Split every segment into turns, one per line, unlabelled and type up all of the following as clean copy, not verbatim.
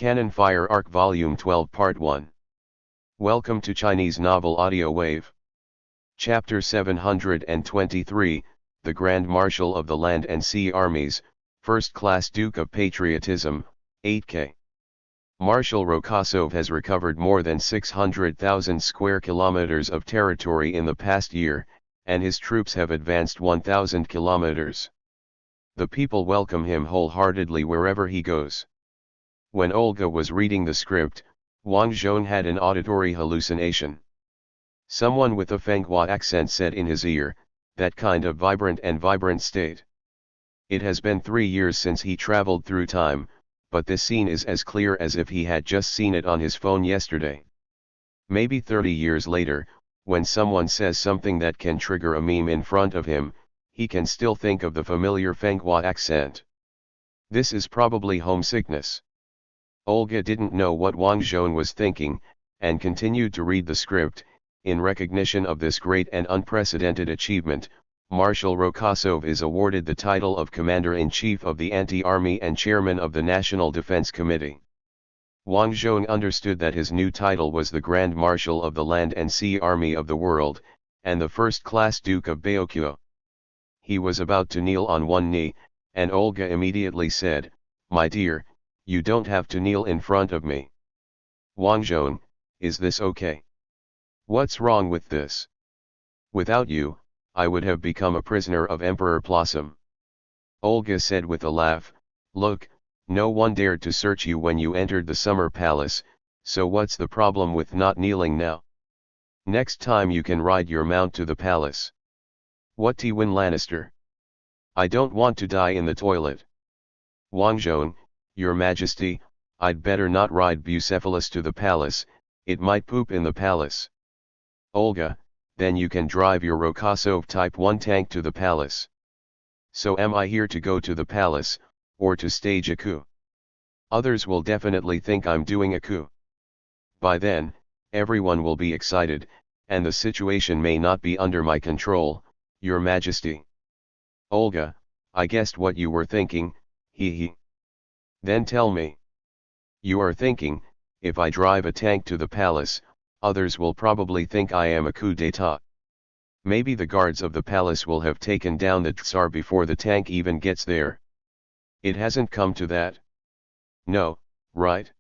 Cannon Fire Arc Volume 12 Part 1. Welcome to Chinese Novel Audiowave. Chapter 723, The Grand Marshal of the Land and Sea Armies, First Class Duke of Patriotism, 8K. Marshal Rokosov has recovered more than 600,000 square kilometers of territory in the past year, and his troops have advanced 1,000 kilometers. The people welcome him wholeheartedly wherever he goes. When Olga was reading the script, Wang Zhong had an auditory hallucination. Someone with a Fenghua accent said in his ear, "That kind of vibrant state." It has been 3 years since he traveled through time, but this scene is as clear as if he had just seen it on his phone yesterday. Maybe 30 years later, when someone says something that can trigger a meme in front of him, he can still think of the familiar Fenghua accent. This is probably homesickness. Olga didn't know what Wang Zhong was thinking, and continued to read the script. In recognition of this great and unprecedented achievement, Marshal Rokosov is awarded the title of Commander-in-Chief of the Anti-Army and Chairman of the National Defense Committee. Wang Zhong understood that his new title was the Grand Marshal of the Land and Sea Army of the World, and the First-Class Duke of Baokyo. He was about to kneel on one knee, and Olga immediately said, "My dear, you don't have to kneel in front of me." "Wang Zhong, is this okay? What's wrong with this? Without you, I would have become a prisoner of Emperor Blossom." Olga said with a laugh, "Look, no one dared to search you when you entered the summer palace, so what's the problem with not kneeling now? Next time you can ride your mount to the palace." "What, Tywin Lannister? I don't want to die in the toilet." "Wang Zhong, Your Majesty, I'd better not ride Bucephalus to the palace, it might poop in the palace." "Olga, then you can drive your Rokosov Type 1 tank to the palace." "So am I here to go to the palace, or to stage a coup? Others will definitely think I'm doing a coup. By then, everyone will be excited, and the situation may not be under my control, Your Majesty." "Olga, I guessed what you were thinking, hee. Then tell me." "You are thinking, if I drive a tank to the palace, others will probably think I am a coup d'état. Maybe the guards of the palace will have taken down the Tsar before the tank even gets there. It hasn't come to that. No, right?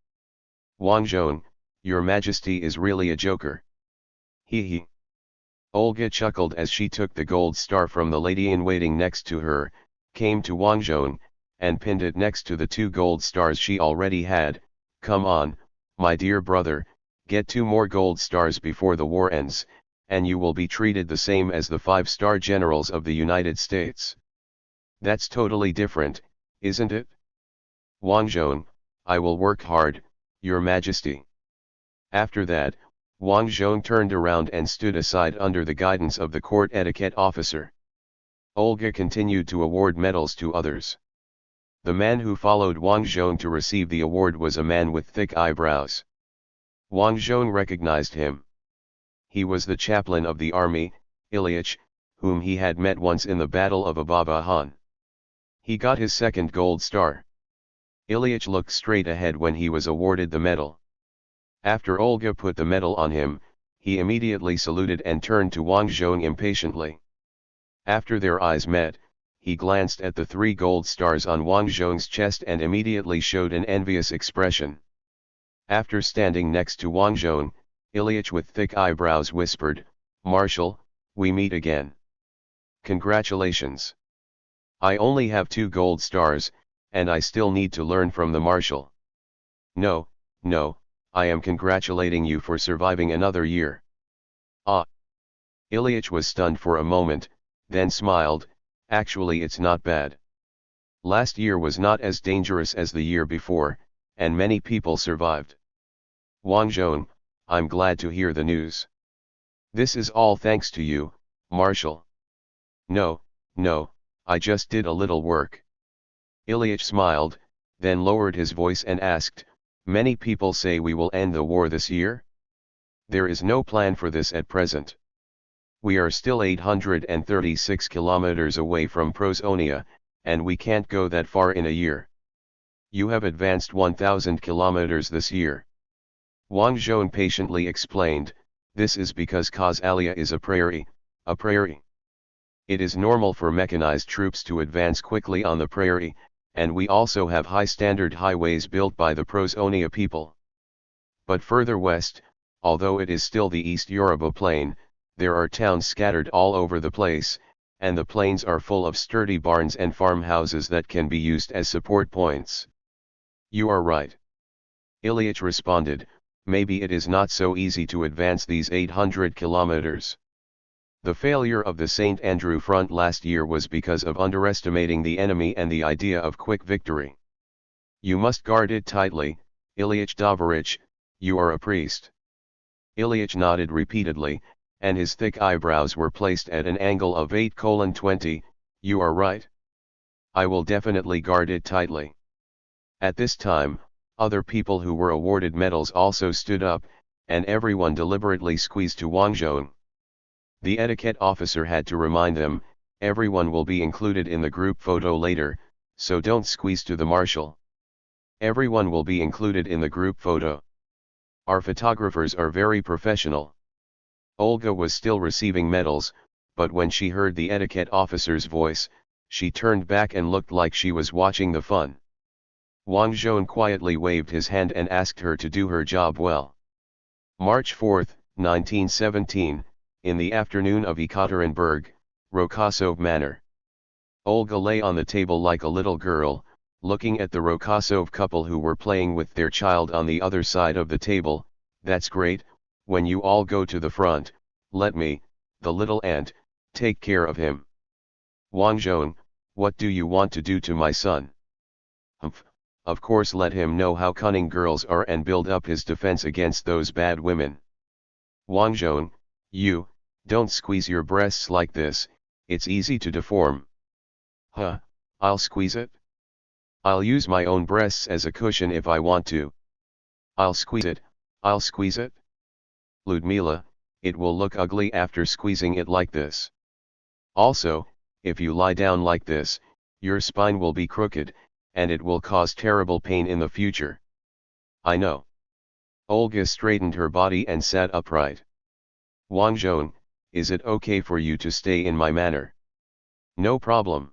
Wang Zhong, Your Majesty is really a joker." Hee. Olga chuckled as she took the gold star from the lady-in-waiting next to her, came to Wang Zhong, and pinned it next to the 2 gold stars she already had. "Come on, my dear brother, get 2 more gold stars before the war ends, and you will be treated the same as the 5-star generals of the United States." "That's totally different, isn't it?" "Wang Zhong, I will work hard, Your Majesty." After that, Wang Zhong turned around and stood aside under the guidance of the court etiquette officer. Olga continued to award medals to others. The man who followed Wang Zhong to receive the award was a man with thick eyebrows. Wang Zhong recognized him. He was the chaplain of the army, Ilyich, whom he had met once in the Battle of Abavahan. He got his 2nd gold star. Ilyich looked straight ahead when he was awarded the medal. After Olga put the medal on him, he immediately saluted and turned to Wang Zhong impatiently. After their eyes met, he glanced at the 3 gold stars on Wang Zhong's chest and immediately showed an envious expression. After standing next to Wang Zhong, Ilyich with thick eyebrows whispered, "Marshal, we meet again. Congratulations. I only have 2 gold stars, and I still need to learn from the Marshal." No, I am congratulating you for surviving another year." "Ah." Ilyich was stunned for a moment, then smiled, "Actually it's not bad. Last year was not as dangerous as the year before, and many people survived." "Wang Zhong, I'm glad to hear the news. This is all thanks to you, Marshal." No, I just did a little work." Ilyich smiled, then lowered his voice and asked, "Many people say we will end the war this year? There is no plan for this at present. We are still 836 kilometers away from Prosonia, and we can't go that far in a year. You have advanced 1,000 kilometers this year. Wang Zhong patiently explained, this is because Kasalia is a prairie, a prairie. It is normal for mechanized troops to advance quickly on the prairie, and we also have high-standard highways built by the Prosonia people. But further west, although it is still the East Yoruba Plain, there are towns scattered all over the place, and the plains are full of sturdy barns and farmhouses that can be used as support points. You are right. Ilyich responded, maybe it is not so easy to advance these 800 kilometers. The failure of the St. Andrew front last year was because of underestimating the enemy and the idea of quick victory. You must guard it tightly, Ilyich Davarich, you are a priest. Ilyich nodded repeatedly, and his thick eyebrows were placed at an angle of 8:20, you are right. I will definitely guard it tightly. At this time, other people who were awarded medals also stood up, and everyone deliberately squeezed to Wang Zhong. The etiquette officer had to remind them, everyone will be included in the group photo later, so don't squeeze to the marshal. Everyone will be included in the group photo. Our photographers are very professional. Olga was still receiving medals, but when she heard the etiquette officer's voice, she turned back and looked like she was watching the fun. Wang Zhong quietly waved his hand and asked her to do her job well. March 4, 1917, in the afternoon of Ekaterinburg, Rokosov Manor. Olga lay on the table like a little girl, looking at the Rokosov couple who were playing with their child on the other side of the table. That's great, when you all go to the front, let me, the little aunt, take care of him. Wang Zhong, what do you want to do to my son? Humph, of course let him know how cunning girls are and build up his defense against those bad women. Wang Zhong, you, don't squeeze your breasts like this, it's easy to deform. Huh, I'll squeeze it? I'll use my own breasts as a cushion if I want to. I'll squeeze it, I'll squeeze it. Ludmila, it will look ugly after squeezing it like this. Also, if you lie down like this, your spine will be crooked, and it will cause terrible pain in the future. I know. Olga straightened her body and sat upright. Wang Zhong, is it okay for you to stay in my manor? No problem.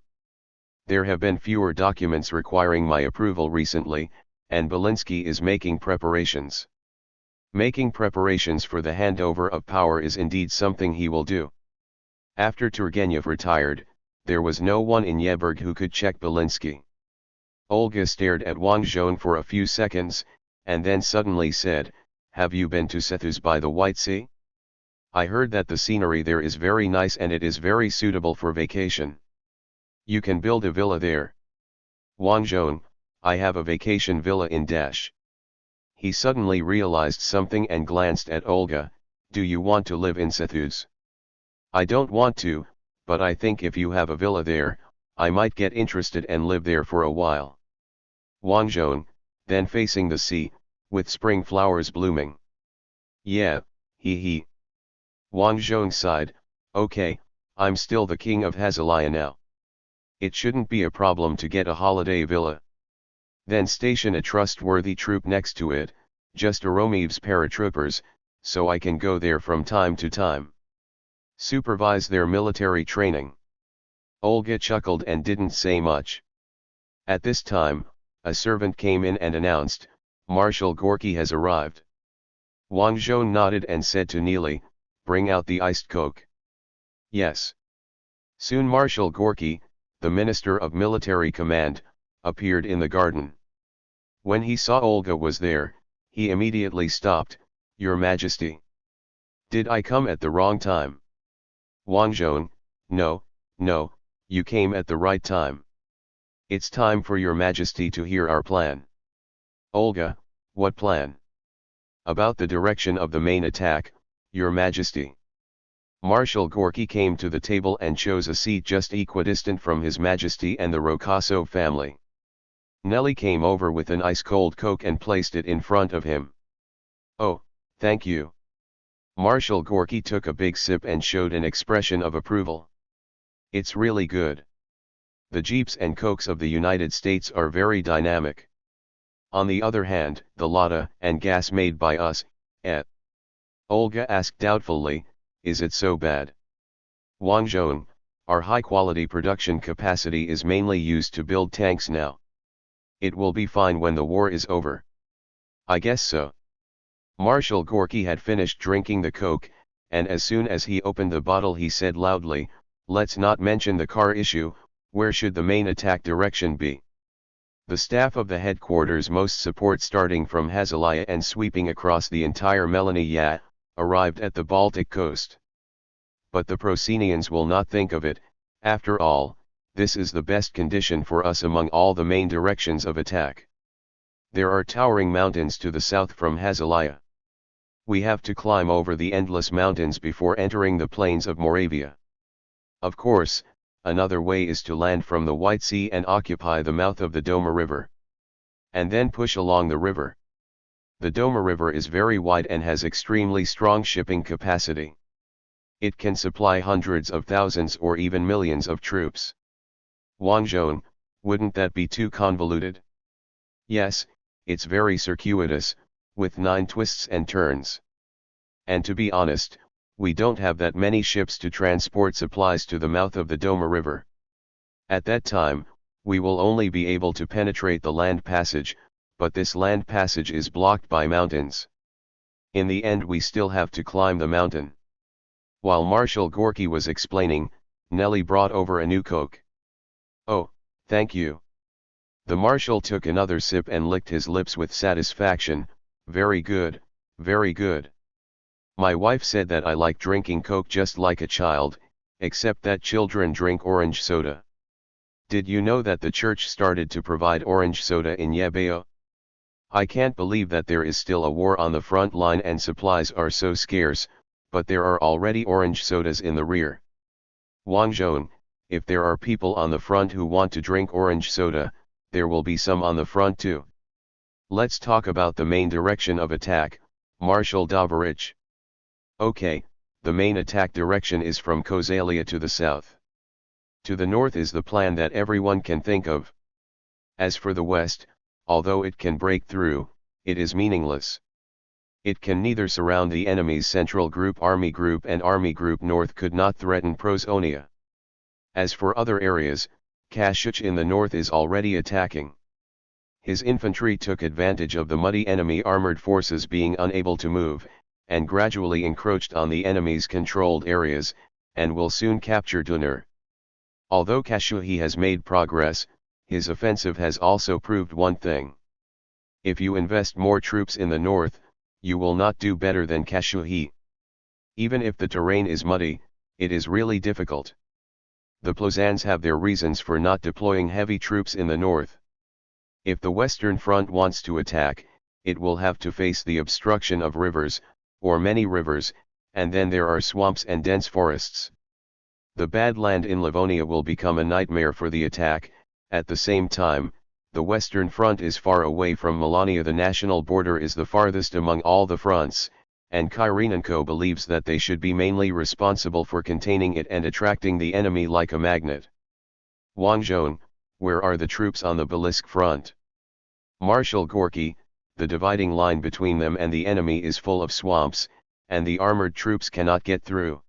There have been fewer documents requiring my approval recently, and Belinsky is making preparations. Making preparations for the handover of power is indeed something he will do. After Turgenev retired, there was no one in Yeberg who could check Belinsky. Olga stared at Wang Zhong for a few seconds, and then suddenly said, have you been to Sethus by the White Sea? I heard that the scenery there is very nice and it is very suitable for vacation. You can build a villa there. Wang Zhong, I have a vacation villa in Dash. He suddenly realized something and glanced at Olga, do you want to live in Sethus? I don't want to, but I think if you have a villa there, I might get interested and live there for a while. Wang Zhong, then facing the sea, with spring flowers blooming. Yeah, he. Wang Zhong sighed, okay, I'm still the king of Hazalia now. It shouldn't be a problem to get a holiday villa. Then station a trustworthy troop next to it, just Aromev's paratroopers, so I can go there from time to time. Supervise their military training. Olga chuckled and didn't say much. At this time, a servant came in and announced, Marshal Gorky has arrived. Wang Zhong nodded and said to Neely, bring out the iced coke. Yes. Soon Marshal Gorky, the Minister of Military Command, appeared in the garden. When he saw Olga was there, he immediately stopped, Your Majesty. Did I come at the wrong time? Wang Zhong, no, you came at the right time. It's time for Your Majesty to hear our plan. Olga, what plan? About the direction of the main attack, Your Majesty. Marshal Gorky came to the table and chose a seat just equidistant from His Majesty and the Rokosov family. Nelly came over with an ice-cold Coke and placed it in front of him. Oh, thank you. Marshal Gorky took a big sip and showed an expression of approval. It's really good. The Jeeps and Cokes of the United States are very dynamic. On the other hand, the Lada and gas made by us, Olga asked doubtfully, is it so bad? Wang Zhong, our high-quality production capacity is mainly used to build tanks now. It will be fine when the war is over. I guess so. Marshal Gorky had finished drinking the Coke, and as soon as he opened the bottle he said loudly, let's not mention the car issue, where should the main attack direction be? The staff of the headquarters most support starting from Hazalaya and sweeping across the entire Melania, arrived at the Baltic coast. But the Procenians will not think of it, after all, this is the best condition for us among all the main directions of attack. There are towering mountains to the south from Hazalaya. We have to climb over the endless mountains before entering the plains of Moravia. Of course, another way is to land from the White Sea and occupy the mouth of the Doma River. And then push along the river. The Doma River is very wide and has extremely strong shipping capacity. It can supply hundreds of thousands or even millions of troops. Wang Zhong, wouldn't that be too convoluted? Yes, it's very circuitous, with 9 twists and turns. And to be honest, we don't have that many ships to transport supplies to the mouth of the Doma River. At that time, we will only be able to penetrate the land passage, but this land passage is blocked by mountains. In the end we still have to climb the mountain. While Marshal Gorky was explaining, Nelly brought over a new Coke. Oh, thank you. The Marshal took another sip and licked his lips with satisfaction. Very good, very good. My wife said that I like drinking Coke just like a child, except that children drink orange soda. Did you know that the church started to provide orange soda in Yebeo? I can't believe that there is still a war on the front line and supplies are so scarce, but there are already orange sodas in the rear. Wang Zhong, if there are people on the front who want to drink orange soda, there will be some on the front too. Let's talk about the main direction of attack, Marshal Dovorich. Okay, the main attack direction is from Kozalia to the south. To the north is the plan that everyone can think of. As for the west, although it can break through, it is meaningless. It can neither surround the enemy's central group Army Group and Army Group North could not threaten Prosonia. As for other areas, Kashuch in the north is already attacking. His infantry took advantage of the muddy enemy armored forces being unable to move, and gradually encroached on the enemy's controlled areas, and will soon capture Dunur. Although Kashuhi has made progress, his offensive has also proved one thing. If you invest more troops in the north, you will not do better than Kashuhi. Even if the terrain is muddy, it is really difficult. The Plozans have their reasons for not deploying heavy troops in the north. If the Western Front wants to attack, it will have to face the obstruction of rivers, or many rivers, and then there are swamps and dense forests. The bad land in Livonia will become a nightmare for the attack. At the same time, the Western Front is far away from Melania. The national border is the farthest among all the fronts, and Kyrenenko believes that they should be mainly responsible for containing it and attracting the enemy like a magnet. Wang Zhong, where are the troops on the Belisk front? Marshal Gorky, the dividing line between them and the enemy is full of swamps, and the armored troops cannot get through.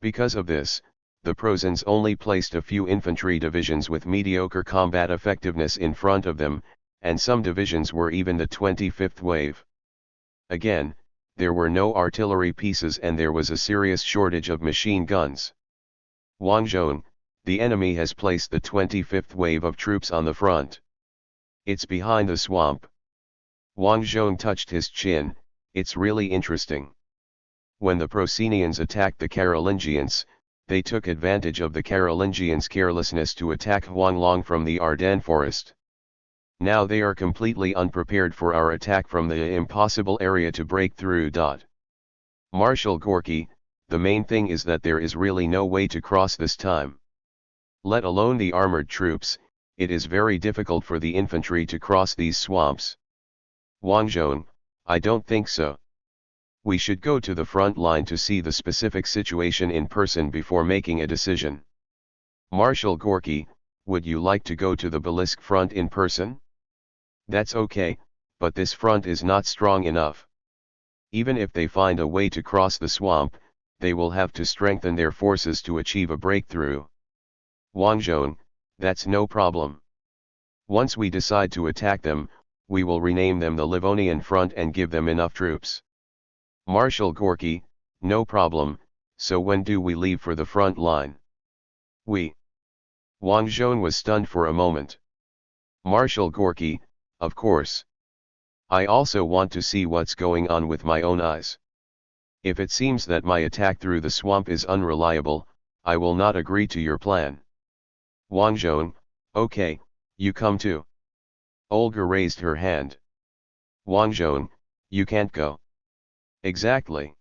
Because of this, the Prosans only placed a few infantry divisions with mediocre combat effectiveness in front of them, and some divisions were even the 25th wave. Again, there were no artillery pieces and there was a serious shortage of machine guns. Wang Zhong, the enemy has placed the 25th wave of troops on the front. It's behind the swamp. Wang Zhong touched his chin. It's really interesting. When the Procenians attacked the Carolingians, they took advantage of the Carolingians' carelessness to attack Huanglong from the Ardennes forest. Now they are completely unprepared for our attack from the impossible area to break through. Marshal Gorky, the main thing is that there is really no way to cross this time. Let alone the armored troops, it is very difficult for the infantry to cross these swamps. Wang Zhong, I don't think so. We should go to the front line to see the specific situation in person before making a decision. Marshal Gorky, would you like to go to the Belisk front in person? That's okay, but this front is not strong enough. Even if they find a way to cross the swamp, they will have to strengthen their forces to achieve a breakthrough. Wang Zhong, that's no problem. Once we decide to attack them, we will rename them the Livonian Front and give them enough troops. Marshal Gorky, no problem, so when do we leave for the front line? Wang Zhong was stunned for a moment. Marshal Gorky, of course. I also want to see what's going on with my own eyes. If it seems that my attack through the swamp is unreliable, I will not agree to your plan. Wang Zhong, okay, you come too. Olga raised her hand. Wang Zhong, you can't go. Exactly.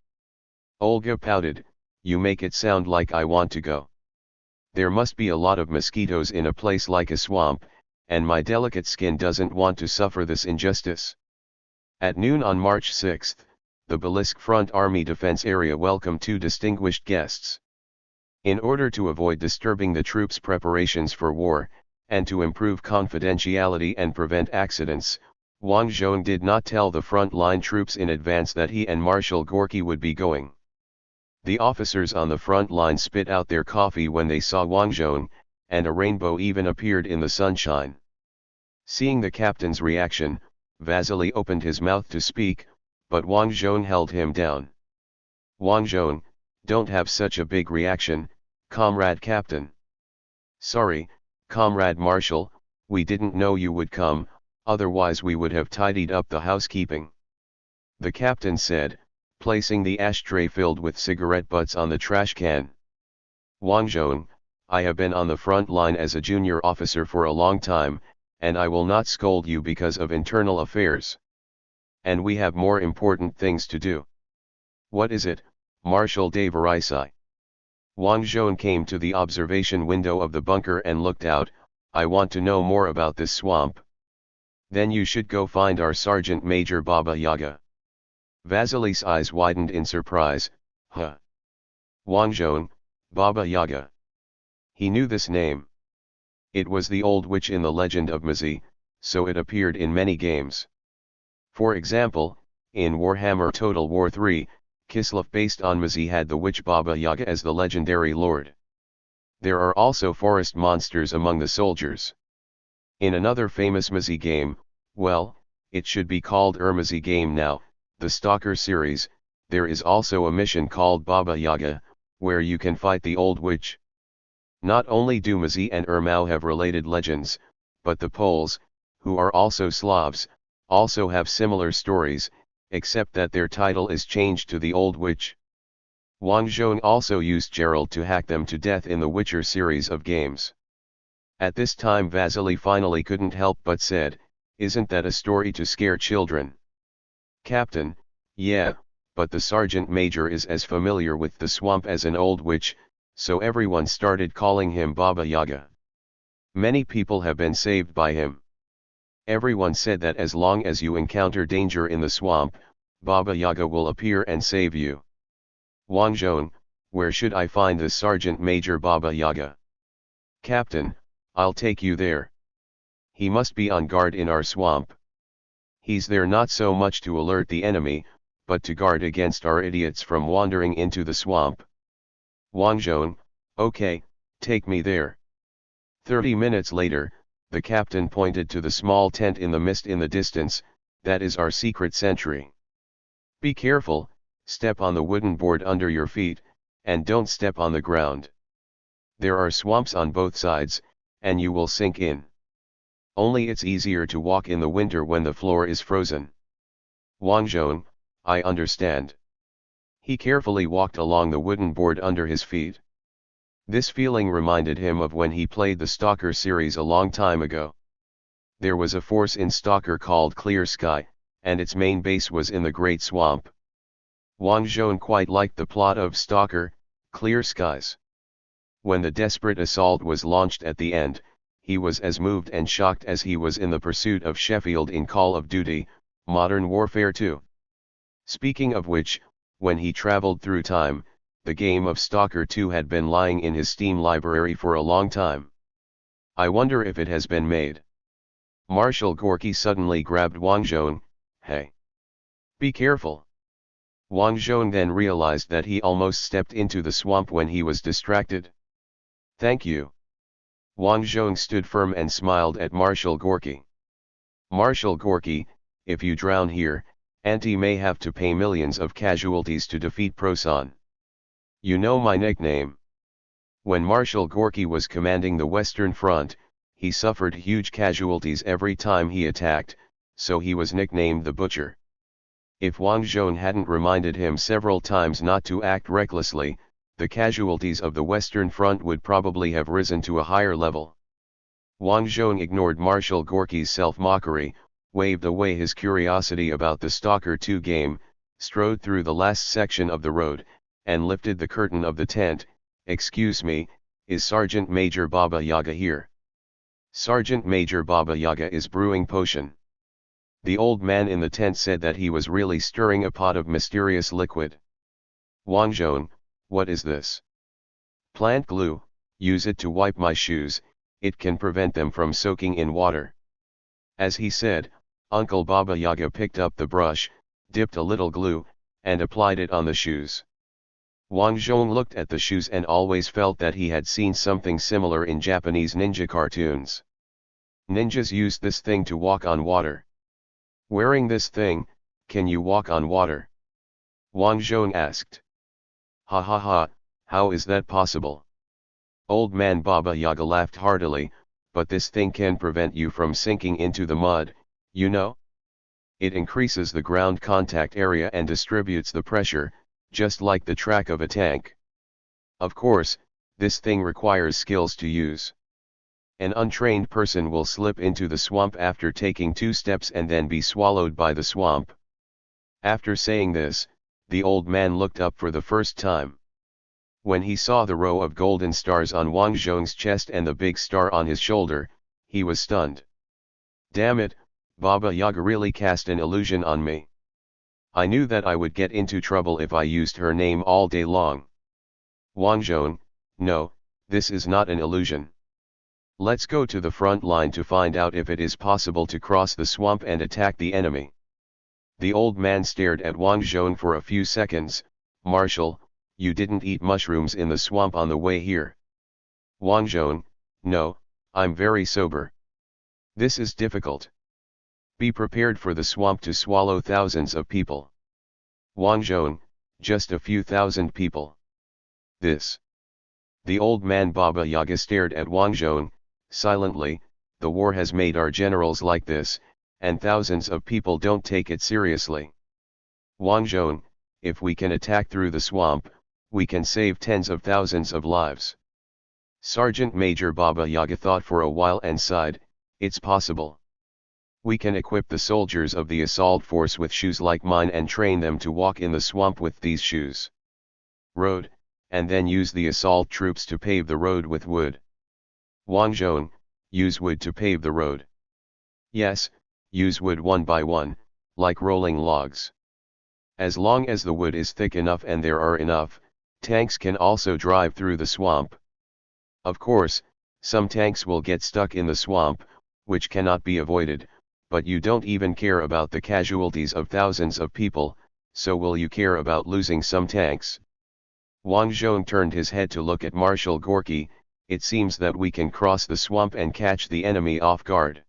Olga pouted, you make it sound like I want to go. There must be a lot of mosquitoes in a place like a swamp, and my delicate skin doesn't want to suffer this injustice. At noon on March 6, the Belisk Front Army Defense Area welcomed 2 distinguished guests. In order to avoid disturbing the troops' preparations for war, and to improve confidentiality and prevent accidents, Wang Zhong did not tell the front-line troops in advance that he and Marshal Gorky would be going. The officers on the front line spit out their coffee when they saw Wang Zhong, and a rainbow even appeared in the sunshine. Seeing the captain's reaction, Vasily opened his mouth to speak, but Wang Zhong held him down. Wang Zhong, don't have such a big reaction, comrade captain. Sorry, comrade marshal, we didn't know you would come, otherwise we would have tidied up the housekeeping. The captain said, placing the ashtray filled with cigarette butts on the trash can. Wang Zhong, I have been on the front line as a junior officer for a long time, and I will not scold you because of internal affairs. And we have more important things to do. What is it, Marshal de Varisai? Wang Zhong came to the observation window of the bunker and looked out. I want to know more about this swamp. Then you should go find our Sergeant Major Baba Yaga. Vasily's eyes widened in surprise. Huh? Wang Zhong, Baba Yaga. He knew this name. It was the old witch in the legend of Mazi, so it appeared in many games. For example, in Warhammer Total War 3, Kislev based on Mazi had the witch Baba Yaga as the legendary lord. There are also forest monsters among the soldiers. In another famous Mazi game, well, it should be called Mazi game now, the Stalker series, there is also a mission called Baba Yaga, where you can fight the old witch. Not only do Mazi and Mao have related legends, but the Poles, who are also Slavs, also have similar stories, except that their title is changed to the Old Witch. Wang Zhong also used Gerald to hack them to death in the Witcher series of games. At this time Vasily finally couldn't help but said, isn't that a story to scare children? Captain, yeah, but the sergeant major is as familiar with the swamp as an old witch, so everyone started calling him Baba Yaga. Many people have been saved by him. Everyone said that as long as you encounter danger in the swamp, Baba Yaga will appear and save you. Wang Zhong, where should I find the Sergeant Major Baba Yaga? Captain, I'll take you there. He must be on guard in our swamp. He's there not so much to alert the enemy, but to guard against our idiots from wandering into the swamp. Wang Zhong, okay, take me there. 30 minutes later, the captain pointed to the small tent in the mist in the distance. That is our secret sentry. Be careful, step on the wooden board under your feet, and don't step on the ground. There are swamps on both sides, and you will sink in. Only it's easier to walk in the winter when the floor is frozen. Wang Zhong, I understand. He carefully walked along the wooden board under his feet. This feeling reminded him of when he played the Stalker series a long time ago. There was a force in Stalker called Clear Sky, and its main base was in the Great Swamp. Wang Zhong quite liked the plot of Stalker, Clear Skies. When the desperate assault was launched at the end, he was as moved and shocked as he was in the pursuit of Sheffield in Call of Duty, Modern Warfare 2. Speaking of which, when he traveled through time, the game of Stalker 2 had been lying in his Steam library for a long time. I wonder if it has been made. Marshal Gorky suddenly grabbed Wang Zhong. Hey! Be careful! Wang Zhong then realized that he almost stepped into the swamp when he was distracted. Thank you. Wang Zhong stood firm and smiled at Marshal Gorky. Marshal Gorky, if you drown here, Auntie may have to pay millions of casualties to defeat Prosan. You know my nickname. When Marshal Gorky was commanding the Western Front, he suffered huge casualties every time he attacked, so he was nicknamed the Butcher. If Wang Zhong hadn't reminded him several times not to act recklessly, the casualties of the Western Front would probably have risen to a higher level. Wang Zhong ignored Marshal Gorky's self-mockery, waved away his curiosity about the Stalker 2 game, strode through the last section of the road, and lifted the curtain of the tent. Excuse me, is Sergeant Major Baba Yaga here? Sergeant Major Baba Yaga is brewing potion. The old man in the tent said that he was really stirring a pot of mysterious liquid. Wang Zhong, what is this? Plant glue, use it to wipe my shoes, it can prevent them from soaking in water. As he said, Uncle Baba Yaga picked up the brush, dipped a little glue, and applied it on the shoes. Wang Zhong looked at the shoes and always felt that he had seen something similar in Japanese ninja cartoons. Ninjas used this thing to walk on water. Wearing this thing, can you walk on water? Wang Zhong asked. Ha ha ha, how is that possible? Old man Baba Yaga laughed heartily, but this thing can prevent you from sinking into the mud, you know? It increases the ground contact area and distributes the pressure, just like the track of a tank. Of course, this thing requires skills to use. An untrained person will slip into the swamp after taking 2 steps and then be swallowed by the swamp. After saying this, the old man looked up for the first time. When he saw the row of golden stars on Wang Zhong's chest and the big star on his shoulder, he was stunned. Damn it, Baba Yaga really cast an illusion on me. I knew that I would get into trouble if I used her name all day long. Wang Zhong, no, this is not an illusion. Let's go to the front line to find out if it is possible to cross the swamp and attack the enemy. The old man stared at Wang Zhong for a few seconds. Marshal, you didn't eat mushrooms in the swamp on the way here. Wang Zhong, no, I'm very sober. This is difficult. Be prepared for the swamp to swallow thousands of people. Wang Zhong, just a few thousand people. This. The old man Baba Yaga stared at Wang Zhong, silently. The war has made our generals like this, and thousands of people don't take it seriously. Wang Zhong, if we can attack through the swamp, we can save tens of thousands of lives. Sergeant Major Baba Yaga thought for a while and sighed, it's possible. We can equip the soldiers of the assault force with shoes like mine and train them to walk in the swamp with these shoes. Road, and then use the assault troops to pave the road with wood. Wang Zhong, use wood to pave the road. Yes, use wood one by one, like rolling logs. As long as the wood is thick enough and there are enough, tanks can also drive through the swamp. Of course, some tanks will get stuck in the swamp, which cannot be avoided, but you don't even care about the casualties of thousands of people, so will you care about losing some tanks? Wang Zhong turned his head to look at Marshal Gorky. It seems that we can cross the swamp and catch the enemy off guard.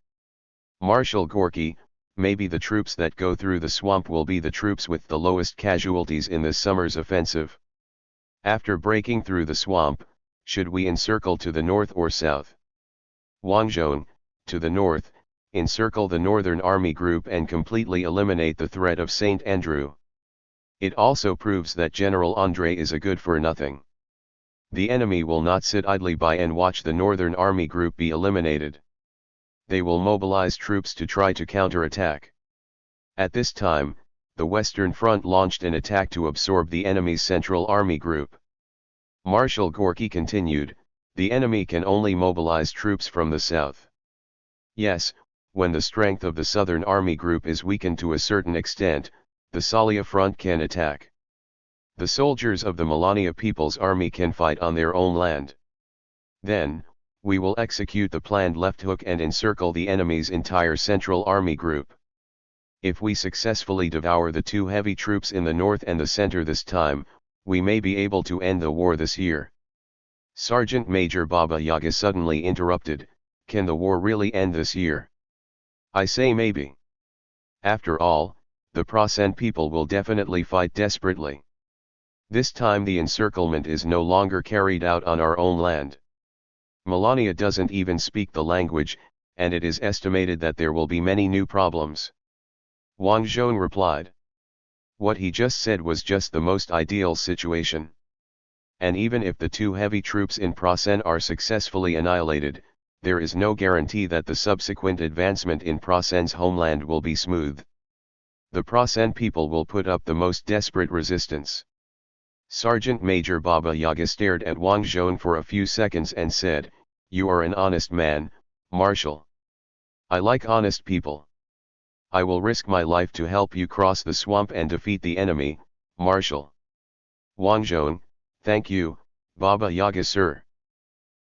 Marshal Gorky, maybe the troops that go through the swamp will be the troops with the lowest casualties in this summer's offensive. After breaking through the swamp, should we encircle to the north or south? Wang Zhong, to the north, encircle the Northern Army Group and completely eliminate the threat of St. Andrew. It also proves that General André is a good-for-nothing. The enemy will not sit idly by and watch the Northern Army Group be eliminated. They will mobilize troops to try to counterattack. At this time, the Western Front launched an attack to absorb the enemy's Central Army Group. Marshal Gorky continued, the enemy can only mobilize troops from the south. Yes, when the strength of the Southern Army Group is weakened to a certain extent, the Salia Front can attack. The soldiers of the Melania People's Army can fight on their own land. Then, We will execute the planned left hook and encircle the enemy's entire central army group. If we successfully devour the two heavy troops in the north and the center this time, we may be able to end the war this year. Sergeant Major Baba Yaga suddenly interrupted, "Can the war really end this year?" "I say maybe. After all, the Prasen people will definitely fight desperately. This time the encirclement is no longer carried out on our own land. Melania doesn't even speak the language, and it is estimated that there will be many new problems." Wang Zhong replied. What he just said was just the most ideal situation. And even if the two heavy troops in Prasen are successfully annihilated, there is no guarantee that the subsequent advancement in Prasen's homeland will be smooth. The Prasen people will put up the most desperate resistance. Sergeant Major Baba Yaga stared at Wang Zhong for a few seconds and said, "You are an honest man, Marshal. I like honest people. I will risk my life to help you cross the swamp and defeat the enemy, Marshal." Wang Zhong, "Thank you, Baba Yaga sir."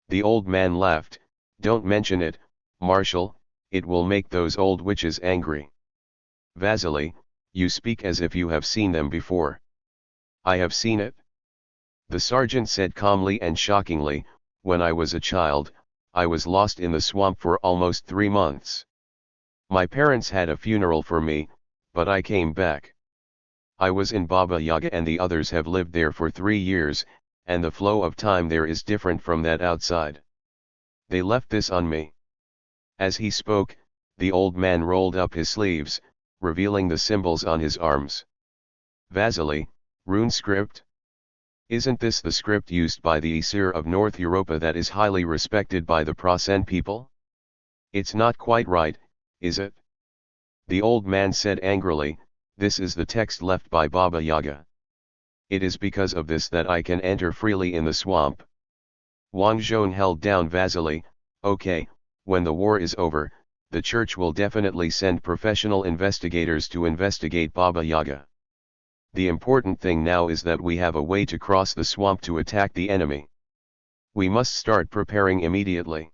The old man laughed, "Don't mention it, Marshal, it will make those old witches angry." "Vasily, you speak as if you have seen them before." "I have seen it," the sergeant said calmly and shockingly. "When I was a child, I was lost in the swamp for almost 3 months. My parents had a funeral for me, but I came back. I was in Baba Yaga and the others have lived there for 3 years, and the flow of time there is different from that outside. They left this on me." As he spoke, the old man rolled up his sleeves, revealing the symbols on his arms. "Vasily, rune script? Isn't this the script used by the Aesir of North Europa that is highly respected by the Prasen people? It's not quite right, is it?" The old man said angrily, "This is the text left by Baba Yaga. It is because of this that I can enter freely in the swamp." Wang Zhong held down Vasily. "Okay, when the war is over, the church will definitely send professional investigators to investigate Baba Yaga. The important thing now is that we have a way to cross the swamp to attack the enemy. We must start preparing immediately."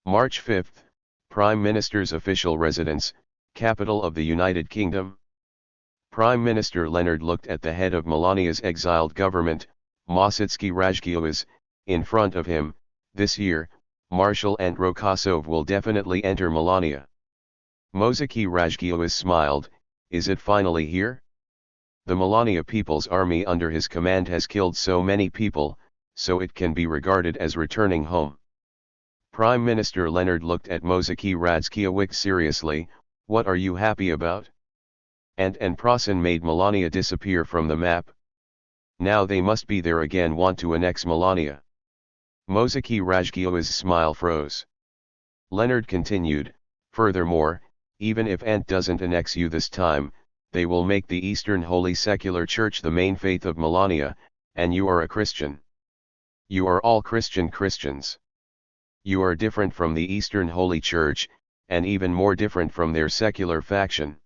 March 5th, Prime Minister's official residence, capital of the United Kingdom. Prime Minister Leonard looked at the head of Melania's exiled government, Mositsky Rajgiowaz, in front of him. "This year, Marshal and Rokosov will definitely enter Melania." Mositsky Rajgiowaz smiled, "Is it finally here? The Melania People's Army under his command has killed so many people, so it can be regarded as returning home." Prime Minister Leonard looked at Mositsky Rajgiowaz seriously. "What are you happy about? And Prasen made Melania disappear from the map. Now they must be there again, want to annex Melania." Mositsky Rajgiowaz's smile froze. Leonard continued, "Furthermore, even if Ant doesn't annex you this time, they will make the Eastern Holy Secular Church the main faith of Melania, and you are a Christian. You are all Christians. You are different from the Eastern Holy Church, and even more different from their secular faction.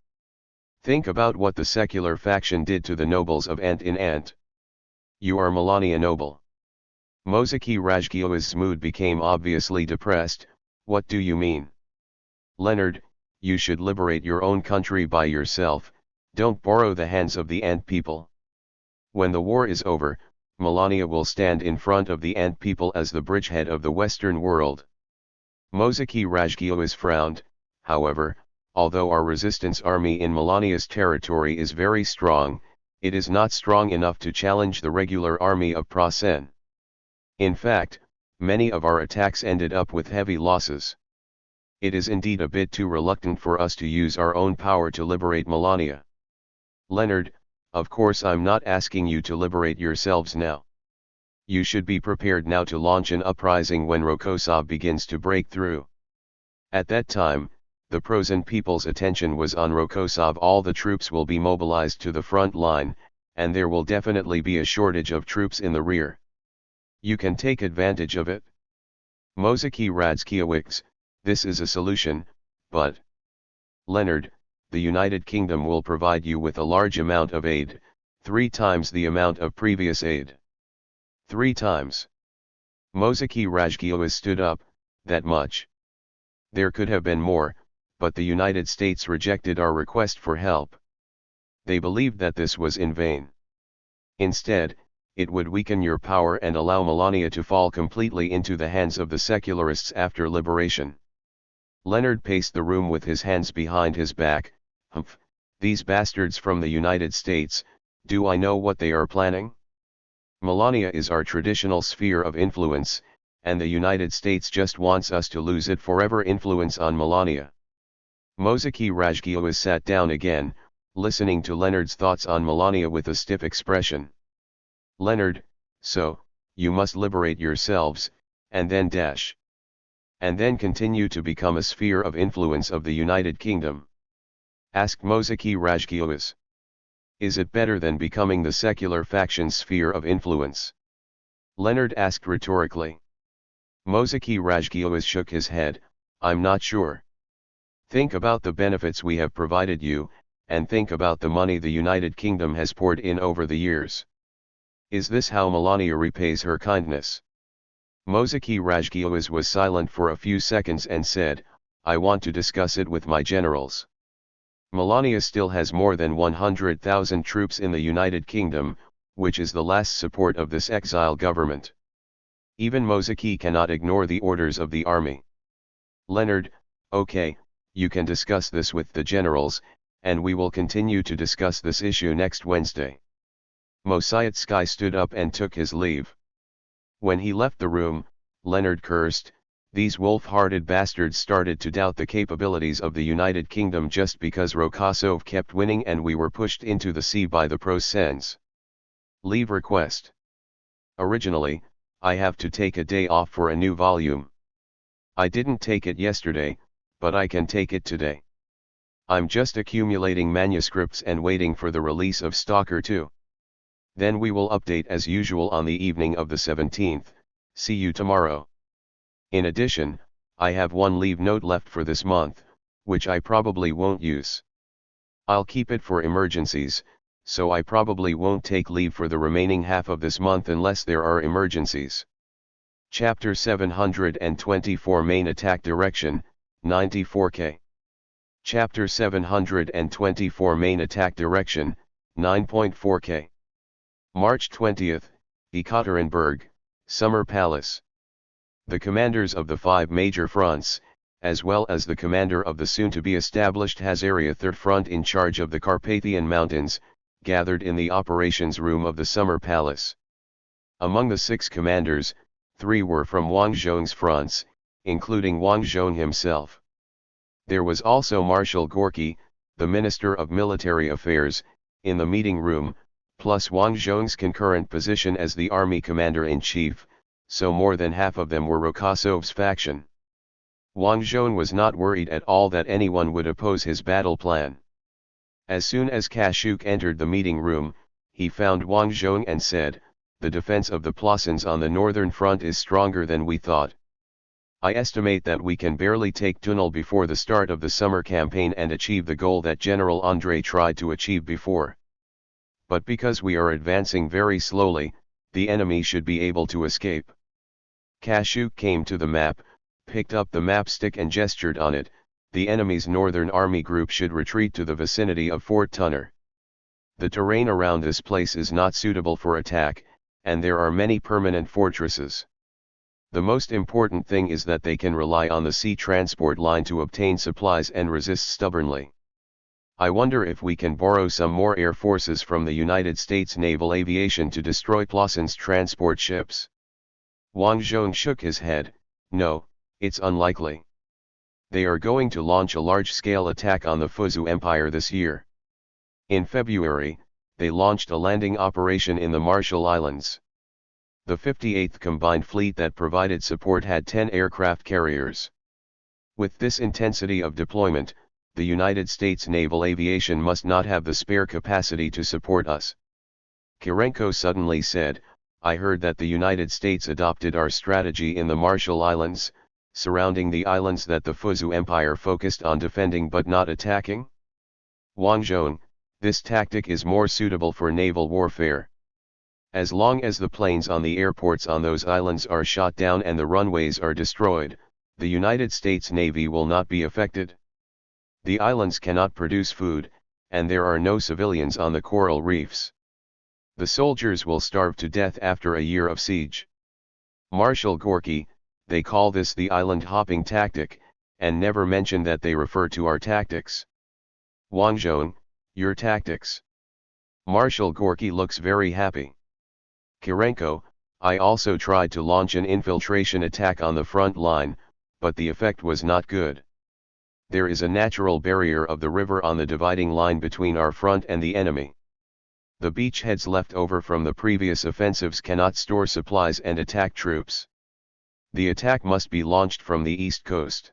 Think about what the secular faction did to the nobles of Ant in Ant. You are Melania noble." Mositsky Rajgiowaz's mood became obviously depressed. "What do you mean?" "Leonard, you should liberate your own country by yourself, don't borrow the hands of the Ant people. When the war is over, Melania will stand in front of the Ant people as the bridgehead of the Western world." Mositsky Rajgiowaz frowned. "However, although our resistance army in Melania's territory is very strong, it is not strong enough to challenge the regular army of Prasen. In fact, many of our attacks ended up with heavy losses. It is indeed a bit too reluctant for us to use our own power to liberate Melania." "Leonard, of course I'm not asking you to liberate yourselves now. You should be prepared now to launch an uprising when Rokosov begins to break through. At that time, the Prasen people's attention was on Rokosov. All the troops will be mobilized to the front line, and there will definitely be a shortage of troops in the rear. You can take advantage of it." Mositsky Rajgiowaz, "This is a solution, but..." "Leonard, the United Kingdom will provide you with a large amount of aid, 3 times the amount of previous aid." 3 times. Mositsky Rajgiowaz stood up. that much. There could have been more, but the United States rejected our request for help. They believed that this was in vain. Instead, it would weaken your power and allow Melania to fall completely into the hands of the secularists after liberation. Leonard paced the room with his hands behind his back. Humph, these bastards from the United States, do I know what they are planning? Melania is our traditional sphere of influence, and the United States just wants us to lose it forever. Influence on Melania. Mozaki Rajgiowicz sat down again, listening to Leonard's thoughts on Melania with a stiff expression. Leonard, so, you must liberate yourselves, and then dash. And then continue to become a sphere of influence of the United Kingdom? Asked Mozaki Rajgiowicz. Is it better than becoming the secular faction's sphere of influence? Leonard asked rhetorically. Mozaki Rajgiowicz shook his head. I'm not sure. Think about the benefits we have provided you, and think about the money the United Kingdom has poured in over the years. Is this how Melania repays her kindness? Mozaki Rajgiowicz was silent for a few seconds and said, I want to discuss it with my generals. Melania still has more than 100,000 troops in the United Kingdom, which is the last support of this exile government. Even Mozaki cannot ignore the orders of the army. Leonard, okay, you can discuss this with the generals, and we will continue to discuss this issue next Wednesday. Mosiatsky stood up and took his leave. When he left the room, Leonard cursed. These wolf-hearted bastards started to doubt the capabilities of the United Kingdom just because Rokossov kept winning and we were pushed into the sea by the Prosens. Leave request. Originally, I have to take a day off for a new volume. I didn't take it yesterday, but I can take it today. I'm just accumulating manuscripts and waiting for the release of Stalker 2. Then we will update as usual on the evening of the 17th, see you tomorrow. In addition, I have one leave note left for this month, which I probably won't use. I'll keep it for emergencies, so I probably won't take leave for the remaining half of this month unless there are emergencies. Chapter 724 Main Attack Direction, 94K. Chapter 724 Main Attack Direction, 9.4K. March 20th, Ekaterinburg, Summer Palace. The commanders of the 5 major fronts, as well as the commander of the soon-to-be-established Hazaria Third Front in charge of the Carpathian Mountains, gathered in the operations room of the Summer Palace. Among the 6 commanders, 3 were from Wang Zhong's fronts, including Wang Zhong himself. There was also Marshal Gorky, the Minister of Military Affairs, in the meeting room, plus Wang Zhong's concurrent position as the army commander-in-chief, so more than half of them were Rokossov's faction. Wang Zhong was not worried at all that anyone would oppose his battle plan. As soon as Kashuk entered the meeting room, he found Wang Zhong and said, the defense of the Plossins on the northern front is stronger than we thought. I estimate that we can barely take Tunnel before the start of the summer campaign and achieve the goal that General Andrei tried to achieve before. But because we are advancing very slowly, the enemy should be able to escape. Kashuk came to the map, picked up the map stick and gestured on it. The enemy's northern army group should retreat to the vicinity of Fort Tunner. The terrain around this place is not suitable for attack, and there are many permanent fortresses. The most important thing is that they can rely on the sea transport line to obtain supplies and resist stubbornly. I wonder if we can borrow some more air forces from the United States Naval Aviation to destroy Plossin's transport ships. Wang Zhong shook his head. No, it's unlikely. They are going to launch a large-scale attack on the Fuzhou Empire this year. In February, they launched a landing operation in the Marshall Islands. The 58th Combined Fleet that provided support had 10 aircraft carriers. With this intensity of deployment, the United States Naval Aviation must not have the spare capacity to support us. Kirenko suddenly said, I heard that the United States adopted our strategy in the Marshall Islands, surrounding the islands that the Fuzhou Empire focused on defending but not attacking. Wang Zhong, this tactic is more suitable for naval warfare. As long as the planes on the airports on those islands are shot down and the runways are destroyed, The United States Navy will not be affected. The islands cannot produce food, and there are no civilians on the coral reefs. The soldiers will starve to death after a year of siege. Marshal Gorky, they call this the island hopping tactic, and never mention that they refer to our tactics. Wang Zhong, your tactics. Marshal Gorky looks very happy. Kirenko, I also tried to launch an infiltration attack on the front line, but the effect was not good. There is a natural barrier of the river on the dividing line between our front and the enemy. The beachheads left over from the previous offensives cannot store supplies and attack troops. The attack must be launched from the east coast.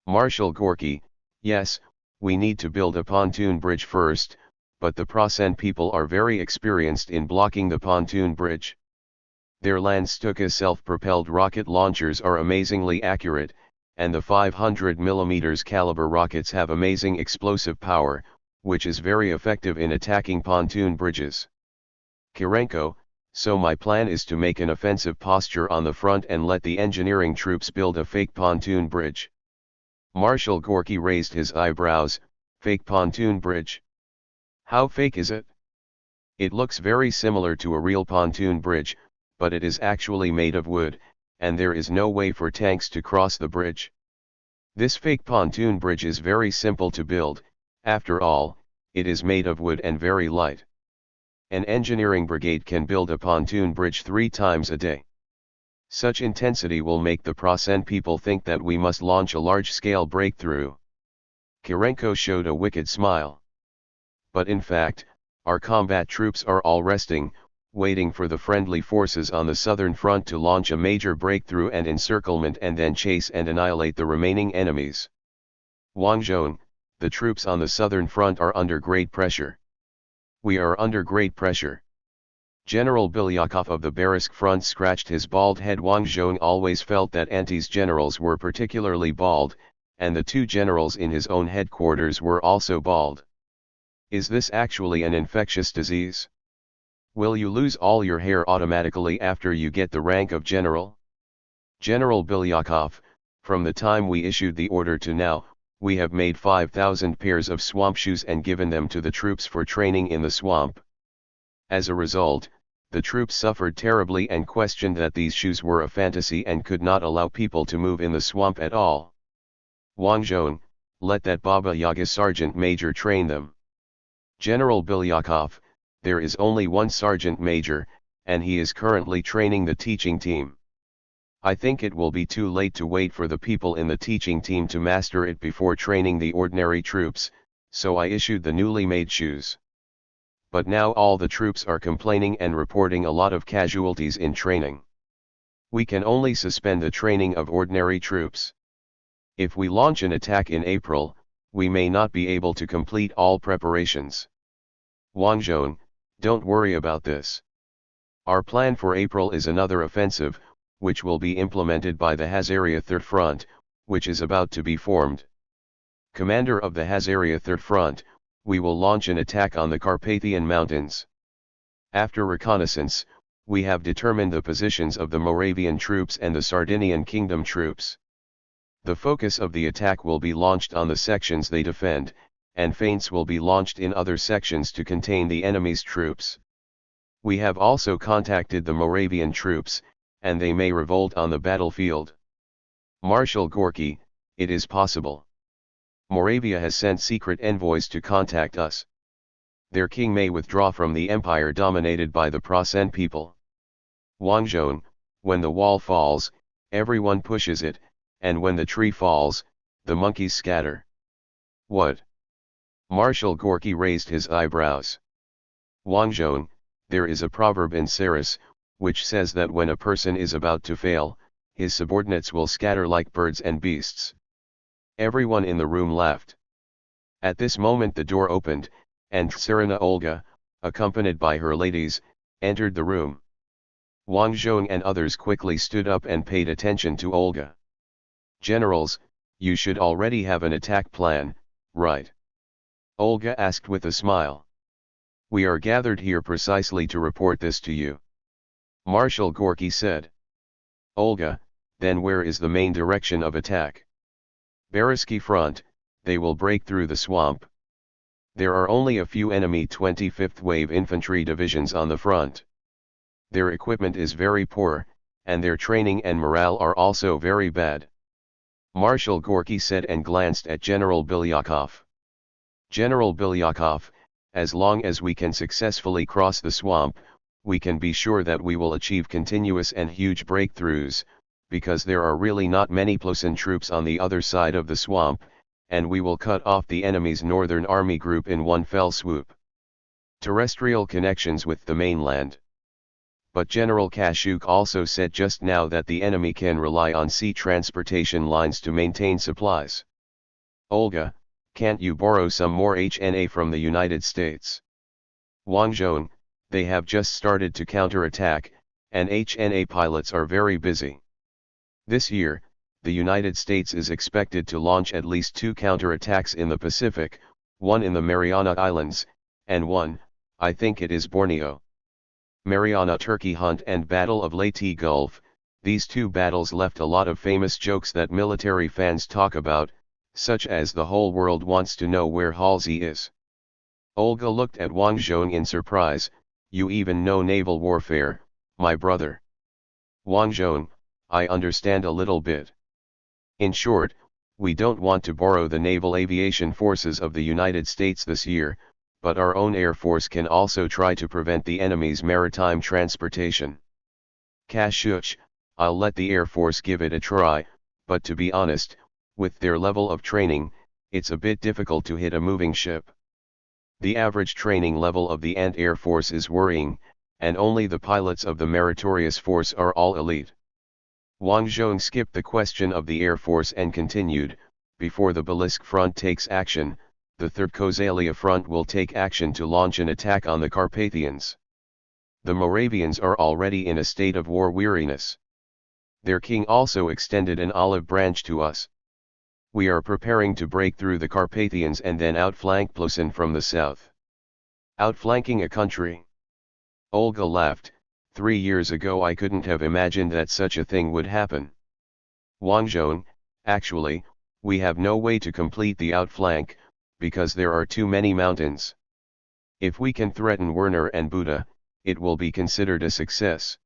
Marshal Gorky, yes, we need to build a pontoon bridge first, but the Prasen people are very experienced in blocking the pontoon bridge. Their Landstuka self-propelled rocket launchers are amazingly accurate, and the 500mm caliber rockets have amazing explosive power, which is very effective in attacking pontoon bridges. Kirenko, so my plan is to make an offensive posture on the front and let the engineering troops build a fake pontoon bridge. Marshal Gorky raised his eyebrows. Fake pontoon bridge? How fake is it? It looks very similar to a real pontoon bridge, but it is actually made of wood, and there is no way for tanks to cross the bridge. This fake pontoon bridge is very simple to build. After all, it is made of wood and very light. An engineering brigade can build a pontoon bridge 3 times a day. Such intensity will make the Prasen people think that we must launch a large-scale breakthrough. Kirenko showed a wicked smile. But in fact, our combat troops are all resting, waiting for the friendly forces on the southern front to launch a major breakthrough and encirclement and then chase and annihilate the remaining enemies. Wang Zhong, the troops on the southern front are under great pressure. We are under great pressure. General Bilyakov of the Berisk front scratched his bald head. Wang Zhong always felt that Anti's generals were particularly bald, and the 2 generals in his own headquarters were also bald. Is this actually an infectious disease? Will you lose all your hair automatically after you get the rank of general? General Bilyakov, from the time we issued the order to now, we have made 5,000 pairs of swamp shoes and given them to the troops for training in the swamp. As a result, the troops suffered terribly and questioned that these shoes were a fantasy and could not allow people to move in the swamp at all. Wang Zhong, let that Baba Yaga sergeant major train them. General Bilyakov, there is only one sergeant major, and he is currently training the teaching team. I think it will be too late to wait for the people in the teaching team to master it before training the ordinary troops, so I issued the newly made shoes. But now all the troops are complaining and reporting a lot of casualties in training. We can only suspend the training of ordinary troops. If we launch an attack in April, we may not be able to complete all preparations. Wang Zhong, don't worry about this. Our plan for April is another offensive, which will be implemented by the Hazaria Third Front, which is about to be formed. Commander of the Hazaria Third Front, we will launch an attack on the Carpathian Mountains. After reconnaissance, we have determined the positions of the Moravian troops and the Sardinian Kingdom troops. The focus of the attack will be launched on the sections they defend, and feints will be launched in other sections to contain the enemy's troops. We have also contacted the Moravian troops, and they may revolt on the battlefield. Marshal Gorky, it is possible. Moravia has sent secret envoys to contact us. Their king may withdraw from the empire dominated by the Prasen people. Wang Zhong, when the wall falls, everyone pushes it, and when the tree falls, the monkeys scatter. What? Marshal Gorky raised his eyebrows. Wang Zhong, there is a proverb in Saris, which says that when a person is about to fail, his subordinates will scatter like birds and beasts. Everyone in the room laughed. At this moment the door opened, and Tsarina Olga, accompanied by her ladies, entered the room. Wang Zhong and others quickly stood up and paid attention to Olga. Generals, you should already have an attack plan, right? Olga asked with a smile. We are gathered here precisely to report this to you. Marshal Gorky said. Olga, Then where is the main direction of attack? Beresky front, they will break through the swamp. There are only a few enemy 25th Wave infantry divisions on the front. Their equipment is very poor, and their training and morale are also very bad. Marshal Gorky said and glanced at General Bilyakov. General Bilyakov, as long as we can successfully cross the swamp, we can be sure that we will achieve continuous and huge breakthroughs, because there are really not many Plosin troops on the other side of the swamp, and we will cut off the enemy's northern army group in one fell swoop. Terrestrial connections with the mainland. But General Kashuk also said just now that the enemy can rely on sea transportation lines to maintain supplies. Olga, can't you borrow some more HNA from the United States? Wang Zhong, they have just started to counterattack, and HNA pilots are very busy. This year, the United States is expected to launch at least 2 counterattacks in the Pacific, one in the Mariana Islands, and one, I think it is Borneo. Mariana Turkey Hunt and Battle of Leyte Gulf, these 2 battles left a lot of famous jokes that military fans talk about, such as the whole world wants to know where Halsey is. Olga looked at Wang Zhong in surprise. You even know naval warfare, my brother. Wang Zhong, I understand a little bit. In short, we don't want to borrow the naval aviation forces of the United States this year, but our own Air Force can also try to prevent the enemy's maritime transportation. Kashuch, I'll let the Air Force give it a try, but to be honest, with their level of training, it's a bit difficult to hit a moving ship. The average training level of the Ant Air Force is worrying, and only the pilots of the meritorious force are all elite. Wang Zhong skipped the question of the Air Force and continued, before the Belisk front takes action, the 3rd Kosalia front will take action to launch an attack on the Carpathians. The Moravians are already in a state of war weariness. Their king also extended an olive branch to us. We are preparing to break through the Carpathians and then outflank Plosin from the south. Outflanking a country. Olga laughed. 3 years ago I couldn't have imagined that such a thing would happen. Wang Zhong, actually, we have no way to complete the outflank, because there are too many mountains. If we can threaten Werner and Buda, it will be considered a success.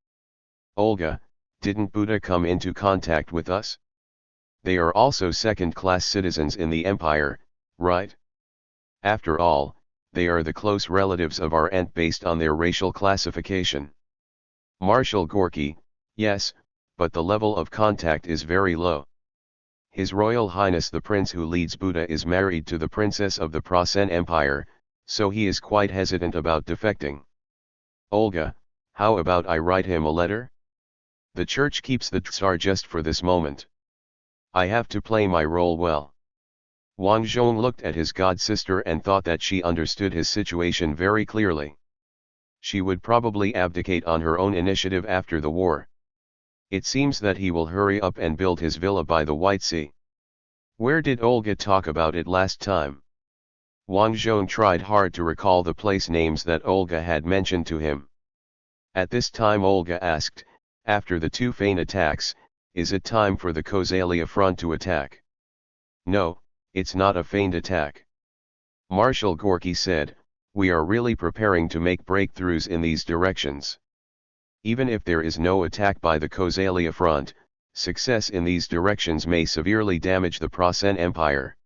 Olga, didn't Buda come into contact with us? They are also second-class citizens in the empire, right? After all, they are the close relatives of our aunt based on their racial classification. Marshal Gorky, yes, but the level of contact is very low. His Royal Highness the Prince who leads Buda is married to the Princess of the Prasen Empire, so he is quite hesitant about defecting. Olga, how about I write him a letter? The church keeps the Tsar just for this moment. I have to play my role well. Wang Zhong looked at his god-sister and thought that she understood his situation very clearly. She would probably abdicate on her own initiative after the war. It seems that he will hurry up and build his villa by the White Sea. Where did Olga talk about it last time? Wang Zhong tried hard to recall the place names that Olga had mentioned to him. At this time Olga asked, after the 2 feint attacks, is it time for the Kosalia front to attack? No, it's not a feint attack. Marshal Gorky said, we are really preparing to make breakthroughs in these directions. Even if there is no attack by the Kosalia front, success in these directions may severely damage the Prasen Empire.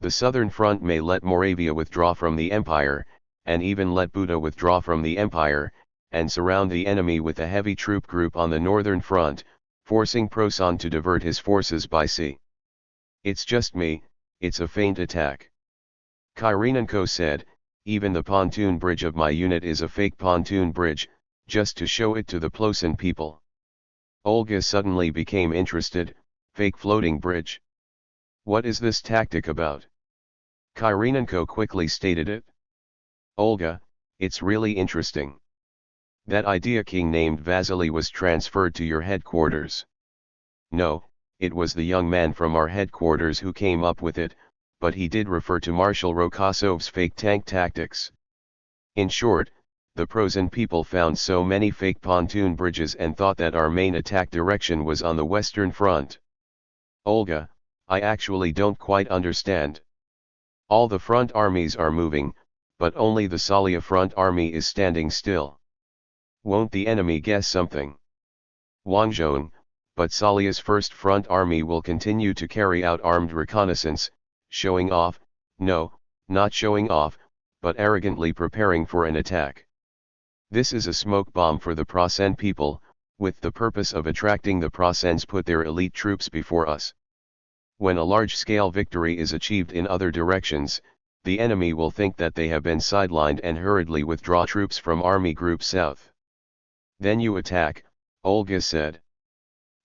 The southern front may let Moravia withdraw from the empire, and even let Buda withdraw from the empire, and surround the enemy with a heavy troop group on the northern front, forcing Prosan to divert his forces by sea. It's just me, it's a feint attack. Kyrenenko said, even the pontoon bridge of my unit is a fake pontoon bridge, just to show it to the Plosin people. Olga suddenly became interested, fake floating bridge. What is this tactic about? Kyrenenko quickly stated it. Olga, it's really interesting. That idea king named Vasily was transferred to your headquarters. No, it was the young man from our headquarters who came up with it, but he did refer to Marshal Rokosov's fake tank tactics. In short, the Prosen people found so many fake pontoon bridges and thought that our main attack direction was on the western front. Olga, I actually don't quite understand. All the front armies are moving, but only the Salia front army is standing still. Won't the enemy guess something? Wang Zhong, but Salia's first front army will continue to carry out armed reconnaissance, showing off, no, not showing off, but arrogantly preparing for an attack. This is a smoke bomb for the Prosen people, with the purpose of attracting the Prosens put their elite troops before us. When a large-scale victory is achieved in other directions, the enemy will think that they have been sidelined and hurriedly withdraw troops from Army Group South. Then you attack, Olga said.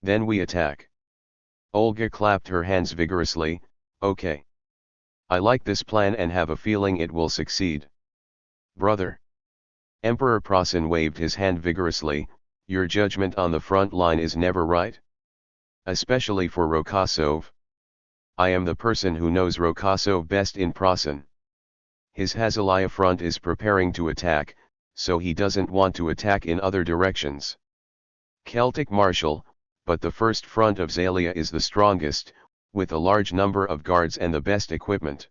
Then we attack. Olga clapped her hands vigorously, okay. I like this plan and have a feeling it will succeed. Brother. Emperor Prosen waved his hand vigorously, your judgment on the front line is never right. Especially for Rokosov. I am the person who knows Rokosov best in Prosen. His Hazalia front is preparing to attack, so he doesn't want to attack in other directions. Celtic Marshal, but the first front of Zalia is the strongest, with a large number of guards and the best equipment.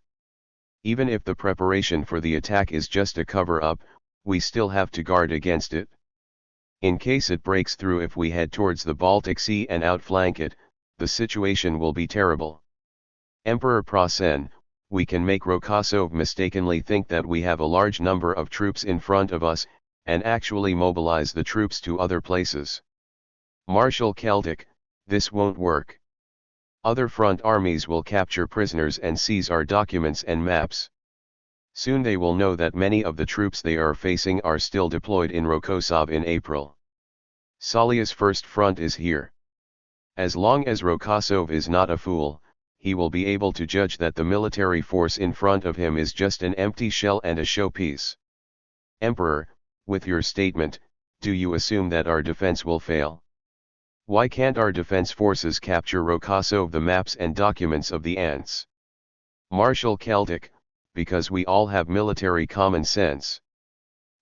Even if the preparation for the attack is just a cover-up, we still have to guard against it. In case it breaks through, if we head towards the Baltic Sea and outflank it, the situation will be terrible. Emperor Prosen, we can make Rokosov mistakenly think that we have a large number of troops in front of us, and actually mobilize the troops to other places. Marshal Celtic, this won't work. Other front armies will capture prisoners and seize our documents and maps. Soon they will know that many of the troops they are facing are still deployed in Rokosov in April. Salia's first front is here. As long as Rokosov is not a fool, he will be able to judge that the military force in front of him is just an empty shell and a showpiece. Emperor, with your statement, do you assume that our defense will fail? Why can't our defense forces capture Rokosov, the maps and documents of the ants? Marshal Celtic, because we all have military common sense.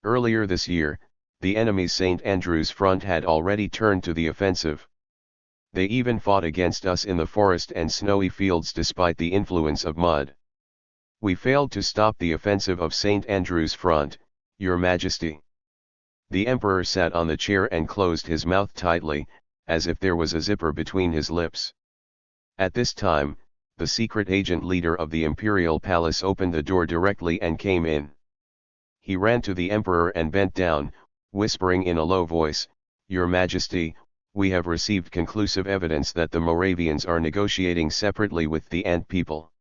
Earlier this year, the enemy's St. Andrew's front had already turned to the offensive. They even fought against us in the forest and snowy fields despite the influence of mud. We failed to stop the offensive of St. Andrew's front, Your Majesty. The Emperor sat on the chair and closed his mouth tightly, as if there was a zipper between his lips. At this time, the secret agent leader of the Imperial Palace opened the door directly and came in. He ran to the Emperor and bent down, whispering in a low voice, Your Majesty, we have received conclusive evidence that the Moravians are negotiating separately with the Ant people.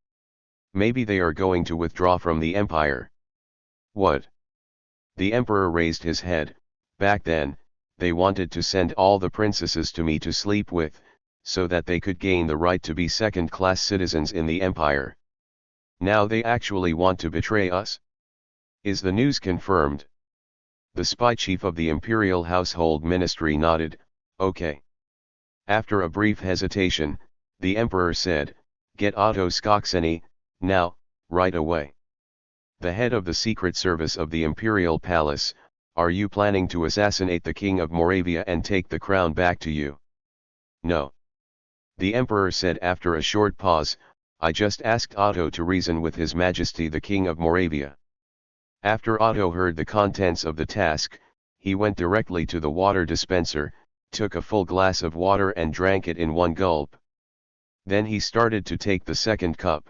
Maybe they are going to withdraw from the empire. What? The Emperor raised his head. Back then, they wanted to send all the princesses to me to sleep with, so that they could gain the right to be second-class citizens in the empire. Now they actually want to betray us? Is the news confirmed? The spy chief of the Imperial Household Ministry nodded, okay. After a brief hesitation, the Emperor said, Get Otto Skokseny, now, right away. The head of the Secret Service of the Imperial Palace, are you planning to assassinate the King of Moravia and take the crown back to you? No. The Emperor said after a short pause, I just asked Otto to reason with His Majesty the King of Moravia. After Otto heard the contents of the task, he went directly to the water dispenser, took a full glass of water and drank it in one gulp. Then he started to take the second cup.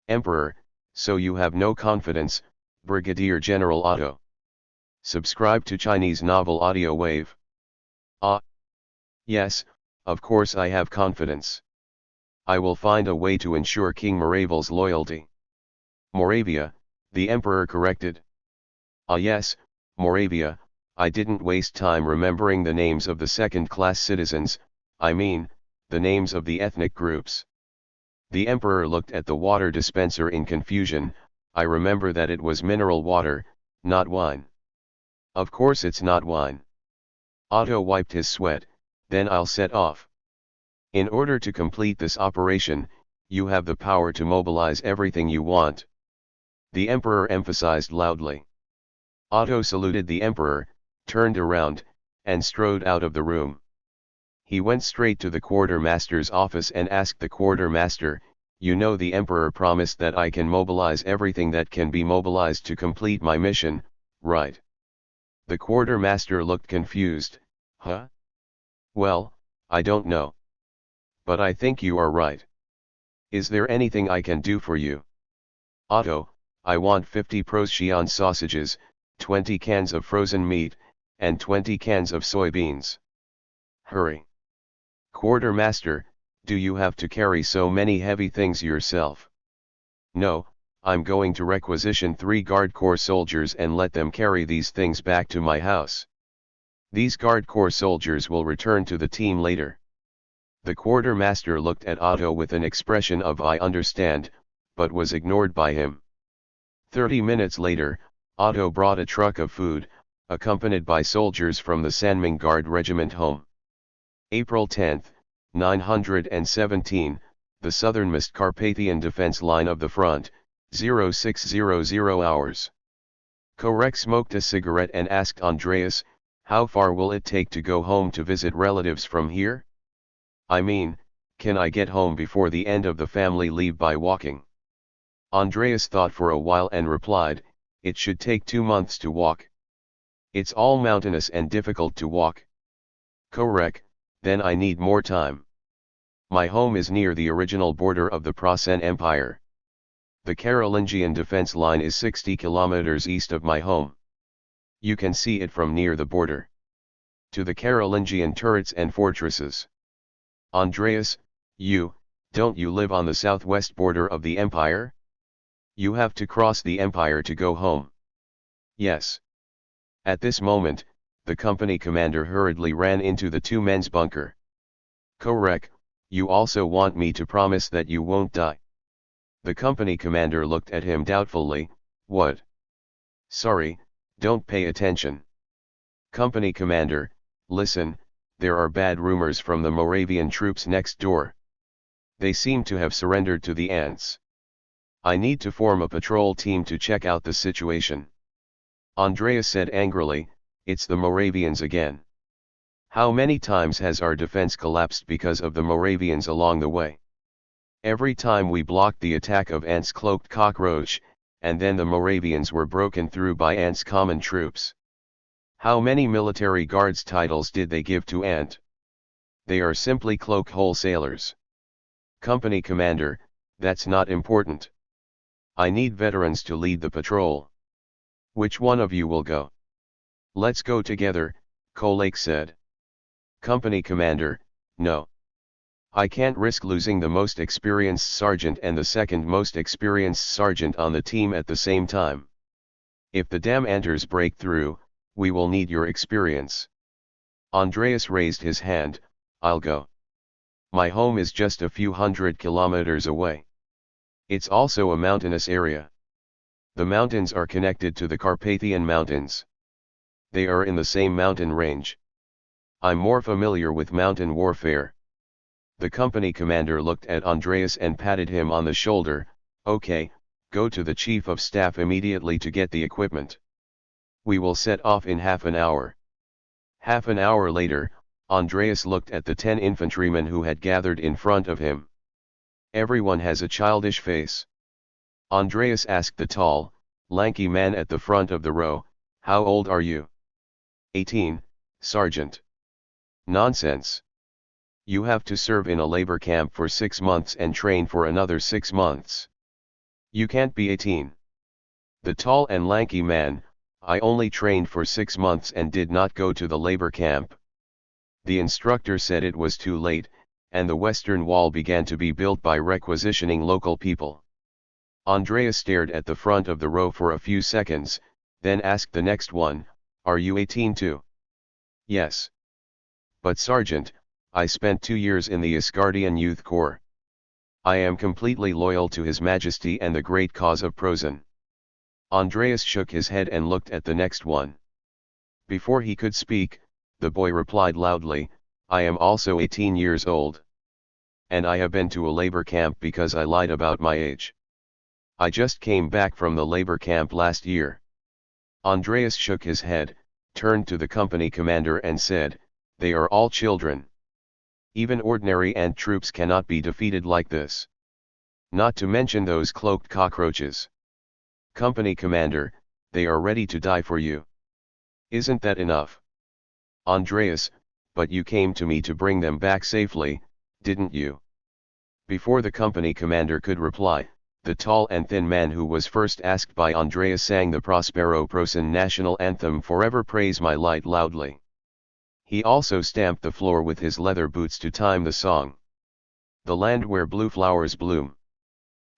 Emperor, so you have no confidence, Brigadier General Otto. Subscribe to Chinese Novel Audiowave. Yes, of course I have confidence. I will find a way to ensure King Moravil's loyalty. Moravia, the Emperor corrected. Yes, Moravia, I didn't waste time remembering the names of the second-class citizens, I mean, the names of the ethnic groups. The Emperor looked at the water dispenser in confusion. I remember that it was mineral water, not wine. Of course it's not wine. Otto wiped his sweat. Then I'll set off. In order to complete this operation, you have the power to mobilize everything you want. The Emperor emphasized loudly. Otto saluted the emperor, turned around, and strode out of the room. He went straight to the quartermaster's office and asked the quartermaster, "You know the emperor promised that I can mobilize everything that can be mobilized to complete my mission, right?" The quartermaster looked confused. "Huh? Well, I don't know. But I think you are right. Is there anything I can do for you?" "Otto, I want 50 Proscheon sausages, 20 cans of frozen meat, and 20 cans of soybeans. Hurry." "Quartermaster, do you have to carry so many heavy things yourself?" "No, I'm going to requisition 3 Guard Corps soldiers and let them carry these things back to my house. These Guard Corps soldiers will return to the team later." The quartermaster looked at Otto with an expression of "I understand," but was ignored by him. 30 minutes later, Otto brought a truck of food, accompanied by soldiers from the Sanming Guard Regiment home. April 10, 917, the southernmost Carpathian defense line of the front, 0600 hours. Korek smoked a cigarette and asked Andreas, "How far will it take to go home to visit relatives from here? I mean, can I get home before the end of the family leave by walking?" Andreas thought for a while and replied, "It should take 2 months to walk. It's all mountainous and difficult to walk." "Korek, then I need more time. My home is near the original border of the Prasen Empire. The Carolingian defense line is 60 kilometers east of my home. You can see it from near the border. To the Carolingian turrets and fortresses." "Andreas, don't you live on the southwest border of the empire? You have to cross the empire to go home." "Yes." At this moment, the company commander hurriedly ran into the 2 men's bunker. "Korek, you also want me to promise that you won't die?" The company commander looked at him doubtfully. "What?" "Sorry, don't pay attention." "Company commander, listen, there are bad rumors from the Moravian troops next door. They seem to have surrendered to the ants. I need to form a patrol team to check out the situation." Andreas said angrily, "It's the Moravians again. How many times has our defense collapsed because of the Moravians along the way? Every time we blocked the attack of ants' cloaked cockroach, and then the Moravians were broken through by ants' common troops. How many military guards titles did they give to ant? They are simply cloak wholesalers." "Company commander, that's not important. I need veterans to lead the patrol. Which one of you will go?" "Let's go together," Kolake said. "Company commander, no. I can't risk losing the most experienced sergeant and the second most experienced sergeant on the team at the same time. If the damn Anters break through, we will need your experience." Andreas raised his hand, "I'll go. My home is just a few hundred kilometers away. It's also a mountainous area. The mountains are connected to the Carpathian Mountains. They are in the same mountain range. I'm more familiar with mountain warfare." The company commander looked at Andreas and patted him on the shoulder. "Okay, go to the chief of staff immediately to get the equipment. We will set off in half an hour." Half an hour later, Andreas looked at the 10 infantrymen who had gathered in front of him. Everyone has a childish face. Andreas asked the tall, lanky man at the front of the row, "How old are you?" 18, Sergeant." "Nonsense. You have to serve in a labor camp for 6 months and train for another 6 months. You can't be 18. The tall and lanky man, "I only trained for 6 months and did not go to the labor camp. The instructor said it was too late, and the Western Wall began to be built by requisitioning local people." Andreas stared at the front of the row for a few seconds, then asked the next one, "Are you 18 too?" "Yes. But Sergeant, I spent 2 years in the Asgardian Youth Corps. I am completely loyal to His Majesty and the great cause of Prosen." Andreas shook his head and looked at the next one. Before he could speak, the boy replied loudly, "I am also 18 years old. And I have been to a labor camp because I lied about my age. I just came back from the labor camp last year." Andreas shook his head, turned to the company commander and said, "They are all children. Even ordinary ant troops cannot be defeated like this. Not to mention those cloaked cockroaches. Company commander, they are ready to die for you. Isn't that enough?" "Andreas, but you came to me to bring them back safely, didn't you?" Before the company commander could reply, the tall and thin man who was first asked by Andreas sang the Prospero Prosan national anthem "Forever Praise My Light" loudly. He also stamped the floor with his leather boots to time the song. "The land where blue flowers bloom.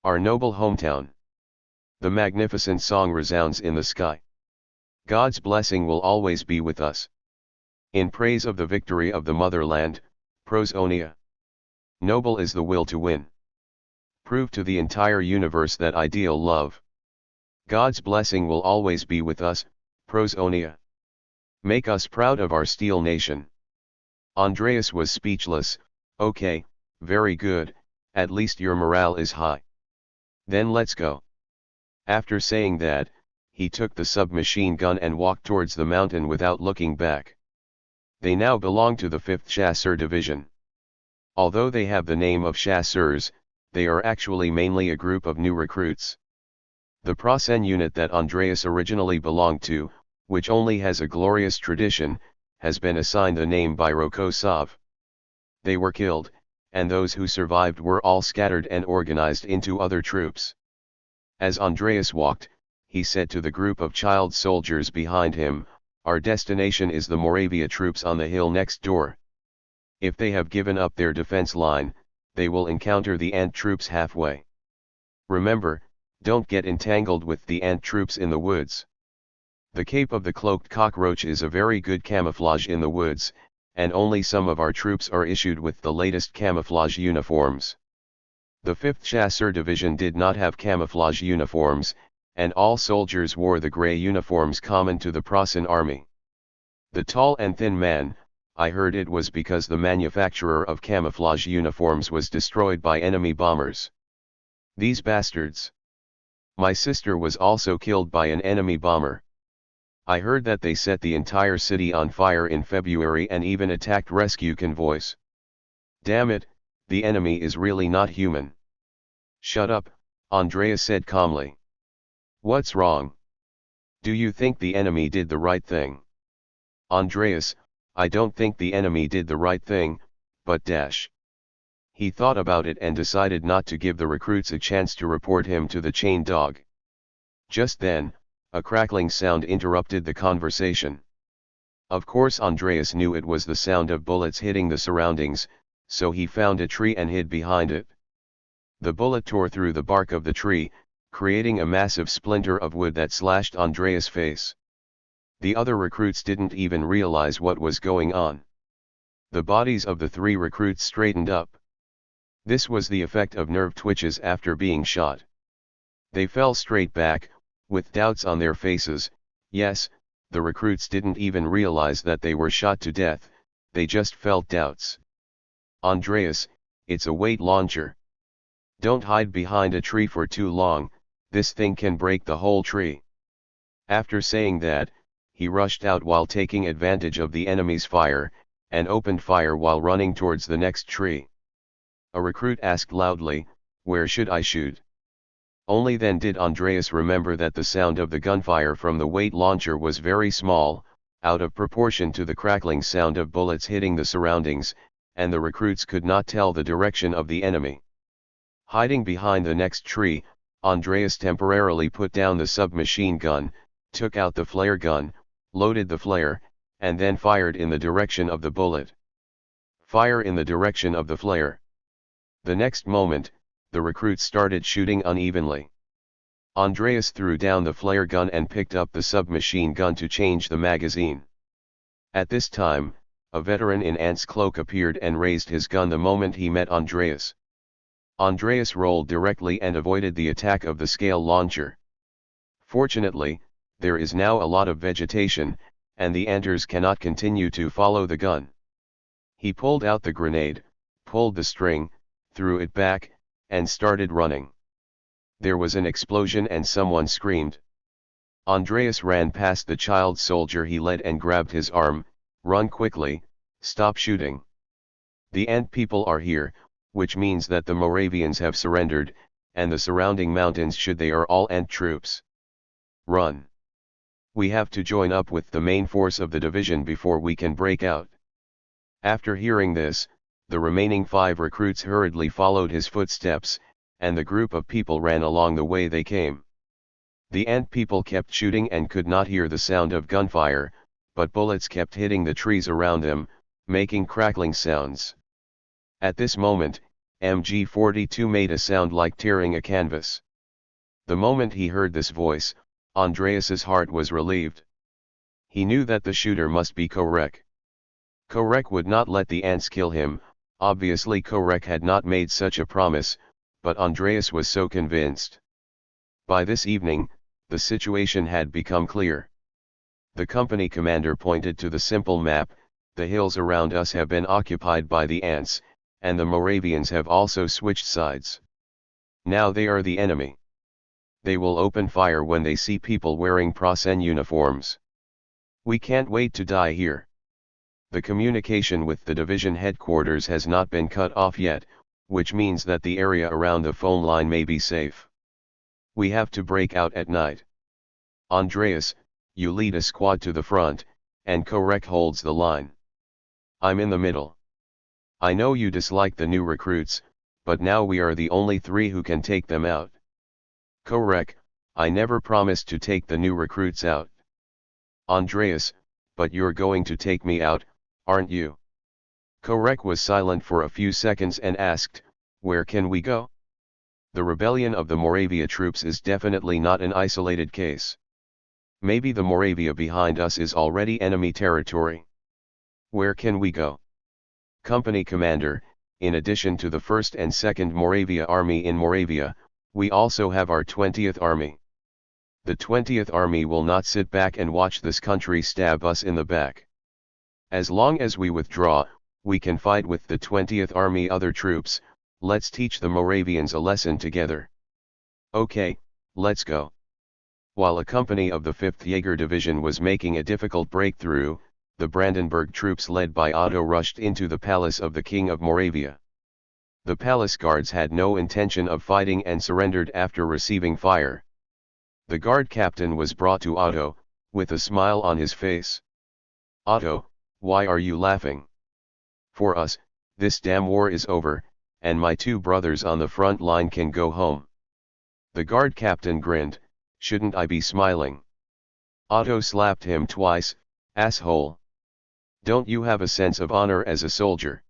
Our noble hometown." The magnificent song resounds in the sky. God's blessing will always be with us. In praise of the victory of the motherland, Prosonia. Noble is the will to win. Prove to the entire universe that ideal love. God's blessing will always be with us, Prosonia. Make us proud of our steel nation. Andreas was speechless. "Okay, very good, at least your morale is high. Then let's go." After saying that, he took the submachine gun and walked towards the mountain without looking back. They now belong to the 5th Chasseur Division. Although they have the name of chasseurs, they are actually mainly a group of new recruits. The Prosen unit that Andreas originally belonged to, which only has a glorious tradition, has been assigned the name by Rokosov. They were killed, and those who survived were all scattered and organized into other troops. As Andreas walked, he said to the group of child soldiers behind him, "Our destination is the Moravia troops on the hill next door. If they have given up their defense line, they will encounter the ant troops halfway. Remember, don't get entangled with the ant troops in the woods. The cape of the cloaked cockroach is a very good camouflage in the woods, and only some of our troops are issued with the latest camouflage uniforms." The 5th Chasseur Division did not have camouflage uniforms, and all soldiers wore the grey uniforms common to the Prussian army. The tall and thin man, I heard it was because the manufacturer of camouflage uniforms was destroyed by enemy bombers. These bastards. My sister was also killed by an enemy bomber. I heard that they set the entire city on fire in February and even attacked rescue convoys. Damn it, the enemy is really not human. Shut up, Andreas said calmly. What's wrong? Do you think the enemy did the right thing? Andreas, I don't think the enemy did the right thing, but dash. He thought about it and decided not to give the recruits a chance to report him to the chain dog. Just then, a crackling sound interrupted the conversation. Of course Andreas knew it was the sound of bullets hitting the surroundings, so he found a tree and hid behind it. The bullet tore through the bark of the tree, creating a massive splinter of wood that slashed Andreas' face. The other recruits didn't even realize what was going on. The bodies of the 3 recruits straightened up. This was the effect of nerve twitches after being shot. They fell straight back, with doubts on their faces. Yes, the recruits didn't even realize that they were shot to death, they just felt doubts. Andreas, it's a weight launcher. Don't hide behind a tree for too long, this thing can break the whole tree. After saying that, he rushed out while taking advantage of the enemy's fire, and opened fire while running towards the next tree. A recruit asked loudly, "Where should I shoot?" Only then did Andreas remember that the sound of the gunfire from the weight launcher was very small, out of proportion to the crackling sound of bullets hitting the surroundings, and the recruits could not tell the direction of the enemy. Hiding behind the next tree, Andreas temporarily put down the submachine gun, took out the flare gun, loaded the flare, and then fired in the direction of the bullet. Fire in the direction of the flare. The next moment, the recruits started shooting unevenly. Andreas threw down the flare gun and picked up the submachine gun to change the magazine. At this time, a veteran in Ant's cloak appeared and raised his gun the moment he met Andreas. Andreas rolled directly and avoided the attack of the scale launcher. Fortunately, there is now a lot of vegetation, and the Anters cannot continue to follow the gun. He pulled out the grenade, pulled the string, threw it back, and started running. There was an explosion and someone screamed. Andreas ran past the child soldier he led and grabbed his arm. Run quickly, stop shooting. The ant people are here, which means that the Moravians have surrendered, and the surrounding mountains should they are all ant troops. Run. We have to join up with the main force of the division before we can break out. After hearing this, the remaining 5 recruits hurriedly followed his footsteps, and the group of people ran along the way they came. The ant people kept shooting and could not hear the sound of gunfire, but bullets kept hitting the trees around them, making crackling sounds. At this moment, MG-42 made a sound like tearing a canvas. The moment he heard this voice, Andreas's heart was relieved. He knew that the shooter must be Korek. Korek would not let the ants kill him. Obviously Korek had not made such a promise, but Andreas was so convinced. By this evening, the situation had become clear. The company commander pointed to the simple map. The hills around us have been occupied by the ants, and the Moravians have also switched sides. Now they are the enemy. They will open fire when they see people wearing Prasen uniforms. We can't wait to die here. The communication with the division headquarters has not been cut off yet, which means that the area around the phone line may be safe. We have to break out at night. Andreas, you lead a squad to the front, and Korek holds the line. I'm in the middle. I know you dislike the new recruits, but now we are the only 3 who can take them out. Korek, I never promised to take the new recruits out. Andreas, but you're going to take me out, aren't you? Korek was silent for a few seconds and asked, where can we go? The rebellion of the Moravia troops is definitely not an isolated case. Maybe the Moravia behind us is already enemy territory. Where can we go? Company commander, in addition to the 1st and 2nd Moravia Army in Moravia, we also have our 20th Army. The 20th Army will not sit back and watch this country stab us in the back. As long as we withdraw, we can fight with the 20th Army other troops. Let's teach the Moravians a lesson together. Okay, let's go. While a company of the 5th Jaeger Division was making a difficult breakthrough, the Brandenburg troops led by Otto rushed into the palace of the King of Moravia. The palace guards had no intention of fighting and surrendered after receiving fire. The guard captain was brought to Otto, with a smile on his face. Otto, why are you laughing? For us, this damn war is over, and my 2 brothers on the front line can go home. The guard captain grinned. Shouldn't I be smiling? Otto slapped him twice. Asshole. Don't you have a sense of honor as a soldier?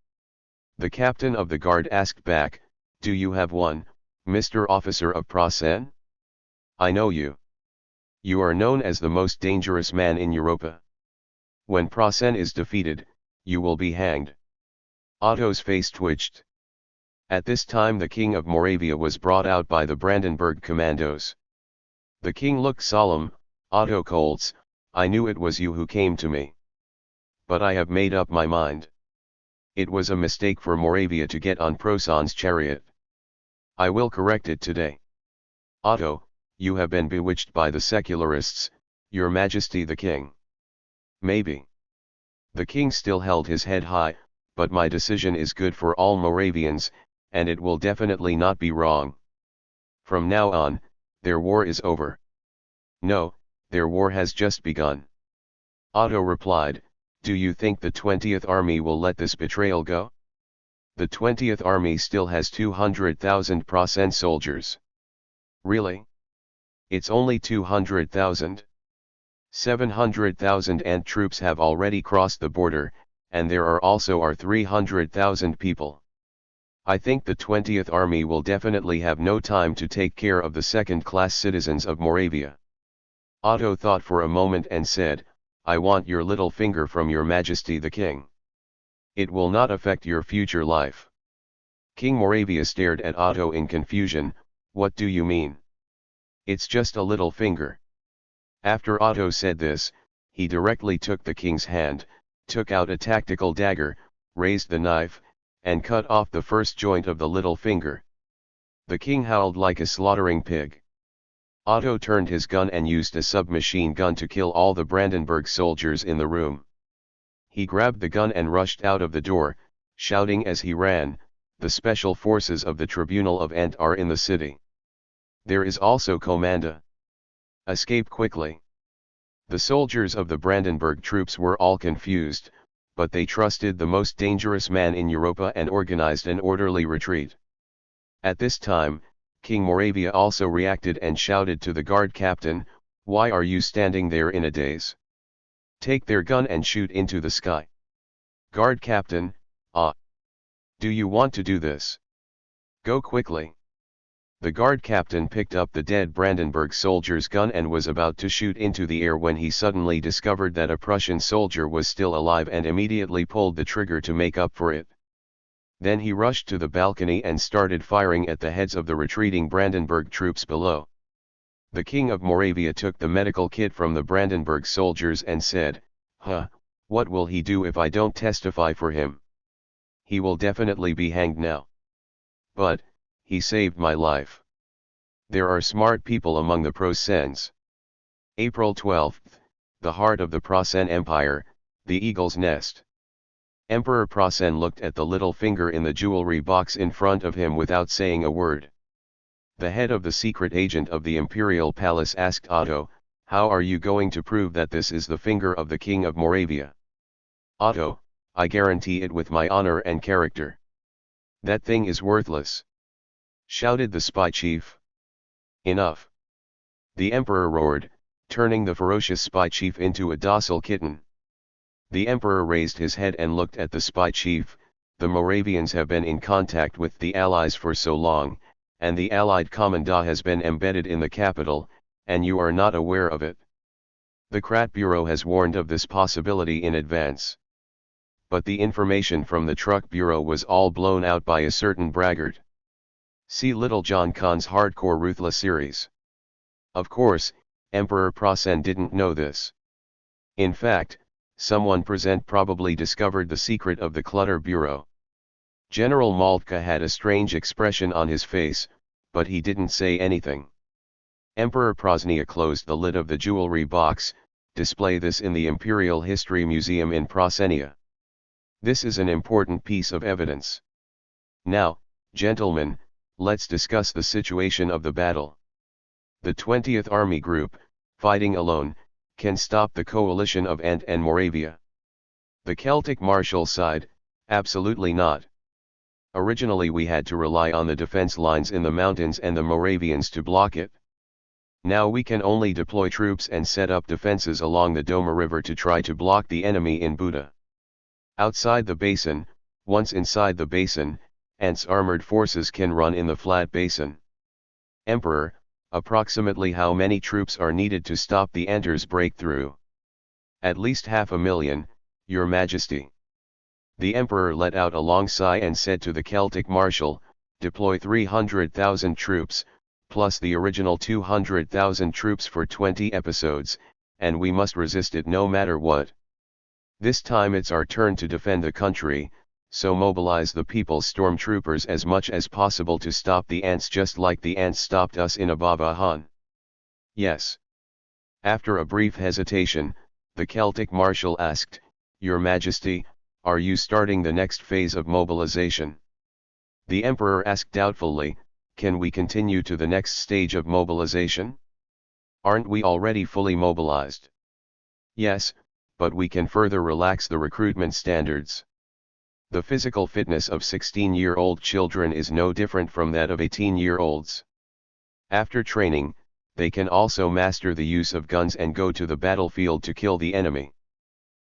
The captain of the guard asked back, do you have one, Mr. Officer of Prasen? I know you. You are known as the most dangerous man in Europa. When Prasen is defeated, you will be hanged. Otto's face twitched. At this time the King of Moravia was brought out by the Brandenburg commandos. The king looked solemn. Otto Koltz, I knew it was you who came to me. But I have made up my mind. It was a mistake for Moravia to get on Prasen's chariot. I will correct it today. Otto, you have been bewitched by the secularists, Your Majesty the King. Maybe. The king still held his head high, but my decision is good for all Moravians, and it will definitely not be wrong. From now on, their war is over. No, their war has just begun. Otto replied, do you think the 20th Army will let this betrayal go? The 20th Army still has 200,000 Prasen soldiers. Really? It's only 200,000. 700,000 ant troops have already crossed the border, and there are also our 300,000 people. I think the 20th Army will definitely have no time to take care of the second-class citizens of Moravia. Otto thought for a moment and said, I want your little finger from Your Majesty the King. It will not affect your future life. King Moravia stared at Otto in confusion. What do you mean? It's just a little finger. After Otto said this, he directly took the king's hand, took out a tactical dagger, raised the knife, and cut off the first joint of the little finger. The king howled like a slaughtering pig. Otto turned his gun and used a submachine gun to kill all the Brandenburg soldiers in the room. He grabbed the gun and rushed out of the door, shouting as he ran, "The special forces of the Tribunal of Ant are in the city. There is also Commanda. Escape quickly." The soldiers of the Brandenburg troops were all confused, but they trusted the most dangerous man in Europa and organized an orderly retreat. At this time, King Moravia also reacted and shouted to the guard captain, "Why are you standing there in a daze? Take their gun and shoot into the sky." Guard captain, "Ah. Do you want to do this? Go quickly." The guard captain picked up the dead Brandenburg soldier's gun and was about to shoot into the air when he suddenly discovered that a Prussian soldier was still alive and immediately pulled the trigger to make up for it. Then he rushed to the balcony and started firing at the heads of the retreating Brandenburg troops below. The King of Moravia took the medical kit from the Brandenburg soldiers and said, What will he do if I don't testify for him? He will definitely be hanged now. But, he saved my life. There are smart people among the Prussians." April 12, the heart of the Prussian Empire, the eagle's nest. Emperor Prussian looked at the little finger in the jewelry box in front of him without saying a word. The head of the secret agent of the imperial palace asked Otto, "How are you going to prove that this is the finger of the King of Moravia?" "Otto, I guarantee it with my honor and character." "That thing is worthless," shouted the spy chief. "Enough!" the emperor roared, turning the ferocious spy chief into a docile kitten. The emperor raised his head and looked at the spy chief. "The Moravians have been in contact with the Allies for so long, and the Allied commandant has been embedded in the capital, and you are not aware of it. The Krat Bureau has warned of this possibility in advance. But the information from the Truck Bureau was all blown out by a certain braggart. See Little John Kahn's Hardcore Ruthless series." Of course, Emperor Prussian didn't know this. In fact, someone present probably discovered the secret of the Clutter Bureau. General Moltke had a strange expression on his face, but he didn't say anything. Emperor Prosnia closed the lid of the jewelry box. "Display this in the Imperial History Museum in Prosenia. This is an important piece of evidence. Now, gentlemen, let's discuss the situation of the battle. The 20th Army Group, fighting alone, can stop the coalition of Ant and Moravia. The Celtic marshal side, absolutely not. Originally we had to rely on the defense lines in the mountains and the Moravians to block it. Now we can only deploy troops and set up defenses along the Doma River to try to block the enemy in Buda. Outside the basin, once inside the basin, Ant's armored forces can run in the flat basin. Emperor, approximately how many troops are needed to stop the Anters' breakthrough?" "At least 500,000, Your Majesty." The Emperor let out a long sigh and said to the Celtic marshal, "Deploy 300,000 troops, plus the original 200,000 troops for 20 episodes, and we must resist it no matter what. This time it's our turn to defend the country, so mobilize the people's stormtroopers as much as possible to stop the Ants just like the Ants stopped us in Abavahan." "Yes." After a brief hesitation, the Celtic marshal asked, "Your Majesty, are you starting the next phase of mobilization?" The Emperor asked doubtfully, "Can we continue to the next stage of mobilization? Aren't we already fully mobilized?" "Yes, but we can further relax the recruitment standards. The physical fitness of 16-year-old children is no different from that of 18-year-olds. After training, they can also master the use of guns and go to the battlefield to kill the enemy.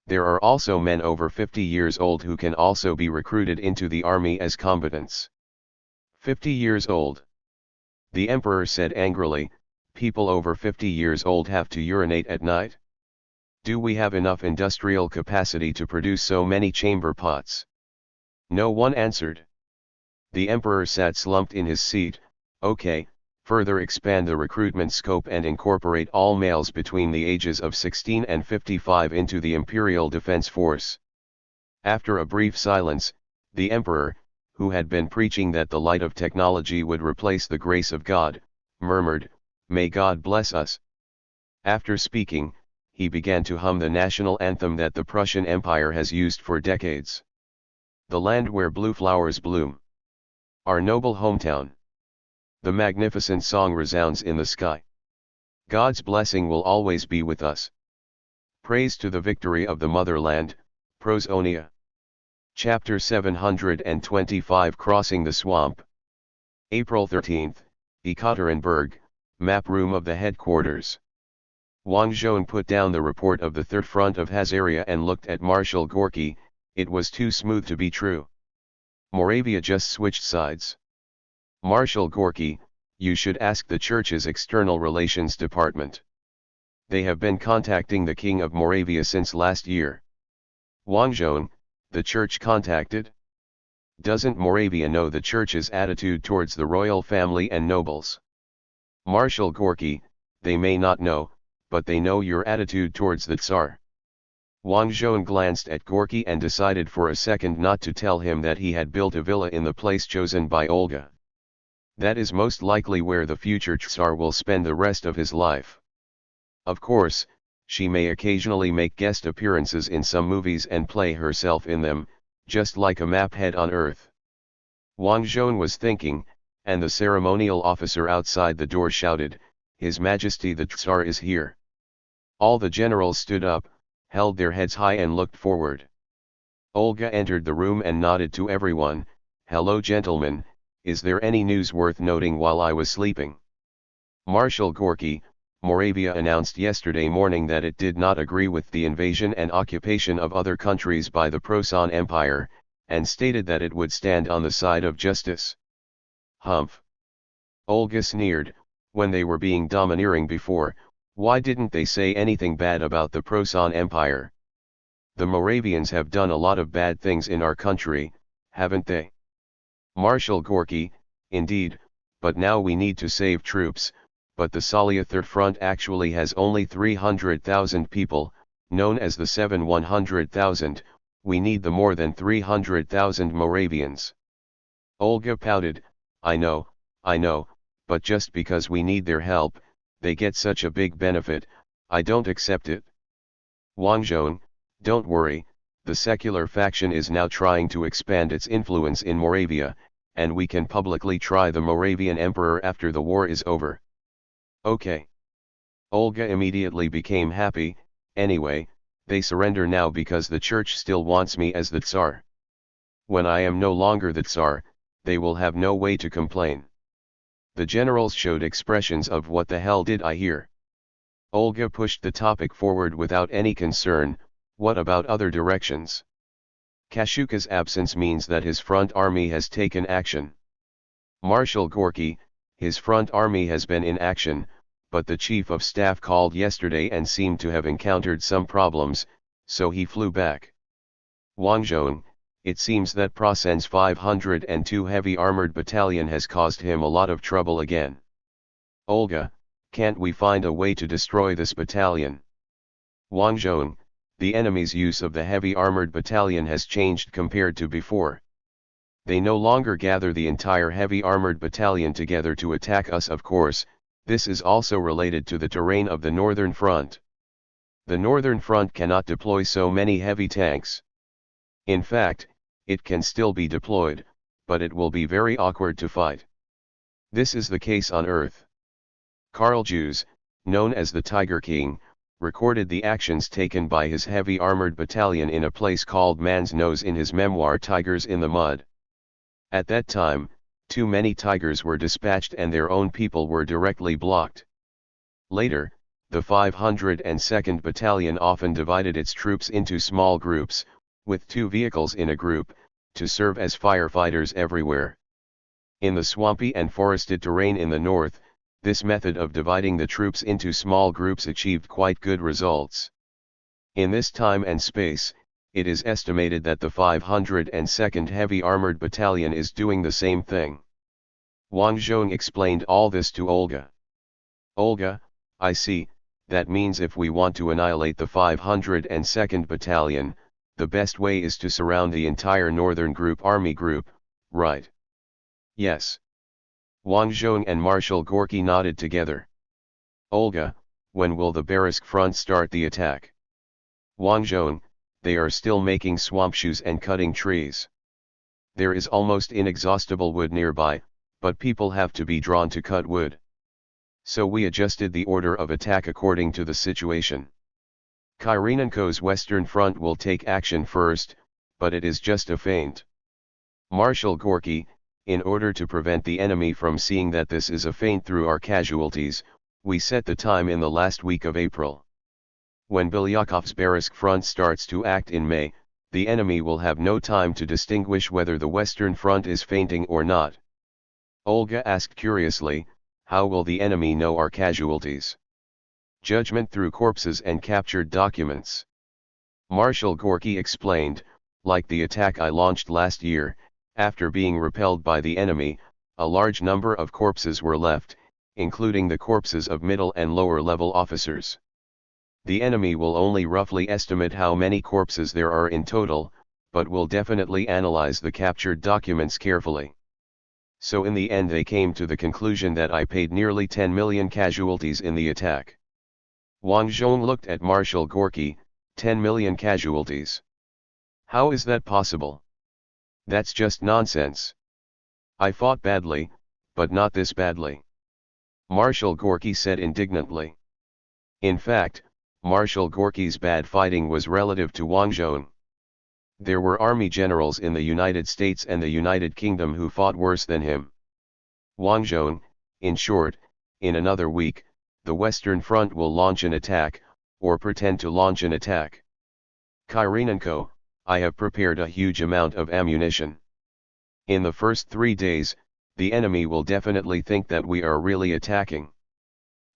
There are also men over 50 years old who can also be recruited into the army as combatants." 50 years old? The Emperor said angrily, "People over 50 years old have to urinate at night? Do we have enough industrial capacity to produce so many chamber pots?" No one answered. The Emperor sat slumped in his seat. "Okay, further expand the recruitment scope and incorporate all males between the ages of 16 and 55 into the Imperial Defense Force." After a brief silence, the Emperor, who had been preaching that the light of technology would replace the grace of God, murmured, May God bless us. After speaking, he began to hum the national anthem that the Prussian Empire has used for decades. The land where blue flowers bloom. Our noble hometown. The magnificent song resounds in the sky. God's blessing will always be with us. Praise to the victory of the motherland, Prosonia. Chapter 725 Crossing the Swamp. April 13, Ekaterinburg, map room of the headquarters. Wang Zhong put down the report of the Third Front of Hazaria and looked at Marshal Gorky. It was too smooth to be true. Moravia just switched sides. Marshal Gorky, you should ask the Church's External Relations Department. They have been contacting the King of Moravia since last year. Wang Zhong, the Church contacted? Doesn't Moravia know the Church's attitude towards the royal family and nobles? Marshal Gorky, they may not know, but they know your attitude towards the Tsar. Wang Zhong glanced at Gorky and decided for a second not to tell him that he had built a villa in the place chosen by Olga. That is most likely where the future Tsar will spend the rest of his life. Of course, she may occasionally make guest appearances in some movies and play herself in them, just like a map head on Earth. Wang Zhong was thinking, and the ceremonial officer outside the door shouted, "His Majesty the Tsar is here." All the generals stood up, held their heads high and looked forward. Olga entered the room and nodded to everyone, "Hello gentlemen, is there any news worth noting while I was sleeping?" Marshal Gorky, Moravia announced yesterday morning that it did not agree with the invasion and occupation of other countries by the Prussian Empire, and stated that it would stand on the side of justice. Humph. Olga sneered, when they were being domineering before, why didn't they say anything bad about the Prussian Empire? The Moravians have done a lot of bad things in our country, haven't they? Marshal Gorky, indeed, but now we need to save troops, but the Salia Third Front actually has only 300,000 people, known as the 700,000, we need the more than 300,000 Moravians. Olga pouted, I know, but just because we need their help, they get such a big benefit, I don't accept it. Wang Zhong, don't worry, the secular faction is now trying to expand its influence in Moravia, and we can publicly try the Moravian emperor after the war is over. Okay. Olga immediately became happy. Anyway, they surrender now because the Church still wants me as the Tsar. When I am no longer the Tsar, they will have no way to complain. The generals showed expressions of what the hell did I hear? Olga pushed the topic forward without any concern. What about other directions? Kashuka's absence means that his front army has taken action. Marshal Gorky, his front army has been in action, but the chief of staff called yesterday and seemed to have encountered some problems, so he flew back. Wang Zhong, it seems that Prasen's 502 heavy armored battalion has caused him a lot of trouble again. Olga, can't we find a way to destroy this battalion? Wang Zhong, the enemy's use of the heavy armored battalion has changed compared to before. They no longer gather the entire heavy armored battalion together to attack us. Of course, this is also related to the terrain of the Northern Front. The Northern Front cannot deploy so many heavy tanks. In fact, it can still be deployed, but it will be very awkward to fight. This is the case on Earth. Karl Jews, known as the Tiger King, recorded the actions taken by his heavy armored battalion in a place called Man's Nose in his memoir Tigers in the Mud. At that time, too many tigers were dispatched and their own people were directly blocked. Later, the 502nd Battalion often divided its troops into small groups, with 2 vehicles in a group, to serve as firefighters everywhere. In the swampy and forested terrain in the north, this method of dividing the troops into small groups achieved quite good results. In this time and space, it is estimated that the 502nd Heavy Armored Battalion is doing the same thing. Wang Zhong explained all this to Olga. Olga, I see, that means if we want to annihilate the 502nd Battalion, the best way is to surround the entire Northern Army Group, right? Yes. Wang Zhong and Marshal Gorky nodded together. Olga, when will the Berisk front start the attack? Wang Zhong, they are still making swamp shoes and cutting trees. There is almost inexhaustible wood nearby, but people have to be drawn to cut wood. So we adjusted the order of attack according to the situation. Kyrienko's Western Front will take action first, but it is just a feint. Marshal Gorky, in order to prevent the enemy from seeing that this is a feint through our casualties, we set the time in the last week of April. When Belyakov's Berisk Front starts to act in May, the enemy will have no time to distinguish whether the Western Front is feinting or not. Olga asked curiously, how will the enemy know our casualties? Judgment through corpses and captured documents. Marshal Gorky explained, like the attack I launched last year, after being repelled by the enemy, a large number of corpses were left, including the corpses of middle and lower level officers. The enemy will only roughly estimate how many corpses there are in total, but will definitely analyze the captured documents carefully. So in the end they came to the conclusion that I paid nearly 10 million casualties in the attack. Wang Zhong looked at Marshal Gorky, 10 million casualties. How is that possible? That's just nonsense. I fought badly, but not this badly. Marshal Gorky said indignantly. In fact, Marshal Gorky's bad fighting was relative to Wang Zhong. There were army generals in the United States and the United Kingdom who fought worse than him. Wang Zhong, in short, in another week, the Western Front will launch an attack, or pretend to launch an attack. Kyrienko, I have prepared a huge amount of ammunition. In the first 3 days, the enemy will definitely think that we are really attacking.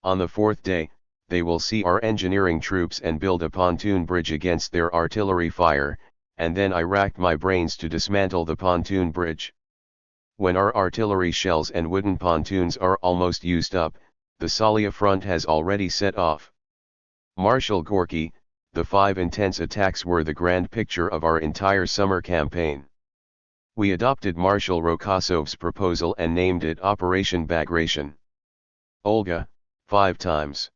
On the 4th day, they will see our engineering troops and build a pontoon bridge against their artillery fire, and then I racked my brains to dismantle the pontoon bridge. When our artillery shells and wooden pontoons are almost used up, the Salia front has already set off. Marshal Gorky, the 5 intense attacks were the grand picture of our entire summer campaign. We adopted Marshal Rokosov's proposal and named it Operation Bagration. Olga, 5 times.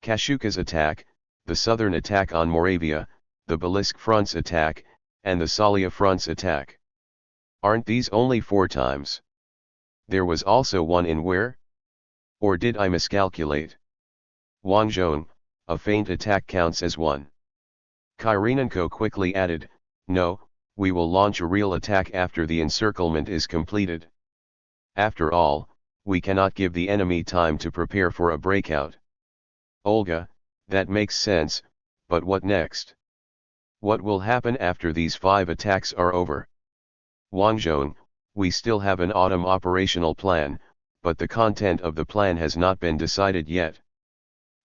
Kashuka's attack, the southern attack on Moravia, the Belisk front's attack, and the Salia front's attack. Aren't these only 4 times? There was also one in where? Or did I miscalculate? Wang Zhong, a feint attack counts as 1. Kyrienko quickly added, no, we will launch a real attack after the encirclement is completed. After all, we cannot give the enemy time to prepare for a breakout. Olga, that makes sense, but what next? What will happen after these 5 attacks are over? Wang Zhong, we still have an autumn operational plan, but the content of the plan has not been decided yet.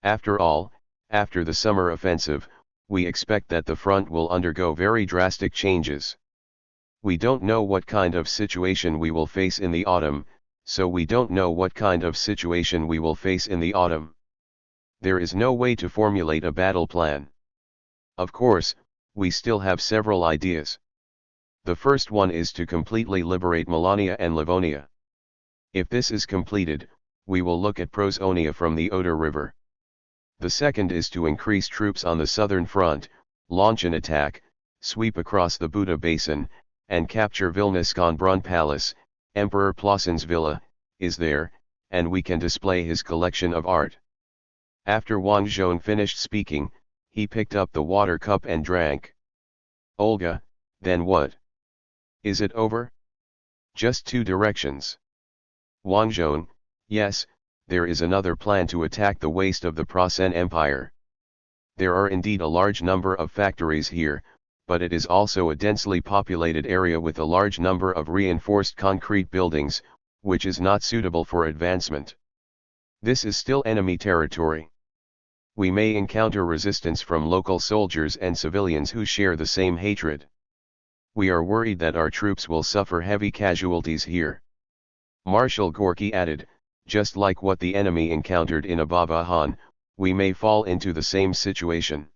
After all, after the summer offensive, we expect that the front will undergo very drastic changes. We don't know what kind of situation we will face in the autumn, so we don't know what kind of situation we will face in the autumn. There is no way to formulate a battle plan. Of course, we still have several ideas. The first one is to completely liberate Melania and Livonia. If this is completed, we will look at Prosonia from the Oder River. The second is to increase troops on the southern front, launch an attack, sweep across the Buda Basin, and capture Vilna-Skonbrun Palace. Emperor Plosson's villa is there, and we can display his collection of art. After Wang Zhong finished speaking, he picked up the water cup and drank. Olga, then what? Is it over? Just 2 directions. Wang Zhong, yes, there is another plan to attack the waist of the Prasen Empire. There are indeed a large number of factories here, but it is also a densely populated area with a large number of reinforced concrete buildings, which is not suitable for advancement. This is still enemy territory. We may encounter resistance from local soldiers and civilians who share the same hatred. We are worried that our troops will suffer heavy casualties here. Marshal Gorky added, just like what the enemy encountered in Abavahan, we may fall into the same situation.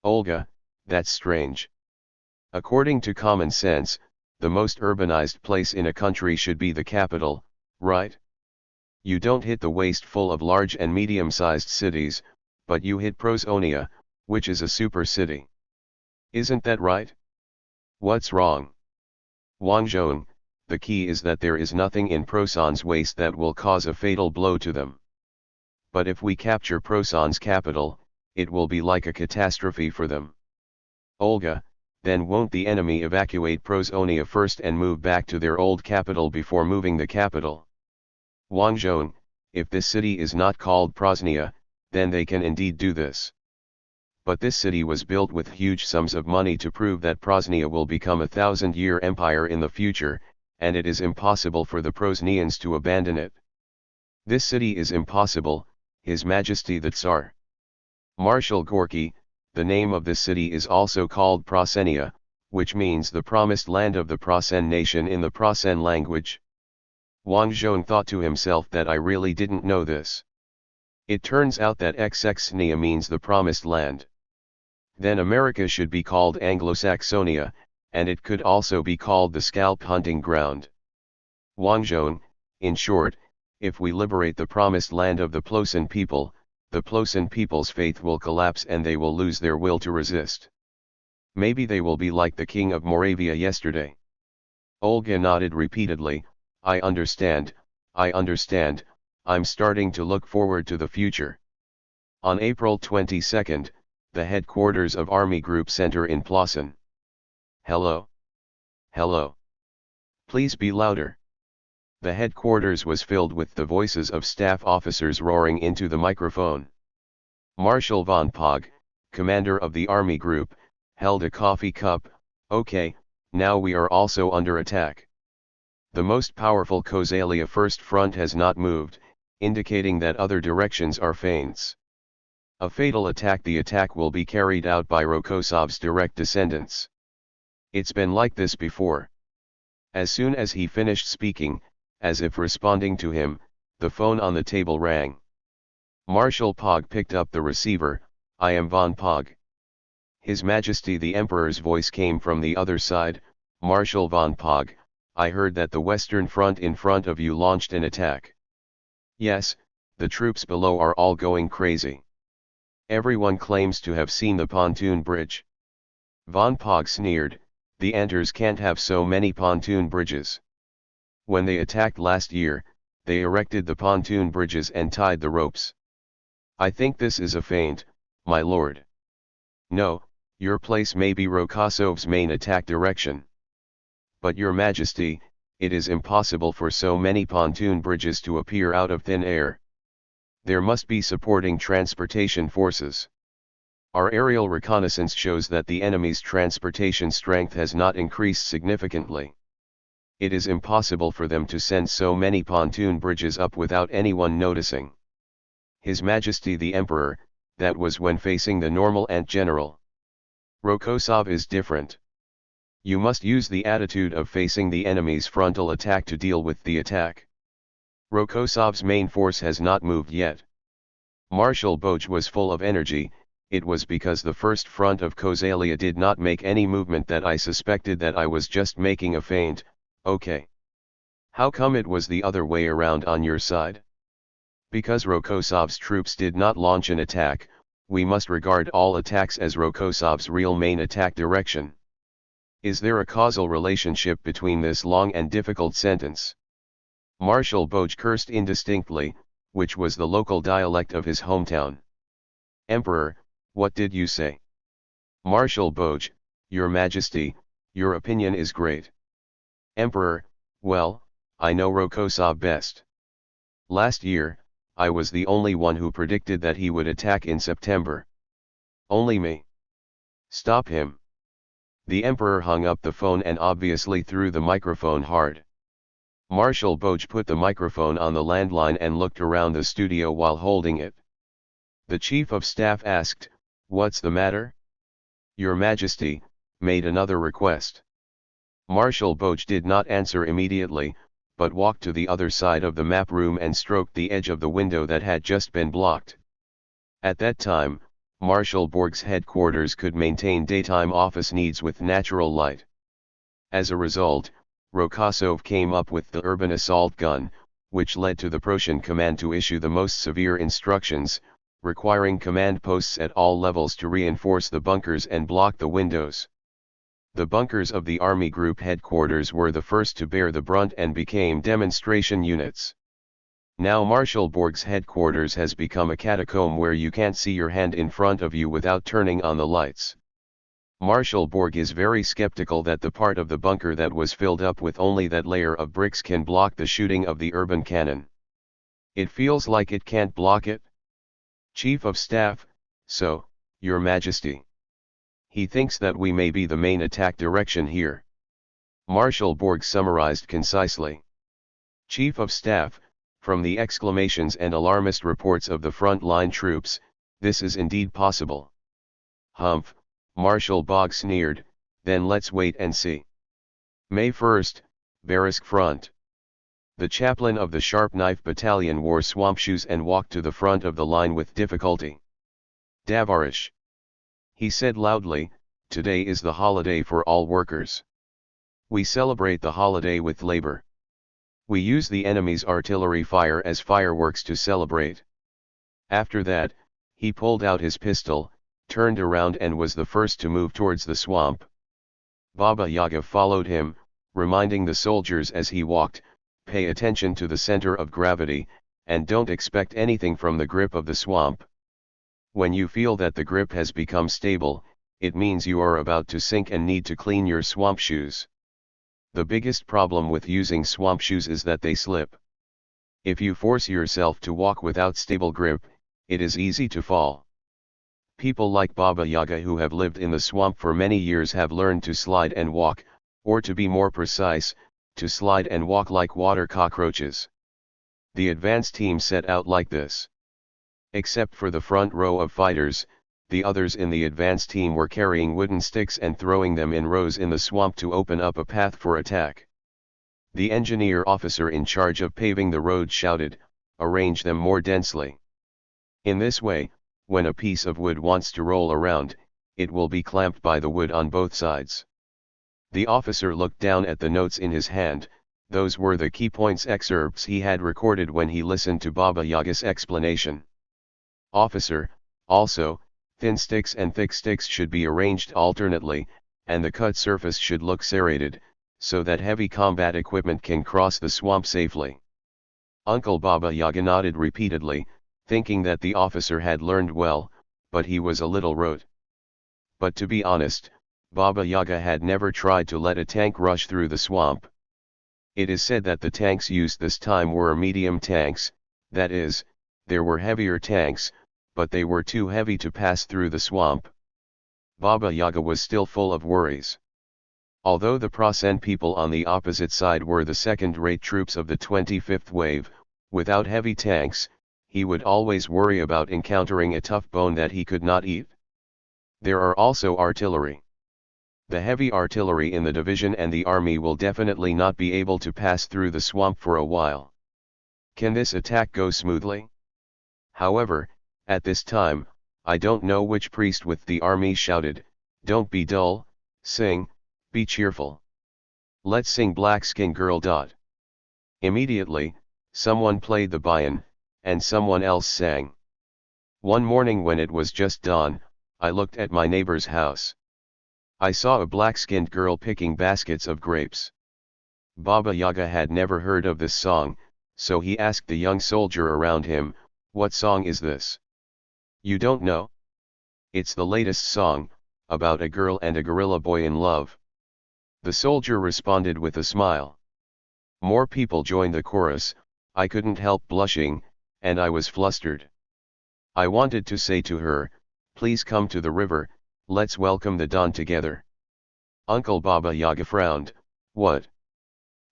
Olga, that's strange. According to common sense, the most urbanized place in a country should be the capital, right? You don't hit the waist full of large and medium-sized cities, but you hit Prosonia, which is a super city. Isn't that right? What's wrong? Wang Zhong, the key is that there is nothing in Proson's waist that will cause a fatal blow to them. But if we capture Proson's capital, it will be like a catastrophe for them. Olga, then won't the enemy evacuate Prosonia first and move back to their old capital before moving the capital? Wang Zhong, if this city is not called Prosnia, then they can indeed do this. But this city was built with huge sums of money to prove that Prosnia will become a 1,000-year empire in the future, and it is impossible for the Prosnians to abandon it. This city is impossible, His Majesty the Tsar. Marshal Gorky, the name of this city is also called Prosenia, which means the promised land of the Prosen nation in the Prosen language. Wang Zhong thought to himself that I really didn't know this. It turns out that Xxnia means the promised land. Then America should be called Anglo-Saxonia, and it could also be called the scalp hunting ground. Wang Zhong, in short, if we liberate the promised land of the Plosin people, the Plosin people's faith will collapse and they will lose their will to resist. Maybe they will be like the king of Moravia yesterday. Olga nodded repeatedly. I understand, I'm starting to look forward to the future. On April 22, the headquarters of Army Group Center in Plosin. Hello? Hello? Please be louder. The headquarters was filled with the voices of staff officers roaring into the microphone. Marshal von Pog, commander of the Army Group, held a coffee cup. Okay, now we are also under attack. The most powerful Kosalia First Front has not moved, indicating that other directions are feints. A fatal attack. The attack will be carried out by Rokosov's direct descendants. It's been like this before. As soon as he finished speaking, as if responding to him, the phone on the table rang. Marshal Pog picked up the receiver. I am von Pog. His Majesty the Emperor's voice came from the other side. Marshal von Pog, I heard that the Western Front in front of you launched an attack. Yes, the troops below are all going crazy. Everyone claims to have seen the pontoon bridge. Von Pog sneered, the Enters can't have so many pontoon bridges. When they attacked last year, they erected the pontoon bridges and tied the ropes. I think this is a feint, my lord. No, your place may be Rokosov's main attack direction. But your Majesty, it is impossible for so many pontoon bridges to appear out of thin air. There must be supporting transportation forces. Our aerial reconnaissance shows that the enemy's transportation strength has not increased significantly. It is impossible for them to send so many pontoon bridges up without anyone noticing. His Majesty the Emperor, that was when facing the normal Ant General. Rokosov is different. You must use the attitude of facing the enemy's frontal attack to deal with the attack. Rokosov's main force has not moved yet. Marshal Boch was full of energy. It was because the first front of Kosalia did not make any movement that I suspected that I was just making a feint. Okay. How come it was the other way around on your side? Because Rokosov's troops did not launch an attack, we must regard all attacks as Rokosov's real main attack direction. Is there a causal relationship between this long and difficult sentence? Marshal Boch cursed indistinctly, which was the local dialect of his hometown. Emperor, what did you say? Marshal Boch, Your Majesty, your opinion is great. Emperor, well, I know Rokosov best. Last year, I was the only one who predicted that he would attack in September. Only me. Stop him. The Emperor hung up the phone and obviously threw the microphone hard. Marshal Boch put the microphone on the landline and looked around the studio while holding it. The Chief of Staff asked, What's the matter? Your Majesty, made another request. Marshal Boch did not answer immediately, but walked to the other side of the map room and stroked the edge of the window that had just been blocked. At that time, Marshal Borg's headquarters could maintain daytime office needs with natural light. As a result, Rokosov came up with the urban assault gun, which led to the Prussian command to issue the most severe instructions, requiring command posts at all levels to reinforce the bunkers and block the windows. The bunkers of the army group headquarters were the first to bear the brunt and became demonstration units. Now Marshal Borg's headquarters has become a catacomb where you can't see your hand in front of you without turning on the lights. Marshal Borg is very skeptical that the part of the bunker that was filled up with only that layer of bricks can block the shooting of the urban cannon. It feels like it can't block it. Chief of Staff, so, Your Majesty. He thinks that we may be the main attack direction here. Marshal Borg summarized concisely. Chief of Staff, from the exclamations and alarmist reports of the front-line troops, this is indeed possible. Humph, Marshal Borg sneered, then let's wait and see. May 1st, Barrask Front. The chaplain of the Sharp Knife Battalion wore swamp shoes and walked to the front of the line with difficulty. Davarish. He said loudly, today is the holiday for all workers. We celebrate the holiday with labor. We use the enemy's artillery fire as fireworks to celebrate. After that, he pulled out his pistol, turned around and was the first to move towards the swamp. Baba Yaga followed him, reminding the soldiers as he walked, pay attention to the center of gravity, and don't expect anything from the grip of the swamp. When you feel that the grip has become stable, it means you are about to sink and need to clean your swamp shoes. The biggest problem with using swamp shoes is that they slip. If you force yourself to walk without stable grip, it is easy to fall. People like Baba Yaga who have lived in the swamp for many years have learned to slide and walk, or to be more precise, to slide and walk like water cockroaches. The advance team set out like this. Except for the front row of fighters, the others in the advance team were carrying wooden sticks and throwing them in rows in the swamp to open up a path for attack. The engineer officer in charge of paving the road shouted, "Arrange them more densely." In this way, when a piece of wood wants to roll around, it will be clamped by the wood on both sides. The officer looked down at the notes in his hand. Those were the key points excerpts he had recorded when he listened to Baba Yaga's explanation. Officer, also, thin sticks and thick sticks should be arranged alternately, and the cut surface should look serrated, so that heavy combat equipment can cross the swamp safely. Uncle Baba Yaga nodded repeatedly, thinking that the officer had learned well, but he was a little rote. But to be honest, Baba Yaga had never tried to let a tank rush through the swamp. It is said that the tanks used this time were medium tanks, that is, there were heavier tanks, but they were too heavy to pass through the swamp. Baba Yaga was still full of worries. Although the Prasen people on the opposite side were the second-rate troops of the 25th wave, without heavy tanks, he would always worry about encountering a tough bone that he could not eat. There are also artillery. The heavy artillery in the division and the army will definitely not be able to pass through the swamp for a while. Can this attack go smoothly? However, at this time, I don't know which priest with the army shouted, "Don't be dull, sing, be cheerful. Let's sing Black Skin Girl. Immediately, someone played the baton, and someone else sang. One morning when it was just dawn, I looked at my neighbor's house. I saw a black-skinned girl picking baskets of grapes. Baba Yaga had never heard of this song, so he asked the young soldier around him, "What song is this? You don't know? It's the latest song, about a girl and a gorilla boy in love." The soldier responded with a smile. More people joined the chorus. I couldn't help blushing, and I was flustered. I wanted to say to her, "Please come to the river, let's welcome the dawn together." Uncle Baba Yaga frowned. "What?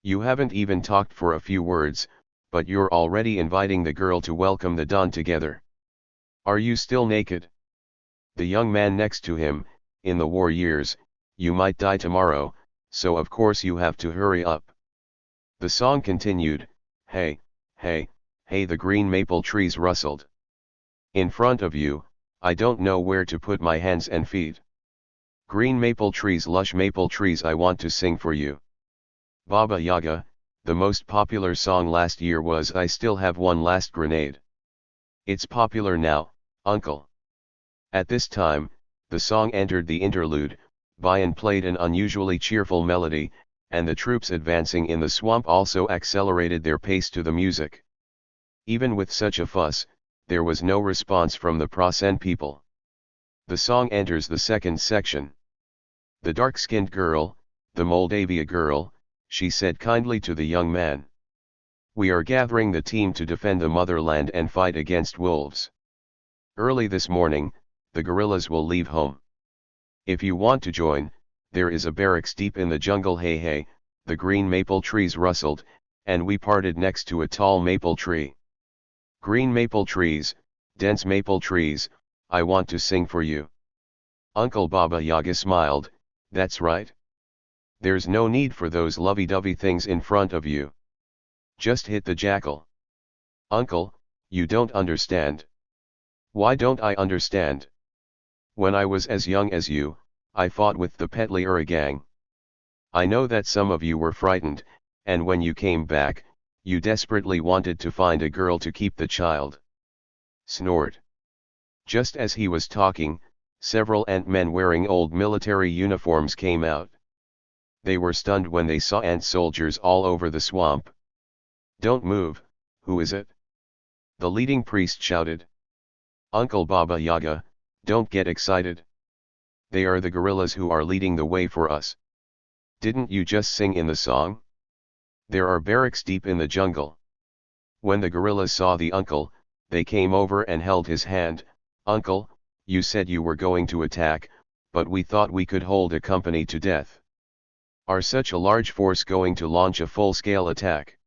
You haven't even talked for a few words, but you're already inviting the girl to welcome the dawn together. Are you still naked?" The young man next to him, "In the war years, you might die tomorrow, so of course you have to hurry up." The song continued, "Hey, hey, hey." The green maple trees rustled. "In front of you, I don't know where to put my hands and feet. Green maple trees, lush maple trees, I want to sing for you." Baba Yaga, the most popular song last year was I Still Have One Last Grenade. It's popular now, uncle. At this time, the song entered the interlude, Bayan played an unusually cheerful melody, and the troops advancing in the swamp also accelerated their pace to the music. Even with such a fuss, there was no response from the Prasen people. The song enters the second section. The dark-skinned girl, the Moldavia girl, she said kindly to the young man. We are gathering the team to defend the motherland and fight against wolves. Early this morning, the guerrillas will leave home. If you want to join, there is a barracks deep in the jungle. Hey hey, the green maple trees rustled, and we parted next to a tall maple tree. Green maple trees, dense maple trees, I want to sing for you. Uncle Baba Yaga smiled, that's right. There's no need for those lovey-dovey things in front of you. Just hit the jackal. Uncle, you don't understand. Why don't I understand? When I was as young as you, I fought with the Petliura gang. I know that some of you were frightened, and when you came back, you desperately wanted to find a girl to keep the child. Snort. Just as he was talking, several ant men wearing old military uniforms came out. They were stunned when they saw ant soldiers all over the swamp. Don't move, who is it? The leading priest shouted. Uncle Baba Yaga, don't get excited. They are the guerrillas who are leading the way for us. Didn't you just sing in the song? There are barracks deep in the jungle. When the guerrillas saw the uncle, they came over and held his hand. Uncle, you said you were going to attack, but we thought we could hold a company to death. Are such a large force going to launch a full-scale attack?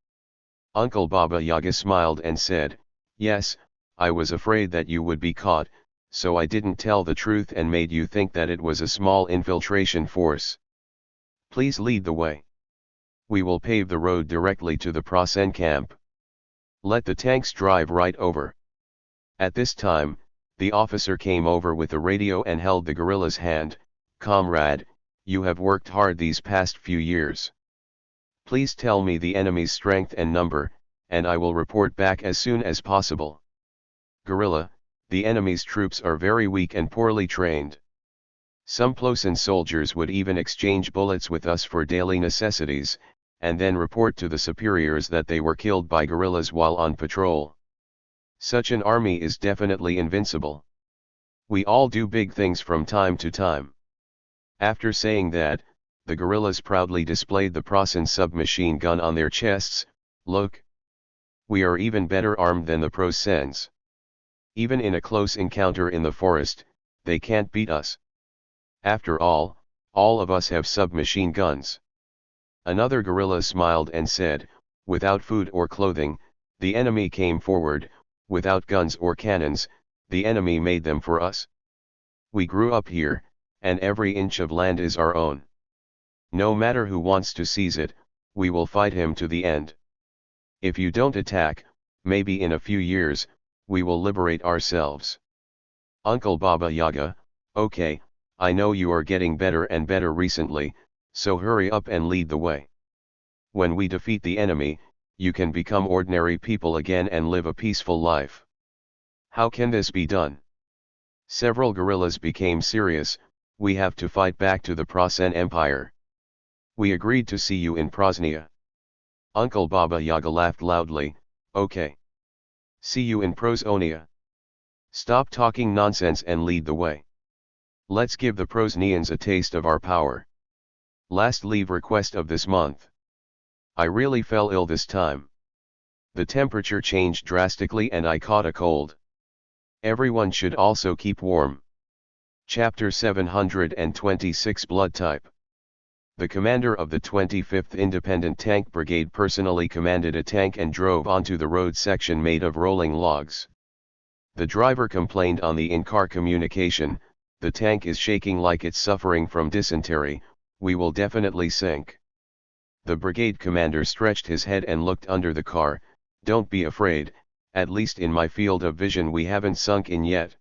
Uncle Baba Yaga smiled and said, yes, I was afraid that you would be caught, so I didn't tell the truth and made you think that it was a small infiltration force. Please lead the way. We will pave the road directly to the Prasen camp. Let the tanks drive right over. At this time, the officer came over with a radio and held the guerrilla's hand. Comrade, you have worked hard these past few years. Please tell me the enemy's strength and number, and I will report back as soon as possible. Guerrilla, the enemy's troops are very weak and poorly trained. Some Plosin soldiers would even exchange bullets with us for daily necessities, and then report to the superiors that they were killed by guerrillas while on patrol. Such an army is definitely invincible. We all do big things from time to time. After saying that, the guerrillas proudly displayed the Prasen submachine gun on their chests. Look. We are even better armed than the Prasens. Even in a close encounter in the forest, they can't beat us. After all of us have submachine guns. Another guerrilla smiled and said, without food or clothing, the enemy came forward, without guns or cannons, the enemy made them for us. We grew up here, and every inch of land is our own. No matter who wants to seize it, we will fight him to the end. If you don't attack, maybe in a few years, we will liberate ourselves. Uncle Baba Yaga, okay, I know you are getting better and better recently, so hurry up and lead the way. When we defeat the enemy, you can become ordinary people again and live a peaceful life. How can this be done? Several guerrillas became serious. We have to fight back to the Prasen Empire. We agreed to see you in Prosnia. Uncle Baba Yaga laughed loudly, okay. See you in Prosonia. Stop talking nonsense and lead the way. Let's give the Prosnians a taste of our power. Last leave request of this month. I really fell ill this time. The temperature changed drastically and I caught a cold. Everyone should also keep warm. Chapter 726 Blood Type. The commander of the 25th Independent Tank Brigade personally commanded a tank and drove onto the road section made of rolling logs. The driver complained on the in-car communication, the tank is shaking like it's suffering from dysentery, we will definitely sink. The brigade commander stretched his head and looked under the car, don't be afraid, at least in my field of vision we haven't sunk in yet.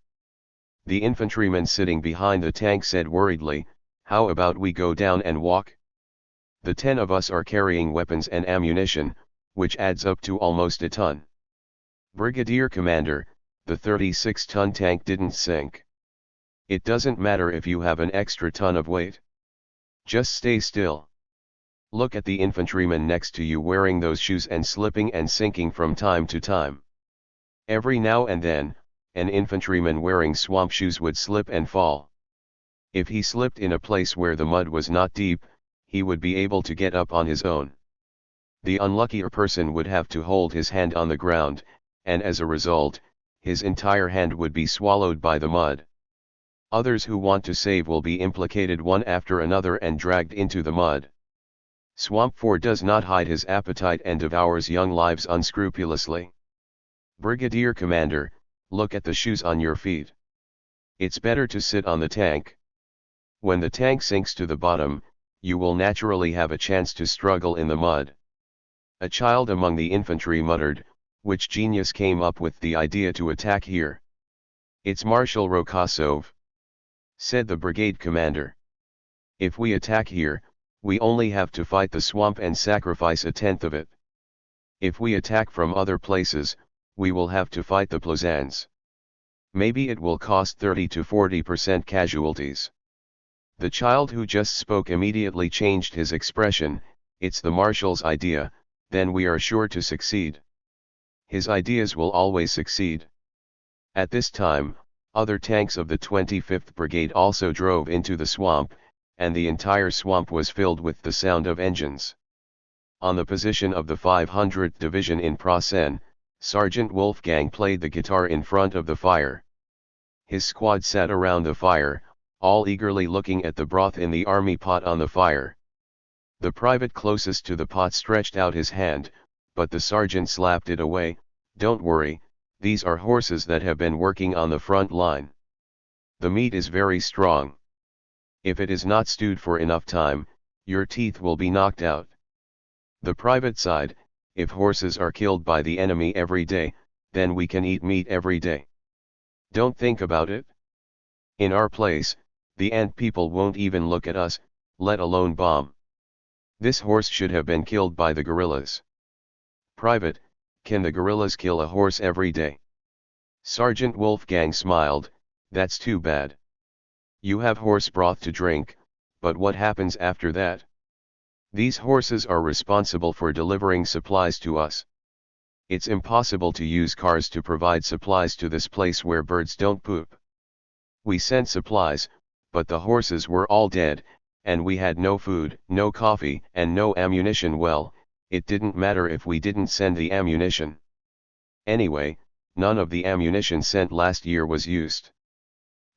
The infantryman sitting behind the tank said worriedly, how about we go down and walk? The 10 of us are carrying weapons and ammunition, which adds up to almost a ton. Brigadier Commander, the 36-ton tank didn't sink. It doesn't matter if you have an extra ton of weight. Just stay still. Look at the infantryman next to you wearing those shoes and slipping and sinking from time to time. Every now and then, an infantryman wearing swamp shoes would slip and fall. If he slipped in a place where the mud was not deep, he would be able to get up on his own. The unluckier person would have to hold his hand on the ground, and as a result, his entire hand would be swallowed by the mud. Others who want to save will be implicated one after another and dragged into the mud. Swamp 4 does not hide his appetite and devours young lives unscrupulously. Brigadier Commander, look at the shoes on your feet. It's better to sit on the tank. When the tank sinks to the bottom, you will naturally have a chance to struggle in the mud. A child among the infantry muttered, which genius came up with the idea to attack here? It's Marshal Rokosov, said the brigade commander. If we attack here, we only have to fight the swamp and sacrifice a tenth of it. If we attack from other places, we will have to fight the Plozans. Maybe it will cost 30 to 40% casualties. The child who just spoke immediately changed his expression. It's the marshal's idea, then we are sure to succeed. His ideas will always succeed. At this time, other tanks of the 25th Brigade also drove into the swamp, and the entire swamp was filled with the sound of engines. On the position of the 500th Division in Prasen, Sergeant Wolfgang played the guitar in front of the fire. His squad sat around the fire, all eagerly looking at the broth in the army pot on the fire. The private closest to the pot stretched out his hand, but the sergeant slapped it away. Don't worry, these are horses that have been working on the front line. The meat is very strong. If it is not stewed for enough time, your teeth will be knocked out. The private sighed, if horses are killed by the enemy every day, then we can eat meat every day. Don't think about it. In our place, the ant people won't even look at us, let alone bomb. This horse should have been killed by the guerrillas. Private, can the guerrillas kill a horse every day? Sergeant Wolfgang smiled, that's too bad. You have horse broth to drink, but what happens after that? These horses are responsible for delivering supplies to us. It's impossible to use cars to provide supplies to this place where birds don't poop. We sent supplies, but the horses were all dead, and we had no food, no coffee, and no ammunition. Well, it didn't matter if we didn't send the ammunition. Anyway, none of the ammunition sent last year was used.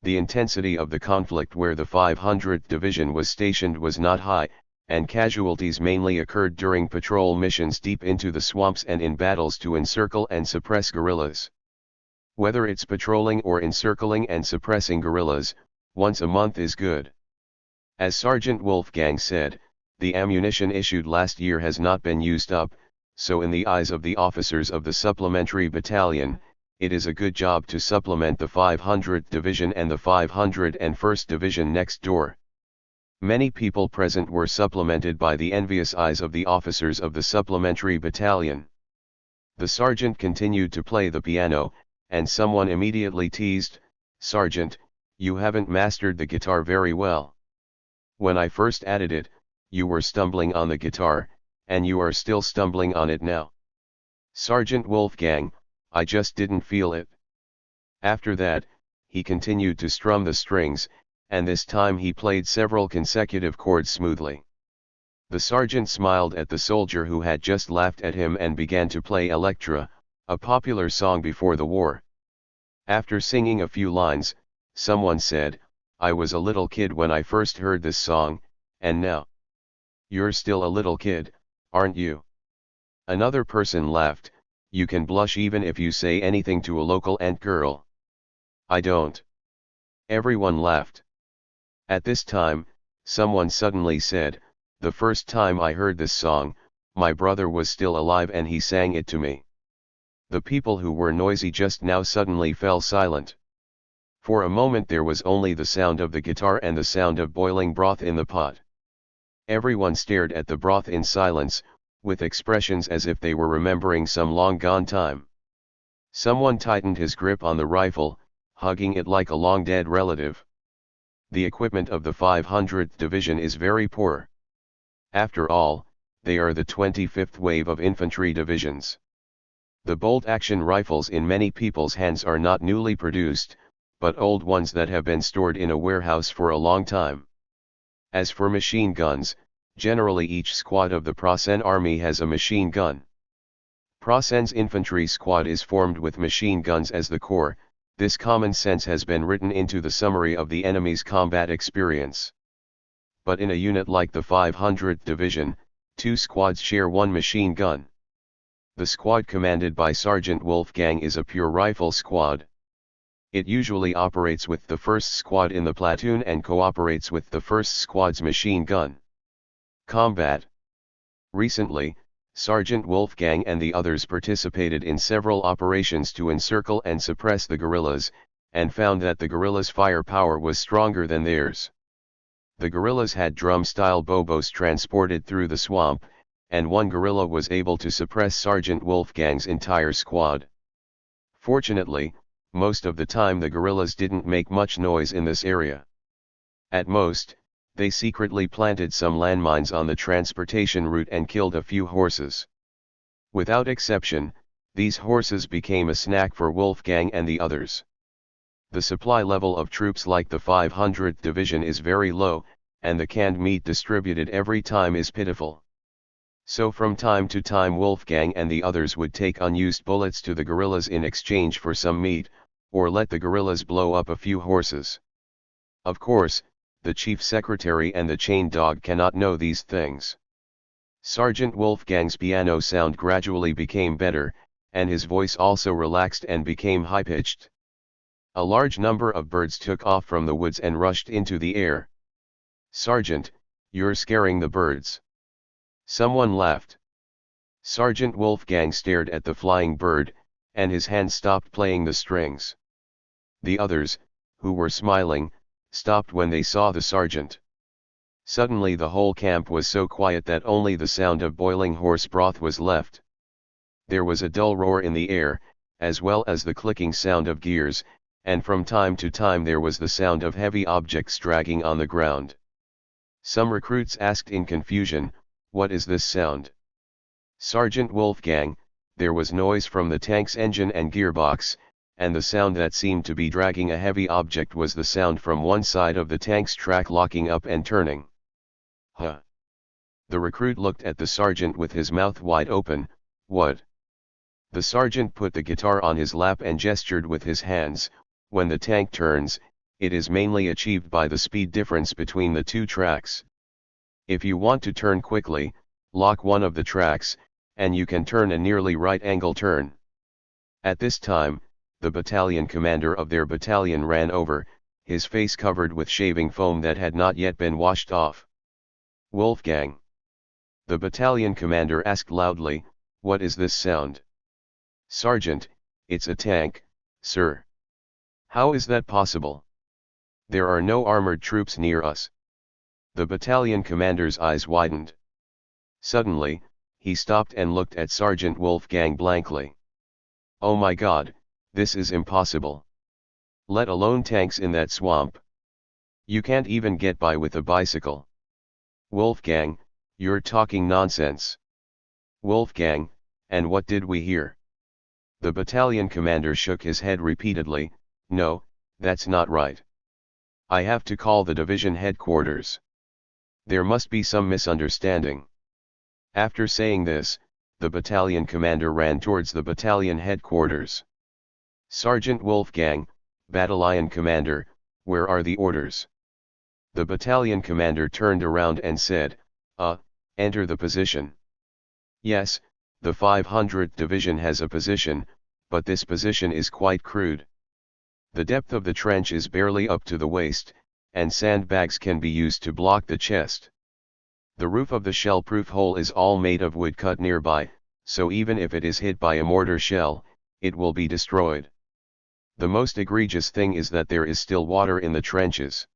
The intensity of the conflict where the 500th Division was stationed was not high, and casualties mainly occurred during patrol missions deep into the swamps and in battles to encircle and suppress guerrillas. Whether it's patrolling or encircling and suppressing guerrillas, once a month is good. As Sergeant Wolfgang said, the ammunition issued last year has not been used up, so in the eyes of the officers of the supplementary battalion, it is a good job to supplement the 500th Division and the 501st Division next door. Many people present were supplemented by the envious eyes of the officers of the supplementary battalion. The sergeant continued to play the piano, and someone immediately teased, "Sergeant, you haven't mastered the guitar very well. When I first added it, you were stumbling on the guitar, and you are still stumbling on it now." Sergeant Wolfgang, I just didn't feel it. After that, he continued to strum the strings, and this time he played several consecutive chords smoothly. The sergeant smiled at the soldier who had just laughed at him and began to play Electra, a popular song before the war. After singing a few lines, someone said, "I was a little kid when I first heard this song, and now." "You're still a little kid, aren't you?" Another person laughed, "You can blush even if you say anything to a local ant girl." "I don't." Everyone laughed. At this time, someone suddenly said, "The first time I heard this song, my brother was still alive and he sang it to me." The people who were noisy just now suddenly fell silent. For a moment there was only the sound of the guitar and the sound of boiling broth in the pot. Everyone stared at the broth in silence, with expressions as if they were remembering some long-gone time. Someone tightened his grip on the rifle, hugging it like a long-dead relative. The equipment of the 500th Division is very poor. After all, they are the 25th wave of infantry divisions. The bolt-action rifles in many people's hands are not newly produced, but old ones that have been stored in a warehouse for a long time. As for machine guns, generally each squad of the Prasen army has a machine gun. Prasen's infantry squad is formed with machine guns as the core. This common sense has been written into the summary of the enemy's combat experience. But in a unit like the 500th Division, two squads share one machine gun. The squad commanded by Sergeant Wolfgang is a pure rifle squad. It usually operates with the first squad in the platoon and cooperates with the first squad's machine gun. Combat. Recently, Sergeant Wolfgang and the others participated in several operations to encircle and suppress the guerrillas, and found that the guerrillas' firepower was stronger than theirs. The guerrillas had drum-style bobos transported through the swamp, and one guerrilla was able to suppress Sergeant Wolfgang's entire squad. Fortunately, most of the time the guerrillas didn't make much noise in this area. At most, they secretly planted some landmines on the transportation route and killed a few horses. Without exception, these horses became a snack for Wolfgang and the others. The supply level of troops like the 500th Division is very low, and the canned meat distributed every time is pitiful. So from time to time Wolfgang and the others would take unused bullets to the guerrillas in exchange for some meat, or let the guerrillas blow up a few horses. Of course, the chief secretary and the chained dog cannot know these things. Sergeant Wolfgang's piano sound gradually became better, and his voice also relaxed and became high-pitched. A large number of birds took off from the woods and rushed into the air. "Sergeant, you're scaring the birds." Someone laughed. Sergeant Wolfgang stared at the flying bird, and his hand stopped playing the strings. The others, who were smiling, stopped when they saw the sergeant. Suddenly the whole camp was so quiet that only the sound of boiling horse broth was left. There was a dull roar in the air, as well as the clicking sound of gears, and from time to time there was the sound of heavy objects dragging on the ground. Some recruits asked in confusion, "What is this sound?" "Sergeant Wolfgang, there was noise from the tank's engine and gearbox, and the sound that seemed to be dragging a heavy object was the sound from one side of the tank's track locking up and turning." "Huh." The recruit looked at the sergeant with his mouth wide open. "What?" The sergeant put the guitar on his lap and gestured with his hands. "When the tank turns, it is mainly achieved by the speed difference between the two tracks. If you want to turn quickly, lock one of the tracks, and you can turn a nearly right-angle turn." At this time, the battalion commander of their battalion ran over, his face covered with shaving foam that had not yet been washed off. "Wolfgang." The battalion commander asked loudly, "What is this sound?" "Sergeant, it's a tank, sir." "How is that possible? There are no armored troops near us." The battalion commander's eyes widened. Suddenly, he stopped and looked at Sergeant Wolfgang blankly. "Oh my God, this is impossible. Let alone tanks in that swamp. You can't even get by with a bicycle." "Wolfgang, you're talking nonsense." "Wolfgang, and what did we hear?" The battalion commander shook his head repeatedly. "No, that's not right. I have to call the division headquarters. There must be some misunderstanding." After saying this, the battalion commander ran towards the battalion headquarters. "Sergeant Wolfgang, battalion commander, where are the orders?" The battalion commander turned around and said, Enter the position." Yes, the 500th Division has a position, but this position is quite crude. The depth of the trench is barely up to the waist, and sandbags can be used to block the chest. The roof of the shell-proof hole is all made of wood cut nearby, so even if it is hit by a mortar shell, it will be destroyed. The most egregious thing is that there is still water in the trenches.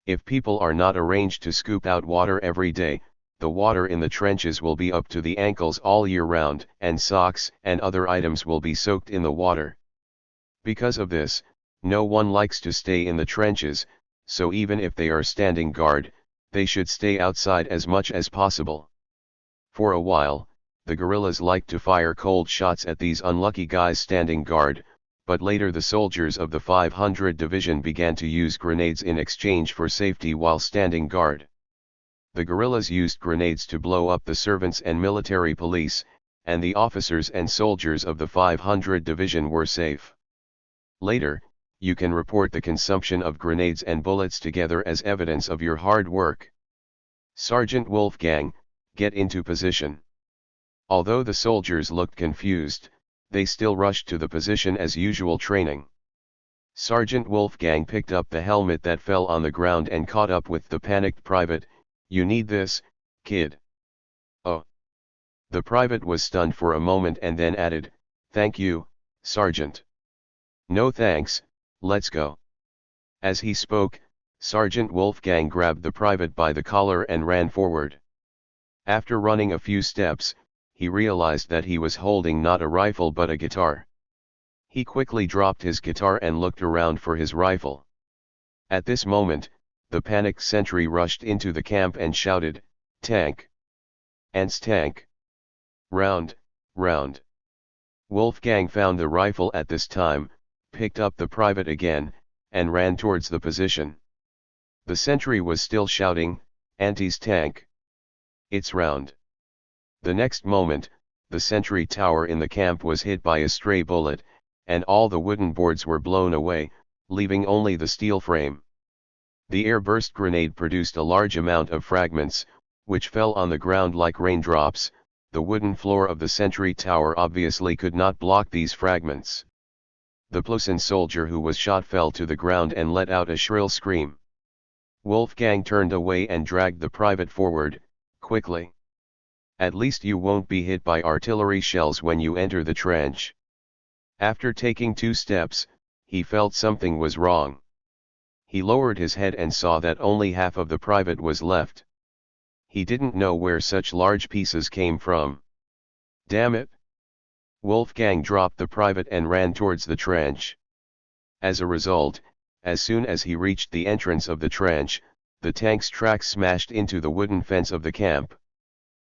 If people are not arranged to scoop out water every day, the water in the trenches will be up to the ankles all year round, and socks and other items will be soaked in the water. Because of this, no one likes to stay in the trenches, so even if they are standing guard, they should stay outside as much as possible. For a while, the guerrillas liked to fire cold shots at these unlucky guys standing guard, but later the soldiers of the 500 Division began to use grenades in exchange for safety while standing guard. The guerrillas used grenades to blow up the servants and military police, and the officers and soldiers of the 500 Division were safe. Later, you can report the consumption of grenades and bullets together as evidence of your hard work. Sergeant Wolfgang, get into position. Although the soldiers looked confused, they still rushed to the position as usual training. Sergeant Wolfgang picked up the helmet that fell on the ground and caught up with the panicked private. "You need this, kid." "Oh." The private was stunned for a moment and then added, "Thank you, Sergeant." "No thanks, let's go." As he spoke, Sergeant Wolfgang grabbed the private by the collar and ran forward. After running a few steps, he realized that he was holding not a rifle but a guitar. He quickly dropped his guitar and looked around for his rifle. At this moment, the panicked sentry rushed into the camp and shouted, "Tank! Ants tank! Round, round!" Wolfgang found the rifle at this time, picked up the private again, and ran towards the position. The sentry was still shouting, "Antis tank! It's round!" The next moment, the sentry tower in the camp was hit by a stray bullet, and all the wooden boards were blown away, leaving only the steel frame. The air-burst grenade produced a large amount of fragments, which fell on the ground like raindrops. The wooden floor of the sentry tower obviously could not block these fragments. The Plosin soldier who was shot fell to the ground and let out a shrill scream. Wolfgang turned away and dragged the private forward, quickly. "At least you won't be hit by artillery shells when you enter the trench." After taking 2 steps, he felt something was wrong. He lowered his head and saw that only half of the private was left. He didn't know where such large pieces came from. "Damn it!" Wolfgang dropped the private and ran towards the trench. As a result, as soon as he reached the entrance of the trench, the tank's tracks smashed into the wooden fence of the camp.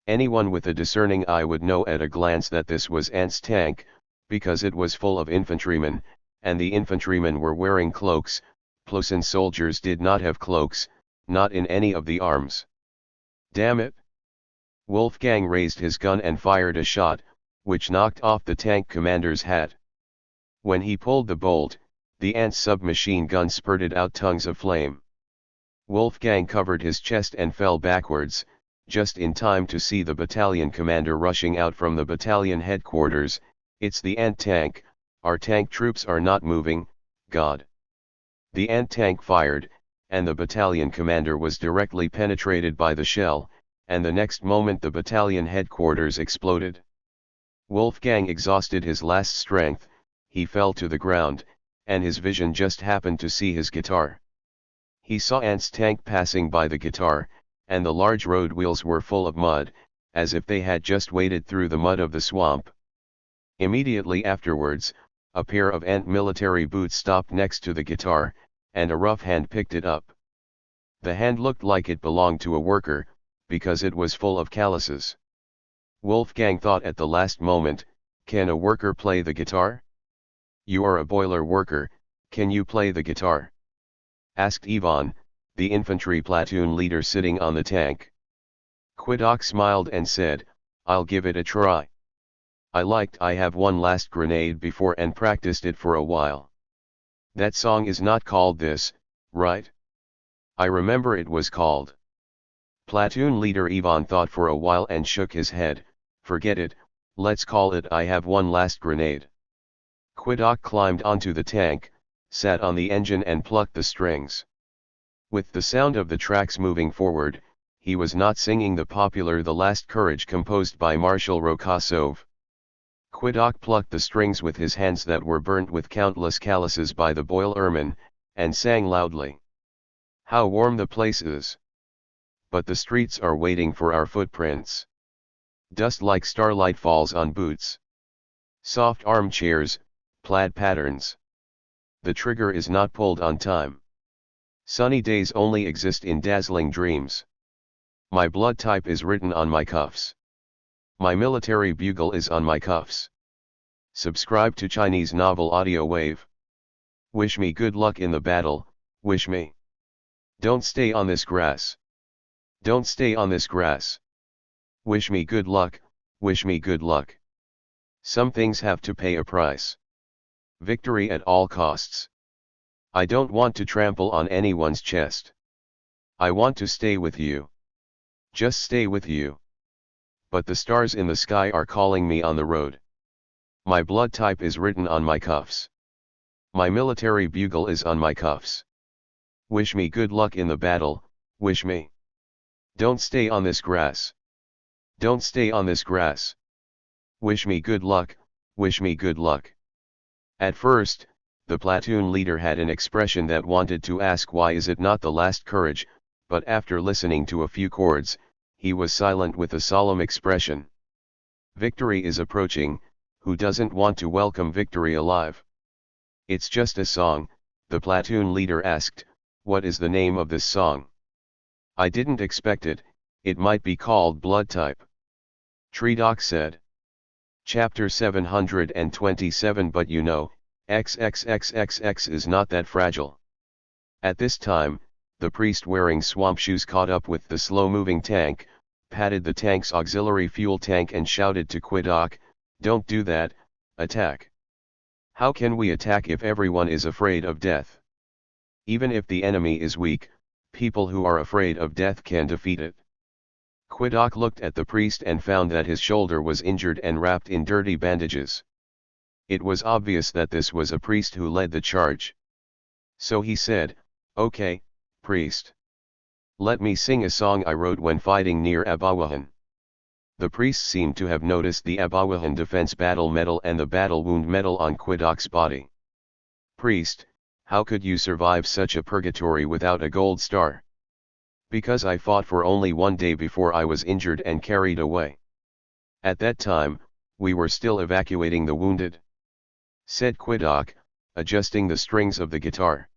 Anyone with a discerning eye would know at a glance that this was Ant's tank, because it was full of infantrymen, and the infantrymen were wearing cloaks. Plosin soldiers did not have cloaks, not in any of the arms. "Damn it!" Wolfgang raised his gun and fired a shot, which knocked off the tank commander's hat. When he pulled the bolt, the Ant submachine gun spurted out tongues of flame. Wolfgang covered his chest and fell backwards, just in time to see the battalion commander rushing out from the battalion headquarters. "It's the Ant tank, our tank troops are not moving, God." The Ant tank fired, and the battalion commander was directly penetrated by the shell, and the next moment the battalion headquarters exploded. Wolfgang exhausted his last strength, he fell to the ground, and his vision just happened to see his guitar. He saw Ant's tank passing by the guitar, and the large road wheels were full of mud, as if they had just waded through the mud of the swamp. Immediately afterwards, a pair of Ant military boots stopped next to the guitar, and a rough hand picked it up. The hand looked like it belonged to a worker, because it was full of calluses. Wolfgang thought at the last moment, "Can a worker play the guitar?" "You are a boiler worker, can you play the guitar?" asked Ivan, the infantry platoon leader sitting on the tank. Quidok smiled and said, "I'll give it a try. I have one last grenade before and practiced it for a while." "That song is not called this, right?" "I remember it was called." Platoon leader Ivan thought for a while and shook his head. "Forget it, let's call it I have one last grenade." Quidok climbed onto the tank, sat on the engine and plucked the strings. With the sound of the tracks moving forward, he was not singing the popular The Last Courage composed by Marshal Rokosov. Quidok plucked the strings with his hands that were burnt with countless calluses by the boil ermine, and sang loudly. How warm the place is. But the streets are waiting for our footprints. Dust like starlight falls on boots. Soft armchairs, plaid patterns. The trigger is not pulled on time. Sunny days only exist in dazzling dreams. My blood type is written on my cuffs. My military bugle is on my cuffs. Subscribe to Chinese Novel Audiowave. Wish me good luck in the battle, wish me. Don't stay on this grass. Don't stay on this grass. Wish me good luck, wish me good luck. Some things have to pay a price. Victory at all costs. I don't want to trample on anyone's chest. I want to stay with you. Just stay with you. But the stars in the sky are calling me on the road. My blood type is written on my cuffs. My military bugle is on my cuffs. Wish me good luck in the battle, wish me. Don't stay on this grass. Don't stay on this grass. Wish me good luck, wish me good luck. At first, the platoon leader had an expression that wanted to ask why is it not the last courage, but after listening to a few chords, he was silent with a solemn expression. Victory is approaching, who doesn't want to welcome victory alive? It's just a song, the platoon leader asked, what is the name of this song? I didn't expect it, it might be called Blood Type. Treedoc said. Chapter 727 But you know, XXXXX is not that fragile. At this time, the priest wearing swamp shoes caught up with the slow-moving tank, patted the tank's auxiliary fuel tank and shouted to Quiddock, "Don't do that, attack. How can we attack if everyone is afraid of death? Even if the enemy is weak, people who are afraid of death can defeat it." Quiddock looked at the priest and found that his shoulder was injured and wrapped in dirty bandages. It was obvious that this was a priest who led the charge. So he said, "Okay, priest. Let me sing a song I wrote when fighting near Abawahan." The priest seemed to have noticed the Abawahan defense battle medal and the battle wound medal on Quiddock's body. "Priest, how could you survive such a purgatory without a gold star?" "Because I fought for only 1 day before I was injured and carried away. At that time, we were still evacuating the wounded," said Quiddock, adjusting the strings of the guitar.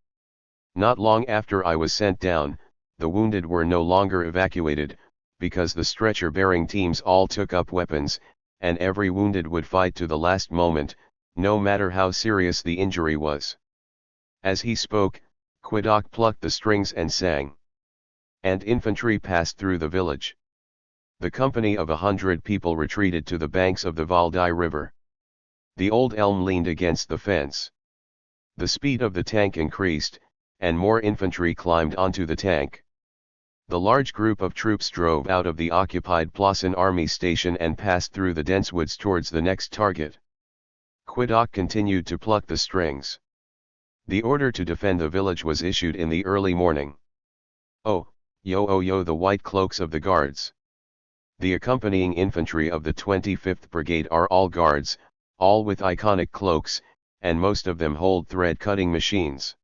"Not long after I was sent down, the wounded were no longer evacuated, because the stretcher-bearing teams all took up weapons, and every wounded would fight to the last moment, no matter how serious the injury was." As he spoke, Quiddock plucked the strings and sang. And infantry passed through the village. The company of 100 people retreated to the banks of the Valdai River. The old elm leaned against the fence. The speed of the tank increased, and more infantry climbed onto the tank. The large group of troops drove out of the occupied Plassen army station and passed through the dense woods towards the next target. Quiddock continued to pluck the strings. The order to defend the village was issued in the early morning. Oh yo, the white cloaks of the guards. The accompanying infantry of the 25th Brigade are all guards, all with iconic cloaks, and most of them hold thread-cutting machines.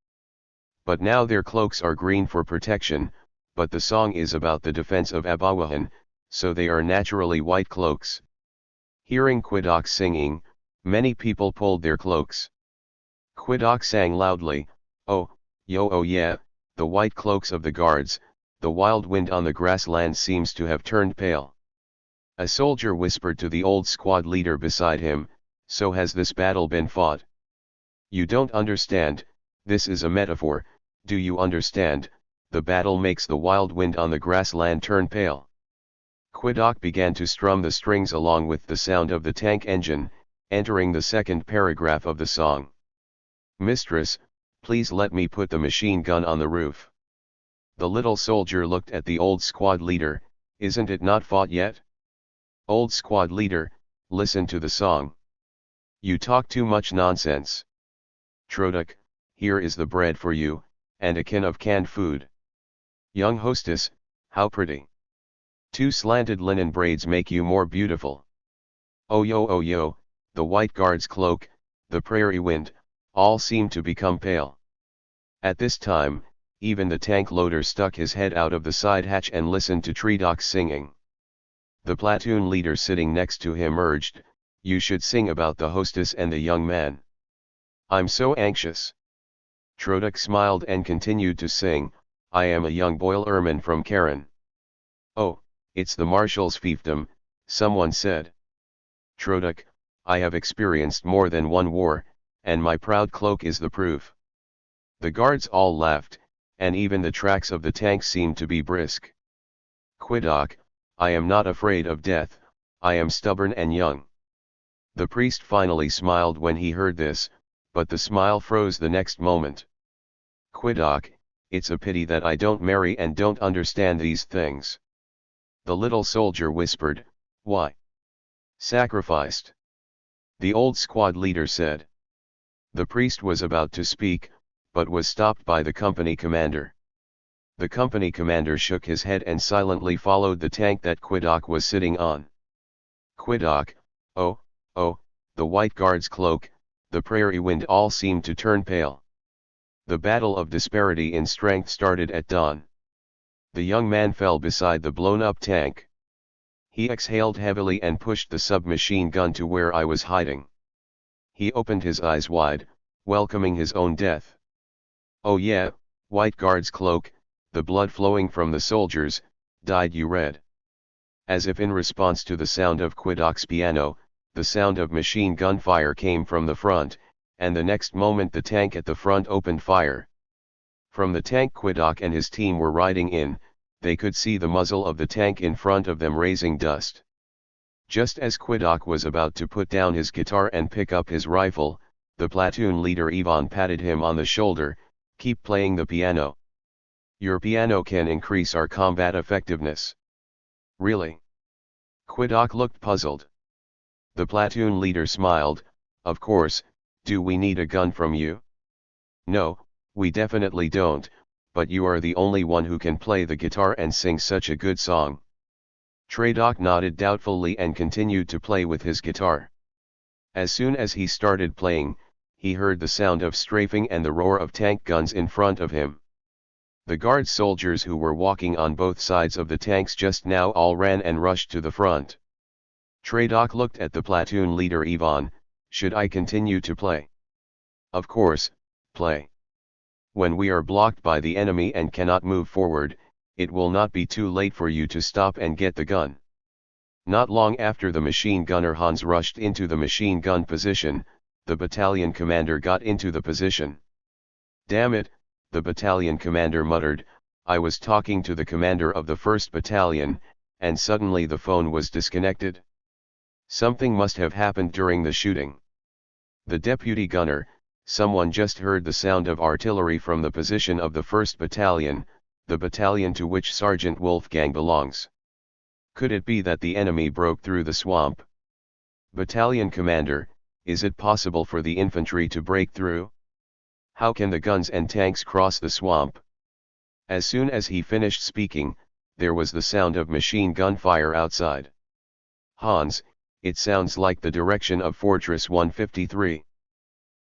But now their cloaks are green for protection, but the song is about the defense of Abawahan, so they are naturally white cloaks. Hearing Quiddock singing, many people pulled their cloaks. Quiddock sang loudly, "Oh yeah, the white cloaks of the guards, the wild wind on the grassland seems to have turned pale." A soldier whispered to the old squad leader beside him, "So has this battle been fought?" "You don't understand, this is a metaphor, do you understand? The battle makes the wild wind on the grassland turn pale." Quiddock began to strum the strings along with the sound of the tank engine, entering the second paragraph of the song. "Mistress, please let me put the machine gun on the roof." The little soldier looked at the old squad leader, "Isn't it not fought yet?" "Old squad leader, listen to the song. You talk too much nonsense. Troduck, here is the bread for you, and a can of canned food. Young hostess, how pretty. 2 slanted linen braids make you more beautiful. Oh yo, the white guard's cloak, the prairie wind, all seem to become pale." At this time, Even the tank loader stuck his head out of the side hatch and listened to Tredok's singing. The platoon leader sitting next to him urged, "You should sing about the hostess and the young man." "I'm so anxious." Tredok smiled and continued to sing, "I am a young boilerman from Karen." "Oh, it's the marshal's fiefdom," someone said. Tredok, "I have experienced more than one war, and my proud cloak is the proof." The guards all laughed, and even the tracks of the tank seemed to be brisk. "Quidok, I am not afraid of death, I am stubborn and young." The priest finally smiled when he heard this, but the smile froze the next moment. "Quidok, it's a pity that I don't marry and don't understand these things." The little soldier whispered, "Why? Sacrificed." The old squad leader said. The priest was about to speak, but was stopped by the company commander. The company commander shook his head and silently followed the tank that Quidok was sitting on. "Quidok, oh, the white guard's cloak, the prairie wind," all seemed to turn pale. The battle of disparity in strength started at dawn. The young man fell beside the blown-up tank. He exhaled heavily and pushed the submachine gun to where I was hiding. He opened his eyes wide, welcoming his own death. "Oh yeah, white guard's cloak, the blood flowing from the soldiers, died you red." As if in response to the sound of Quidok's piano, the sound of machine gun fire came from the front, and the next moment the tank at the front opened fire. From the tank Quidok and his team were riding in, they could see the muzzle of the tank in front of them raising dust. Just as Quidok was about to put down his guitar and pick up his rifle, the platoon leader Ivan patted him on the shoulder, "Keep playing the piano. Your piano can increase our combat effectiveness." "Really?" Quidok looked puzzled. The platoon leader smiled, "Of course, do we need a gun from you?" "No, we definitely don't, but you are the only one who can play the guitar and sing such a good song." Tredok nodded doubtfully and continued to play with his guitar. As soon as he started playing, he heard the sound of strafing and the roar of tank guns in front of him. The guard soldiers who were walking on both sides of the tanks just now all ran and rushed to the front. Tredok looked at the platoon leader Ivan, "Should I continue to play?" "Of course, play. When we are blocked by the enemy and cannot move forward, it will not be too late for you to stop and get the gun." Not long after the machine gunner Hans rushed into the machine gun position, the battalion commander got into the position. "Damn it," the battalion commander muttered, "I was talking to the commander of the 1st Battalion, and suddenly the phone was disconnected. Something must have happened during the shooting." The deputy gunner, "Someone just heard the sound of artillery from the position of the 1st Battalion, the battalion to which Sergeant Wolfgang belongs. Could it be that the enemy broke through the swamp?" "Battalion commander, is it possible for the infantry to break through? How can the guns and tanks cross the swamp?" As soon as he finished speaking, there was the sound of machine gun fire outside. "Hans, it sounds like the direction of Fortress 153.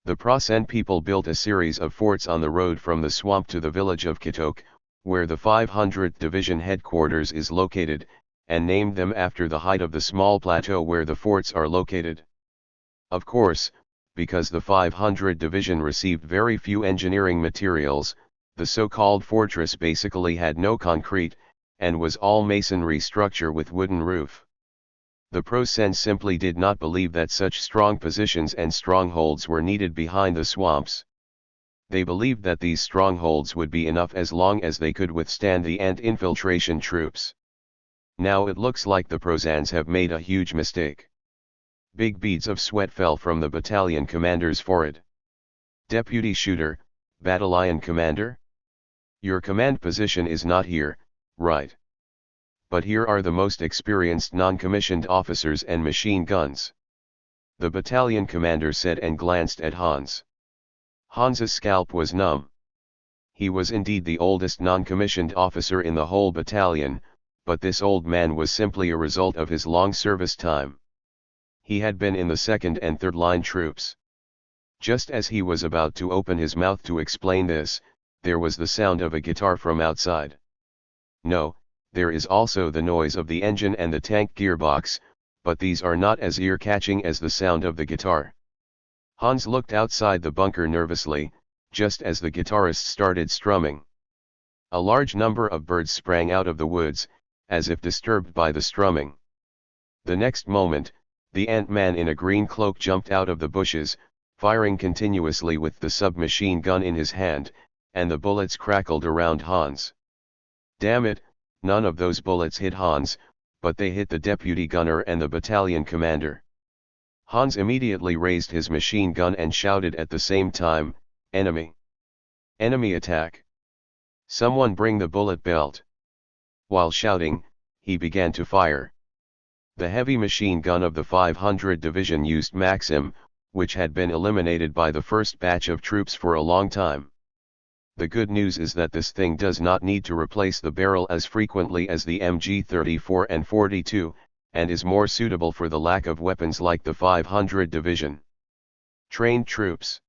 The Prasen people built a series of forts on the road from the swamp to the village of Kitok, where the 500th Division headquarters is located, and named them after the height of the small plateau where the forts are located. Of course, because the 500th Division received very few engineering materials, the so-called fortress basically had no concrete, and was all masonry structure with wooden roof. The Prasen simply did not believe that such strong positions and strongholds were needed behind the swamps. They believed that these strongholds would be enough as long as they could withstand the ant infiltration troops. Now it looks like the Prasens have made a huge mistake. Big beads of sweat fell from the battalion commander's forehead. "Deputy shooter, battalion commander? Your command position is not here, right? But here are the most experienced non-commissioned officers and machine guns," the battalion commander said and glanced at Hans. Hans's scalp was numb. He was indeed the oldest non-commissioned officer in the whole battalion, but this old man was simply a result of his long service time. He had been in the 2nd and 3rd line troops. Just as he was about to open his mouth to explain this, there was the sound of a guitar from outside. No, there is also the noise of the engine and the tank gearbox, but these are not as ear-catching as the sound of the guitar. Hans looked outside the bunker nervously, just as the guitarist started strumming. A large number of birds sprang out of the woods, as if disturbed by the strumming. The next moment, the ant-man in a green cloak jumped out of the bushes, firing continuously with the submachine gun in his hand, and the bullets crackled around Hans. Damn it, none of those bullets hit Hans, but they hit the deputy gunner and the battalion commander. Hans immediately raised his machine gun and shouted at the same time, "Enemy! Enemy attack! Someone bring the bullet belt!" While shouting, he began to fire. The heavy machine gun of the 500 Division used Maxim, which had been eliminated by the first batch of troops for a long time. The good news is that this thing does not need to replace the barrel as frequently as the MG34 and 42, and is more suitable for the lack of weapons like the 500 Division. Trained troops.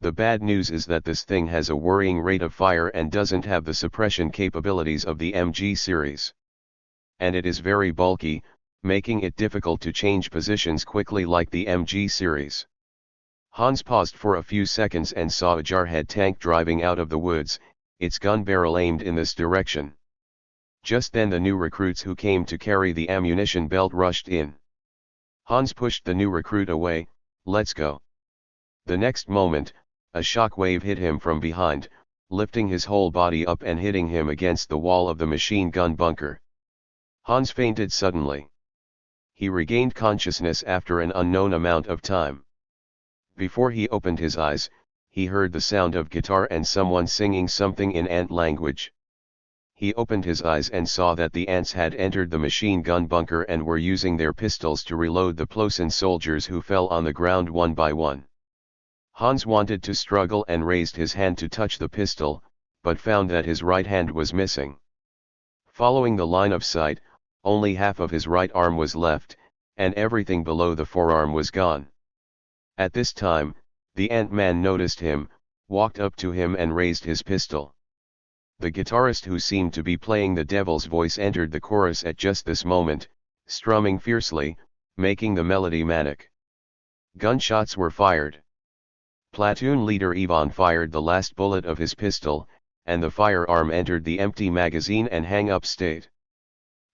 The bad news is that this thing has a worrying rate of fire and doesn't have the suppression capabilities of the MG series. And it is very bulky, making it difficult to change positions quickly like the MG series. Hans paused for a few seconds and saw a jarhead tank driving out of the woods, its gun barrel aimed in this direction. Just then the new recruits who came to carry the ammunition belt rushed in. Hans pushed the new recruit away. "Let's go." The next moment, a shock wave hit him from behind, lifting his whole body up and hitting him against the wall of the machine gun bunker. Hans fainted suddenly. He regained consciousness after an unknown amount of time. Before he opened his eyes, he heard the sound of guitar and someone singing something in ant language. He opened his eyes and saw that the ants had entered the machine gun bunker and were using their pistols to reload the Plosin soldiers who fell on the ground one by one. Hans wanted to struggle and raised his hand to touch the pistol, but found that his right hand was missing. Following the line of sight, only half of his right arm was left, and everything below the forearm was gone. At this time, the ant-man noticed him, walked up to him and raised his pistol. The guitarist who seemed to be playing the devil's voice entered the chorus at just this moment, strumming fiercely, making the melody manic. Gunshots were fired. Platoon leader Ivan fired the last bullet of his pistol, and the firearm entered the empty magazine and hang-up state.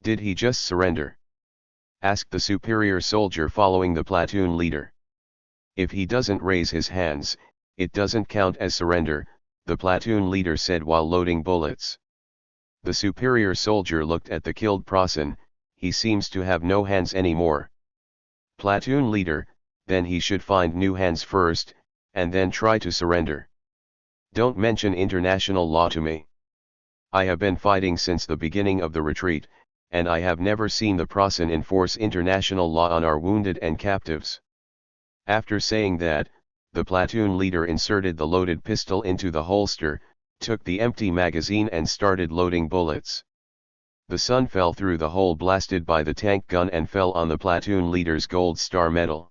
"Did he just surrender?" asked the superior soldier following the platoon leader. "If he doesn't raise his hands, it doesn't count as surrender," the platoon leader said while loading bullets. The superior soldier looked at the killed Plosin. "He seems to have no hands anymore." Platoon leader: "Then he should find new hands first, and then try to surrender. Don't mention international law to me. I have been fighting since the beginning of the retreat, and I have never seen the Plosin enforce international law on our wounded and captives." After saying that, the platoon leader inserted the loaded pistol into the holster, took the empty magazine and started loading bullets. The sun fell through the hole blasted by the tank gun and fell on the platoon leader's gold star medal.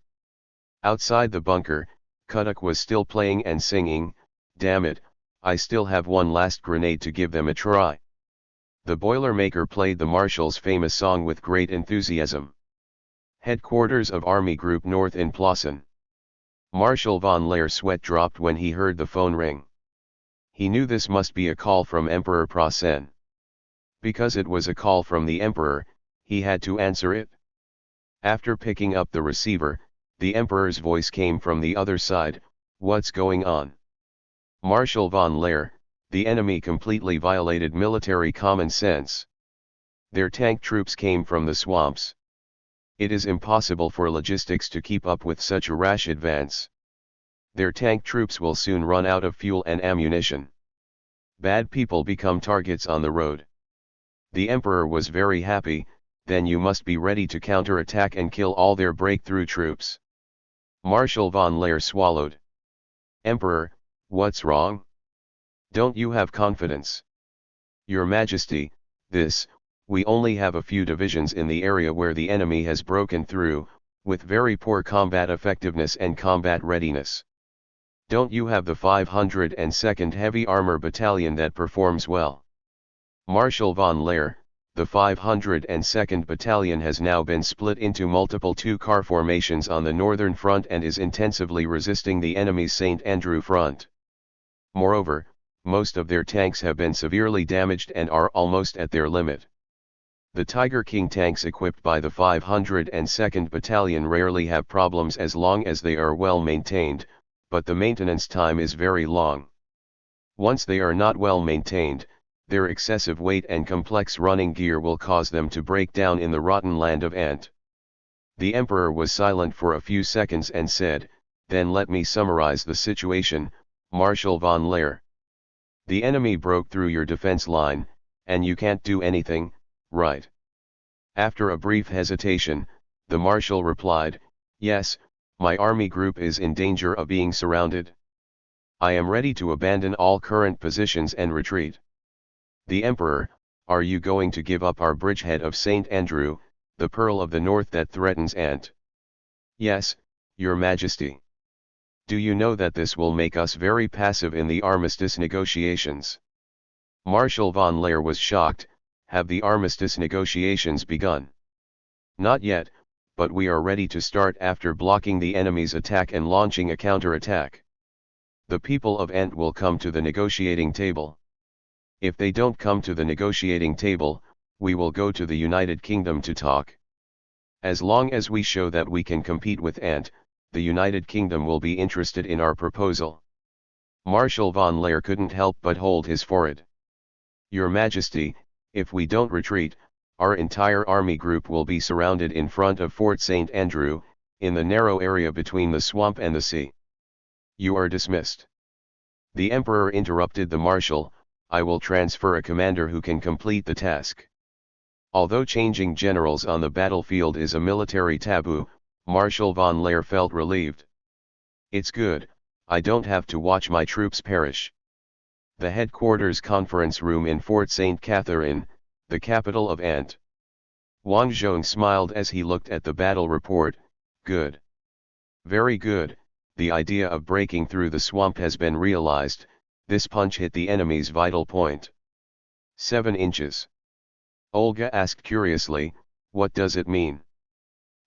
Outside the bunker, Kutuk was still playing and singing, "Damn it, I still have one last grenade to give them a try." The Boilermaker played the Marshal's famous song with great enthusiasm. Headquarters of Army Group North in Plosin. Marshal von Laer's sweat dropped when he heard the phone ring. He knew this must be a call from Emperor Plosin. Because it was a call from the Emperor, he had to answer it. After picking up the receiver, the Emperor's voice came from the other side. "What's going on?" "Marshal von Laer, the enemy completely violated military common sense. Their tank troops came from the swamps. It is impossible for logistics to keep up with such a rash advance. Their tank troops will soon run out of fuel and ammunition. Bad people become targets on the road." The Emperor was very happy. "Then you must be ready to counterattack and kill all their breakthrough troops." Marshal von Laer swallowed. "Emperor, what's wrong? Don't you have confidence?" "Your Majesty, we only have a few divisions in the area where the enemy has broken through, with very poor combat effectiveness and combat readiness. Don't you have the 502nd Heavy Armor Battalion that performs well? Marshal von Lehr, the 502nd Battalion has now been split into multiple two-car formations on the northern front and is intensively resisting the enemy's St. Andrew front. Moreover, most of their tanks have been severely damaged and are almost at their limit. The Tiger King tanks equipped by the 502nd Battalion rarely have problems as long as they are well maintained, but the maintenance time is very long. Once they are not well maintained, their excessive weight and complex running gear will cause them to break down in the rotten land of Ant. The Emperor was silent for a few seconds and said, "Then let me summarize the situation, Marshal von Lehr. The enemy broke through your defense line, and you can't do anything, right?" After a brief hesitation, the Marshal replied, "Yes, my army group is in danger of being surrounded. I am ready to abandon all current positions and retreat." The Emperor, "Are you going to give up our bridgehead of St. Andrew, the pearl of the north that threatens Ant?" "Yes, Your Majesty." "Do you know that this will make us very passive in the armistice negotiations?" Marshal von Lehr was shocked. "Have the armistice negotiations begun?" "Not yet, but we are ready to start after blocking the enemy's attack and launching a counterattack. The people of Ant will come to the negotiating table. If they don't come to the negotiating table, we will go to the United Kingdom to talk. As long as we show that we can compete with Ant, the United Kingdom will be interested in our proposal." Marshal von Lehr couldn't help but hold his forehead. "Your Majesty, if we don't retreat, our entire army group will be surrounded in front of Fort St. Andrew, in the narrow area between the swamp and the sea." "You are dismissed." The Emperor interrupted the Marshal, "I will transfer a commander who can complete the task." Although changing generals on the battlefield is a military taboo, Marshal von Lehr felt relieved. "It's good, I don't have to watch my troops perish." The headquarters conference room in Fort St. Catherine, the capital of Ant. Wang Zhong smiled as he looked at the battle report. "Good. Very good, the idea of breaking through the swamp has been realized. This punch hit the enemy's vital point." 7 inches. Olga asked curiously, "What does it mean?"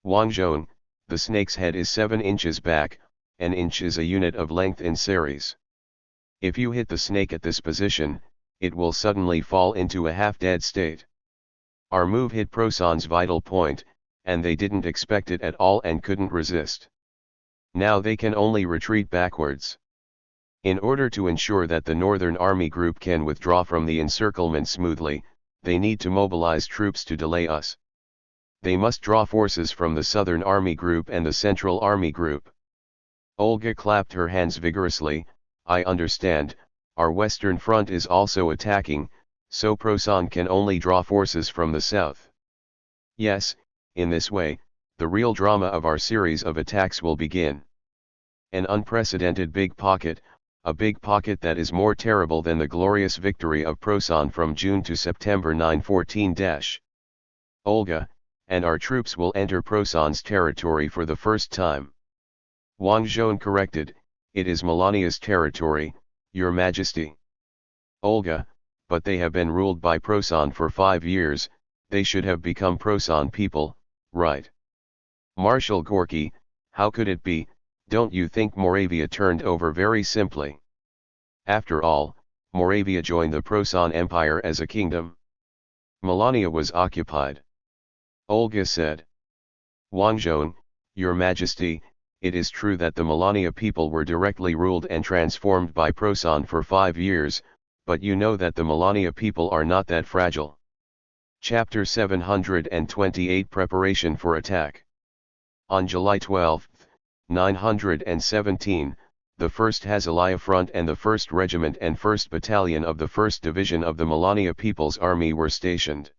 Wang Zhong, "The snake's head is 7 inches back, an inch is a unit of length in series. If you hit the snake at this position, it will suddenly fall into a half-dead state. Our move hit Proson's vital point, and they didn't expect it at all and couldn't resist. Now they can only retreat backwards. In order to ensure that the Northern Army Group can withdraw from the encirclement smoothly, they need to mobilize troops to delay us. They must draw forces from the Southern Army Group and the Central Army Group." Olga clapped her hands vigorously. "I understand, our Western Front is also attacking, so Proson can only draw forces from the south." "Yes, in this way, the real drama of our series of attacks will begin. An unprecedented big pocket, a big pocket that is more terrible than the glorious victory of Proson from June to September 914. Olga, and our troops will enter Proson's territory for the first time." Wang Zhong corrected, "It is Melania's territory, Your Majesty." Olga, "But they have been ruled by Proson for 5 years, they should have become Proson people, right?" Marshal Gorky, "How could it be? Don't you think Moravia turned over very simply? After all, Moravia joined the Proson Empire as a kingdom. Melania was occupied." Olga said. Wang Zhong, "Your Majesty, it is true that the Melania people were directly ruled and transformed by Proson for 5 years, but you know that the Melania people are not that fragile." Chapter 728 Preparation for Attack. On July 12, 917, the 1st Hazaliah Front and the 1st Regiment and 1st Battalion of the 1st Division of the Melania People's Army were stationed.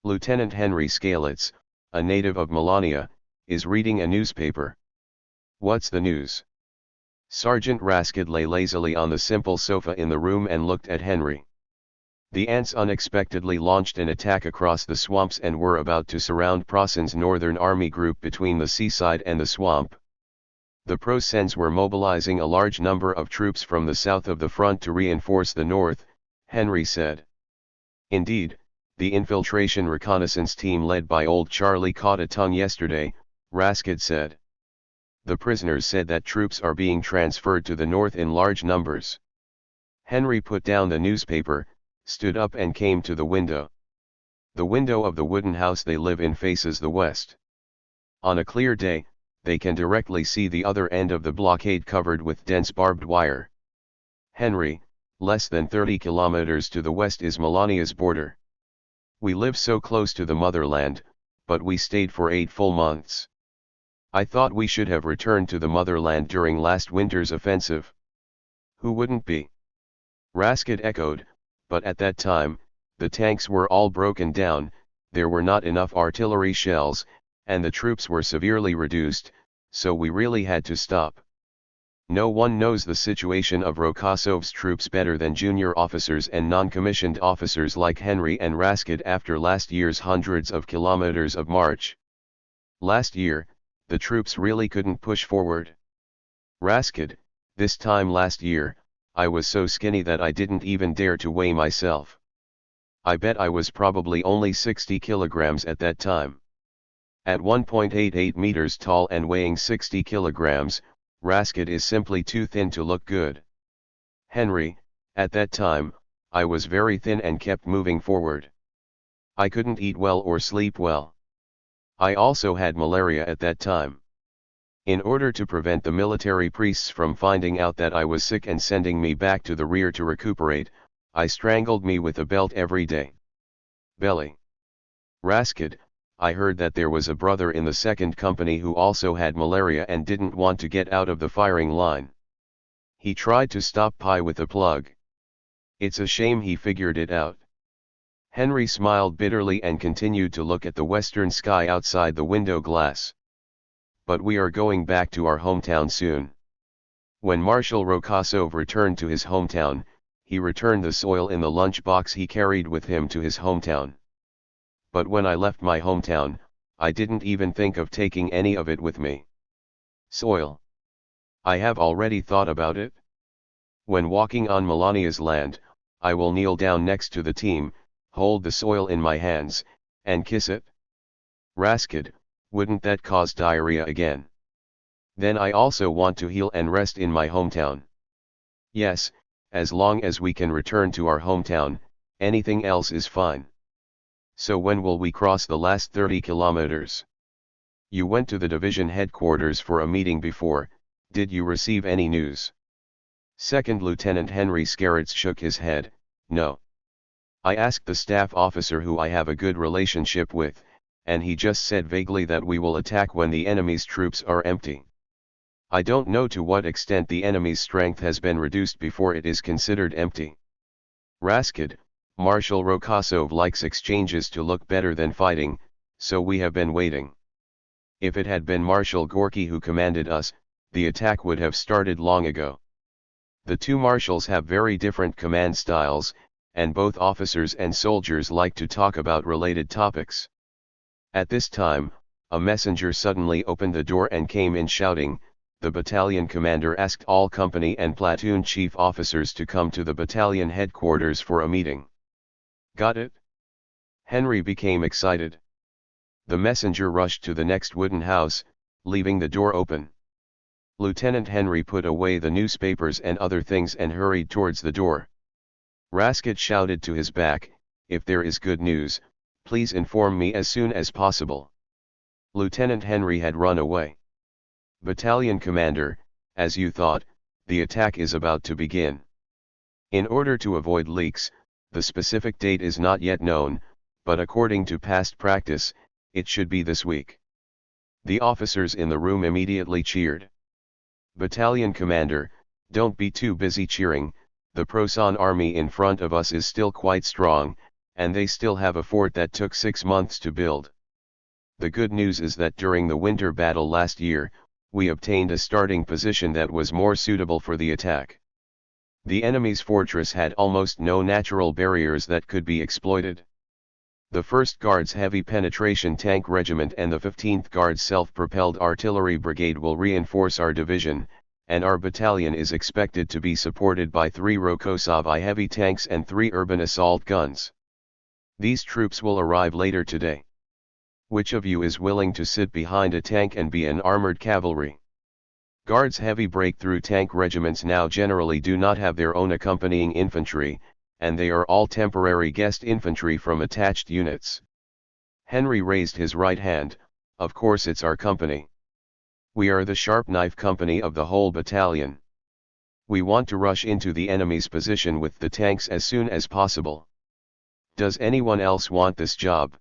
Lieutenant Henry Scalitz, a native of Melania, is reading a newspaper. "What's the news?" Sergeant Raskid lay lazily on the simple sofa in the room and looked at Henry. The ants unexpectedly launched an attack across the swamps and were about to surround Proson's Northern Army Group between the seaside and the swamp. The Prosens were mobilizing a large number of troops from the south of the front to reinforce the north, Henry said. Indeed, the infiltration reconnaissance team led by old Charlie caught a tongue yesterday, Raskid said. The prisoners said that troops are being transferred to the north in large numbers. Henry put down the newspaper, stood up and came to the window. The window of the wooden house they live in faces the west. On a clear day, they can directly see the other end of the blockade covered with dense barbed wire. Henry, less than 30 kilometers to the west is Melania's border. We live so close to the motherland, but we stayed for 8 full months. I thought we should have returned to the motherland during last winter's offensive. Who wouldn't be? Raskid echoed, but at that time, the tanks were all broken down, there were not enough artillery shells, and the troops were severely reduced, so we really had to stop. No one knows the situation of Rokosov's troops better than junior officers and non-commissioned officers like Henry and Raskid after last year's hundreds of kilometers of march. Last year, the troops really couldn't push forward. Raskid, this time last year, I was so skinny that I didn't even dare to weigh myself. I bet I was probably only 60 kilograms at that time. At 1.88 meters tall and weighing 60 kilograms, Raskid is simply too thin to look good. Henry, at that time, I was very thin and kept moving forward. I couldn't eat well or sleep well. I also had malaria at that time. In order to prevent the military priests from finding out that I was sick and sending me back to the rear to recuperate, I strangled me with a belt every day. Belly. Raskid, I heard that there was a brother in the 2nd Company who also had malaria and didn't want to get out of the firing line. He tried to stop Pi with a plug. It's a shame he figured it out. Henry smiled bitterly and continued to look at the western sky outside the window glass. But we are going back to our hometown soon. When Marshal Rokosov returned to his hometown, he returned the soil in the lunchbox he carried with him to his hometown. But when I left my hometown, I didn't even think of taking any of it with me. Soil. I have already thought about it. When walking on Melania's land, I will kneel down next to the team, hold the soil in my hands, and kiss it. Raskid, wouldn't that cause diarrhea again? Then I also want to heal and rest in my hometown. Yes, as long as we can return to our hometown, anything else is fine. So when will we cross the last 30 kilometers? You went to the division headquarters for a meeting before, did you receive any news? 2nd Lieutenant Henry Scarrets shook his head, no. I asked the staff officer who I have a good relationship with, and he just said vaguely that we will attack when the enemy's troops are empty. I don't know to what extent the enemy's strength has been reduced before it is considered empty. Raskid, Marshal Rokosov likes exchanges to look better than fighting, so we have been waiting. If it had been Marshal Gorky who commanded us, the attack would have started long ago. The two marshals have very different command styles, and both officers and soldiers like to talk about related topics. At this time, a messenger suddenly opened the door and came in shouting, the battalion commander asked all company and platoon chief officers to come to the battalion headquarters for a meeting. Got it? Henry became excited. The messenger rushed to the next wooden house, leaving the door open. Lieutenant Henry put away the newspapers and other things and hurried towards the door. Raskid shouted to his back, if there is good news, please inform me as soon as possible. Lieutenant Henry had run away. Battalion commander, as you thought, the attack is about to begin. In order to avoid leaks, the specific date is not yet known, but according to past practice, it should be this week. The officers in the room immediately cheered. Battalion commander, don't be too busy cheering, the Prosan army in front of us is still quite strong, and they still have a fort that took 6 months to build. The good news is that during the winter battle last year, we obtained a starting position that was more suitable for the attack. The enemy's fortress had almost no natural barriers that could be exploited. The 1st Guards Heavy Penetration Tank Regiment and the 15th Guards Self-Propelled Artillery Brigade will reinforce our division, and our battalion is expected to be supported by 3 Rokossov I heavy tanks and 3 urban assault guns. These troops will arrive later today. Which of you is willing to sit behind a tank and be an armored cavalry? Guards Heavy Breakthrough Tank Regiments now generally do not have their own accompanying infantry, and they are all temporary guest infantry from attached units. Henry raised his right hand. Of course it's our company. We are the sharp knife company of the whole battalion. We want to rush into the enemy's position with the tanks as soon as possible. Does anyone else want this job?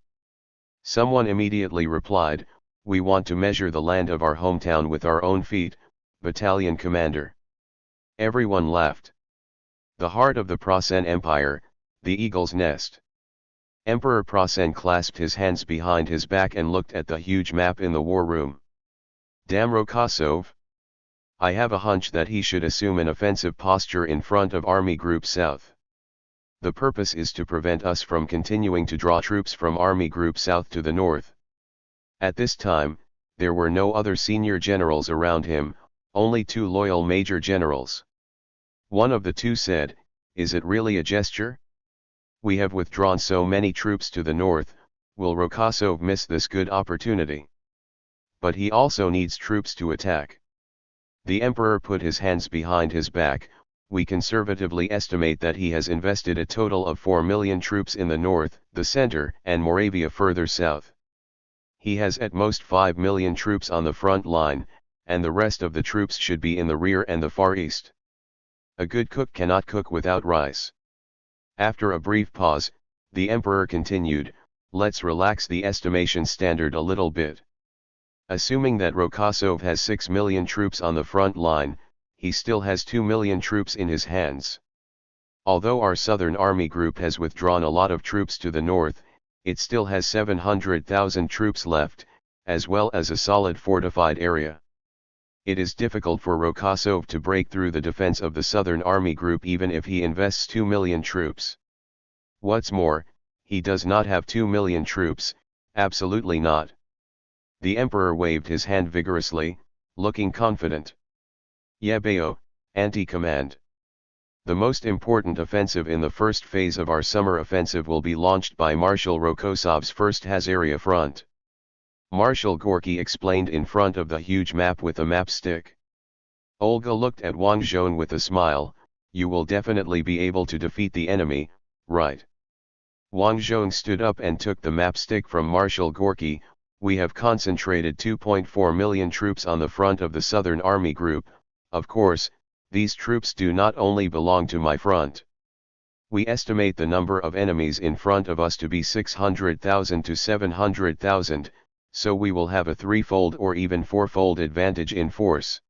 Someone immediately replied, we want to measure the land of our hometown with our own feet, battalion commander. Everyone laughed. The heart of the Prasen Empire, the eagle's nest. Emperor Prasen clasped his hands behind his back and looked at the huge map in the war room. Damn Rokossov! I have a hunch that he should assume an offensive posture in front of Army Group South. The purpose is to prevent us from continuing to draw troops from Army Group South to the north. At this time, there were no other senior generals around him, only 2 loyal major generals. One of the 2 said, is it really a gesture? We have withdrawn so many troops to the north, will Rokossov miss this good opportunity? But he also needs troops to attack. The emperor put his hands behind his back. We conservatively estimate that he has invested a total of 4 million troops in the north, the center, and Moravia further south. He has at most 5 million troops on the front line, and the rest of the troops should be in the rear and the far east. A good cook cannot cook without rice. After a brief pause, the emperor continued, let's relax the estimation standard a little bit. Assuming that Rokossov has 6 million troops on the front line, he still has 2 million troops in his hands. Although our southern army group has withdrawn a lot of troops to the north, it still has 700,000 troops left, as well as a solid fortified area. It is difficult for Rokossov to break through the defense of the Southern Army Group even if he invests 2 million troops. What's more, he does not have 2 million troops, absolutely not. The Emperor waved his hand vigorously, looking confident. Yebeo, anti-command. The most important offensive in the first phase of our summer offensive will be launched by Marshal Rokossov's 1st Hazaria Front. Marshal Gorky explained in front of the huge map with a map stick. Olga looked at Wang Zhong with a smile, you will definitely be able to defeat the enemy, right? Wang Zhong stood up and took the map stick from Marshal Gorky. We have concentrated 2.4 million troops on the front of the Southern Army Group. Of course, these troops do not only belong to my front. We estimate the number of enemies in front of us to be 600,000 to 700,000. So we will have a 3-fold or even 4-fold advantage in force.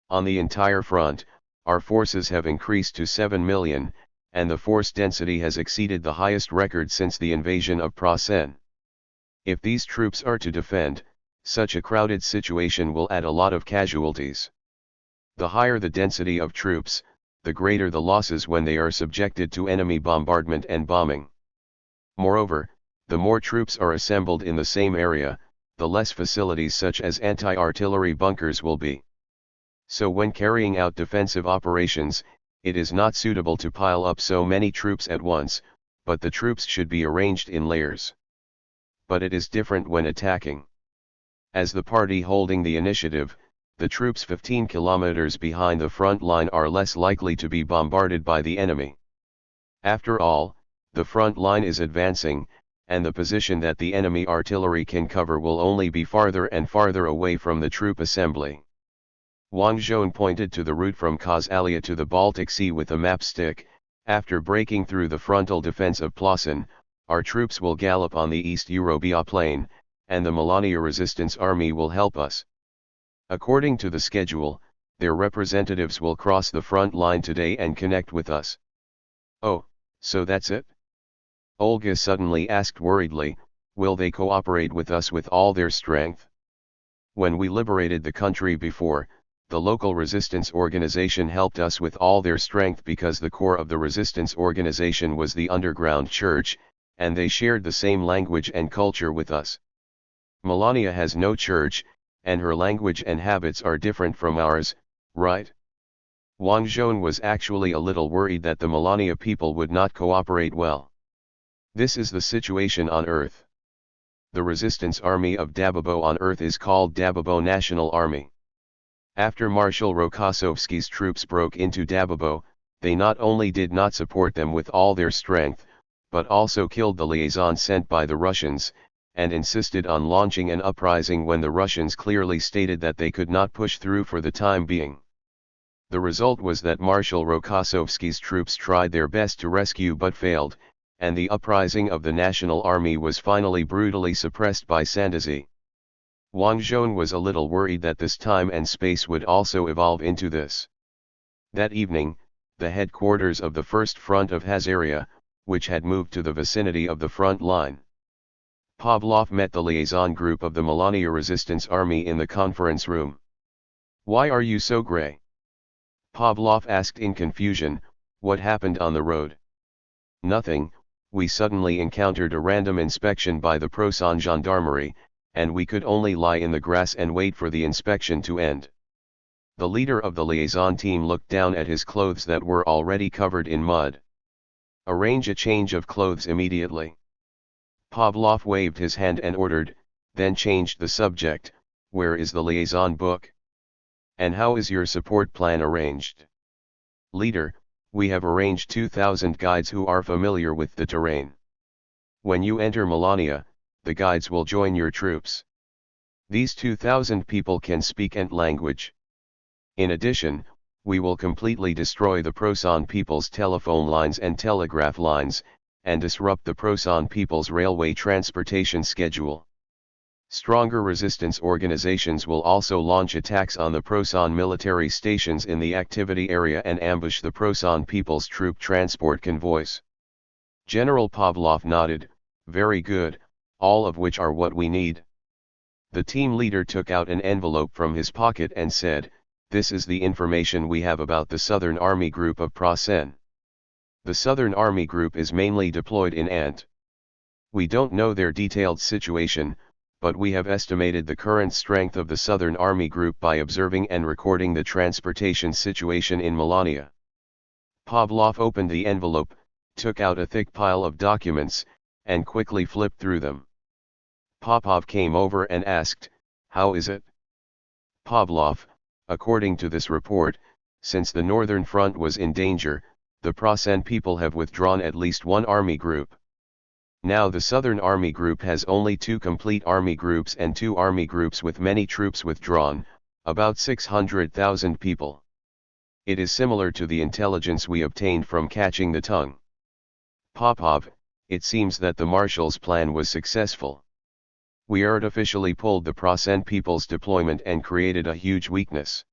On the entire front, our forces have increased to 7 million, and the force density has exceeded the highest record since the invasion of Prasen. If these troops are to defend, such a crowded situation will add a lot of casualties. The higher the density of troops, the greater the losses when they are subjected to enemy bombardment and bombing. Moreover, the more troops are assembled in the same area, the less facilities such as anti-artillery bunkers will be. So when carrying out defensive operations, it is not suitable to pile up so many troops at once, but the troops should be arranged in layers. But it is different when attacking. As the party holding the initiative, the troops 15 kilometers behind the front line are less likely to be bombarded by the enemy. After all, the front line is advancing, and the position that the enemy artillery can cover will only be farther and farther away from the troop assembly. Wang Zhong pointed to the route from Kazalia to the Baltic Sea with a map stick. After breaking through the frontal defense of Plasen, our troops will gallop on the East Eurobia plain, and the Melania Resistance Army will help us. According to the schedule, their representatives will cross the front line today and connect with us. Oh, so that's it? Olga suddenly asked worriedly, will they cooperate with us with all their strength? When we liberated the country before, the local resistance organization helped us with all their strength because the core of the resistance organization was the underground church, and they shared the same language and culture with us. Melania has no church, and her language and habits are different from ours, right? Wang Zhong was actually a little worried that the Melania people would not cooperate well. This is the situation on Earth. The resistance army of Dabobo on Earth is called Dabobo National Army. After Marshal Rokossovsky's troops broke into Dabobo, they not only did not support them with all their strength, but also killed the liaison sent by the Russians, and insisted on launching an uprising when the Russians clearly stated that they could not push through for the time being. The result was that Marshal Rokossovsky's troops tried their best to rescue but failed, and the uprising of the National Army was finally brutally suppressed by Sandazi. Wang Zhong was a little worried that this time and space would also evolve into this. That evening, the headquarters of the First Front of Hazaria, which had moved to the vicinity of the front line. Pavlov met the liaison group of the Melania Resistance Army in the conference room. "Why are you so grey?" Pavlov asked in confusion. "What happened on the road?" "Nothing, we suddenly encountered a random inspection by the Prosan gendarmerie, and we could only lie in the grass and wait for the inspection to end." The leader of the liaison team looked down at his clothes that were already covered in mud. "Arrange a change of clothes immediately." Pavlov waved his hand and ordered, then changed the subject. "Where is the liaison book? And how is your support plan arranged?" "Leader, we have arranged 2,000 guides who are familiar with the terrain. When you enter Melania, the guides will join your troops. These 2,000 people can speak Ent language. In addition, we will completely destroy the Prosan people's telephone lines and telegraph lines, and disrupt the Prosan people's railway transportation schedule. Stronger resistance organizations will also launch attacks on the Prosan military stations in the activity area and ambush the Prosan people's troop transport convoys." General Pavlov nodded. "Very good, all of which are what we need." The team leader took out an envelope from his pocket and said, "This is the information we have about the Southern Army Group of Prasen. The Southern Army Group is mainly deployed in Ant. We don't know their detailed situation, but we have estimated the current strength of the Southern Army Group by observing and recording the transportation situation in Melania." Pavlov opened the envelope, took out a thick pile of documents, and quickly flipped through them. Popov came over and asked, "How is it?" "Pavlov, according to this report, since the Northern Front was in danger, the Prasen people have withdrawn at least one army group. Now the Southern Army Group has only 2 complete army groups and 2 army groups with many troops withdrawn, about 600,000 people. It is similar to the intelligence we obtained from catching the tongue. Popov, it seems that the Marshal's plan was successful. We artificially pulled the Prasen people's deployment and created a huge weakness."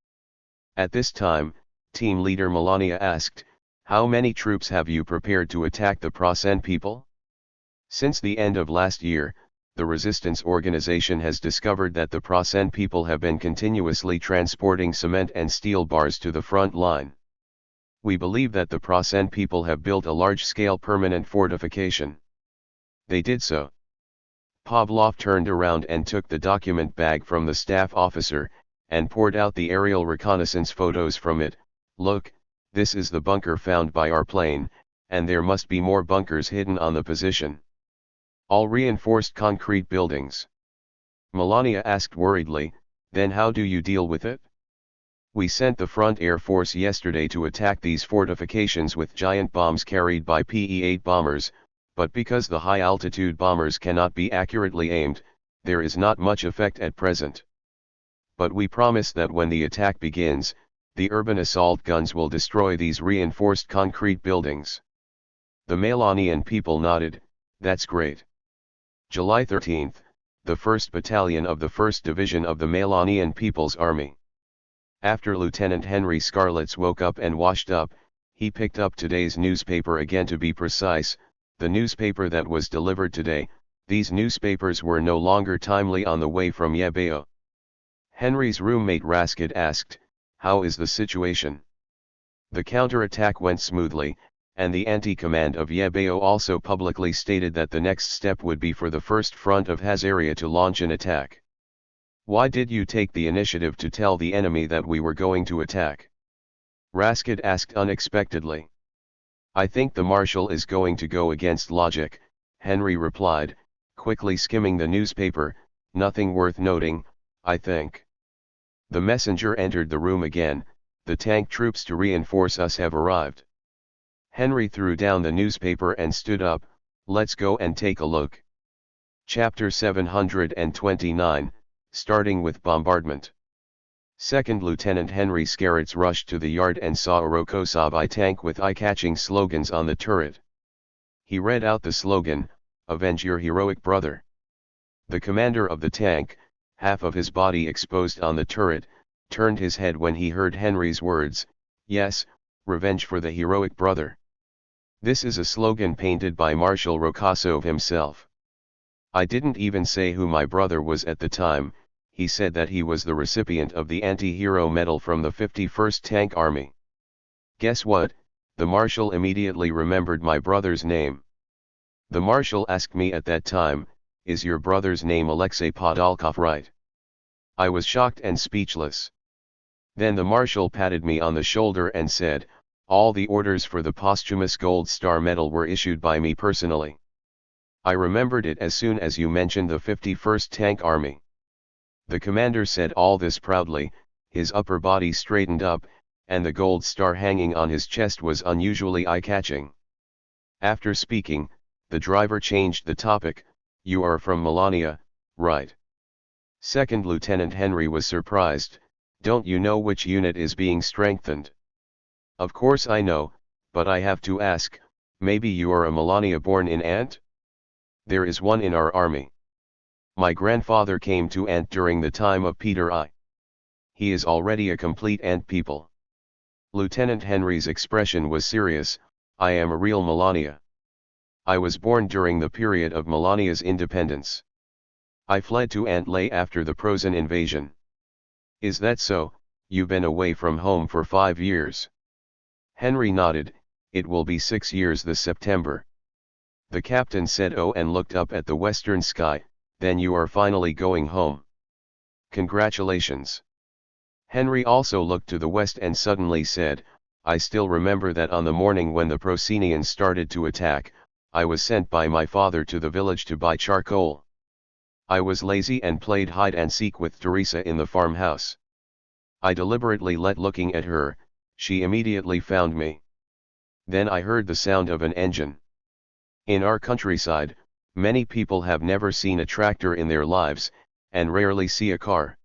At this time, team leader Melania asked, "How many troops have you prepared to attack the Prasen people?" Since the end of last year, the resistance organization has discovered that the Prasen people have been continuously transporting cement and steel bars to the front line. We believe that the Prasen people have built a large-scale permanent fortification. They did so. Pavlov turned around and took the document bag from the staff officer, and poured out the aerial reconnaissance photos from it. "Look, this is the bunker found by our plane, and there must be more bunkers hidden on the position. All reinforced concrete buildings." Melania asked worriedly, "Then how do you deal with it?" "We sent the Front Air Force yesterday to attack these fortifications with giant bombs carried by PE-8 bombers, but because the high-altitude bombers cannot be accurately aimed, there is not much effect at present. But we promise that when the attack begins, the urban assault guns will destroy these reinforced concrete buildings." The Melanian people nodded. "That's great." July 13, the 1st Battalion of the 1st Division of the Melanian People's Army. After Lieutenant Henry Scarlets woke up and washed up, he picked up today's newspaper again, to be precise, the newspaper that was delivered today. These newspapers were no longer timely on the way from Yebeo. Henry's roommate Raskat asked, "How is the situation?" "The counterattack went smoothly, and the anti-command of Yebao also publicly stated that the next step would be for the first front of Hazaria to launch an attack. Why did you take the initiative to tell the enemy that we were going to attack? Raskid asked unexpectedly. I think the marshal is going to go against logic, Henry replied, quickly skimming the newspaper. Nothing worth noting, I think. The messenger entered the room again. The tank troops to reinforce us have arrived. Henry threw down the newspaper and stood up. Let's go and take a look. Chapter 729, starting with bombardment. Second Lieutenant Henry Scarrets rushed to the yard and saw a Rokosabi tank with eye-catching slogans on the turret. He read out the slogan, "Avenge your heroic brother." The commander of the tank, half of his body exposed on the turret, turned his head when he heard Henry's words, "Yes, revenge for the heroic brother." This is a slogan painted by Marshal Rokosov himself. I didn't even say who my brother was at the time. He said that he was the recipient of the anti-hero medal from the 51st Tank Army. Guess what? The marshal immediately remembered my brother's name. The marshal asked me at that time, "Is your brother's name Alexei Podolkov, right?" I was shocked and speechless. Then the marshal patted me on the shoulder and said, "All the orders for the posthumous Gold Star Medal were issued by me personally." I remembered it as soon as you mentioned the 51st Tank Army. The commander said all this proudly, his upper body straightened up, and the gold star hanging on his chest was unusually eye-catching. After speaking, the driver changed the topic. "You are from Melania, right?" Second Lieutenant Henry was surprised. "Don't you know which unit is being strengthened?" "Of course I know, but I have to ask, maybe you are a Melania born in Ant? There is one in our army. My grandfather came to Ant during the time of Peter I. He is already a complete Ant people." Lieutenant Henry's expression was serious. "I am a real Melania. I was born during the period of Melania's independence. I fled to Antlay after the Prozan invasion." "Is that so? You've been away from home for 5 years." Henry nodded. "It will be 6 years this September." The captain said oh and looked up at the western sky. "Then you are finally going home. Congratulations." Henry also looked to the west and suddenly said, "I still remember that on the morning when the Procenians started to attack, I was sent by my father to the village to buy charcoal. I was lazy and played hide and seek with Teresa in the farmhouse. I deliberately let looking at her, she immediately found me. Then I heard the sound of an engine. In our countryside, many people have never seen a tractor in their lives, and rarely see a car.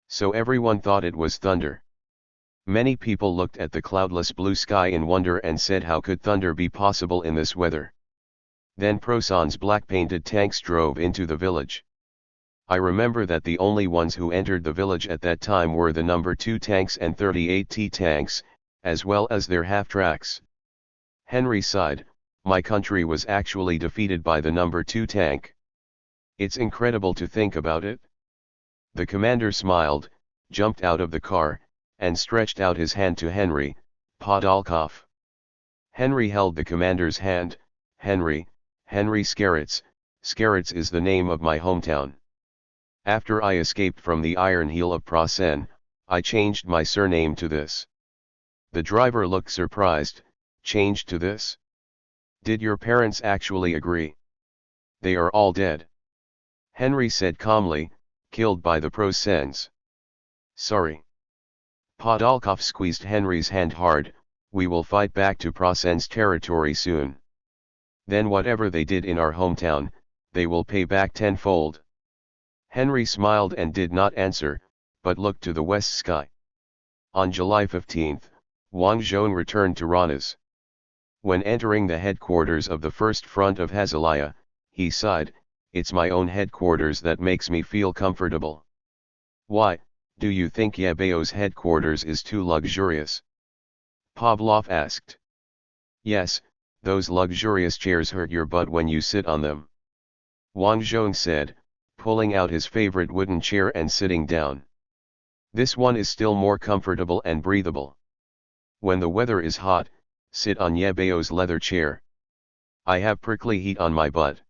So everyone thought it was thunder. Many people looked at the cloudless blue sky in wonder and said, how could thunder be possible in this weather? Then Prosan's black-painted tanks drove into the village. I remember that the only ones who entered the village at that time were the number 2 tanks and 38T tanks, as well as their half-tracks." Henry sighed. "My country was actually defeated by the number 2 tank. It's incredible to think about it." The commander smiled, jumped out of the car, and stretched out his hand to Henry. "Podolkov." Henry held the commander's hand. Henry Scarrets. Scarrets is the name of my hometown. After I escaped from the Iron Heel of Prasen, I changed my surname to this." The driver looked surprised. "Changed to this? Did your parents actually agree?" "They are all dead," Henry said calmly, "killed by the Prosens." "Sorry." Podolkov squeezed Henry's hand hard. "We will fight back to Prasen's territory soon. Then whatever they did in our hometown, they will pay back tenfold." Henry smiled and did not answer, but looked to the west sky. On July 15, Wang Zhong returned to Ranas. When entering the headquarters of the First Front of Hazalaya, he sighed, "It's my own headquarters that makes me feel comfortable." "Why, do you think Yabeo's headquarters is too luxurious?" Pavlov asked. "Yes, those luxurious chairs hurt your butt when you sit on them," Wang Zhong said, pulling out his favorite wooden chair and sitting down. "This one is still more comfortable and breathable. When the weather is hot, Sit on Yebeo's leather chair. I have prickly heat on my butt.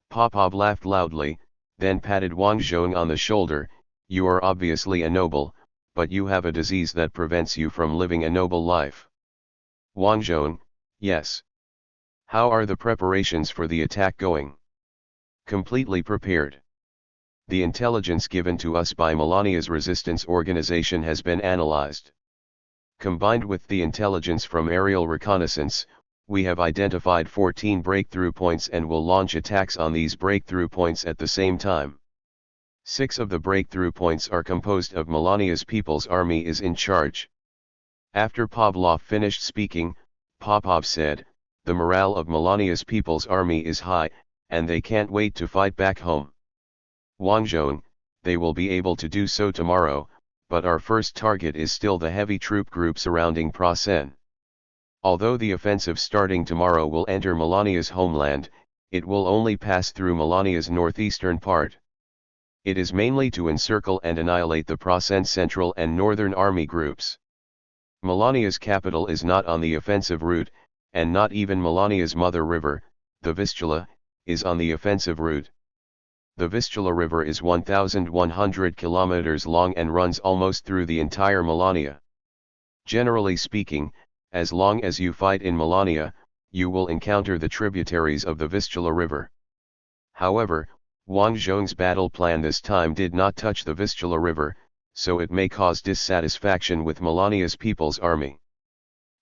Popov laughed loudly, then patted Wang Zhong on the shoulder. You are obviously a noble, but you have a disease that prevents you from living a noble life. Wang Zhong, yes. How are the preparations for the attack going? Completely prepared. The intelligence given to us by Melania's resistance organization has been analyzed. Combined with the intelligence from aerial reconnaissance, we have identified 14 breakthrough points and will launch attacks on these breakthrough points at the same time. 6 of the breakthrough points are composed of Melania's People's Army is in charge. After Pavlov finished speaking, Popov said, the morale of Melania's People's Army is high, and they can't wait to fight back home. Wang Zhong, they will be able to do so tomorrow, but our first target is still the heavy troop group surrounding Prasen. Although the offensive starting tomorrow will enter Melania's homeland, it will only pass through Melania's northeastern part. It is mainly to encircle and annihilate the Prasen Central and Northern Army groups. Melania's capital is not on the offensive route, and not even Melania's mother river, the Vistula, is on the offensive route. The Vistula River is 1,100 kilometers long and runs almost through the entire Melania. Generally speaking, as long as you fight in Melania, you will encounter the tributaries of the Vistula River. However, Wang Zhong's battle plan this time did not touch the Vistula River, so it may cause dissatisfaction with Melania's People's Army.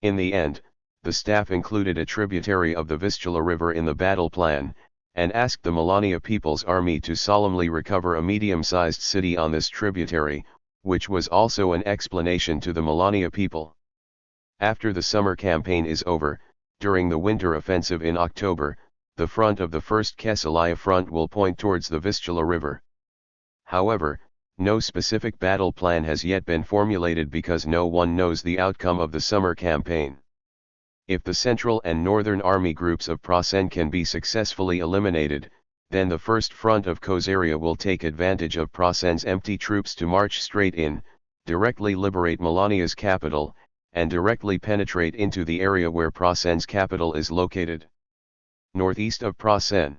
In the end, the staff included a tributary of the Vistula River in the battle plan, and asked the Melania People's Army to solemnly recover a medium-sized city on this tributary, which was also an explanation to the Melania people. After the summer campaign is over, during the winter offensive in October, the front of the First Kesalia front will point towards the Vistula River. However, no specific battle plan has yet been formulated because no one knows the outcome of the summer campaign. If the Central and Northern Army groups of Prasen can be successfully eliminated, then the first front of Kosaria will take advantage of Prasen's empty troops to march straight in, directly liberate Melania's capital, and directly penetrate into the area where Prasen's capital is located. Northeast of Prasen.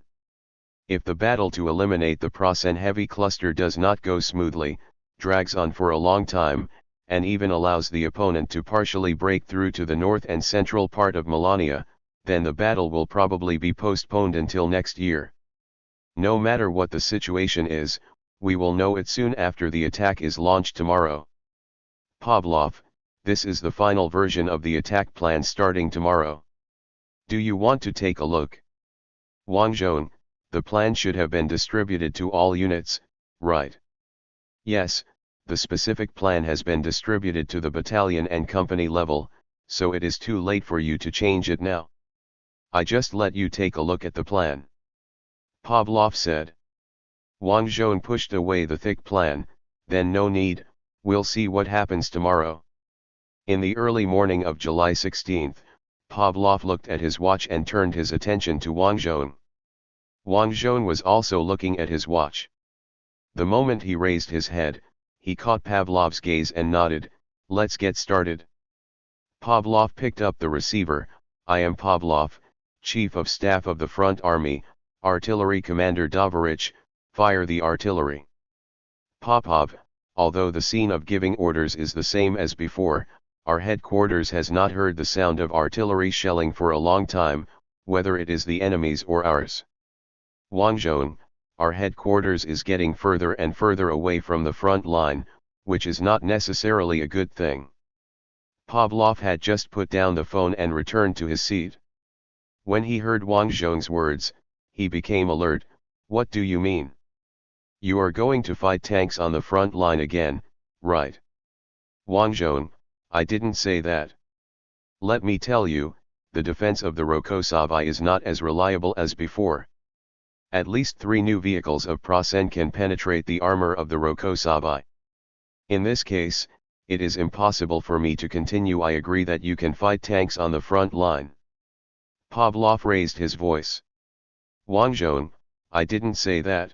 If the battle to eliminate the Prasen heavy cluster does not go smoothly, drags on for a long time, and even allows the opponent to partially break through to the north and central part of Melania, then the battle will probably be postponed until next year. No matter what the situation is, we will know it soon after the attack is launched tomorrow. Pavlov, this is the final version of the attack plan starting tomorrow. Do you want to take a look? Wang Zhong, the plan should have been distributed to all units, right? Yes, the specific plan has been distributed to the battalion and company level, so it is too late for you to change it now. I just let you take a look at the plan. Pavlov said. Wang Zhong pushed away the thick plan, then no need, we'll see what happens tomorrow. In the early morning of July 16, Pavlov looked at his watch and turned his attention to Wang Zhong. Wang Zhong was also looking at his watch. The moment he raised his head, he caught Pavlov's gaze and nodded, let's get started. Pavlov picked up the receiver. I am Pavlov, Chief of Staff of the Front Army, Artillery Commander Dovorich, fire the artillery. Popov, although the scene of giving orders is the same as before, our headquarters has not heard the sound of artillery shelling for a long time, whether it is the enemy's or ours. Wang Zhong, our headquarters is getting further and further away from the front line, which is not necessarily a good thing. Pavlov had just put down the phone and returned to his seat. When he heard Wang Zhong's words, he became alert. What do you mean? You are going to fight tanks on the front line again, right? Wang Zhong, I didn't say that. Let me tell you, the defense of the Rokossovai is not as reliable as before. At least 3 new vehicles of Prasen can penetrate the armor of the Rokossovai. In this case, it is impossible for me to continue. I agree that you can fight tanks on the front line. Pavlov raised his voice. Wang Zhong, I didn't say that.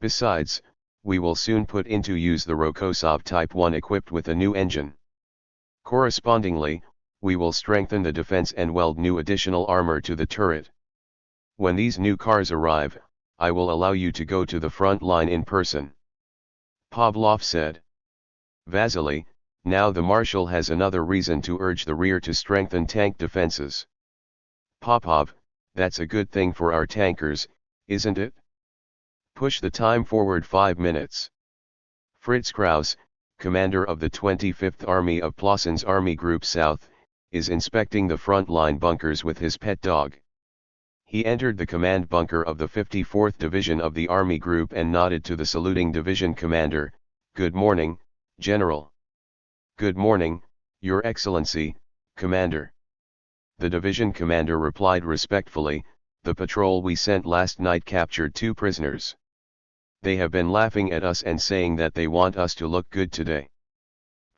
Besides, we will soon put into use the Rokossov Type 1 equipped with a new engine. Correspondingly, We will strengthen the defense and weld new additional armor to the turret. When these new cars arrive, I will allow you to go to the front line in person." Pavlov said. "Vasily, now the marshal has another reason to urge the rear to strengthen tank defenses." "Popov, that's a good thing for our tankers, isn't it? Push the time forward 5 minutes." Fritz Kraus, commander of the 25th Army of Plausen's Army Group South, is inspecting the front-line bunkers with his pet dog. He entered the command bunker of the 54th Division of the Army Group and nodded to the saluting division commander. "Good morning, General." "Good morning, Your Excellency, Commander." The division commander replied respectfully, "The patrol we sent last night captured 2 prisoners. They have been laughing at us and saying that they want us to look good today."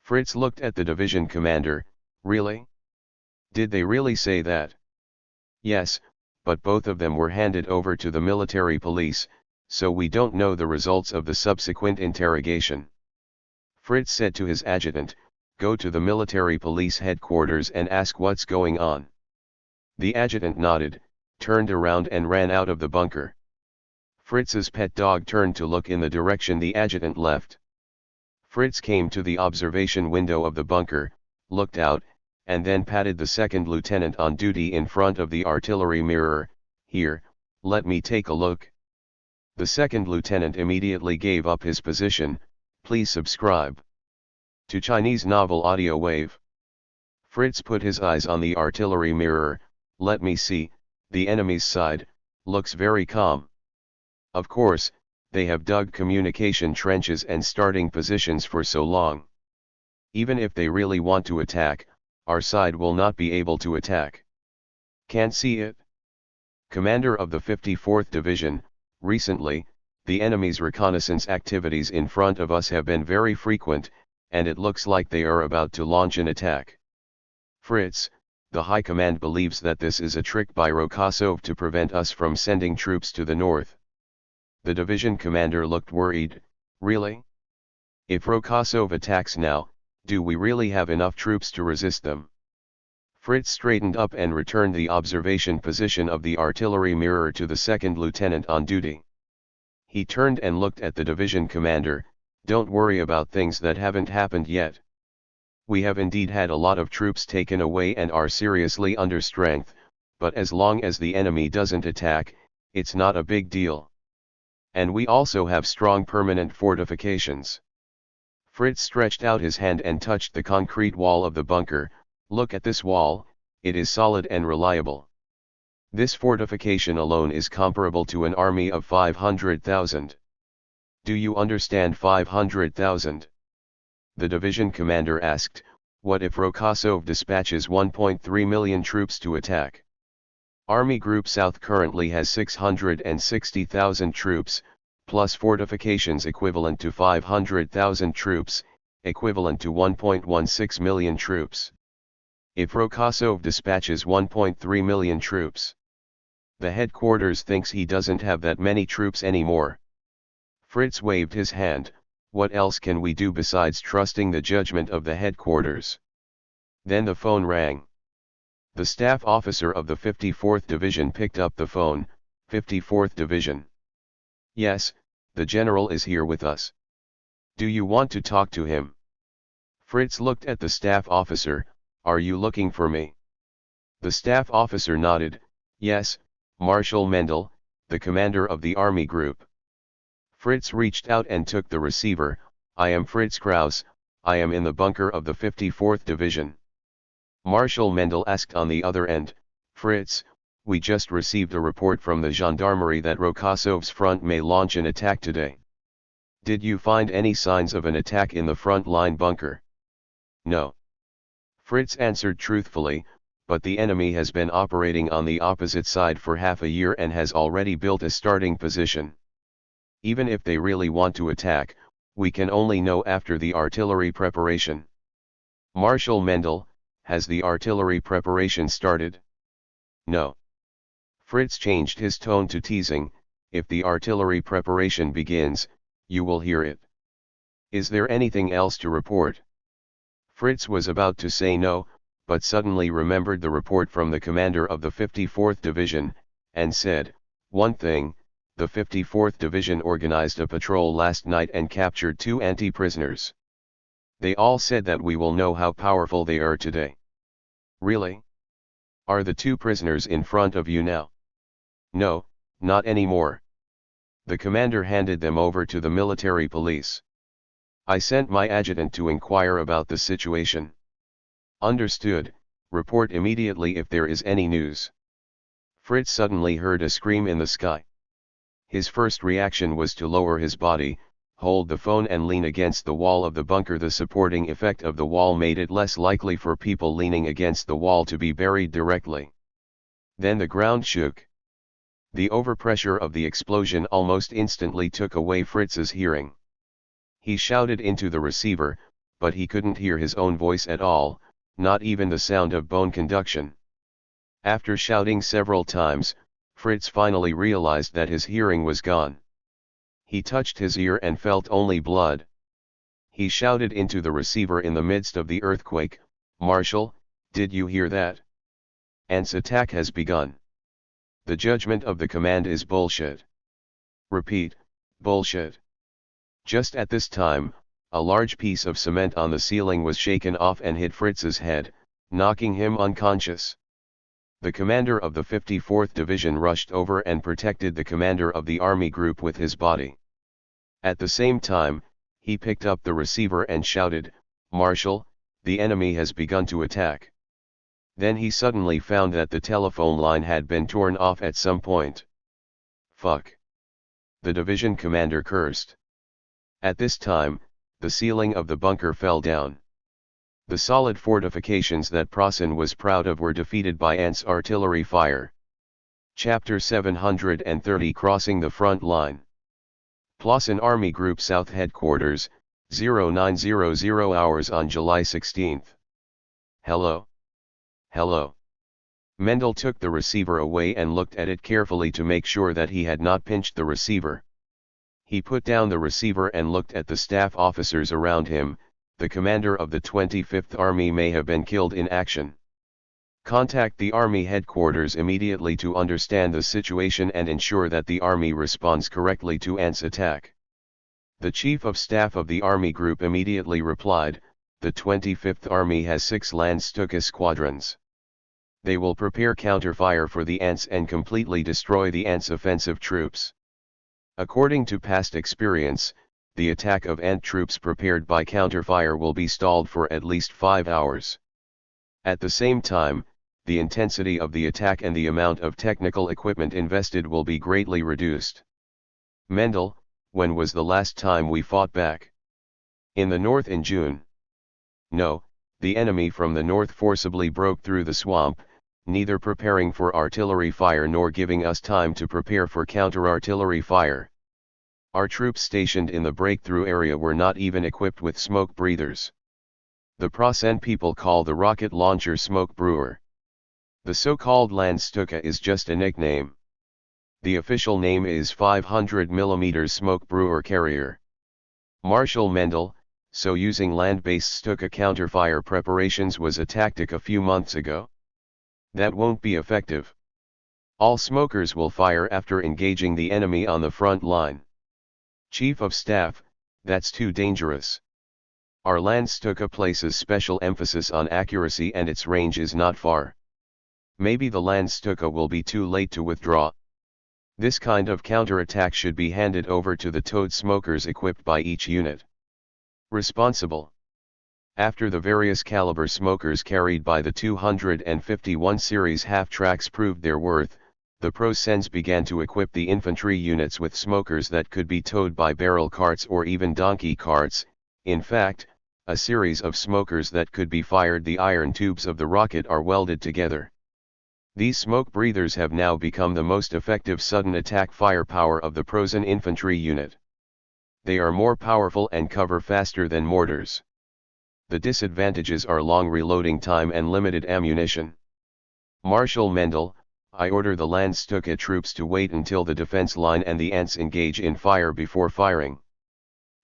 Fritz looked at the division commander. "Really? Did they really say that?" "Yes, but both of them were handed over to the military police, so we don't know the results of the subsequent interrogation." Fritz said to his adjutant, "Go to the military police headquarters and ask what's going on." The adjutant nodded, turned around and ran out of the bunker. Fritz's pet dog turned to look in the direction the adjutant left. Fritz came to the observation window of the bunker, looked out, and then patted the second lieutenant on duty in front of the artillery mirror. "Here, let me take a look." The second lieutenant immediately gave up his position. "Please subscribe to Chinese Novel Audiowave." Fritz put his eyes on the artillery mirror. "Let me see, the enemy's side looks very calm. Of course, they have dug communication trenches and starting positions for so long. Even if they really want to attack, our side will not be able to attack. Can't see it?" Commander of the 54th Division, "Recently, the enemy's reconnaissance activities in front of us have been very frequent, and it looks like they are about to launch an attack." "Fritz, the High Command believes that this is a trick by Rokhassov to prevent us from sending troops to the north." The division commander looked worried. "Really? If Rokhassov attacks now, do we really have enough troops to resist them?" Fritz straightened up and returned the observation position of the artillery mirror to the second lieutenant on duty. He turned and looked at the division commander. "Don't worry about things that haven't happened yet. We have indeed had a lot of troops taken away and are seriously under strength, but as long as the enemy doesn't attack, it's not a big deal. And we also have strong permanent fortifications." Fritz stretched out his hand and touched the concrete wall of the bunker. "Look at this wall, it is solid and reliable. This fortification alone is comparable to an army of 500,000. Do you understand 500,000? The division commander asked. "What if Rokhassov dispatches 1.3 million troops to attack? Army Group South currently has 660,000 troops, plus fortifications equivalent to 500,000 troops, equivalent to 1.16 million troops. If Rokhassov dispatches 1.3 million troops, the headquarters thinks he doesn't have that many troops anymore." Fritz waved his hand. "What else can we do besides trusting the judgment of the headquarters?" Then the phone rang. The staff officer of the 54th Division picked up the phone. 54th Division. "Yes, the general is here with us. Do you want to talk to him?" Fritz looked at the staff officer. "Are you looking for me?" The staff officer nodded. "Yes, Marshal Mendel, the commander of the army group." Fritz reached out and took the receiver. "I am Fritz Kraus, I am in the bunker of the 54th Division." Marshal Mendel asked on the other end. "Fritz, we just received a report from the gendarmerie that Rokhassov's front may launch an attack today. Did you find any signs of an attack in the front line bunker?" "No." Fritz answered truthfully, "But the enemy has been operating on the opposite side for half a year and has already built a starting position. Even if they really want to attack, we can only know after the artillery preparation." Marshal Mendel, has the artillery preparation started? "No." Fritz changed his tone to teasing. "If the artillery preparation begins, you will hear it. Is there anything else to report?" Fritz was about to say no, but suddenly remembered the report from the commander of the 54th Division, and said, "One thing, the 54th Division organized a patrol last night and captured 2 anti-prisoners. They all said that we will know how powerful they are today." "Really? Are the 2 prisoners in front of you now?" "No, not anymore. The commander handed them over to the military police. I sent my adjutant to inquire about the situation." "Understood, report immediately if there is any news." Fritz suddenly heard a scream in the sky. His first reaction was to lower his body, hold the phone and lean against the wall of the bunker. The supporting effect of the wall made it less likely for people leaning against the wall to be buried directly. Then the ground shook. The overpressure of the explosion almost instantly took away Fritz's hearing. He shouted into the receiver, but he couldn't hear his own voice at all, not even the sound of bone conduction. After shouting several times, Fritz finally realized that his hearing was gone. He touched his ear and felt only blood. He shouted into the receiver in the midst of the earthquake, "Marshal, did you hear that? Ants attack has begun. The judgment of the command is bullshit. Repeat, bullshit." Just at this time, a large piece of cement on the ceiling was shaken off and hit Fritz's head, knocking him unconscious. The commander of the 54th Division rushed over and protected the commander of the army group with his body. At the same time, he picked up the receiver and shouted, "Marshal, the enemy has begun to attack." Then he suddenly found that the telephone line had been torn off at some point. "Fuck." The division commander cursed. At this time, the ceiling of the bunker fell down. The solid fortifications that Prasen was proud of were defeated by ants' artillery fire. Chapter 730 Crossing the Front Line. Plassen Army Group South Headquarters, 0900 hours on July 16. "Hello? Hello?" Mendel took the receiver away and looked at it carefully to make sure that he had not pinched the receiver. He put down the receiver and looked at the staff officers around him. The commander of the 25th Army may have been killed in action. Contact the Army headquarters immediately to understand the situation and ensure that the Army responds correctly to ants' attack. The Chief of Staff of the Army Group immediately replied, "The 25th Army has 6 Landstuka squadrons. They will prepare counterfire for the ants and completely destroy the ants' offensive troops." According to past experience, the attack of ant troops prepared by counterfire will be stalled for at least 5 hours. At the same time, the intensity of the attack and the amount of technical equipment invested will be greatly reduced. Mendel, when was the last time we fought back? In the north in June. No, the enemy from the north forcibly broke through the swamp, neither preparing for artillery fire nor giving us time to prepare for counter-artillery fire. Our troops stationed in the breakthrough area were not even equipped with smoke breathers. The Prasen people call the rocket launcher smoke brewer. The so-called Landstuka is just a nickname. The official name is 500 mm smoke brewer carrier. Marshal Mendel, so using land-based Stuka counterfire preparations was a tactic a few months ago. That won't be effective. All smokers will fire after engaging the enemy on the front line. Chief of Staff, that's too dangerous. Our Landstuka places special emphasis on accuracy and its range is not far. Maybe the Landstuka will be too late to withdraw. This kind of counterattack should be handed over to the towed smokers equipped by each unit. Responsible. After the various caliber smokers carried by the 251 series half-tracks proved their worth, the Prosens began to equip the infantry units with smokers that could be towed by barrel carts or even donkey carts. In fact, a series of smokers that could be fired. The iron tubes of the rocket are welded together. These smoke breathers have now become the most effective sudden attack firepower of the Prosen infantry unit. They are more powerful and cover faster than mortars. The disadvantages are long reloading time and limited ammunition. Marshal Mendel, I order the Landstuka troops to wait until the defense line and the ants engage in fire before firing.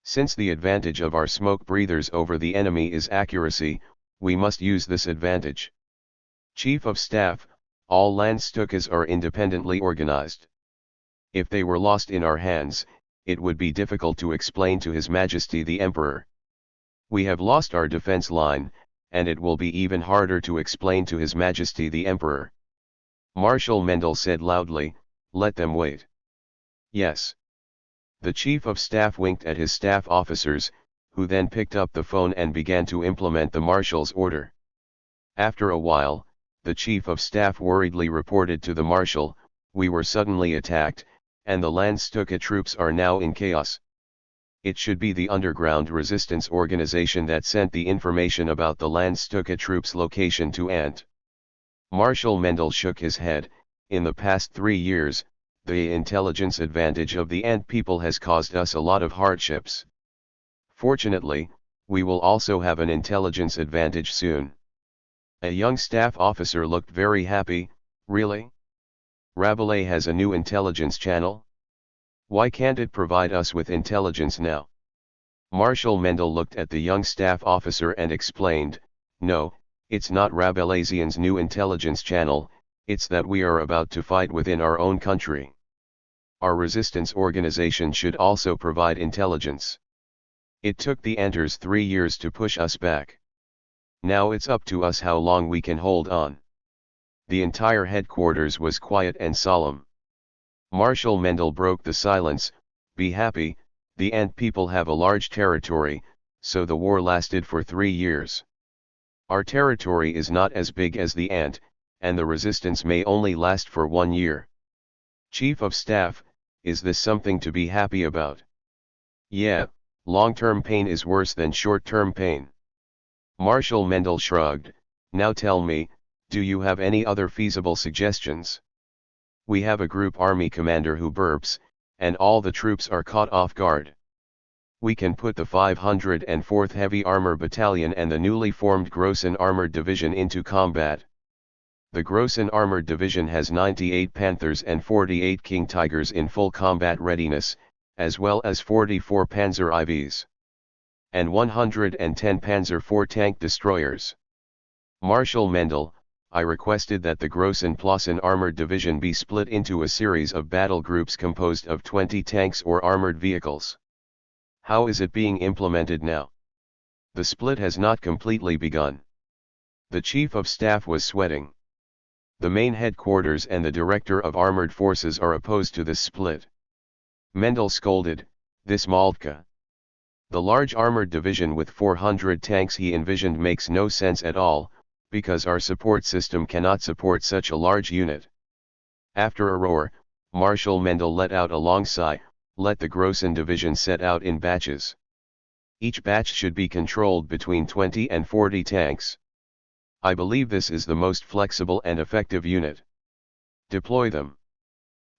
Since the advantage of our smoke breathers over the enemy is accuracy, We must use this advantage. Chief of Staff, all Landstukas are independently organized. If they were lost in our hands, it would be difficult to explain to His Majesty the Emperor. We have lost our defense line, and it will be even harder to explain to His Majesty the Emperor. Marshal Mendel said loudly, "Let them wait." Yes. The Chief of Staff winked at his staff officers, who then picked up the phone and began to implement the Marshal's order. After a while, the Chief of Staff worriedly reported to the Marshal, "We were suddenly attacked, and the Landstuka troops are now in chaos." It should be the underground resistance organization that sent the information about the Landstuka troops' location to Ant. Marshal Mendel shook his head. In the past 3 years, the intelligence advantage of the Ant people has caused us a lot of hardships. Fortunately, we will also have an intelligence advantage soon. A young staff officer looked very happy. Really? Rabelais has a new intelligence channel? Why can't it provide us with intelligence now? Marshal Mendel looked at the young staff officer and explained, "No, it's not Rabelaisian's new intelligence channel, it's that we are about to fight within our own country. Our resistance organization should also provide intelligence. It took the Enters 3 years to push us back. Now it's up to us how long we can hold on." The entire headquarters was quiet and solemn. Marshal Mendel broke the silence. "Be happy, the Ant people have a large territory, so the war lasted for 3 years. Our territory is not as big as the Ant, and the resistance may only last for 1 year. Chief of Staff, is this something to be happy about?" "Yeah, long-term pain is worse than short-term pain." Marshal Mendel shrugged. "Now tell me, do you have any other feasible suggestions? We have a group army commander who burps, and all the troops are caught off guard. We can put the 504th Heavy Armor Battalion and the newly formed Grossen Armored Division into combat. The Grossen Armored Division has 98 Panthers and 48 King Tigers in full combat readiness, as well as 44 Panzer IVs. And 110 Panzer IV tank destroyers. Marshal Mendel, I requested that the Grossen-Plossen Armored Division be split into a series of battle groups composed of 20 tanks or armored vehicles. How is it being implemented now? The split has not completely begun." The Chief of Staff was sweating. The main headquarters and the Director of Armored Forces are opposed to this split. Mendel scolded, "This Maldka. The large armored division with 400 tanks he envisioned makes no sense at all, because our support system cannot support such a large unit." After a roar, Marshal Mendel let out a long sigh. "Let the Grossen division set out in batches. Each batch should be controlled between 20 and 40 tanks. I believe this is the most flexible and effective unit. Deploy them.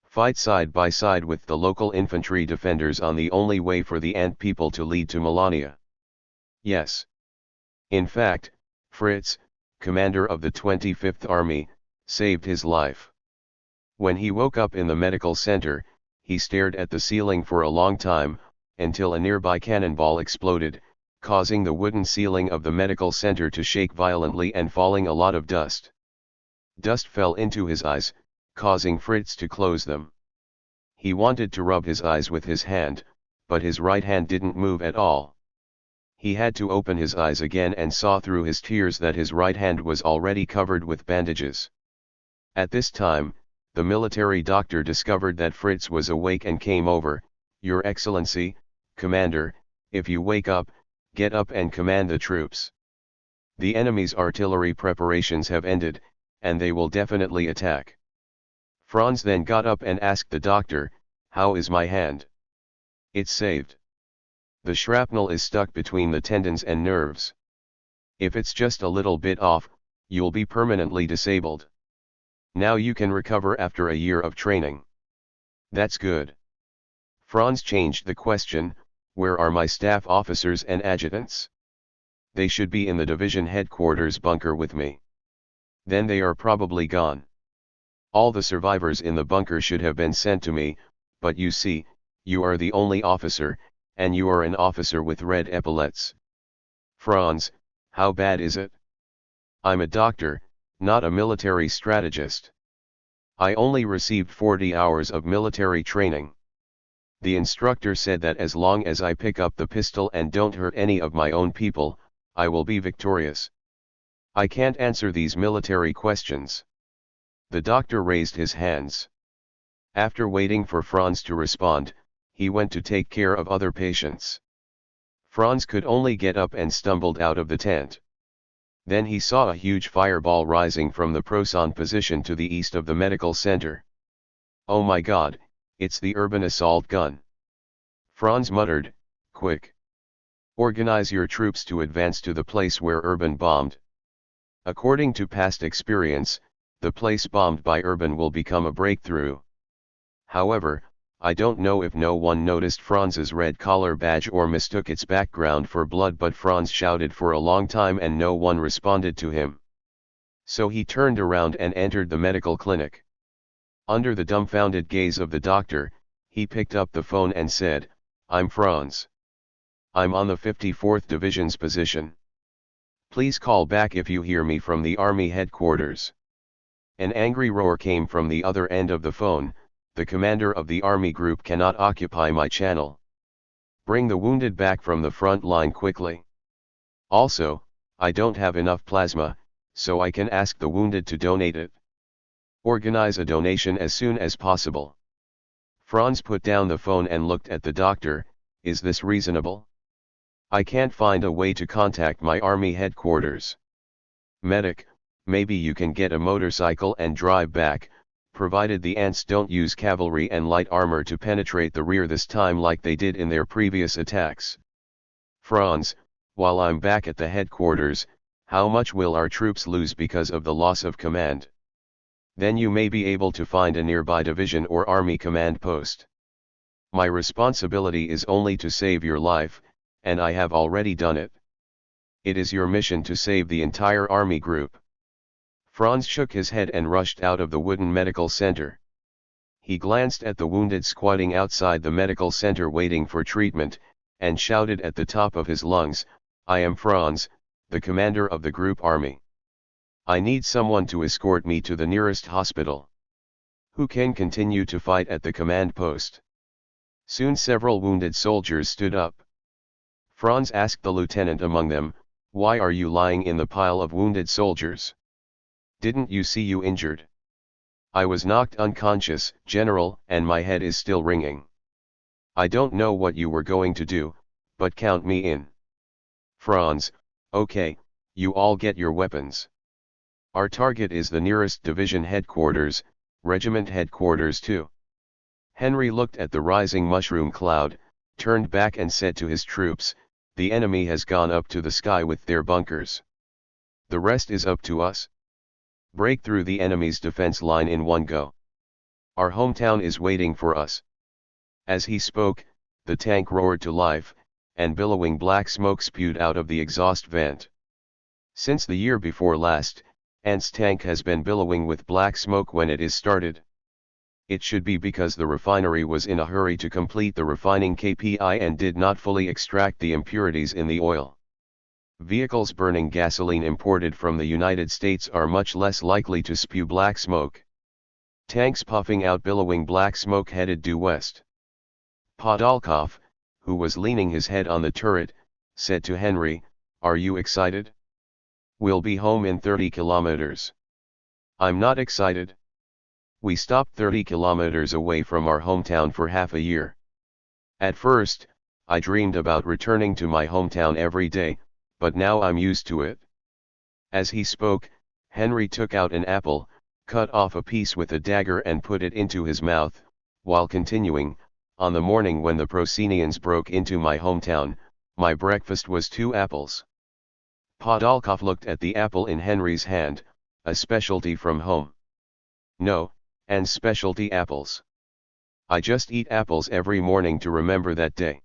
Fight side by side with the local infantry defenders on the only way for the Ant people to lead to Melania." Yes. In fact, Fritz, commander of the 25th Army, saved his life. When he woke up in the medical center, he stared at the ceiling for a long time, until a nearby cannonball exploded, causing the wooden ceiling of the medical center to shake violently and falling a lot of dust. Dust fell into his eyes, causing Fritz to close them. He wanted to rub his eyes with his hand, but his right hand didn't move at all. He had to open his eyes again and saw through his tears that his right hand was already covered with bandages. At this time, the military doctor discovered that Fritz was awake and came over. "Your Excellency, Commander, if you wake up, get up and command the troops. The enemy's artillery preparations have ended, and they will definitely attack." Franz then got up and asked the doctor, "How is my hand?" "It's saved. The shrapnel is stuck between the tendons and nerves. If it's just a little bit off, you'll be permanently disabled. Now you can recover after a year of training." "That's good." Franz changed the question, "Where are my staff officers and adjutants?" "They should be in the division headquarters bunker with me." "Then they are probably gone. All the survivors in the bunker should have been sent to me, but you see, you are the only officer, and you are an officer with red epaulets." "Franz, how bad is it?" I'm a doctor, not a military strategist. I only received 40 hours of military training. The instructor said that as long as I pick up the pistol and don't hurt any of my own people, I will be victorious. I can't answer these military questions. The doctor raised his hands. After waiting for Franz to respond, he went to take care of other patients. Franz could only get up and stumbled out of the tent. Then he saw a huge fireball rising from the Proson position to the east of the medical center. "Oh my God, it's the urban assault gun." Franz muttered, "Quick! Organize your troops to advance to the place where Urban bombed." According to past experience, the place bombed by Urban will become a breakthrough. However, I don't know if no one noticed Franz's red collar badge or mistook its background for blood, but Franz shouted for a long time and no one responded to him. So he turned around and entered the medical clinic. Under the dumbfounded gaze of the doctor, he picked up the phone and said, "I'm Franz. I'm on the 54th Division's position. Please call back if you hear me from the Army headquarters." An angry roar came from the other end of the phone. "The commander of the Army group cannot occupy my channel. Bring the wounded back from the front line quickly. Also, I don't have enough plasma, so I can ask the wounded to donate it. Organize a donation as soon as possible." Franz put down the phone and looked at the doctor. "Is this reasonable? I can't find a way to contact my Army headquarters. Medic, maybe you can get a motorcycle and drive back, provided the ants don't use cavalry and light armor to penetrate the rear this time like they did in their previous attacks." "Franz, while I'm back at the headquarters, how much will our troops lose because of the loss of command? Then you may be able to find a nearby division or army command post. My responsibility is only to save your life, and I have already done it. It is your mission to save the entire army group." Franz shook his head and rushed out of the wooden medical center. He glanced at the wounded squatting outside the medical center waiting for treatment, and shouted at the top of his lungs, "I am Franz, the commander of the group army. I need someone to escort me to the nearest hospital. Who can continue to fight at the command post?" Soon several wounded soldiers stood up. Franz asked the lieutenant among them, "Why are you lying in the pile of wounded soldiers? Didn't you see you injured?" "I was knocked unconscious, General, and my head is still ringing." "I don't know what you were going to do, but count me in." Franz, "Okay, you all get your weapons. Our target is the nearest division headquarters, regiment headquarters too." Henry looked at the rising mushroom cloud, turned back and said to his troops, "The enemy has gone up to the sky with their bunkers. The rest is up to us. Break through the enemy's defense line in one go. Our hometown is waiting for us." As he spoke, the tank roared to life, and billowing black smoke spewed out of the exhaust vent. Since the year before last, Ant's tank has been billowing with black smoke when it is started. It should be because the refinery was in a hurry to complete the refining KPI and did not fully extract the impurities in the oil. Vehicles burning gasoline imported from the United States are much less likely to spew black smoke. Tanks puffing out billowing black smoke headed due west. Podolkov, who was leaning his head on the turret, said to Henry, "Are you excited? We'll be home in 30 kilometers." "I'm not excited. We stopped 30 kilometers away from our hometown for half a year. At first, I dreamed about returning to my hometown every day, but now I'm used to it." As he spoke, Henry took out an apple, cut off a piece with a dagger and put it into his mouth, while continuing, "On the morning when the Procenians broke into my hometown, my breakfast was 2 apples." Podolkov looked at the apple in Henry's hand, "A specialty from home?" "No, and specialty apples. I just eat apples every morning to remember that day."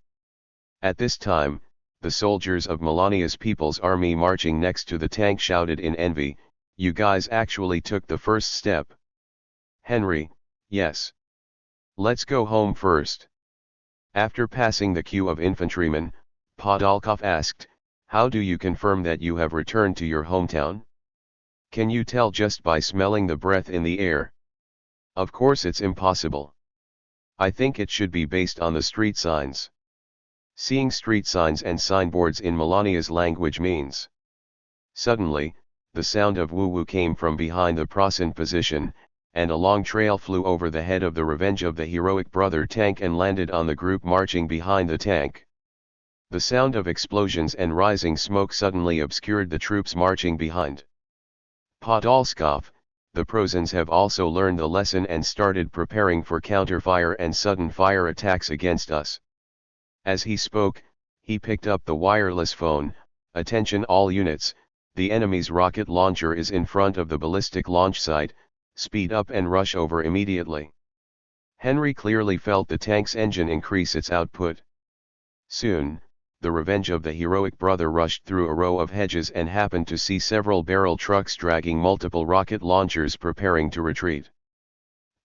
At this time, the soldiers of Melania's People's Army marching next to the tank shouted in envy, "You guys actually took the first step." Henry, "Yes. Let's go home first." After passing the queue of infantrymen, Podolkov asked, "How do you confirm that you have returned to your hometown?" Can you tell just by smelling the breath in the air? Of course it's impossible. I think it should be based on the street signs. Seeing street signs and signboards in Melania's language means. Suddenly, the sound of woo-woo came from behind the Prasen position, and a long trail flew over the head of the Revenge of the Heroic Brother tank and landed on the group marching behind the tank. The sound of explosions and rising smoke suddenly obscured the troops marching behind. Podolskov, the Prozens have also learned the lesson and started preparing for counterfire and sudden fire attacks against us. As he spoke, he picked up the wireless phone. Attention all units, the enemy's rocket launcher is in front of the ballistic launch site, speed up and rush over immediately. Henry clearly felt the tank's engine increase its output. Soon, the Revenge of the Heroic Brother rushed through a row of hedges and happened to see several barrel trucks dragging multiple rocket launchers preparing to retreat.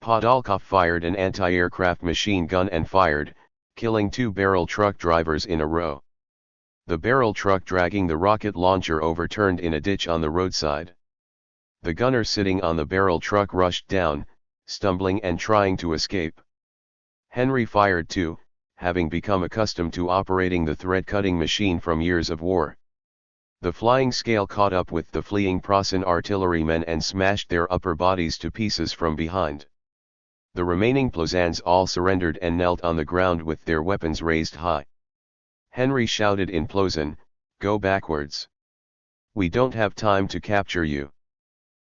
Podolkov fired an anti-aircraft machine gun and fired, killing 2 barrel truck drivers in a row. The barrel truck dragging the rocket launcher overturned in a ditch on the roadside. The gunner sitting on the barrel truck rushed down, stumbling and trying to escape. Henry fired too, having become accustomed to operating the thread-cutting machine from years of war. The flying scale caught up with the fleeing Prasen artillerymen and smashed their upper bodies to pieces from behind. The remaining Plozans all surrendered and knelt on the ground with their weapons raised high. Henry shouted in Plozan, "Go backwards. We don't have time to capture you.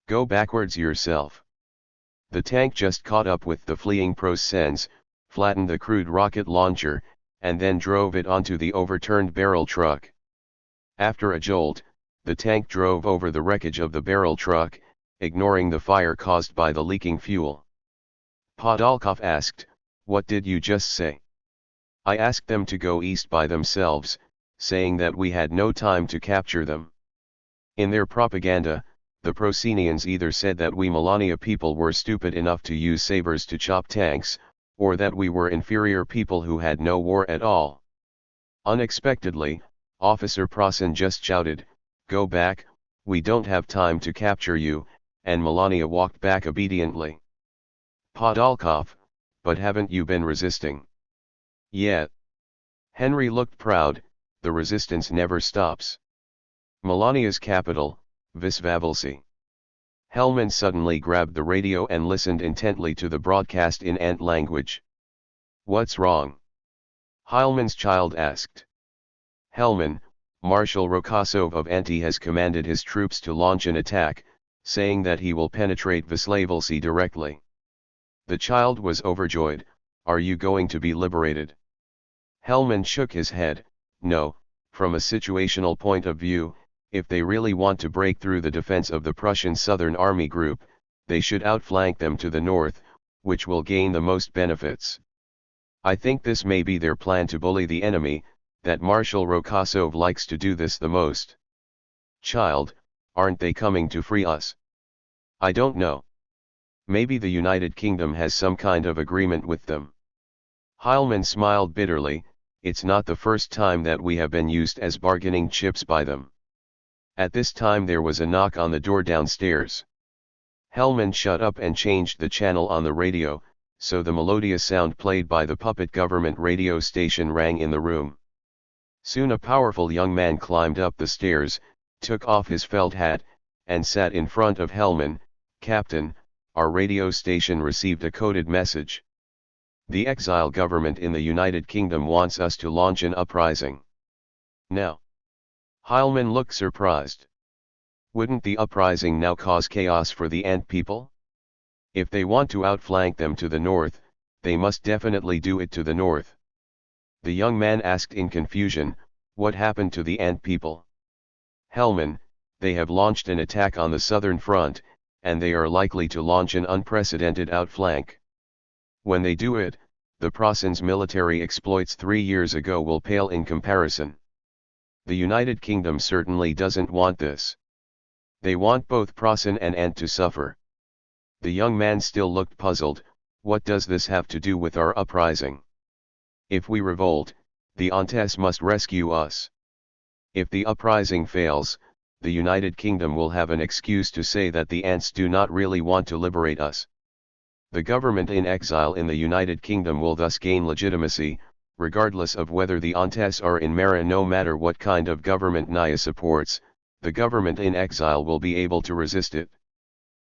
Go backwards yourself." The tank just caught up with the fleeing Prozens, flattened the crude rocket launcher, and then drove it onto the overturned barrel truck. After a jolt, the tank drove over the wreckage of the barrel truck, ignoring the fire caused by the leaking fuel. Podolkov asked, "What did you just say?" "I asked them to go east by themselves, saying that we had no time to capture them." In their propaganda, the Procenians either said that we Melania people were stupid enough to use sabers to chop tanks, or that we were inferior people who had no war at all. Unexpectedly, Officer Prasen just shouted, "Go back, we don't have time to capture you," and Melania walked back obediently. Podolkov, "But haven't you been resisting?" "Yet." Henry looked proud, "The resistance never stops." Melania's capital, Visvavilsi. Hellman suddenly grabbed the radio and listened intently to the broadcast in Ant language. "What's wrong?" Heilman's child asked. "Hellman, Marshal Rokosov of Anti has commanded his troops to launch an attack, saying that he will penetrate Visvavilsi directly." The child was overjoyed. "Are you going to be liberated?" Hellman shook his head. "No, from a situational point of view, if they really want to break through the defense of the Prussian Southern Army Group, they should outflank them to the north, which will gain the most benefits. I think this may be their plan to bully the enemy, that Marshal Rokosov likes to do this the most." "Child, aren't they coming to free us?" "I don't know. Maybe the United Kingdom has some kind of agreement with them." Heilman smiled bitterly. "It's not the first time that we have been used as bargaining chips by them." At this time there was a knock on the door downstairs. Hellman shut up and changed the channel on the radio, so the melodious sound played by the puppet government radio station rang in the room. Soon a powerful young man climbed up the stairs, took off his felt hat, and sat in front of Hellman. "Captain, our radio station received a coded message. The exile government in the United Kingdom wants us to launch an uprising. Now." Heilman looked surprised. "Wouldn't the uprising now cause chaos for the Ant people? If they want to outflank them to the north, they must definitely do it to the north." The young man asked in confusion, "What happened to the Ant people?" Hellman, "They have launched an attack on the southern front, and they are likely to launch an unprecedented outflank. When they do it, the Prussen's military exploits 3 years ago will pale in comparison. The United Kingdom certainly doesn't want this. They want both Prussen and Ant to suffer." The young man still looked puzzled. "What does this have to do with our uprising? If we revolt, the Antes must rescue us. If the uprising fails, the United Kingdom will have an excuse to say that the ants do not really want to liberate us. The government in exile in the United Kingdom will thus gain legitimacy, regardless of whether the ants are in Mara. No matter what kind of government Naya supports, the government in exile will be able to resist it.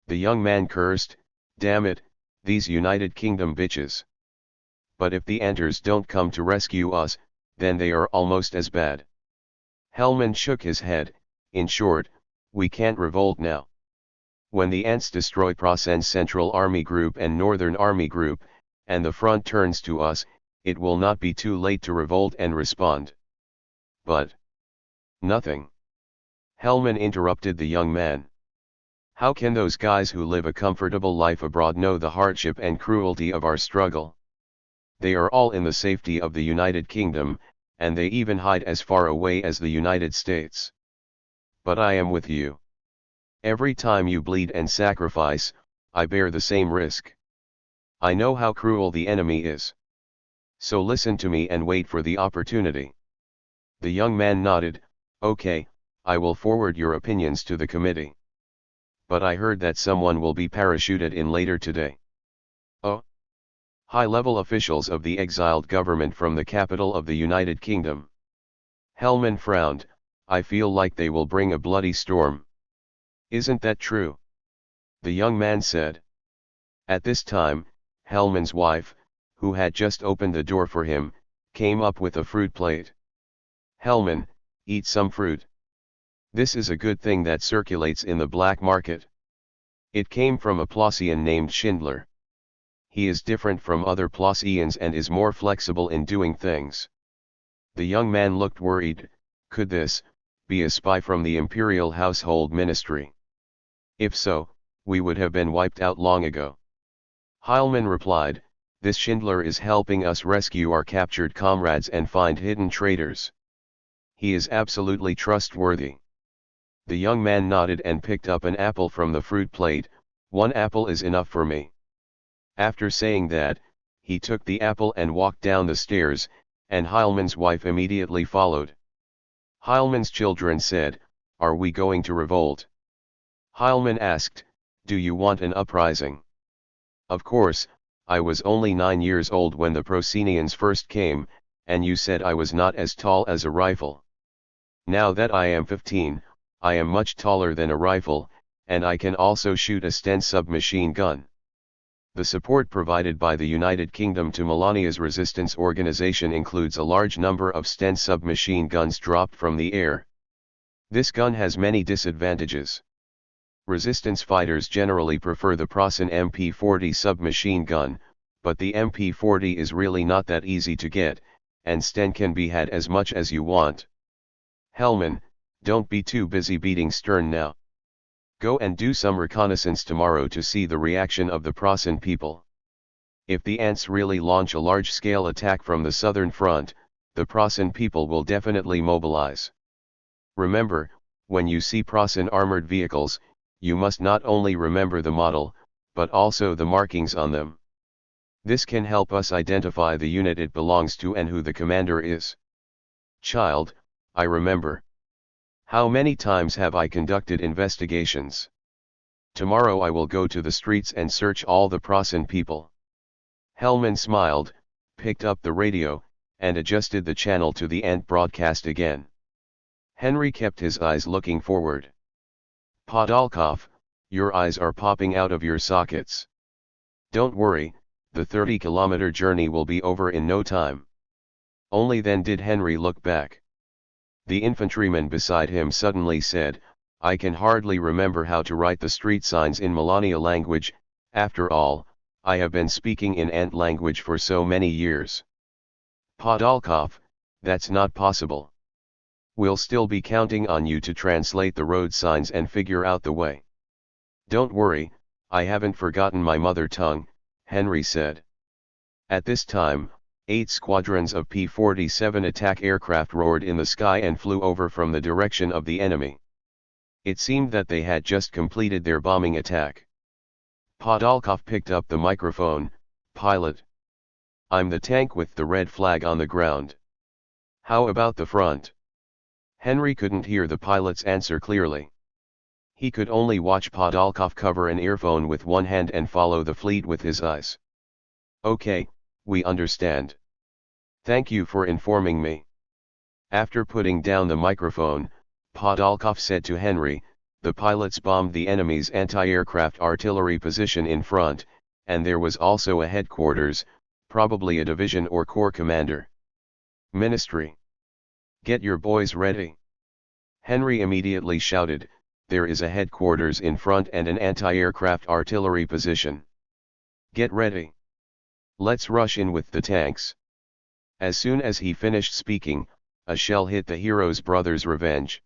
The young man cursed, "Damn it, these United Kingdom bitches. But if the Anters don't come to rescue us, then they are almost as bad." Hellman shook his head. "In short, we can't revolt now. When the ants destroy Prasen's Central Army Group and Northern Army Group, and the front turns to us, it will not be too late to revolt and respond." "But nothing." Hellman interrupted the young man. "How can those guys who live a comfortable life abroad know the hardship and cruelty of our struggle? They are all in the safety of the United Kingdom, and they even hide as far away as the United States. But I am with you. Every time you bleed and sacrifice, I bear the same risk. I know how cruel the enemy is. So listen to me and wait for the opportunity." The young man nodded. "Okay, I will forward your opinions to the committee. But I heard that someone will be parachuted in later today." "Oh?" "High-level officials of the exiled government from the capital of the United Kingdom." Hellman frowned. "I feel like they will bring a bloody storm." "Isn't that true?" the young man said. At this time, Hellman's wife, who had just opened the door for him, came up with a fruit plate. "Hellman, eat some fruit. This is a good thing that circulates in the black market." It came from a Plossian named Schindler. "He is different from other Plossians and is more flexible in doing things." The young man looked worried. Could this be a spy from the Imperial Household Ministry? If so, we would have been wiped out long ago. Heilmann replied, "This Schindler is helping us rescue our captured comrades and find hidden traitors. He is absolutely trustworthy." The young man nodded and picked up an apple from the fruit plate. "One apple is enough for me." After saying that, he took the apple and walked down the stairs, and Heilmann's wife immediately followed. Heilmann's children said, "Are we going to revolt?" Heilmann asked, "Do you want an uprising?" "Of course, I was only 9 years old when the Procenians first came, and you said I was not as tall as a rifle. Now that I am 15, I am much taller than a rifle, and I can also shoot a Sten submachine gun." The support provided by the United Kingdom to Melania's resistance organization includes a large number of Sten submachine guns dropped from the air. This gun has many disadvantages. Resistance fighters generally prefer the Prasen MP40 submachine gun, but the MP40 is really not that easy to get, and Sten can be had as much as you want. "Hellman, don't be too busy beating Stern now. Go and do some reconnaissance tomorrow to see the reaction of the Prasen people. If the ants really launch a large-scale attack from the southern front, the Prasen people will definitely mobilize. Remember, when you see Prasen armored vehicles, you must not only remember the model, but also the markings on them. This can help us identify the unit it belongs to and who the commander is." "Child, I remember. How many times have I conducted investigations? Tomorrow I will go to the streets and search all the Prasen people." Hellman smiled, picked up the radio, and adjusted the channel to the ant broadcast again. Henry kept his eyes looking forward. "Podolkov, your eyes are popping out of your sockets. Don't worry, the 30-kilometer journey will be over in no time." Only then did Henry look back. The infantryman beside him suddenly said, "I can hardly remember how to write the street signs in Melania language. After all, I have been speaking in ant language for so many years." "Podolkov, that's not possible. We'll still be counting on you to translate the road signs and figure out the way." "Don't worry, I haven't forgotten my mother tongue," Henry said. At this time, 8 squadrons of P-47 attack aircraft roared in the sky and flew over from the direction of the enemy. It seemed that they had just completed their bombing attack. Podolkov picked up the microphone. "Pilot. I'm the tank with the red flag on the ground. How about the front?" Henry couldn't hear the pilot's answer clearly. He could only watch Podolkov cover an earphone with one hand and follow the fleet with his eyes. "Okay, we understand. Thank you for informing me." After putting down the microphone, Podolkov said to Henry, "The pilots bombed the enemy's anti-aircraft artillery position in front, and there was also a headquarters, probably a division or corps commander. Ministry. Get your boys ready." Henry immediately shouted, "There is a headquarters in front and an anti-aircraft artillery position. Get ready. Let's rush in with the tanks." As soon as he finished speaking, a shell hit the hero's brother's Revenge.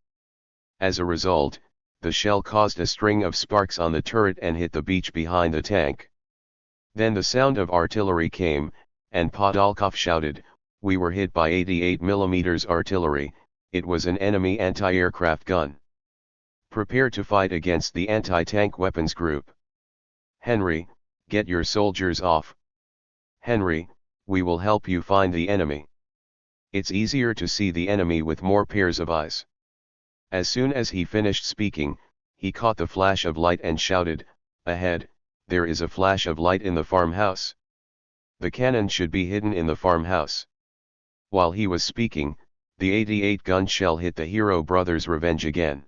As a result, the shell caused a string of sparks on the turret and hit the beach behind the tank. Then the sound of artillery came, and Podolkov shouted, "We were hit by 88mm artillery, it was an enemy anti-aircraft gun. Prepare to fight against the anti-tank weapons group. Henry, get your soldiers off. Henry, we will help you find the enemy. It's easier to see the enemy with more pairs of eyes." As soon as he finished speaking, he caught the flash of light and shouted, "Ahead, there is a flash of light in the farmhouse. The cannon should be hidden in the farmhouse." While he was speaking, the 88-gun shell hit the hero brother's Revenge again.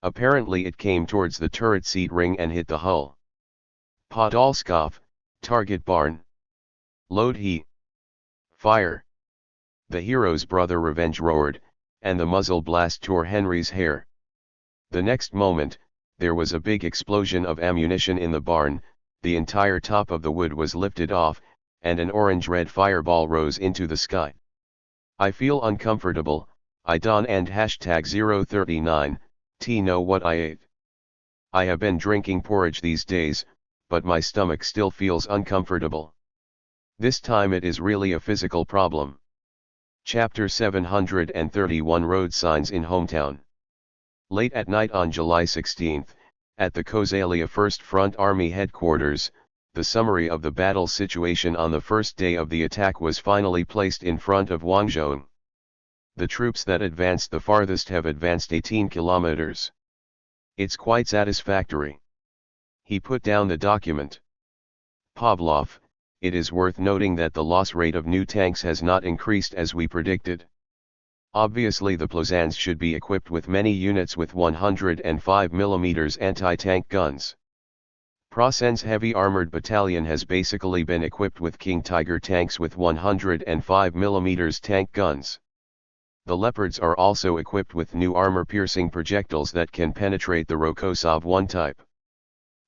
Apparently it came towards the turret seat ring and hit the hull. "Podolkov, target barn. Load he. Fire." The hero's brother Revenge roared, and the muzzle blast tore Henry's hair. The next moment, there was a big explosion of ammunition in the barn, the entire top of the wood was lifted off, and an orange-red fireball rose into the sky. "I feel uncomfortable, I don and #039, know what I ate. I have been drinking porridge these days, but my stomach still feels uncomfortable. This time it is really a physical problem." Chapter 731 Road Signs in Hometown. Late at night on July 16, at the Kozalia 1st Front Army Headquarters, the summary of the battle situation on the first day of the attack was finally placed in front of Wang Zhong. "The troops that advanced the farthest have advanced 18 kilometers. It's quite satisfactory." He put down the document. "Pavlov, it is worth noting that the loss rate of new tanks has not increased as we predicted. Obviously the Plozans should be equipped with many units with 105mm anti-tank guns. Prasen's heavy armored battalion has basically been equipped with King Tiger tanks with 105mm tank guns. The Leopards are also equipped with new armor-piercing projectiles that can penetrate the Rokosov 1 type.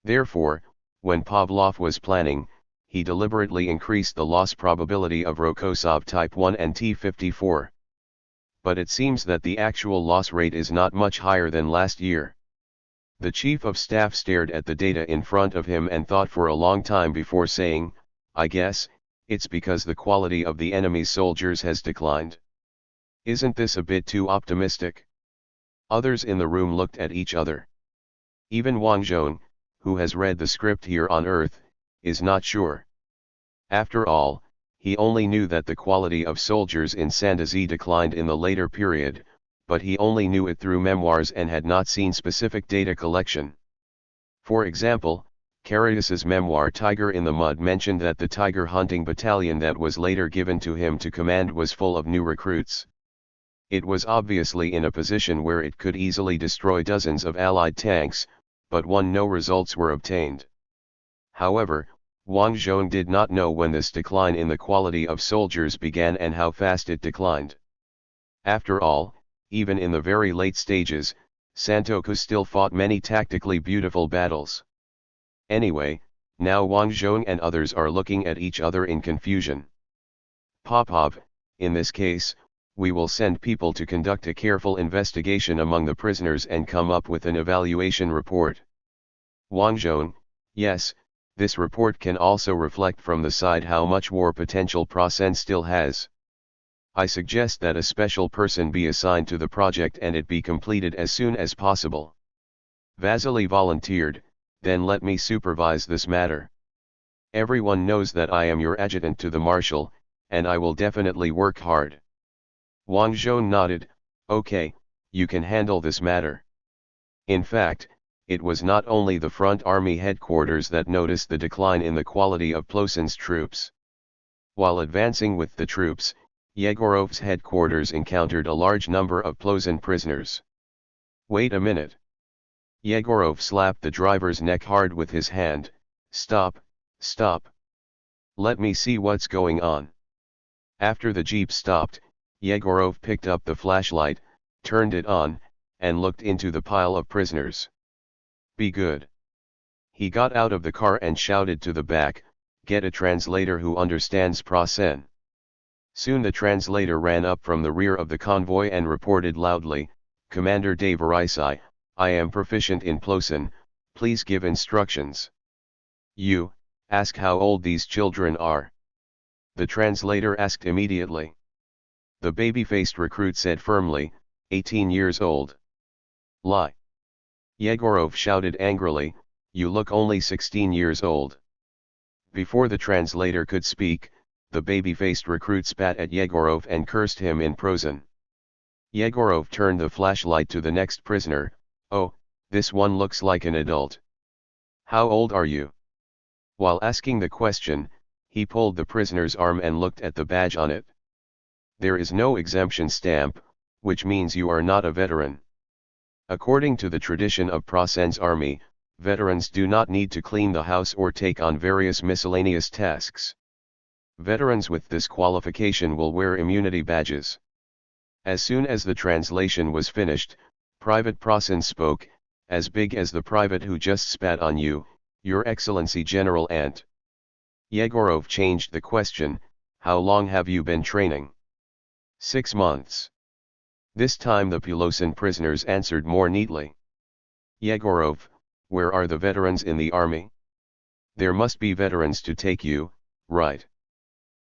Therefore, when Pavlov was planning, he deliberately increased the loss probability of Rokosov Type 1 and T-54. But it seems that the actual loss rate is not much higher than last year." The Chief of Staff stared at the data in front of him and thought for a long time before saying, "I guess, it's because the quality of the enemy's soldiers has declined. Isn't this a bit too optimistic?" Others in the room looked at each other. Even Wang Zhong, who has read the script here on Earth, is not sure. After all, he only knew that the quality of soldiers in Sandazi declined in the later period, but he only knew it through memoirs and had not seen specific data collection. For example, Carius's memoir Tiger in the Mud mentioned that the tiger hunting battalion that was later given to him to command was full of new recruits. It was obviously in a position where it could easily destroy dozens of Allied tanks, but no results were obtained. However, Wang Zhong did not know when this decline in the quality of soldiers began and how fast it declined. After all, even in the very late stages, Santoku still fought many tactically beautiful battles. Anyway, now Wang Zhong and others are looking at each other in confusion. "Popov, in this case, we will send people to conduct a careful investigation among the prisoners and come up with an evaluation report." Wang Zhong: "Yes, this report can also reflect from the side how much war potential Prasen still has. I suggest that a special person be assigned to the project and it be completed as soon as possible." Vasily volunteered, "Then let me supervise this matter. Everyone knows that I am your adjutant to the marshal, and I will definitely work hard." Wang Zhong nodded, "Okay, you can handle this matter. In fact, it was not only the front army headquarters that noticed the decline in the quality of Plosen's troops. While advancing with the troops, Yegorov's headquarters encountered a large number of Plosen prisoners. Wait a minute. Yegorov slapped the driver's neck hard with his hand. Stop, stop. Let me see what's going on. After the jeep stopped, Yegorov picked up the flashlight, turned it on, and looked into the pile of prisoners. Be good. He got out of the car and shouted to the back, get a translator who understands Prussian. Soon the translator ran up from the rear of the convoy and reported loudly, Commander de Varisai, I am proficient in Plosen, please give instructions. You, ask how old these children are. The translator asked immediately. The baby-faced recruit said firmly, 18 years old. Lie. Yegorov shouted angrily, you look only 16 years old. Before the translator could speak, the baby-faced recruit spat at Yegorov and cursed him in Prussian. Yegorov turned the flashlight to the next prisoner, oh, this one looks like an adult. How old are you? While asking the question, he pulled the prisoner's arm and looked at the badge on it. There is no exemption stamp, which means you are not a veteran. According to the tradition of Prussian's army, veterans do not need to clean the house or take on various miscellaneous tasks. Veterans with this qualification will wear immunity badges. As soon as the translation was finished, Private Prussian spoke, as big as the private who just spat on you, Your Excellency General Ant. Yegorov changed the question, how long have you been training? 6 months. This time the Plosen prisoners answered more neatly. Yegorov, where are the veterans in the army? There must be veterans to take you, right?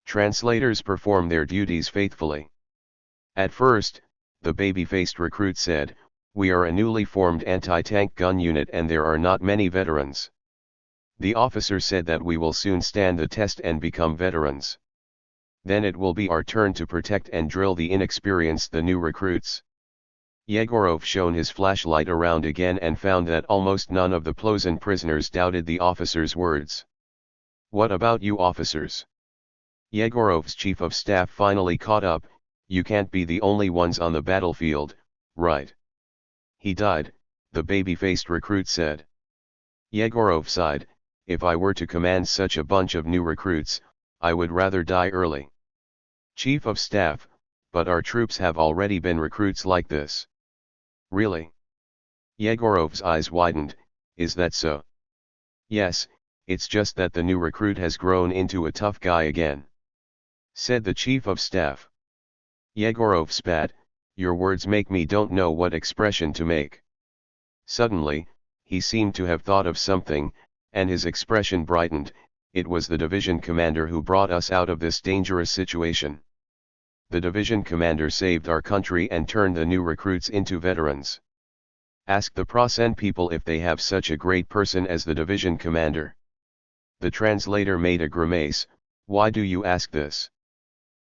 Translators perform their duties faithfully. At first, the baby-faced recruit said, we are a newly formed anti-tank gun unit and there are not many veterans. The officer said that we will soon stand the test and become veterans. Then it will be our turn to protect and drill the inexperienced, the new recruits. Yegorov shone his flashlight around again and found that almost none of the Plosen prisoners doubted the officer's words. What about you officers? Yegorov's chief of staff finally caught up, you can't be the only ones on the battlefield, right? He died, the baby-faced recruit said. Yegorov sighed, if I were to command such a bunch of new recruits, I would rather die early. Chief of staff, but our troops have already been recruits like this. Really? Yegorov's eyes widened, is that so? Yes, it's just that the new recruit has grown into a tough guy again. Said the chief of staff. Yegorov spat, your words make me don't know what expression to make. Suddenly, he seemed to have thought of something, and his expression brightened, it was the division commander who brought us out of this dangerous situation. The division commander saved our country and turned the new recruits into veterans. Ask the Prussian people if they have such a great person as the division commander. The translator made a grimace, why do you ask this?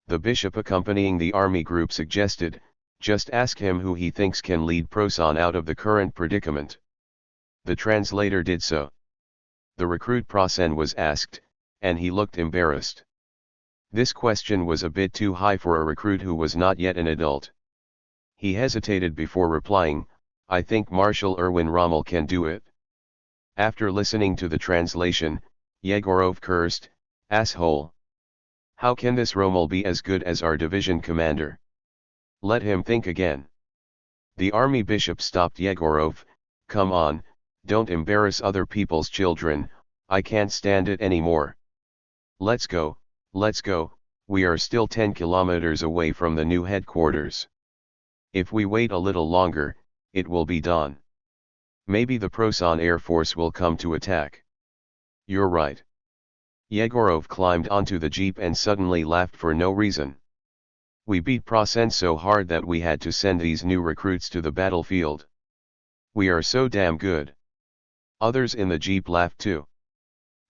The bishop accompanying the army group suggested, just ask him who he thinks can lead Prussian out of the current predicament. The translator did so. The recruit Prussian was asked, and he looked embarrassed. This question was a bit too high for a recruit who was not yet an adult. He hesitated before replying, I think Marshal Erwin Rommel can do it. After listening to the translation, Yegorov cursed, asshole. How can this Rommel be as good as our division commander? Let him think again. The army bishop stopped Yegorov, come on, don't embarrass other people's children, I can't stand it anymore. Let's go, we are still 10 kilometers away from the new headquarters. If we wait a little longer, it will be dawn. Maybe the Prussian Air Force will come to attack. You're right. Yegorov climbed onto the jeep and suddenly laughed for no reason. We beat Prussian so hard that we had to send these new recruits to the battlefield. We are so damn good. Others in the jeep laughed too.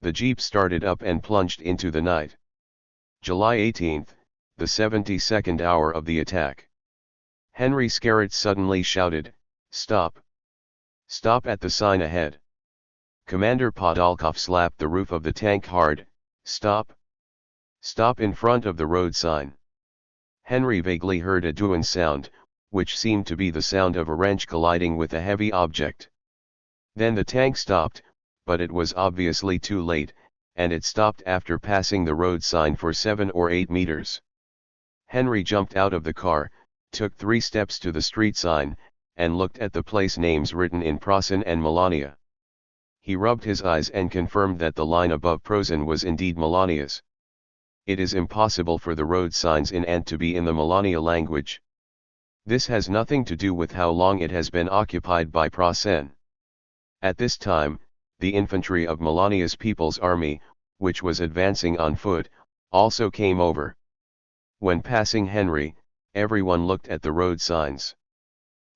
The jeep started up and plunged into the night. July 18th, the 72nd hour of the attack. Henry Scarrett suddenly shouted, "Stop! Stop at the sign ahead." Commander Podolkov slapped the roof of the tank hard. "Stop! Stop in front of the road sign." Henry vaguely heard a dooing sound, which seemed to be the sound of a wrench colliding with a heavy object. Then the tank stopped, but it was obviously too late, and it stopped after passing the road sign for 7 or 8 meters. Henry jumped out of the car, took 3 steps to the street sign, and looked at the place names written in Prosen and Melania. He rubbed his eyes and confirmed that the line above Prosen was indeed Melania's. It is impossible for the road signs in Ant to be in the Melania language. This has nothing to do with how long it has been occupied by Prosen. At this time, the infantry of Melania's People's Army, which was advancing on foot, also came over. When passing Henry, everyone looked at the road signs.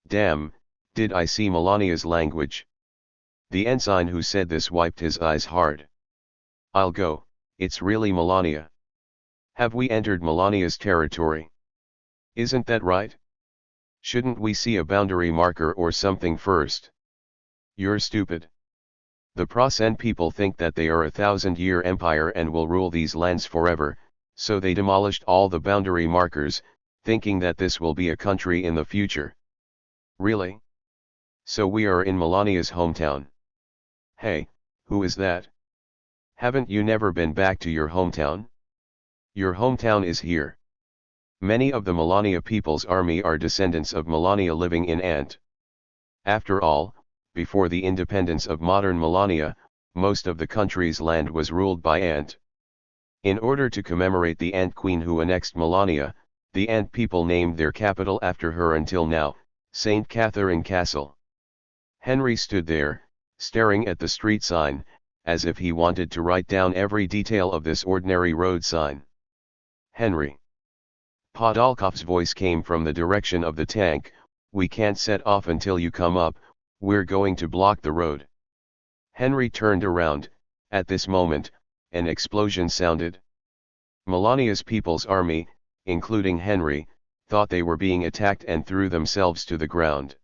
"Damn, did I see Melania's language?" The ensign who said this wiped his eyes hard. "I'll go, it's really Melania. Have we entered Melania's territory? Isn't that right? Shouldn't we see a boundary marker or something first?" "You're stupid. The Prosen people think that they are a 1,000-year empire and will rule these lands forever, so they demolished all the boundary markers, thinking that this will be a country in the future." "Really? So we are in Melania's hometown. Hey, who is that? Haven't you never been back to your hometown? Your hometown is here." Many of the Melania People's Army are descendants of Melania living in Ant. After all, before the independence of modern Melania, most of the country's land was ruled by Ant. In order to commemorate the Ant Queen who annexed Melania, the Ant people named their capital after her until now, St. Catherine Castle. Henry stood there, staring at the street sign, as if he wanted to write down every detail of this ordinary road sign. "Henry." Podolkov's voice came from the direction of the tank, "We can't set off until you come up, we're going to block the road." Henry turned around. At this moment, an explosion sounded. Melania's People's Army, including Henry, thought they were being attacked and threw themselves to the ground.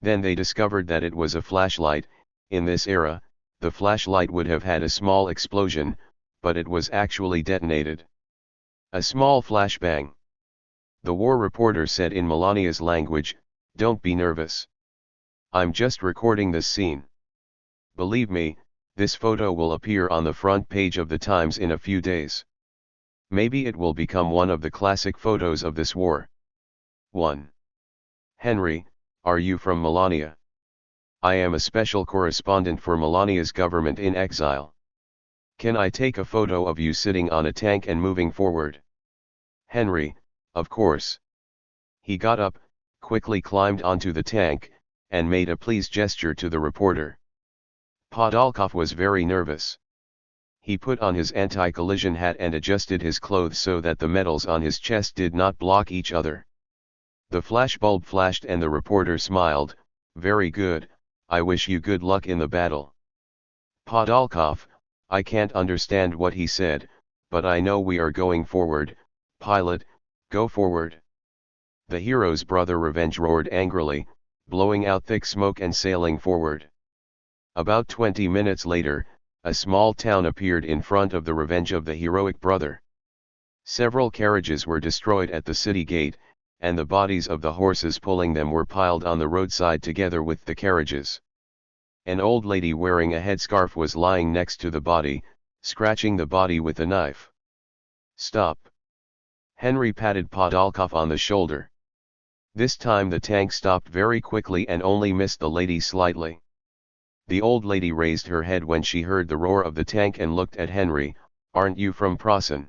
Then they discovered that it was a flashlight. In this era, the flashlight would have had a small explosion, but it was actually detonated. A small flashbang. The war reporter said in Melania's language, "Don't be nervous. I'm just recording this scene. Believe me, this photo will appear on the front page of the Times in a few days. Maybe it will become one of the classic photos of this war." 1. "Henry, are you from Melania?" "I am a special correspondent for Melania's government in exile. Can I take a photo of you sitting on a tank and moving forward?" "Henry, of course." He got up, quickly climbed onto the tank, and made a please gesture to the reporter. Podolkov was very nervous. He put on his anti-collision hat and adjusted his clothes so that the metals on his chest did not block each other. The flashbulb flashed and the reporter smiled, "Very good, I wish you good luck in the battle." "Podolkov, I can't understand what he said, but I know we are going forward. Pilot, go forward." The hero's brother Revenge roared angrily, blowing out thick smoke and sailing forward. About 20 minutes later, a small town appeared in front of the Revenge of the heroic brother. Several carriages were destroyed at the city gate, and the bodies of the horses pulling them were piled on the roadside together with the carriages. An old lady wearing a headscarf was lying next to the body, scratching the body with a knife. "Stop." Henry patted Podolkov on the shoulder. This time the tank stopped very quickly and only missed the lady slightly. The old lady raised her head when she heard the roar of the tank and looked at Henry. "Aren't you from Prosen?"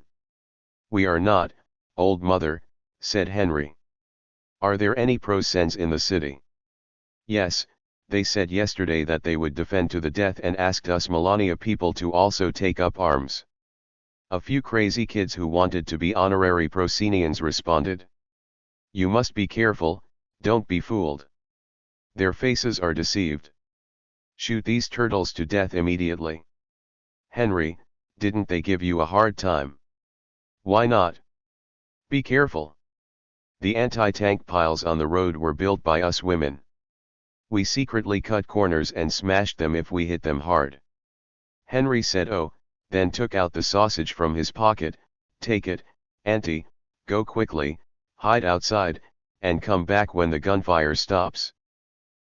"We are not, old mother," said Henry. "Are there any Prosens in the city?" "Yes, they said yesterday that they would defend to the death and asked us Melania people to also take up arms. A few crazy kids who wanted to be honorary Prosenians responded. You must be careful, don't be fooled. Their faces are deceived. Shoot these turtles to death immediately." "Henry, didn't they give you a hard time?" "Why not? Be careful. The anti-tank piles on the road were built by us women. We secretly cut corners and smashed them if we hit them hard. Henry said oh, then took out the sausage from his pocket. Take it, auntie, go quickly, hide outside, and come back when the gunfire stops.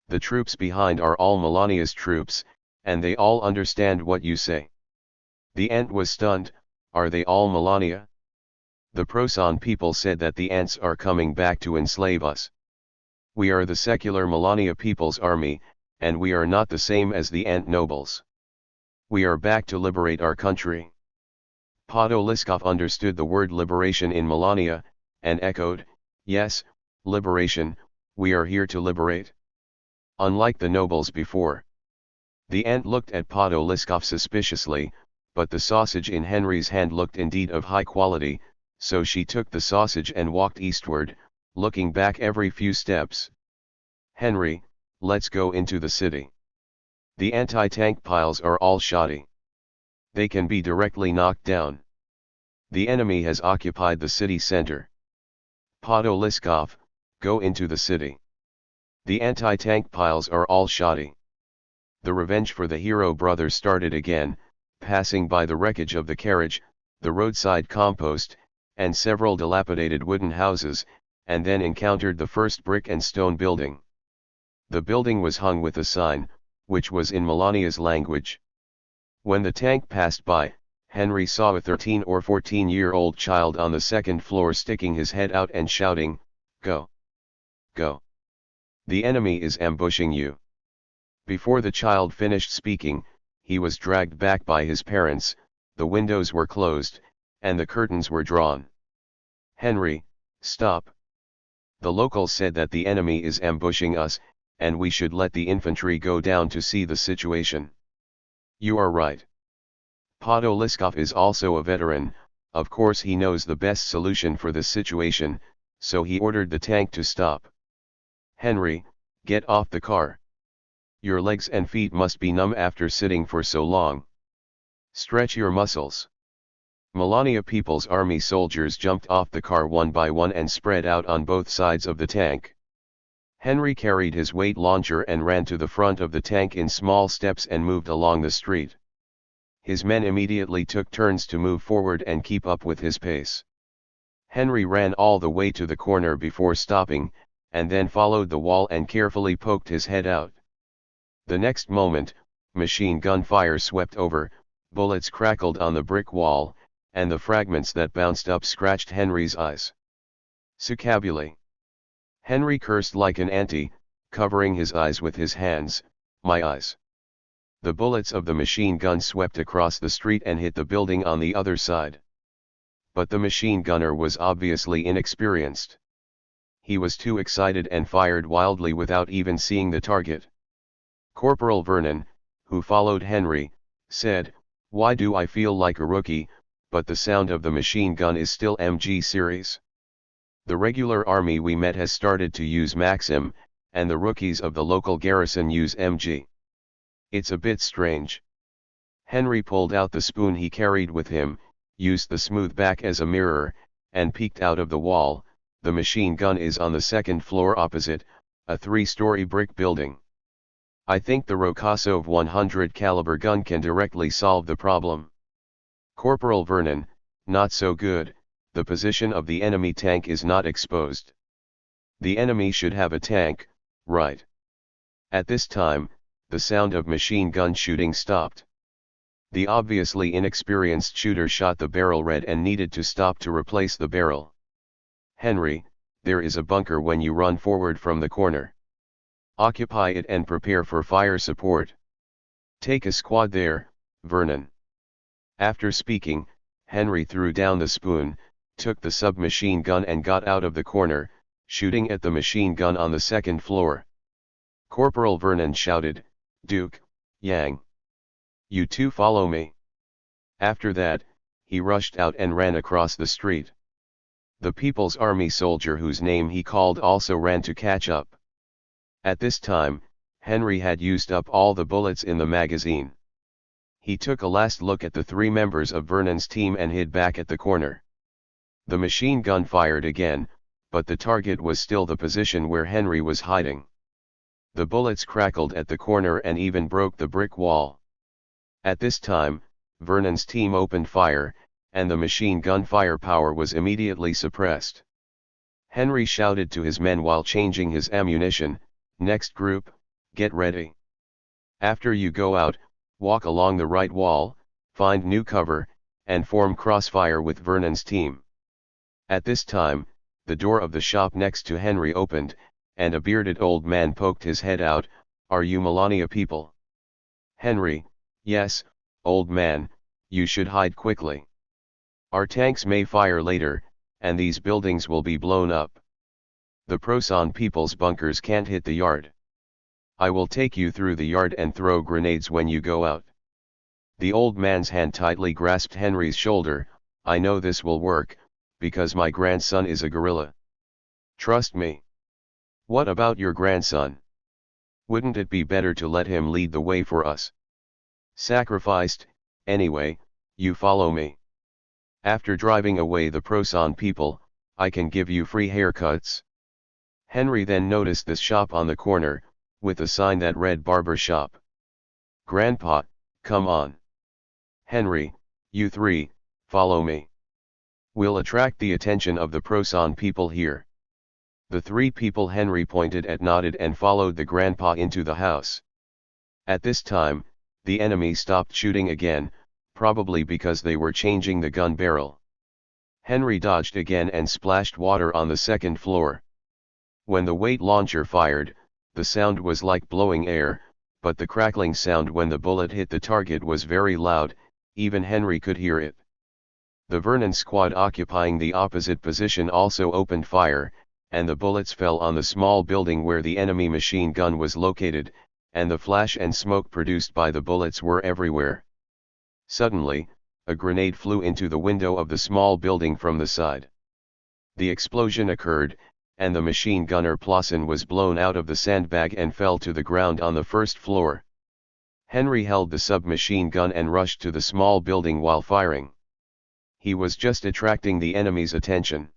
The troops behind are all Melania's troops, and they all understand what you say. The ant was stunned. Are they all Melania? The Prosan people said that the ants are coming back to enslave us. We are the secular Melania People's Army, and we are not the same as the ant nobles. We are back to liberate our country. Podoliskov understood the word liberation in Melania, and echoed, yes, liberation, we are here to liberate. Unlike the nobles before. The ant looked at Podoliskov suspiciously, but the sausage in Henry's hand looked indeed of high quality, so she took the sausage and walked eastward, looking back every few steps. Henry, let's go into the city. The anti-tank piles are all shoddy. They can be directly knocked down. The enemy has occupied the city center. Podoliskov, go into the city. The anti-tank piles are all shoddy. The revenge for the hero brother started again, passing by the wreckage of the carriage, the roadside compost, and several dilapidated wooden houses, and then encountered the first brick and stone building. The building was hung with a sign, which was in Melania's language. When the tank passed by, Henry saw a 13 or 14-year-old child on the second floor sticking his head out and shouting, "Go! Go! The enemy is ambushing you." Before the child finished speaking, he was dragged back by his parents, the windows were closed, and the curtains were drawn. Henry, stop. The locals said that the enemy is ambushing us, and we should let the infantry go down to see the situation. You are right. Podoliskov is also a veteran, of course he knows the best solution for this situation, so he ordered the tank to stop. Henry, get off the car. Your legs and feet must be numb after sitting for so long. Stretch your muscles. Melania People's Army soldiers jumped off the car one by one and spread out on both sides of the tank. Henry carried his weight launcher and ran to the front of the tank in small steps and moved along the street. His men immediately took turns to move forward and keep up with his pace. Henry ran all the way to the corner before stopping, and then followed the wall and carefully poked his head out. The next moment, machine gun fire swept over, bullets crackled on the brick wall, and the fragments that bounced up scratched Henry's eyes. Succabuli. Henry cursed like an auntie, covering his eyes with his hands. My eyes. The bullets of the machine gun swept across the street and hit the building on the other side. But the machine gunner was obviously inexperienced. He was too excited and fired wildly without even seeing the target. Corporal Vernon, who followed Henry, said, "Why do I feel like a rookie, but the sound of the machine gun is still MG series? The regular army we met has started to use Maxim, and the rookies of the local garrison use MG. It's a bit strange." Henry pulled out the spoon he carried with him, used the smooth back as a mirror, and peeked out of the wall. The machine gun is on the second floor opposite, a 3-story brick building. I think the Rokosov 100 caliber gun can directly solve the problem. Corporal Vernon, not so good, the position of the enemy tank is not exposed. The enemy should have a tank, right? At this time, the sound of machine gun shooting stopped. The obviously inexperienced shooter shot the barrel red and needed to stop to replace the barrel. Henry, there is a bunker when you run forward from the corner. Occupy it and prepare for fire support. Take a squad there, Vernon. After speaking, Henry threw down the spoon, took the submachine gun and got out of the corner, shooting at the machine gun on the second floor. Corporal Vernon shouted, "Duke, Yang. You two follow me." After that, he rushed out and ran across the street. The People's Army soldier whose name he called also ran to catch up. At this time, Henry had used up all the bullets in the magazine. He took a last look at the 3 members of Vernon's team and hid back at the corner. The machine gun fired again, but the target was still the position where Henry was hiding. The bullets crackled at the corner and even broke the brick wall. At this time, Vernon's team opened fire, and the machine gun firepower was immediately suppressed. Henry shouted to his men while changing his ammunition, "Next group, get ready. After you go out, walk along the right wall, find new cover, and form crossfire with Vernon's team." At this time, the door of the shop next to Henry opened, and a bearded old man poked his head out. "Are you Melania people?" Henry: "Yes, old man, you should hide quickly. Our tanks may fire later, and these buildings will be blown up. The Prosan people's bunkers can't hit the yard. I will take you through the yard and throw grenades when you go out." The old man's hand tightly grasped Henry's shoulder. "I know this will work, because my grandson is a guerrilla. Trust me." "What about your grandson? Wouldn't it be better to let him lead the way for us?" "Sacrificed, anyway, you follow me. After driving away the Prosan people, I can give you free haircuts." Henry then noticed the shop on the corner, with a sign that read "Barber Shop." "Grandpa, come on. Henry, you three, follow me. We'll attract the attention of the Prosan people here." The three people Henry pointed at nodded and followed the grandpa into the house. At this time, the enemy stopped shooting again, probably because they were changing the gun barrel. Henry dodged again and splashed water on the second floor. When the weight launcher fired, the sound was like blowing air, but the crackling sound when the bullet hit the target was very loud, even Henry could hear it. The Vernon squad occupying the opposite position also opened fire, and the bullets fell on the small building where the enemy machine gun was located, and the flash and smoke produced by the bullets were everywhere. Suddenly, a grenade flew into the window of the small building from the side. The explosion occurred, and the machine gunner Plossin was blown out of the sandbag and fell to the ground on the first floor. Henry held the submachine gun and rushed to the small building while firing. He was just attracting the enemy's attention.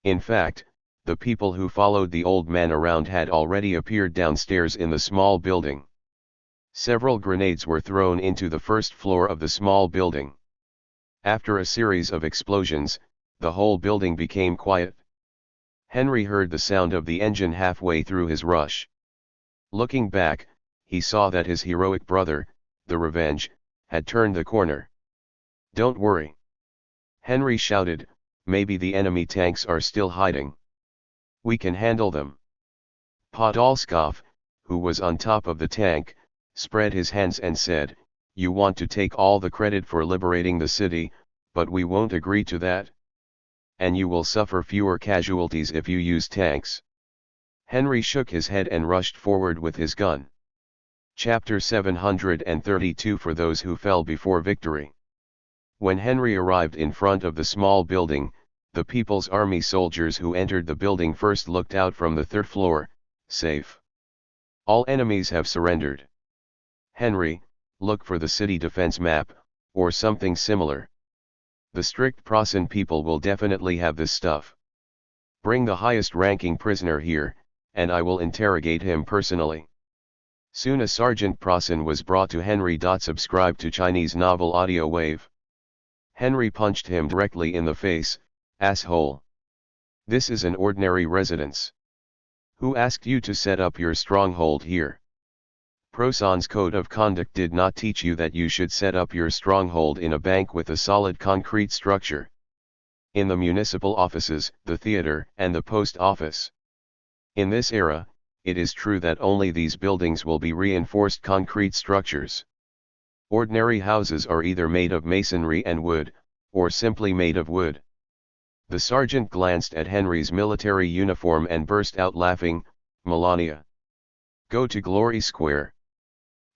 In fact, the people who followed the old man around had already appeared downstairs in the small building. Several grenades were thrown into the first floor of the small building. After a series of explosions, the whole building became quiet. Henry heard the sound of the engine halfway through his rush. Looking back, he saw that his heroic brother, the Revenge, had turned the corner. "Don't worry," Henry shouted, "maybe the enemy tanks are still hiding. We can handle them." Podolskov, who was on top of the tank, spread his hands and said, "You want to take all the credit for liberating the city, but we won't agree to that. And you will suffer fewer casualties if you use tanks." Henry shook his head and rushed forward with his gun. Chapter 732 For those who fell before victory. When Henry arrived in front of the small building, the People's Army soldiers who entered the building first looked out from the third floor. "Safe. All enemies have surrendered. Henry, look for the city defense map, or something similar. The strict Prosan people will definitely have this stuff. Bring the highest ranking prisoner here, and I will interrogate him personally." Soon a Sergeant Prosan was brought to Henry. Subscribe to Chinese Novel Audiowave. Henry punched him directly in the face. "Asshole. This is an ordinary residence. Who asked you to set up your stronghold here? Prosan's code of conduct did not teach you that you should set up your stronghold in a bank with a solid concrete structure. In the municipal offices, the theater, and the post office. In this era, it is true that only these buildings will be reinforced concrete structures. Ordinary houses are either made of masonry and wood, or simply made of wood." The sergeant glanced at Henry's military uniform and burst out laughing. "Melania. Go to Glory Square.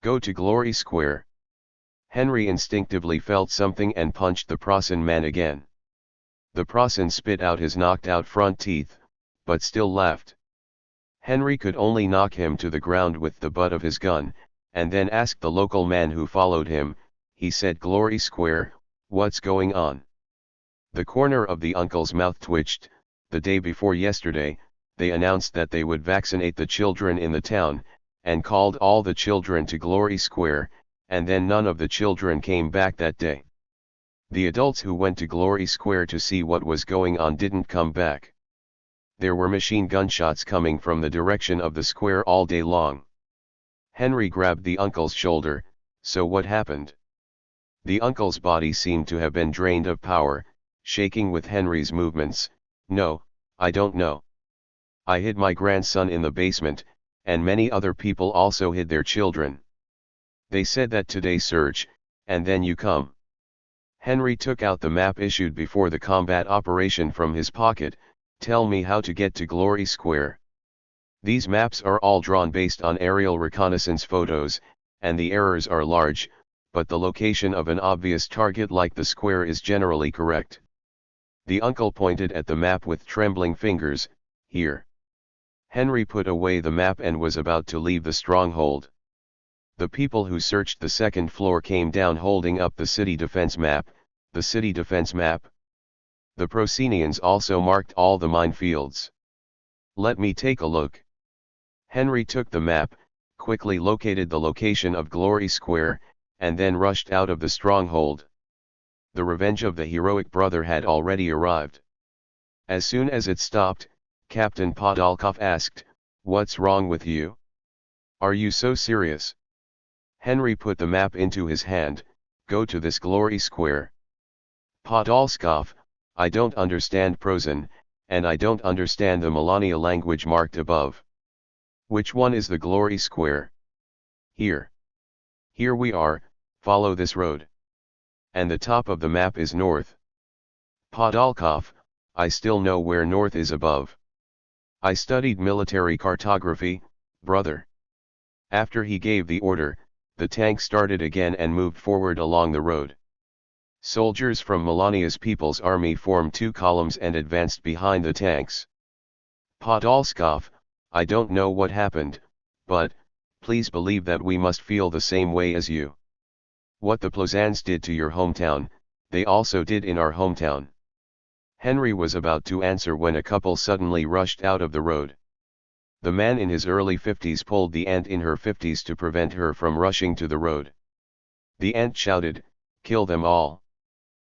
Go to Glory Square." Henry instinctively felt something and punched the Prosan man again. The Prosan spit out his knocked-out front teeth, but still laughed. Henry could only knock him to the ground with the butt of his gun, and then asked the local man who followed him. He said, "Glory Square, what's going on?" The corner of the uncle's mouth twitched. the day before yesterday, they announced that they would vaccinate the children in the town, and called all the children to Glory Square, and then none of the children came back that day. The adults who went to Glory Square to see what was going on didn't come back. There were machine gunshots coming from the direction of the square all day long. Henry grabbed the uncle's shoulder. So what happened? The uncle's body seemed to have been drained of power, shaking with Henry's movements. No, I don't know. I hid my grandson in the basement, and many other people also hid their children. They said that today search, and then you come. Henry took out the map issued before the combat operation from his pocket. Tell me how to get to Glory Square. These maps are all drawn based on aerial reconnaissance photos, and the errors are large, but the location of an obvious target like the square is generally correct. The uncle pointed at the map with trembling fingers. Here. Henry put away the map and was about to leave the stronghold. The people who searched the second floor came down holding up the city defense map. The city defense map. The Procenians also marked all the minefields. Let me take a look. Henry took the map, quickly located the location of Glory Square, and then rushed out of the stronghold. The revenge of the heroic brother had already arrived. As soon as it stopped, Captain Podolkov asked, "What's wrong with you? Are you so serious?" Henry put the map into his hand. "Go to this Glory Square." Podolkov, I don't understand Prozan, and I don't understand the Melania language marked above. Which one is the Glory Square? Here. Here we are, follow this road. And the top of the map is north. Podolkov, I still know where north is above. I studied military cartography, brother. After he gave the order, the tank started again and moved forward along the road. Soldiers from Melania's People's Army formed two columns and advanced behind the tanks. Podolkov, I don't know what happened, but, please believe that we must feel the same way as you. What the Plozans did to your hometown, they also did in our hometown. Henry was about to answer when a couple suddenly rushed out of the road. The man in his early 50s pulled the aunt in her 50s to prevent her from rushing to the road. The aunt shouted, "Kill them all.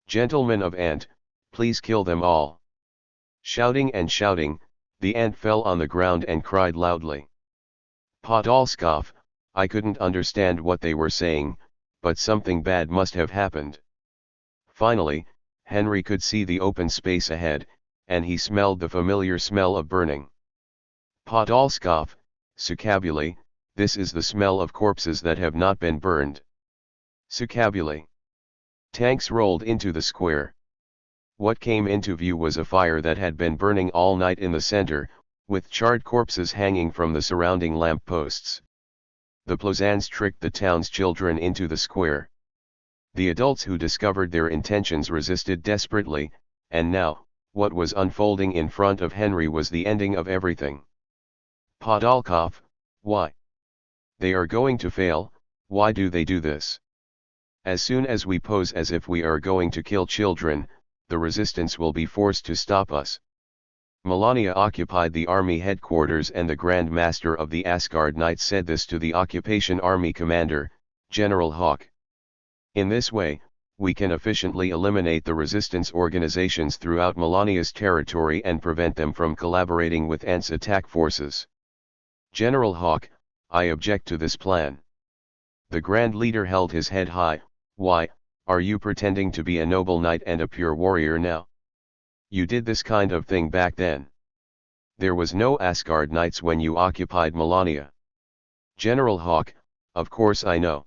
Gentlemen of aunt, please kill them all." Shouting and shouting, the aunt fell on the ground and cried loudly. Podolkov, I couldn't understand what they were saying, but something bad must have happened. Finally, Henry could see the open space ahead, and he smelled the familiar smell of burning. Podolkov, Sukabuli, this is the smell of corpses that have not been burned. Sukabuli. Tanks rolled into the square. What came into view was a fire that had been burning all night in the center, with charred corpses hanging from the surrounding lamp posts. The Plozans tricked the town's children into the square. The adults who discovered their intentions resisted desperately, and now, what was unfolding in front of Henry was the ending of everything. Podolkov, why? They are going to fail. Why do they do this? As soon as we pose as if we are going to kill children, the resistance will be forced to stop us. Melania occupied the army headquarters, and the Grand Master of the Asgard Knights said this to the occupation army commander, General Hawk. In this way, we can efficiently eliminate the resistance organizations throughout Melania's territory and prevent them from collaborating with Ant's attack forces. General Hawk, I object to this plan. The Grand Leader held his head high. Why, are you pretending to be a noble knight and a pure warrior now? You did this kind of thing back then. There was no Asgard Knights when you occupied Melania. General Hawk, of course I know.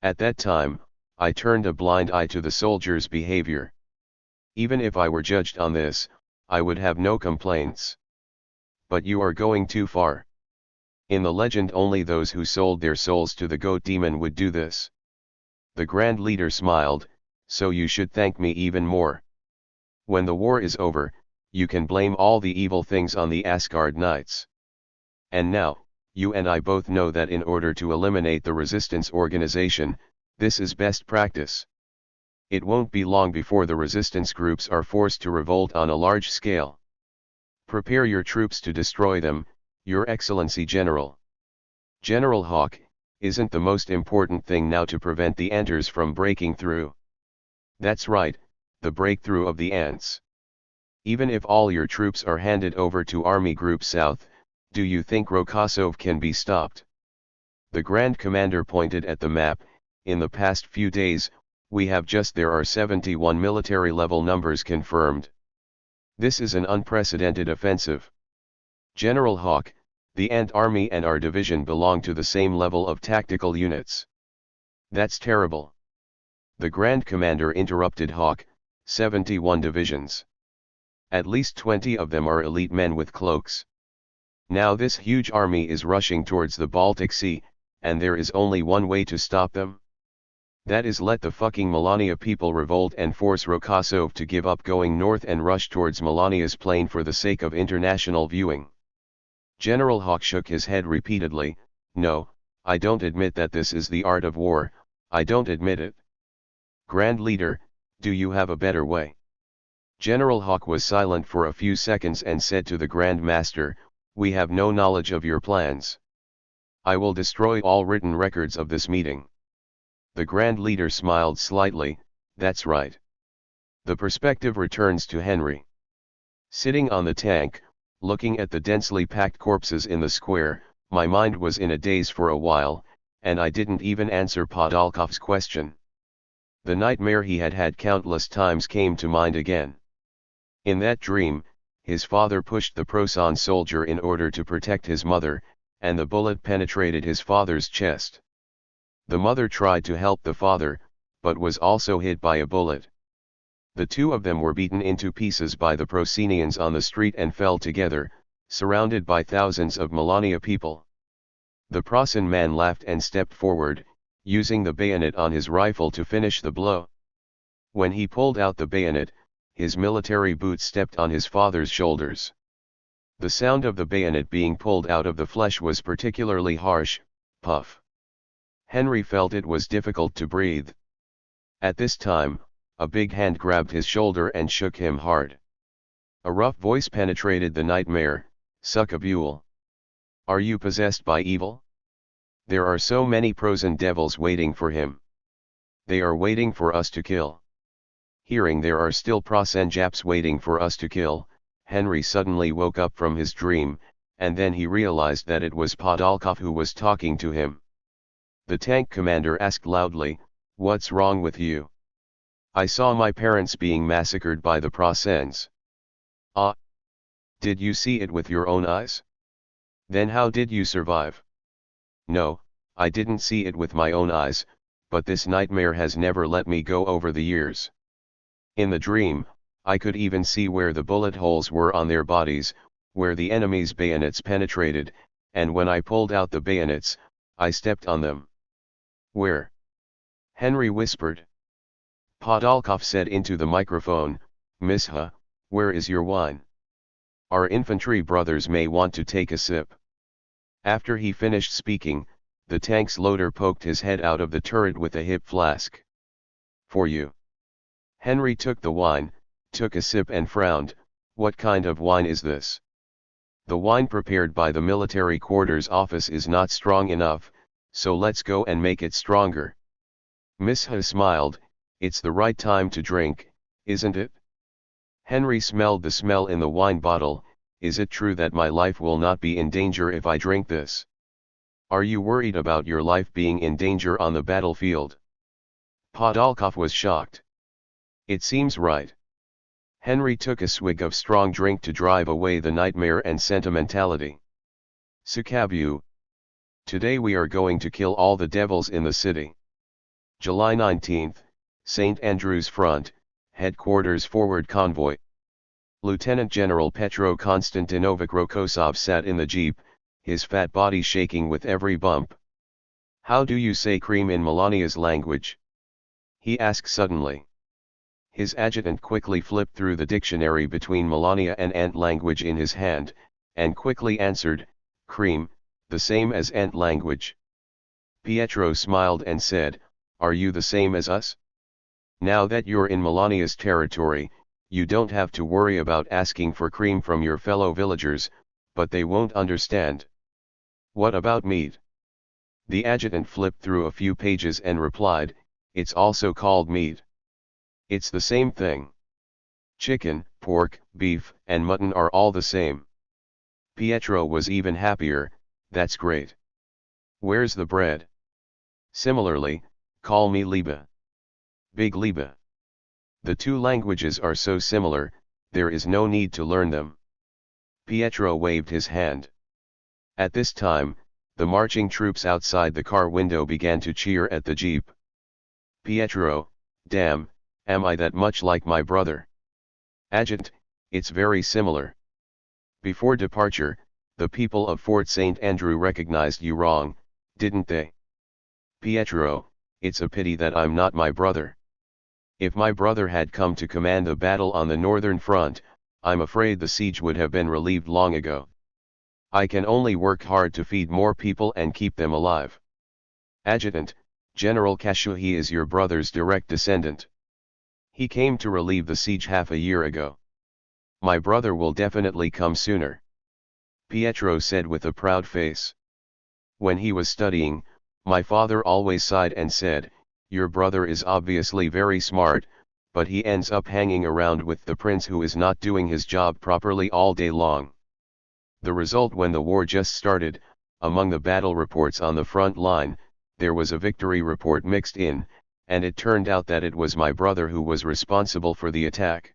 At that time, I turned a blind eye to the soldiers' behavior. Even if I were judged on this, I would have no complaints. But you are going too far. In the legend, only those who sold their souls to the goat demon would do this. The Grand Leader smiled, so you should thank me even more. When the war is over, you can blame all the evil things on the Asgard Knights. And now, you and I both know that in order to eliminate the resistance organization, this is best practice. It won't be long before the resistance groups are forced to revolt on a large scale. Prepare your troops to destroy them, Your Excellency General. General Hawk, isn't the most important thing now to prevent the Anters from breaking through? That's right, the breakthrough of the ants. Even if all your troops are handed over to Army Group South, do you think Rokosov can be stopped? The Grand Commander pointed at the map. In the past few days, there are 71 military level numbers confirmed. This is an unprecedented offensive. General Hawk, the Ant Army and our division belong to the same level of tactical units. That's terrible. The Grand Commander interrupted Hawk, 71 divisions. At least 20 of them are elite men with cloaks. Now this huge army is rushing towards the Baltic Sea, and there is only one way to stop them. That is, let the fucking Melania people revolt and force Rokosov to give up going north and rush towards Melania's plain for the sake of international viewing. General Hawk shook his head repeatedly. No, I don't admit that this is the art of war, I don't admit it. Grand Leader, do you have a better way? General Hawk was silent for a few seconds and said to the Grand Master, we have no knowledge of your plans. I will destroy all written records of this meeting. The Grand Leader smiled slightly. That's right. The perspective returns to Henry. Sitting on the tank, looking at the densely packed corpses in the square, my mind was in a daze for a while, and I didn't even answer Podolkov's question. The nightmare he had had countless times came to mind again. In that dream, his father pushed the Proson soldier in order to protect his mother, and the bullet penetrated his father's chest. The mother tried to help the father, but was also hit by a bullet. The two of them were beaten into pieces by the Procenians on the street and fell together, surrounded by thousands of Melania people. The Proson man laughed and stepped forward, using the bayonet on his rifle to finish the blow. When he pulled out the bayonet, his military boots stepped on his father's shoulders. The sound of the bayonet being pulled out of the flesh was particularly harsh. Puff. Henry felt it was difficult to breathe. At this time, a big hand grabbed his shoulder and shook him hard. A rough voice penetrated the nightmare. Succubule. Are you possessed by evil? There are so many Proson devils waiting for him. They are waiting for us to kill. Hearing there are still Proson Japs waiting for us to kill, Henry suddenly woke up from his dream, and then he realized that it was Podolkov who was talking to him. The tank commander asked loudly, "What's wrong with you?" "I saw my parents being massacred by the Prosens." "Ah? Did you see it with your own eyes? Then how did you survive?" "No, I didn't see it with my own eyes, but this nightmare has never let me go over the years. In the dream, I could even see where the bullet holes were on their bodies, where the enemy's bayonets penetrated, and when I pulled out the bayonets, I stepped on them." "Where?" Henry whispered. Podolkov said into the microphone, "Misha, where is your wine? Our infantry brothers may want to take a sip." After he finished speaking, the tank's loader poked his head out of the turret with a hip flask. "For you." Henry took the wine, took a sip and frowned. "What kind of wine is this?" "The wine prepared by the military quarters office is not strong enough, so let's go and make it stronger." Misha smiled. "It's the right time to drink, isn't it?" Henry smelled the smell in the wine bottle. "Is it true that my life will not be in danger if I drink this?" "Are you worried about your life being in danger on the battlefield?" Podolkov was shocked. "It seems right." Henry took a swig of strong drink to drive away the nightmare and sentimentality. "Succubule. Today we are going to kill all the devils in the city." July 19th, St. Andrew's Front, Headquarters Forward Convoy. Lieutenant General Petro Konstantinovich Rokosov sat in the jeep, his fat body shaking with every bump. "How do you say cream in Melania's language?" he asked suddenly. His adjutant quickly flipped through the dictionary between Melania and Ant language in his hand, and quickly answered, "Cream, the same as Ant language." Pietro smiled and said, "Are you the same as us? Now that you're in Melania's territory, You don't have to worry about asking for cream from your fellow villagers, but they won't understand. What about meat? The adjutant flipped through a few pages and replied, it's also called meat. It's the same thing. Chicken, pork, beef, and mutton are all the same. Pietro was even happier. That's great. Where's the bread? Similarly, call me Liebe. Big Liebe. The two languages are so similar, there is no need to learn them. Pietro waved his hand. At this time, the marching troops outside the car window began to cheer at the jeep. Pietro, damn, am I that much like my brother? Adjutant, it's very similar. Before departure, the people of Fort St. Andrew recognized you wrong, didn't they? Pietro, it's a pity that I'm not my brother. If my brother had come to command the battle on the northern front, I'm afraid the siege would have been relieved long ago. I can only work hard to feed more people and keep them alive. Adjutant, General Kashuhi is your brother's direct descendant. He came to relieve the siege half a year ago. My brother will definitely come sooner. Pietro said with a proud face. When he was studying, my father always sighed and said, your brother is obviously very smart, but he ends up hanging around with the prince who is not doing his job properly all day long. The result when the war just started, among the battle reports on the front line, there was a victory report mixed in, and it turned out that it was my brother who was responsible for the attack.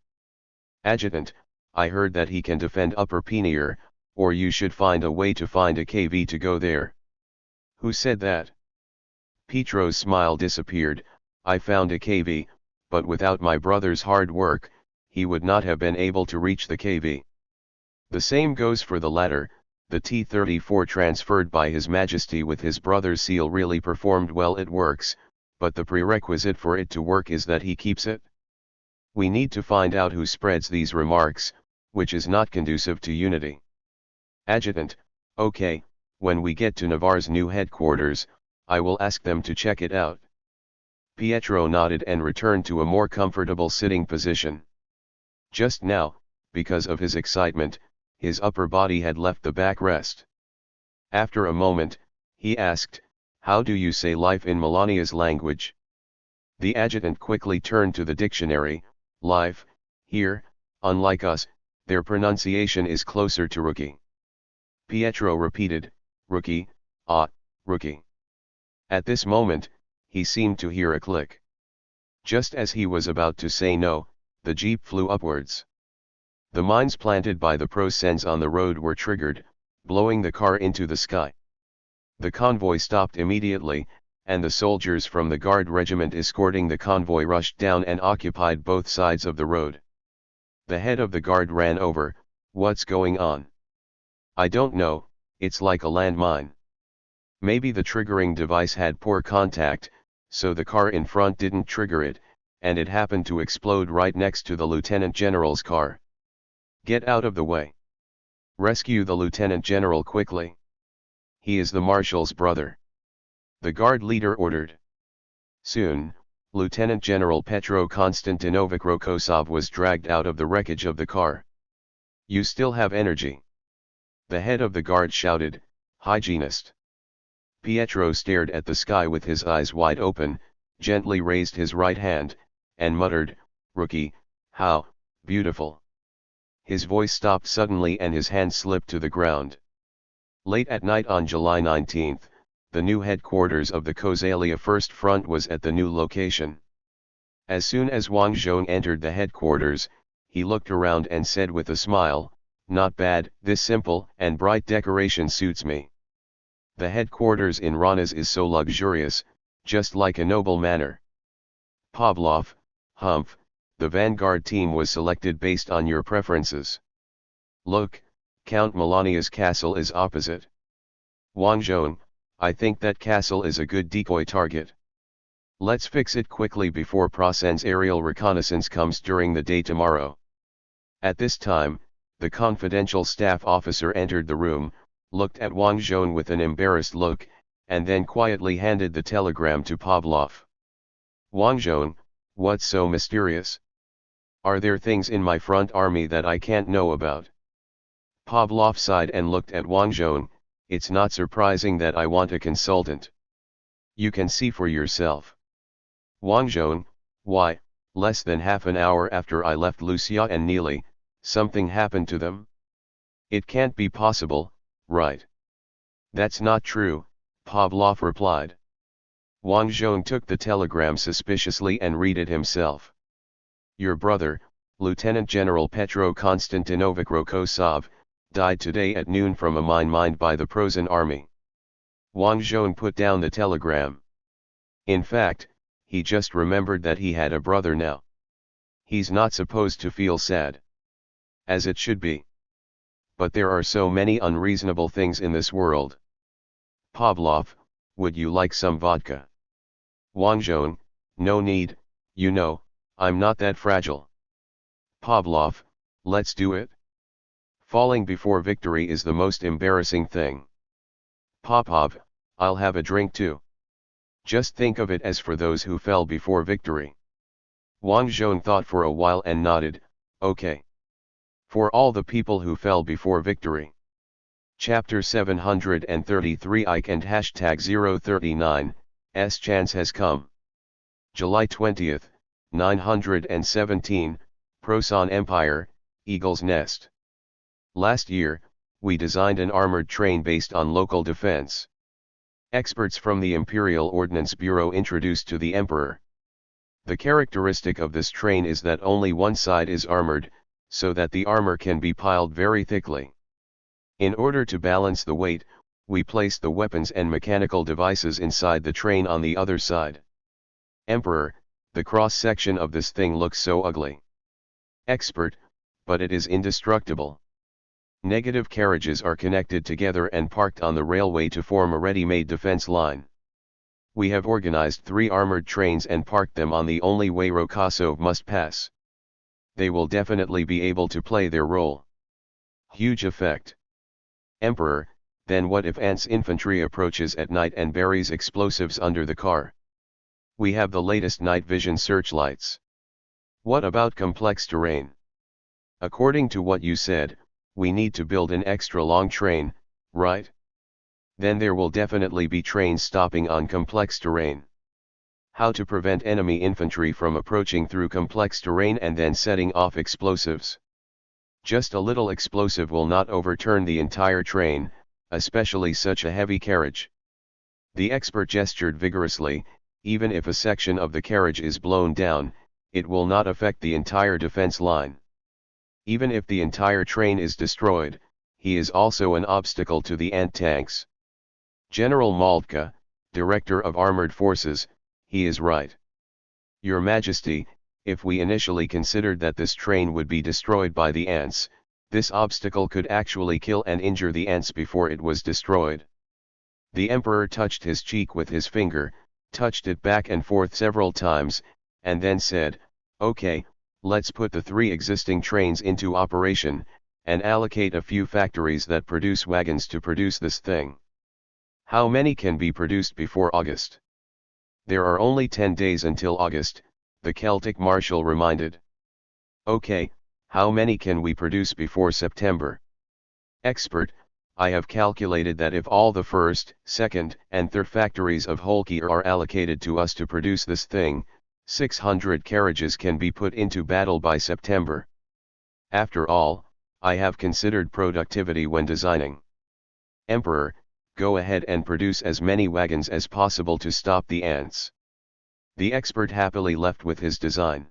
Adjutant, I heard that he can defend Upper Penier, or you should find a way to find a KV to go there. Who said that? Pietro's smile disappeared. I found a KV, but without my brother's hard work, he would not have been able to reach the KV. The same goes for the latter. The T-34 transferred by His Majesty with his brother's seal really performed well. It works, but the prerequisite for it to work is that he keeps it. We need to find out who spreads these remarks, which is not conducive to unity. Adjutant, okay, when we get to Navarre's new headquarters, I will ask them to check it out. Pietro nodded and returned to a more comfortable sitting position. Just now, because of his excitement, his upper body had left the backrest. After a moment, he asked, how do you say life in Melania's language? The adjutant quickly turned to the dictionary. Life, here, unlike us, their pronunciation is closer to rookie. Pietro repeated, rookie, rookie. At this moment, he seemed to hear a click. Just as he was about to say no, the jeep flew upwards. The mines planted by the prosens on the road were triggered, blowing the car into the sky. The convoy stopped immediately, and the soldiers from the guard regiment escorting the convoy rushed down and occupied both sides of the road. The head of the guard ran over. What's going on? I don't know, it's like a landmine. Maybe the triggering device had poor contact, so the car in front didn't trigger it, and it happened to explode right next to the lieutenant general's car. Get out of the way. Rescue the lieutenant general quickly. He is the marshal's brother. The guard leader ordered. Soon, Lieutenant General Petro Konstantinovich Rokosov was dragged out of the wreckage of the car. You still have energy. The head of the guard shouted, hygienist. Pietro stared at the sky with his eyes wide open, gently raised his right hand, and muttered, rookie, how beautiful. His voice stopped suddenly and his hand slipped to the ground. Late at night on July 19, the new headquarters of the Kosalia First Front was at the new location. As soon as Wang Zhong entered the headquarters, he looked around and said with a smile, not bad, this simple and bright decoration suits me. The headquarters in Ranas is so luxurious, just like a noble manor. Pavlov, Humph, the vanguard team was selected based on your preferences. Look, Count Melania's castle is opposite. Wang Zhong, I think that castle is a good decoy target. Let's fix it quickly before Prosen's aerial reconnaissance comes during the day tomorrow. At this time, the confidential staff officer entered the room, looked at Wang Zhong with an embarrassed look, and then quietly handed the telegram to Pavlov. Wang Zhong, what's so mysterious? Are there things in my front army that I can't know about? Pavlov sighed and looked at Wang Zhong. It's not surprising that I want a consultant. You can see for yourself. Wang Zhong, why, less than half an hour after I left Lucia and Neely, something happened to them? It can't be possible, right? That's not true, Pavlov replied. Wang Zhong took the telegram suspiciously and read it himself. Your brother, Lieutenant General Petro Konstantinovich Rokosov, died today at noon from a mine mined by the Prussian army. Wang Zhong put down the telegram. In fact, he just remembered that he had a brother now. He's not supposed to feel sad. As it should be. But there are so many unreasonable things in this world. Pavlov, would you like some vodka? Wang Zhong, no need, you know, I'm not that fragile. Pavlov, let's do it. Falling before victory is the most embarrassing thing. Popov, I'll have a drink too. Just think of it as for those who fell before victory. Wang Zhong thought for a while and nodded, okay. For all the people who fell before victory. Chapter 733 Ike and hashtag 039, S chance has come. July 20th, 917, Prosan Empire, Eagle's Nest. Last year, we designed an armored train based on local defense. Experts from the Imperial Ordnance Bureau introduced to the Emperor. The characteristic of this train is that only one side is armored, so that the armor can be piled very thickly. In order to balance the weight, we placed the weapons and mechanical devices inside the train on the other side. Emperor, the cross-section of this thing looks so ugly. Expert, but it is indestructible. Negative carriages are connected together and parked on the railway to form a ready-made defense line. We have organized 3 armored trains and parked them on the only way Rokosov must pass. They will definitely be able to play their role. Huge effect. Emperor, then what if ants infantry approaches at night and buries explosives under the car? We have the latest night vision searchlights. What about complex terrain? According to what you said, we need to build an extra long train, right? Then there will definitely be trains stopping on complex terrain. How to prevent enemy infantry from approaching through complex terrain and then setting off explosives? Just a little explosive will not overturn the entire train, especially such a heavy carriage. The expert gestured vigorously. Even if a section of the carriage is blown down, it will not affect the entire defense line. Even if the entire train is destroyed, he is also an obstacle to the ant tanks. General Maltka, Director of Armored Forces, he is right. Your Majesty, if we initially considered that this train would be destroyed by the ants, this obstacle could actually kill and injure the ants before it was destroyed. The Emperor touched his cheek with his finger, touched it back and forth several times, and then said, okay, let's put the 3 existing trains into operation, and allocate a few factories that produce wagons to produce this thing. How many can be produced before August? There are only 10 days until August, the Celtic Marshal reminded. Okay, how many can we produce before September? Expert, I have calculated that if all the first, second, and third factories of Holkir are allocated to us to produce this thing, 600 carriages can be put into battle by September. After all, I have considered productivity when designing. Emperor, go ahead and produce as many wagons as possible to stop the ants. The expert happily left with his design.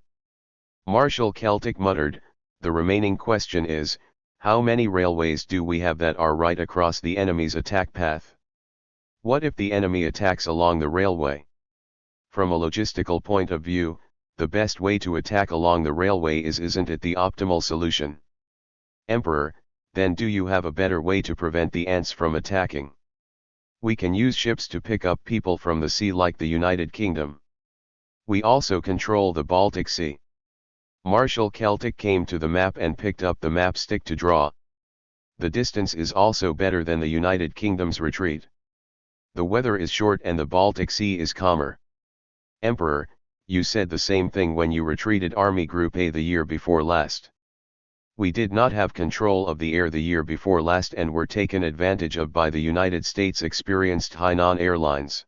Marshal Celtic muttered, the remaining question is, how many railways do we have that are right across the enemy's attack path? What if the enemy attacks along the railway? From a logistical point of view, the best way to attack along the railway isn't it the optimal solution? Emperor, then do you have a better way to prevent the ants from attacking? We can use ships to pick up people from the sea like the United Kingdom. We also control the Baltic Sea. Marshal Celtic came to the map and picked up the map stick to draw. The distance is also better than the United Kingdom's retreat. The weather is short and the Baltic Sea is calmer. Emperor, you said the same thing when you retreated Army Group A the year before last. We did not have control of the air the year before last and were taken advantage of by the United States experienced Hainan Airlines.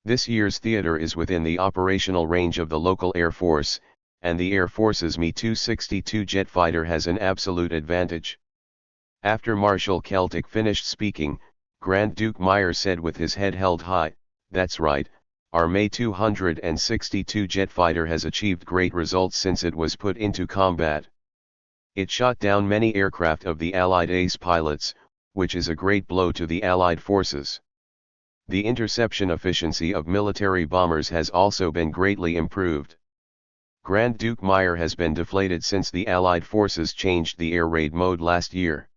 This year's theater is within the operational range of the local Air Force, and the Air Force's Mi-262 jet fighter has an absolute advantage. After Marshal Celtic finished speaking, Grand Duke Meyer said with his head held high, "That's right, our Mi-262 jet fighter has achieved great results since it was put into combat. It shot down many aircraft of the Allied ace pilots, which is a great blow to the Allied forces. The interception efficiency of military bombers has also been greatly improved. Grand Duke Meyer has been deflated since the Allied forces changed the air raid mode last year.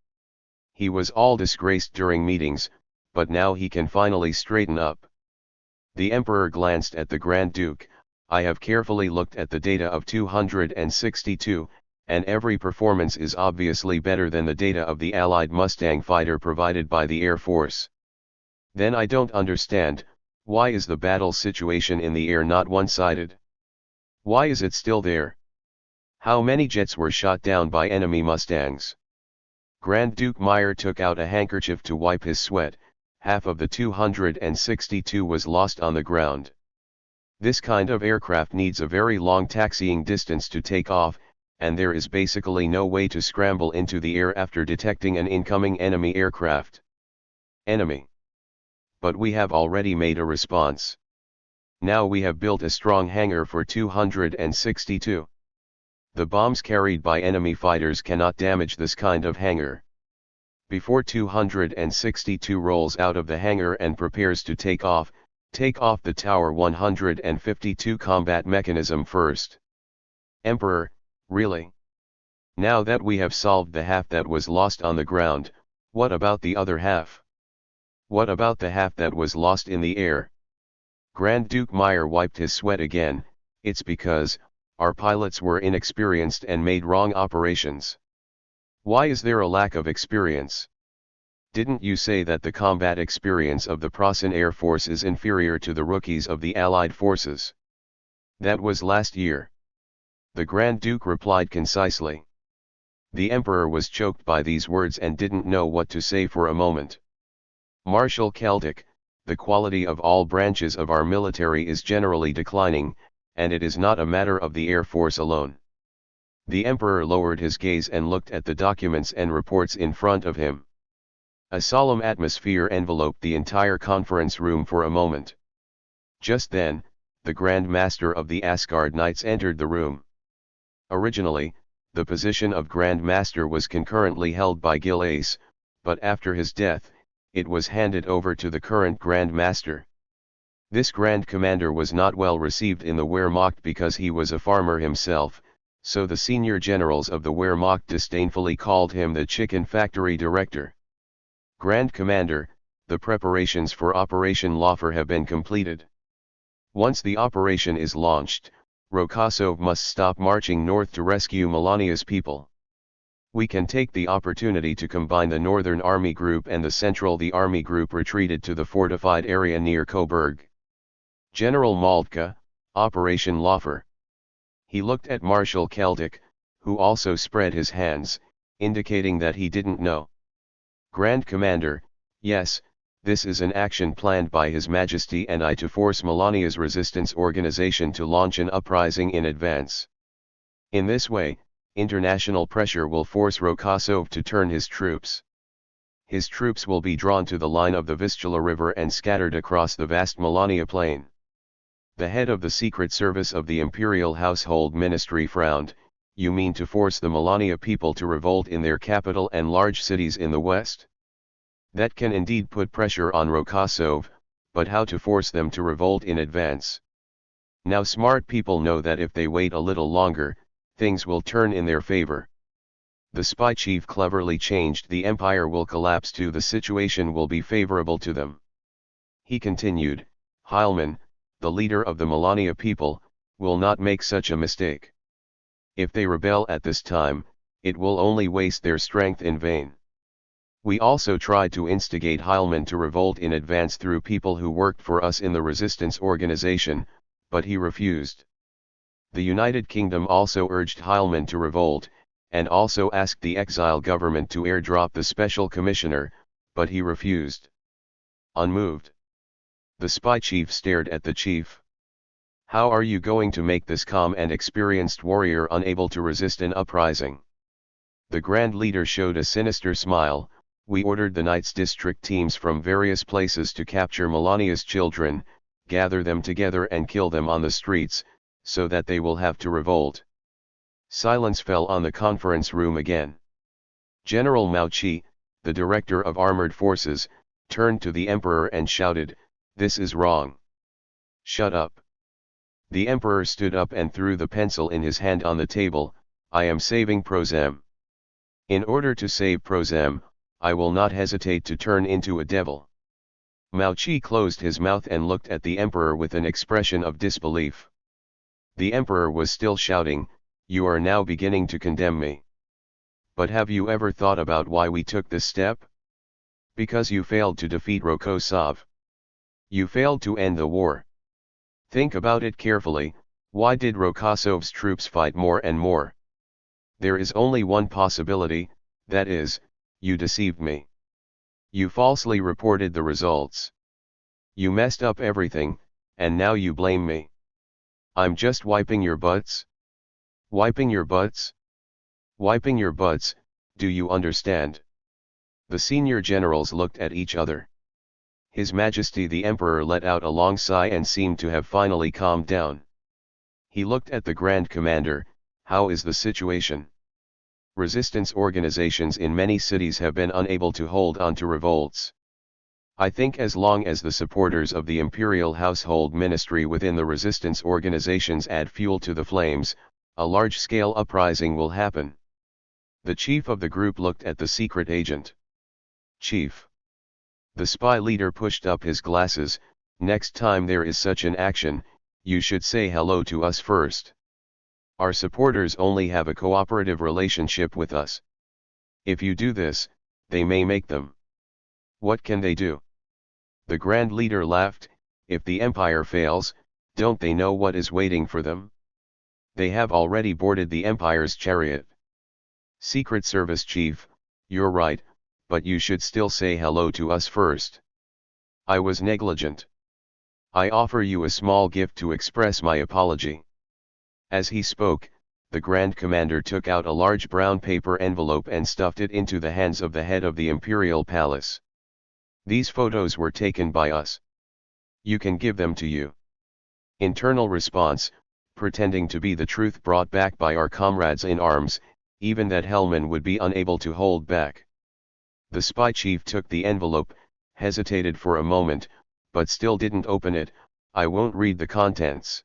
He was all disgraced during meetings, but now he can finally straighten up." The Emperor glanced at the Grand Duke. "I have carefully looked at the data of 262, and every performance is obviously better than the data of the Allied Mustang fighter provided by the Air Force. Then I don't understand, why is the battle situation in the air not one-sided? Why is it still there? How many jets were shot down by enemy Mustangs?" Grand Duke Meyer took out a handkerchief to wipe his sweat. "Half of the 262 was lost on the ground. This kind of aircraft needs a very long taxiing distance to take off, and there is basically no way to scramble into the air after detecting an incoming enemy aircraft." "Enemy. But we have already made a response. Now we have built a strong hangar for 262. The bombs carried by enemy fighters cannot damage this kind of hangar. Before 262 rolls out of the hangar and prepares to take off the Tower 152 combat mechanism first." "Emperor, really? Now that we have solved the half that was lost on the ground, what about the other half? What about the half that was lost in the air?" Grand Duke Meyer wiped his sweat again. "It's because our pilots were inexperienced and made wrong operations." "Why is there a lack of experience? Didn't you say that the combat experience of the Prussian Air Force is inferior to the rookies of the Allied forces?" "That was last year." The Grand Duke replied concisely. The Emperor was choked by these words and didn't know what to say for a moment. "Marshal Celtic, the quality of all branches of our military is generally declining, and it is not a matter of the Air Force alone." The Emperor lowered his gaze and looked at the documents and reports in front of him. A solemn atmosphere enveloped the entire conference room for a moment. Just then, the Grand Master of the Asgard Knights entered the room. Originally, the position of Grand Master was concurrently held by Gil Ace, but after his death, it was handed over to the current Grand Master. This Grand Commander was not well received in the Wehrmacht because he was a farmer himself, so the senior generals of the Wehrmacht disdainfully called him the Chicken Factory Director. "Grand Commander, the preparations for Operation Laufer have been completed. Once the operation is launched, Rokossov must stop marching north to rescue Melania's people. We can take the opportunity to combine the Northern Army Group and the Central. The Army Group retreated to the fortified area near Coburg. General Moldka, Operation Laufer." He looked at Marshal Celtic, who also spread his hands, indicating that he didn't know. "Grand Commander, yes, this is an action planned by His Majesty and I to force Melania's resistance organization to launch an uprising in advance. In this way, international pressure will force Rokossov to turn his troops. His troops will be drawn to the line of the Vistula River and scattered across the vast Melania plain." The head of the Secret Service of the Imperial Household Ministry frowned. "You mean to force the Melania people to revolt in their capital and large cities in the west? That can indeed put pressure on Rokossov, but how to force them to revolt in advance? Now smart people know that if they wait a little longer, things will turn in their favor. The spy chief cleverly changed the empire will collapse too. The situation will be favorable to them." He continued, "Heilmann, the leader of the Melania people, will not make such a mistake. If they rebel at this time, it will only waste their strength in vain. We also tried to instigate Heilmann to revolt in advance through people who worked for us in the resistance organization, but he refused. The United Kingdom also urged Heilmann to revolt, and also asked the exile government to airdrop the special commissioner, but he refused. Unmoved, the spy chief stared at the chief. How are you going to make this calm and experienced warrior unable to resist an uprising? The Grand Leader showed a sinister smile. We ordered the Knights district teams from various places to capture Melania's children, gather them together and kill them on the streets, so that they will have to revolt. Silence fell on the conference room again. General Mao Qi, the director of armored forces, turned to the emperor and shouted, "This is wrong. Shut up." The emperor stood up and threw the pencil in his hand on the table. "I am saving Prozem. In order to save Prozem, I will not hesitate to turn into a devil." Mao Qi closed his mouth and looked at the emperor with an expression of disbelief. The emperor was still shouting, "You are now beginning to condemn me. But have you ever thought about why we took this step? Because you failed to defeat Rokossov. You failed to end the war. Think about it carefully. Why did Rokossov's troops fight more and more? There is only one possibility, that is, you deceived me. You falsely reported the results. You messed up everything, and now you blame me. I'm just wiping your butts. Wiping your butts? Wiping your butts, do you understand?" The senior generals looked at each other. His Majesty the Emperor let out a long sigh and seemed to have finally calmed down. He looked at the Grand Commander. "How is the situation?" "Resistance organizations in many cities have been unable to hold on to revolts. I think as long as the supporters of the Imperial Household Ministry within the resistance organizations add fuel to the flames, a large-scale uprising will happen." The chief of the group looked at the secret agent. "Chief." The spy leader pushed up his glasses. "Next time there is such an action, you should say hello to us first. Our supporters only have a cooperative relationship with us. If you do this, they may make them." "What can they do?" The Grand Leader laughed. "If the Empire fails, don't they know what is waiting for them? They have already boarded the Empire's chariot." "Secret Service Chief, you're right, but you should still say hello to us first. I was negligent. I offer you a small gift to express my apology." As he spoke, the Grand Commander took out a large brown paper envelope and stuffed it into the hands of the head of the Imperial Palace. "These photos were taken by us. You can give them to you." Internal response, pretending to be the truth brought back by our comrades in arms, even that Hellman would be unable to hold back. The spy chief took the envelope, hesitated for a moment, but still didn't open it. "I won't read the contents."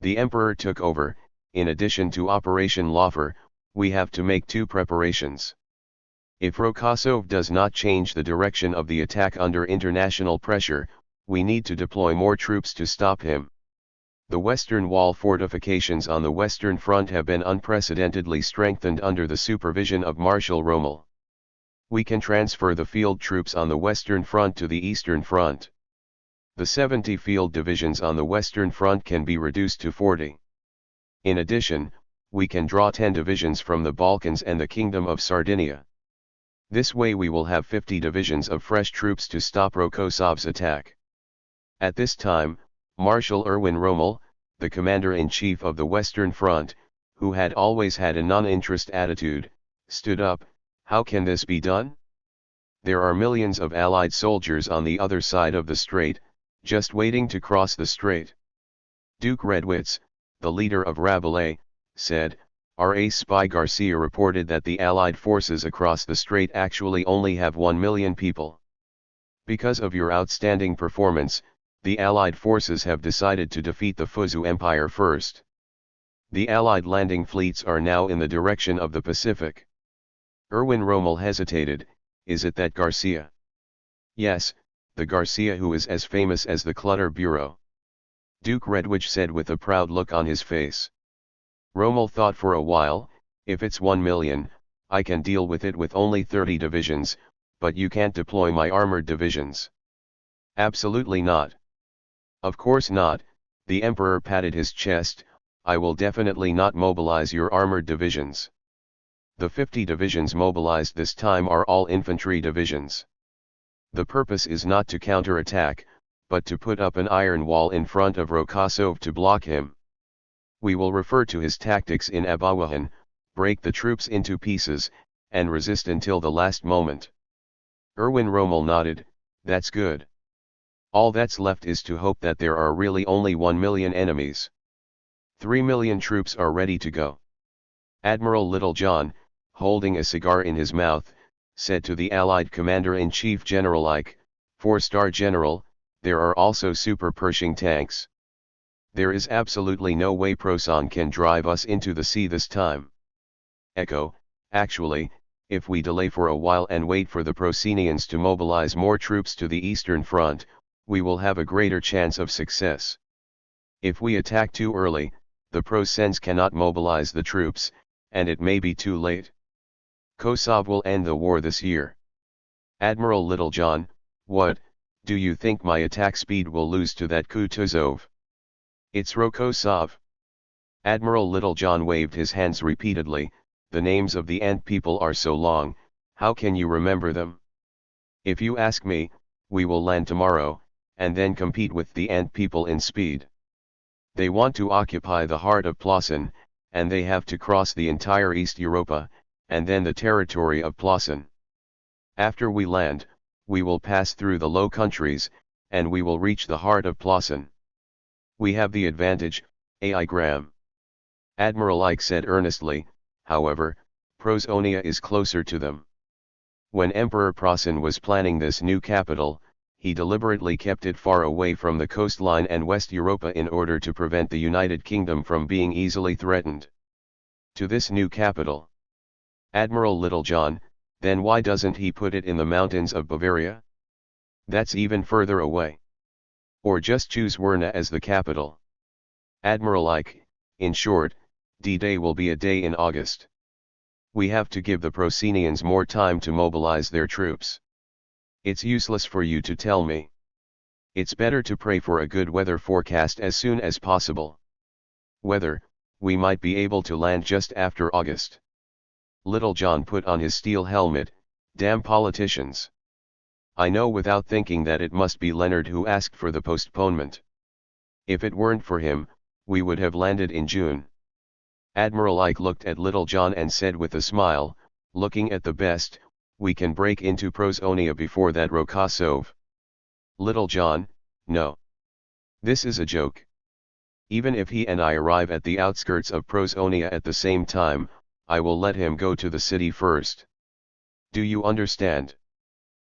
The Emperor took over. "In addition to Operation Laufer, we have to make two preparations. If Rokossov does not change the direction of the attack under international pressure, we need to deploy more troops to stop him. The Western Wall fortifications on the Western Front have been unprecedentedly strengthened under the supervision of Marshal Rommel. We can transfer the field troops on the Western Front to the Eastern Front. The 70 field divisions on the Western Front can be reduced to 40. In addition, we can draw 10 divisions from the Balkans and the Kingdom of Sardinia. This way we will have 50 divisions of fresh troops to stop Rokossov's attack." At this time, Marshal Erwin Rommel, the commander-in-chief of the Western Front, who had always had a non-interest attitude, stood up. "How can this be done? There are millions of Allied soldiers on the other side of the strait, just waiting to cross the strait." Duke Redwitz, the leader of Rabelais, said, "Our ace spy Garcia reported that the Allied forces across the strait actually only have 1 million people. Because of your outstanding performance, the Allied forces have decided to defeat the Fuzu Empire first. The Allied landing fleets are now in the direction of the Pacific." Erwin Rommel hesitated. "Is it that Garcia?" "Yes, the Garcia who is as famous as the Clutter Bureau," Duke Redwich said with a proud look on his face. Rommel thought for a while. "If it's 1 million, I can deal with it with only 30 divisions, but you can't deploy my armored divisions." "Absolutely not." "Of course not," the Emperor patted his chest. I will definitely not mobilize your armored divisions. The 50 divisions mobilized this time are all infantry divisions. The purpose is not to counterattack, but to put up an iron wall in front of Rokosov to block him. We will refer to his tactics in Abawahan, break the troops into pieces, and resist until the last moment. Erwin Rommel nodded, that's good. All that's left is to hope that there are really only 1 million enemies. 3 million troops are ready to go. Admiral Littlejohn, holding a cigar in his mouth, said to the Allied Commander-in-Chief General Ike, 4-star General, there are also Super Pershing tanks. There is absolutely no way Proson can drive us into the sea this time. Echo, actually, if we delay for a while and wait for the Procenians to mobilize more troops to the Eastern Front, we will have a greater chance of success. If we attack too early, the Procens cannot mobilize the troops, and it may be too late. Kosovo will end the war this year. Admiral Littlejohn, what, do you think my attack speed will lose to that Kutuzov? It's Rokosov. Admiral Littlejohn waved his hands repeatedly, the names of the ant people are so long, how can you remember them? If you ask me, we will land tomorrow, and then compete with the ant people in speed. They want to occupy the heart of Plossen, and they have to cross the entire East Europa, and then the territory of Plossen. After we land, we will pass through the Low Countries, and we will reach the heart of Plossen. We have the advantage, AI Graham. Admiral Ike said earnestly, however, Prosonia is closer to them. When Emperor Prosen was planning this new capital, he deliberately kept it far away from the coastline and West Europa in order to prevent the United Kingdom from being easily threatened. To this new capital. Admiral Littlejohn, then why doesn't he put it in the mountains of Bavaria? That's even further away. Or just choose Werna as the capital. Admiral Ike, in short, D-Day will be a day in August. We have to give the Procenians more time to mobilize their troops. It's useless for you to tell me. It's better to pray for a good weather forecast as soon as possible. Weather, we might be able to land just after August. Littlejohn put on his steel helmet, damn politicians. I know without thinking that it must be Leonard who asked for the postponement. If it weren't for him, we would have landed in June. Admiral Ike looked at Littlejohn and said with a smile, looking at the best, we can break into Prosonia before that Rokosov. Littlejohn, no. This is a joke. Even if he and I arrive at the outskirts of Prosonia at the same time, I will let him go to the city first. Do you understand?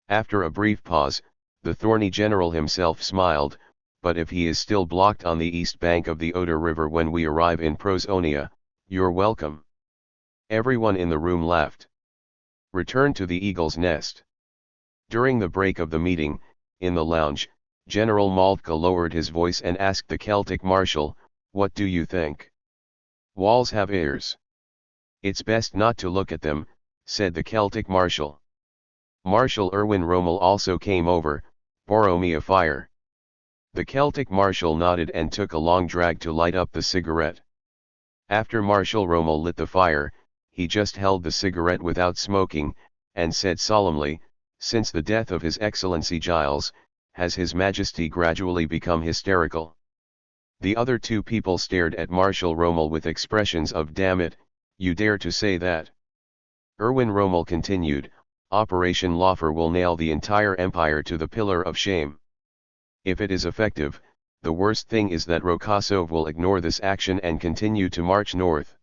After a brief pause, the thorny general himself smiled, but if he is still blocked on the east bank of the Oder River when we arrive in Prosonia, you're welcome. Everyone in the room laughed. Return to the Eagle's Nest. During the break of the meeting, in the lounge, General Moltke lowered his voice and asked the Celtic Marshal, what do you think? Walls have ears. It's best not to look at them, said the Celtic Marshal. Marshal Erwin Rommel also came over, borrow me a fire. The Celtic Marshal nodded and took a long drag to light up the cigarette. After Marshal Rommel lit the fire, he just held the cigarette without smoking, and said solemnly, since the death of His Excellency Giles, has His Majesty gradually become hysterical. The other two people stared at Marshal Rommel with expressions of damn it, you dare to say that. Erwin Rommel continued, Operation Laufer will nail the entire empire to the pillar of shame. If it is effective, the worst thing is that Rokosov will ignore this action and continue to march north.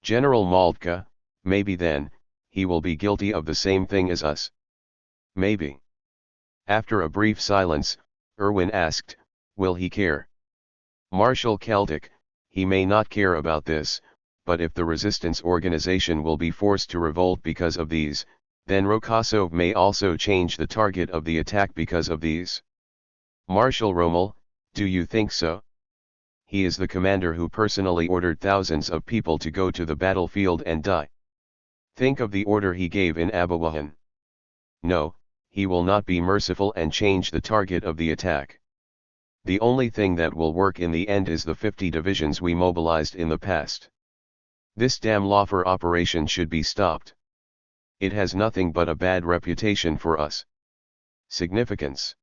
General Moltke, maybe then, he will be guilty of the same thing as us. Maybe. After a brief silence, Erwin asked, will he care? Marshal Celtic, he may not care about this, but if the resistance organization will be forced to revolt because of these, then Rokosov may also change the target of the attack because of these. Marshal Rommel, do you think so? He is the commander who personally ordered thousands of people to go to the battlefield and die. Think of the order he gave in Abawahan. No, he will not be merciful and change the target of the attack. The only thing that will work in the end is the 50 divisions we mobilized in the past. This damn Laufer operation should be stopped. It has nothing but a bad reputation for us. Significance.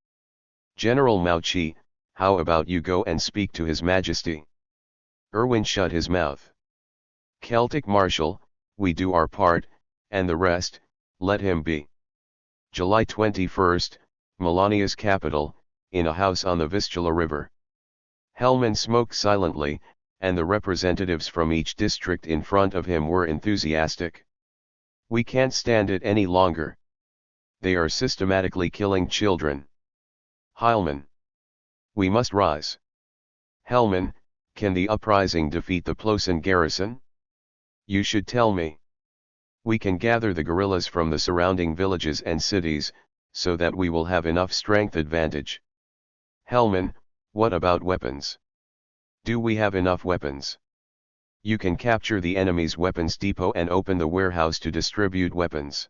General Mao Qi, how about you go and speak to His Majesty? Erwin shut his mouth. Celtic Marshal, we do our part, and the rest, let him be. July 21st, Melania's capital, in a house on the Vistula River. Hellman smoked silently, and the representatives from each district in front of him were enthusiastic. We can't stand it any longer. They are systematically killing children. Heilmann. We must rise. Hellman, can the uprising defeat the Plosen garrison? You should tell me. We can gather the guerrillas from the surrounding villages and cities, so that we will have enough strength advantage. Hellman, what about weapons? Do we have enough weapons? You can capture the enemy's weapons depot and open the warehouse to distribute weapons.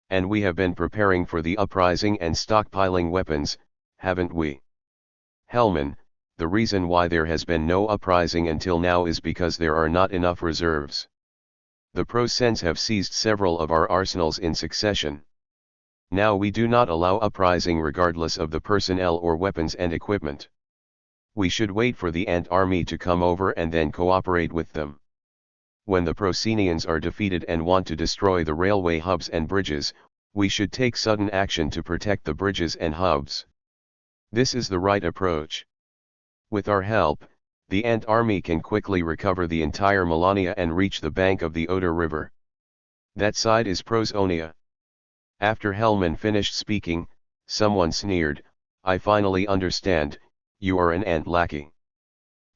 And we have been preparing for the uprising and stockpiling weapons, haven't we? Hellman, the reason why there has been no uprising until now is because there are not enough reserves. The Prosens have seized several of our arsenals in succession. Now we do not allow uprising regardless of the personnel or weapons and equipment. We should wait for the Ant army to come over and then cooperate with them. When the Prosenians are defeated and want to destroy the railway hubs and bridges, we should take sudden action to protect the bridges and hubs. This is the right approach. With our help, the Ant army can quickly recover the entire Melania and reach the bank of the Oder River. That side is Prosonia. After Hellman finished speaking, someone sneered, I finally understand, you are an Ant lackey.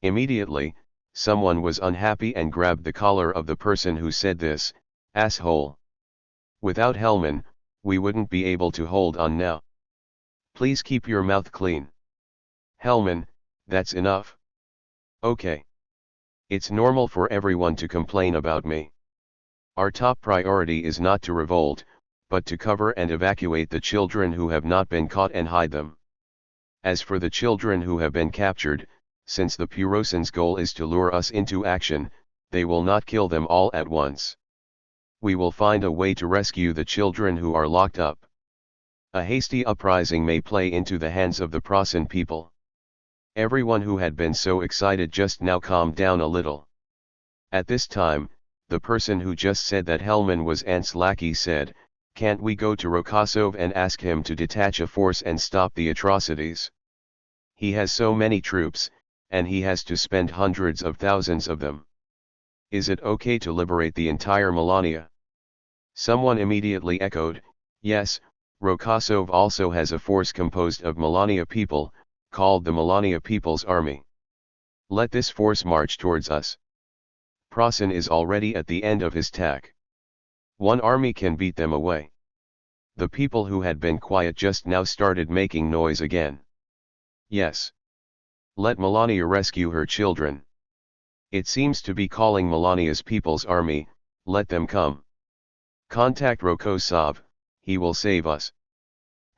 Immediately, someone was unhappy and grabbed the collar of the person who said this, asshole. Without Hellman, we wouldn't be able to hold on now. Please keep your mouth clean. Hellman, that's enough. Okay. It's normal for everyone to complain about me. Our top priority is not to revolt, but to cover and evacuate the children who have not been caught and hide them. As for the children who have been captured, since the Purosens' goal is to lure us into action, they will not kill them all at once. We will find a way to rescue the children who are locked up. A hasty uprising may play into the hands of the Prosen people. Everyone who had been so excited just now calmed down a little. At this time, the person who just said that Hellman was Ant's lackey said, can't we go to Rokosov and ask him to detach a force and stop the atrocities? He has so many troops, and he has to spend hundreds of thousands of them. Is it okay to liberate the entire Melania? Someone immediately echoed, yes, Rokosov also has a force composed of Melania people, called the Melania People's Army. Let this force march towards us. Prosen is already at the end of his tack. One army can beat them away. The people who had been quiet just now started making noise again. Yes. Let Melania rescue her children. It seems to be calling Melania's People's Army, let them come. Contact Rokosov, he will save us.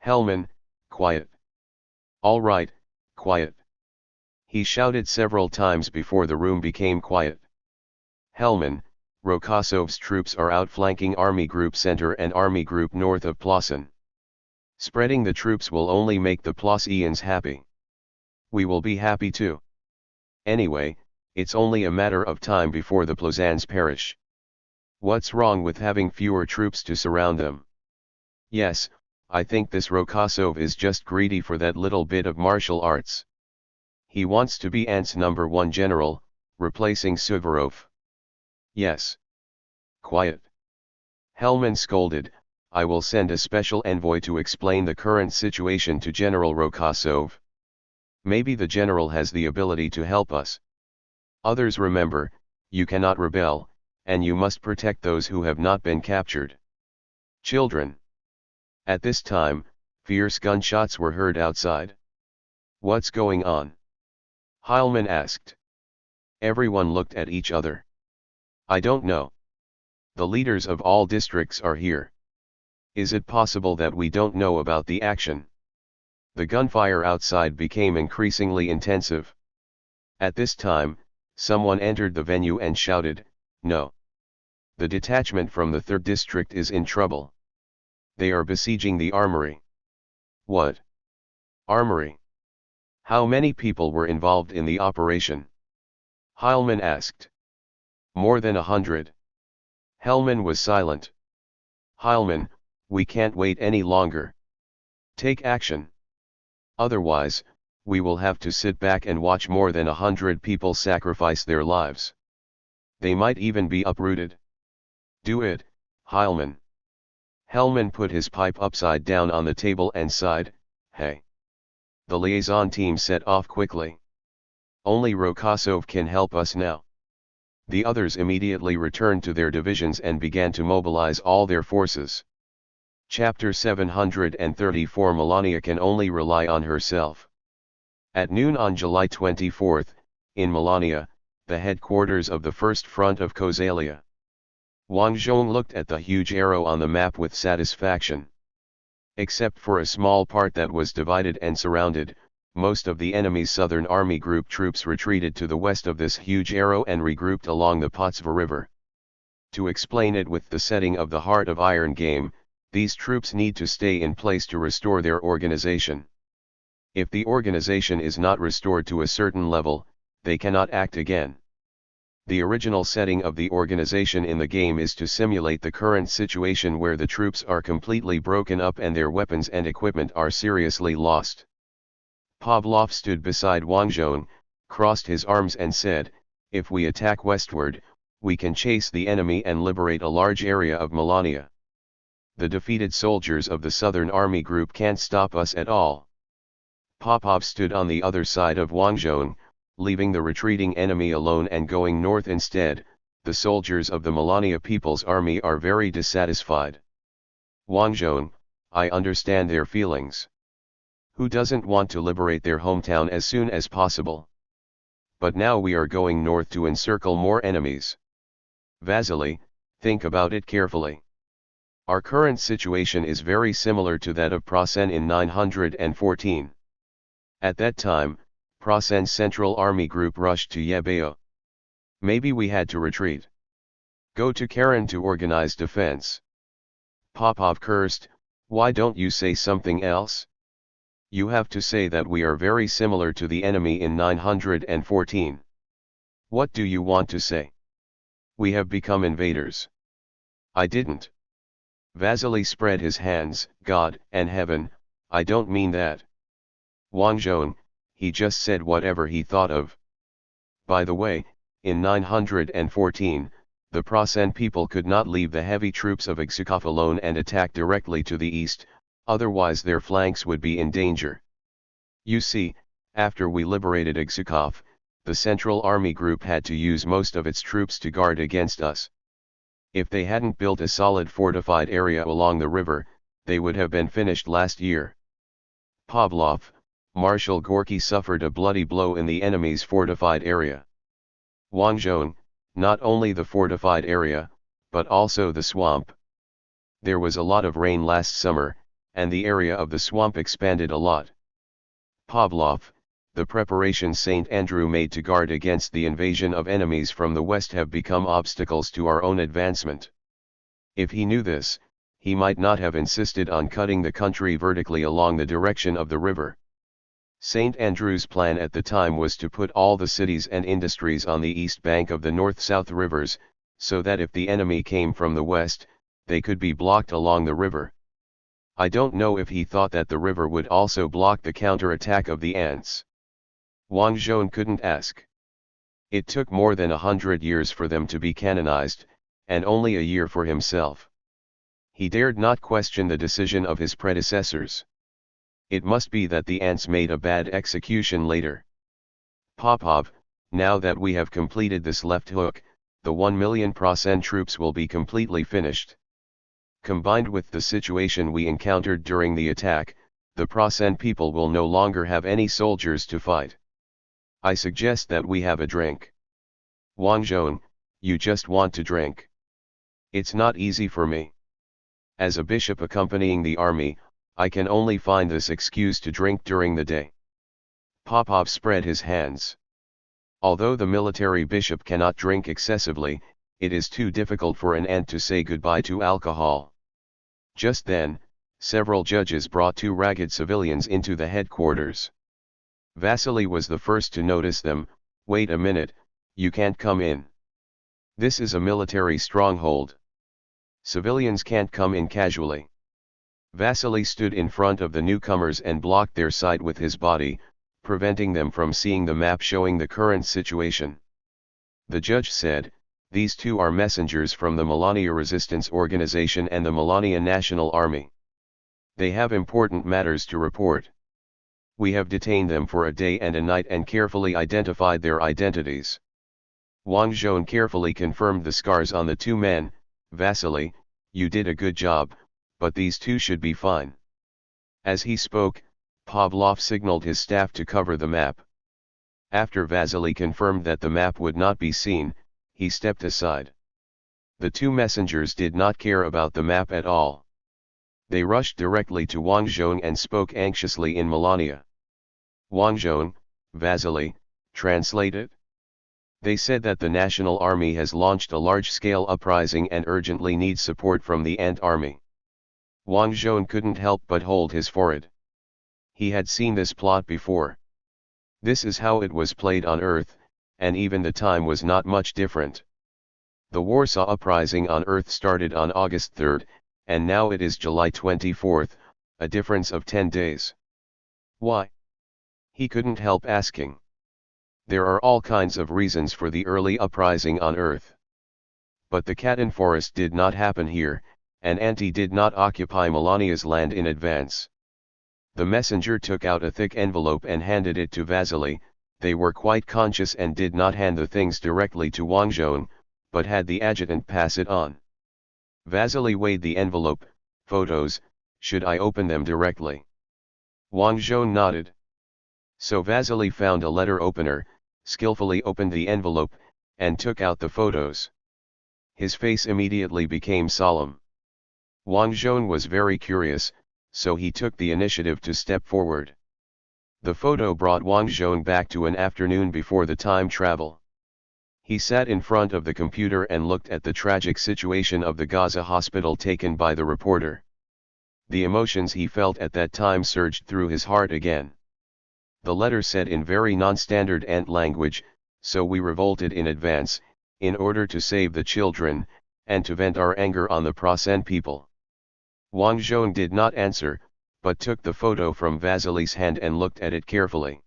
Hellman, quiet. All right, quiet. He shouted several times before the room became quiet. Hellman, Rokosov's troops are outflanking Army Group Center and Army Group North of Plosen. Spreading the troops will only make the Plosians happy. We will be happy too. Anyway, it's only a matter of time before the Plosans perish. What's wrong with having fewer troops to surround them? Yes, I think this Rokosov is just greedy for that little bit of martial arts. He wants to be Ant's #1 general, replacing Suvorov. Yes. Quiet. Hellman scolded, I will send a special envoy to explain the current situation to General Rokosov. Maybe the general has the ability to help us. Others remember, you cannot rebel, and you must protect those who have not been captured. Children. At this time, fierce gunshots were heard outside. What's going on? Heilman asked. Everyone looked at each other. I don't know. The leaders of all districts are here. Is it possible that we don't know about the action? The gunfire outside became increasingly intensive. At this time, someone entered the venue and shouted, "No! The detachment from the 3rd District is in trouble. They are besieging the armory." "What? Armory? How many people were involved in the operation?" Heilmann asked. "More than 100. Hellman was silent. "Heilmann, we can't wait any longer. Take action. Otherwise, we will have to sit back and watch more than 100 people sacrifice their lives. They might even be uprooted. Do it, Heilmann." Hellman put his pipe upside down on the table and sighed, "Hey." The liaison team set off quickly. "Only Rokosov can help us now." The others immediately returned to their divisions and began to mobilize all their forces. Chapter 734. Melania can only rely on herself. At noon on July 24, in Melania, the headquarters of the First Front of Kosalia, Wang Zhong looked at the huge arrow on the map with satisfaction. Except for a small part that was divided and surrounded, most of the enemy's Southern Army Group troops retreated to the west of this huge arrow and regrouped along the Potsva River. To explain it with the setting of the Heart of Iron game, these troops need to stay in place to restore their organization. If the organization is not restored to a certain level, they cannot act again. The original setting of the organization in the game is to simulate the current situation where the troops are completely broken up and their weapons and equipment are seriously lost. Pavlov stood beside Wang Zhong, crossed his arms and said, "If we attack westward, we can chase the enemy and liberate a large area of Melania. The defeated soldiers of the Southern Army Group can't stop us at all." Popov stood on the other side of Wang Zhong, leaving the retreating enemy alone and going north instead. "The soldiers of the Melania People's Army are very dissatisfied. Wang Zhong, I understand their feelings. Who doesn't want to liberate their hometown as soon as possible? But now we are going north to encircle more enemies. Vasily, think about it carefully. Our current situation is very similar to that of Prasen in 914. At that time, Prasen's Central Army Group rushed to Yebeo. Maybe we had to retreat. Go to Karen to organize defense." Popov cursed, "Why don't you say something else? You have to say that we are very similar to the enemy in 914. What do you want to say? We have become invaders." "I didn't." Vasily spread his hands. "God and heaven, I don't mean that. Wang Zhong, he just said whatever he thought of. By the way, in 914, the Prasen people could not leave the heavy troops of Iksukov alone and attack directly to the east, otherwise their flanks would be in danger. You see, after we liberated Iksukov, the Central Army Group had to use most of its troops to guard against us. If they hadn't built a solid fortified area along the river, they would have been finished last year." Pavlov, Marshal Gorky suffered a bloody blow in the enemy's fortified area. Wang Zhong, not only the fortified area, but also the swamp. There was a lot of rain last summer, and the area of the swamp expanded a lot. Pavlov, the preparations St. Andrew made to guard against the invasion of enemies from the west have become obstacles to our own advancement. If he knew this, he might not have insisted on cutting the country vertically along the direction of the river. St. Andrew's plan at the time was to put all the cities and industries on the east bank of the north-south rivers, so that if the enemy came from the west, they could be blocked along the river. I don't know if he thought that the river would also block the counter-attack of the ants. Wang Zhong couldn't ask. It took more than 100 years for them to be canonized, and only a year for himself. He dared not question the decision of his predecessors. It must be that the ants made a bad execution later. Popov, now that we have completed this left hook, the 1 million Prasen troops will be completely finished. Combined with the situation we encountered during the attack, the Prasen people will no longer have any soldiers to fight. I suggest that we have a drink. Wang Zhong, you just want to drink. It's not easy for me. As a bishop accompanying the army, I can only find this excuse to drink during the day. Popov spread his hands. Although the military bishop cannot drink excessively, it is too difficult for an ant to say goodbye to alcohol. Just then, several judges brought two ragged civilians into the headquarters. Vasily was the first to notice them. Wait a minute, you can't come in. This is a military stronghold. Civilians can't come in casually. Vasily stood in front of the newcomers and blocked their sight with his body, preventing them from seeing the map showing the current situation. The judge said, "These two are messengers from the Melania Resistance Organization and the Melania National Army. They have important matters to report. We have detained them for a day and a night and carefully identified their identities." Wang Zhong carefully confirmed the scars on the two men. "Vasily, you did a good job, but these two should be fine." As he spoke, Pavlov signaled his staff to cover the map. After Vasily confirmed that the map would not be seen, he stepped aside. The two messengers did not care about the map at all. They rushed directly to Wang Zhong and spoke anxiously in Melania. "Wang Zhong, Vasily, translate it." They said that the National Army has launched a large-scale uprising and urgently needs support from the Ant Army. Wang Zhong couldn't help but hold his forehead. He had seen this plot before. This is how it was played on Earth, and even the time was not much different. The Warsaw Uprising on Earth started on August 3rd, and now it is July 24th, a difference of 10 days. Why? He couldn't help asking. There are all kinds of reasons for the early uprising on Earth. But the Katan Forest did not happen here, and Anti did not occupy Melania's land in advance. The messenger took out a thick envelope and handed it to Vasily. They were quite conscious and did not hand the things directly to Wang Zhong, but had the adjutant pass it on. Vasily weighed the envelope. "Photos, should I open them directly?" Wang Zhong nodded. So Vasily found a letter opener, skillfully opened the envelope, and took out the photos. His face immediately became solemn. Wang Zhong was very curious, so he took the initiative to step forward. The photo brought Wang Zhong back to an afternoon before the time travel. He sat in front of the computer and looked at the tragic situation of the Gaza hospital taken by the reporter. The emotions he felt at that time surged through his heart again. The letter said in very non-standard Ant language, "So we revolted in advance, in order to save the children, and to vent our anger on the Prasen people." Wang Zhong did not answer, but took the photo from Vasily's hand and looked at it carefully.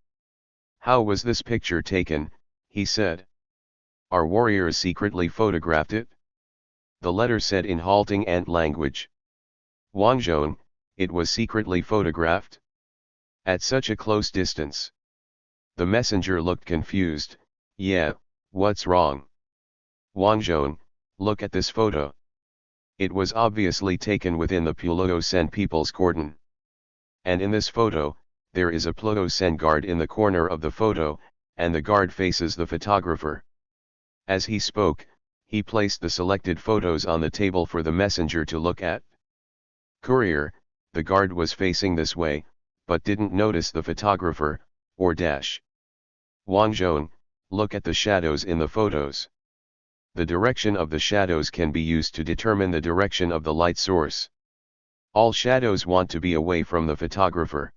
"How was this picture taken?" he said. "Our warriors secretly photographed it?" The letter said in halting Ant language. "Wang Zhong, it was secretly photographed? At such a close distance?" The messenger looked confused. "Yeah, what's wrong?" "Wang Zhong, look at this photo. It was obviously taken within the Pulaosen people's cordon. And in this photo, there is a Pulaosen guard in the corner of the photo, and the guard faces the photographer." As he spoke, he placed the selected photos on the table for the messenger to look at. "Courier, the guard was facing this way, but didn't notice the photographer, or dash. Wang Zhong, look at the shadows in the photos. The direction of the shadows can be used to determine the direction of the light source. All shadows want to be away from the photographer.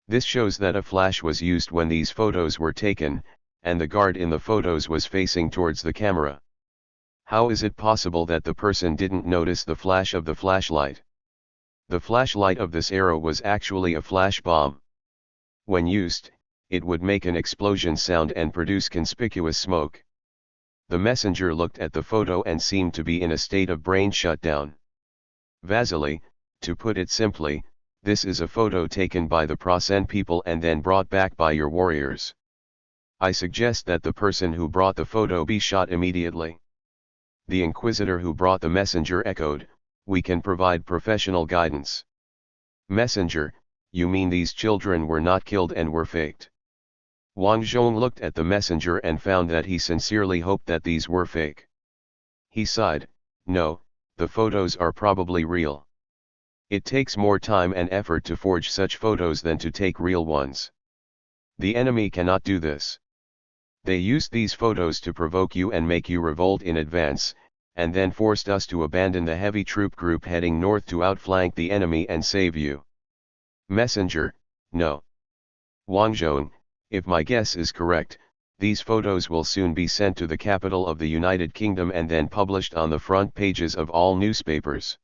This shows that a flash was used when these photos were taken, and the guard in the photos was facing towards the camera. How is it possible that the person didn't notice the flash of the flashlight? The flashlight of this arrow was actually a flash bomb. When used, it would make an explosion sound and produce conspicuous smoke." The messenger looked at the photo and seemed to be in a state of brain shutdown. "Vasily, to put it simply, this is a photo taken by the Prasen people and then brought back by your warriors. I suggest that the person who brought the photo be shot immediately." The inquisitor who brought the messenger echoed, "We can provide professional guidance." "Messenger, you mean these children were not killed and were faked?" Wang Zhong looked at the messenger and found that he sincerely hoped that these were fake. He sighed, "No, the photos are probably real." It takes more time and effort to forge such photos than to take real ones. The enemy cannot do this. They used these photos to provoke you and make you revolt in advance, and then forced us to abandon the heavy troop group heading north to outflank the enemy and save you. Messenger, no. Wang Zhong, if my guess is correct, these photos will soon be sent to the capital of the United Kingdom and then published on the front pages of all newspapers.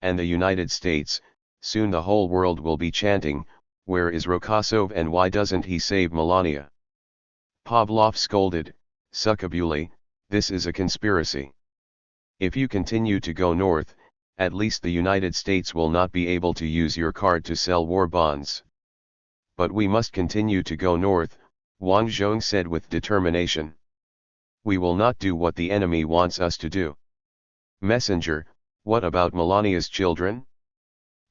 And the United States, soon the whole world will be chanting, "Where is Rokosov and why doesn't he save Melania?" Pavlov scolded, "Succubuli, this is a conspiracy. If you continue to go north, at least the United States will not be able to use your card to sell war bonds." "But we must continue to go north," Wang Zhong said with determination. "We will not do what the enemy wants us to do." Messenger, what about Melania's children?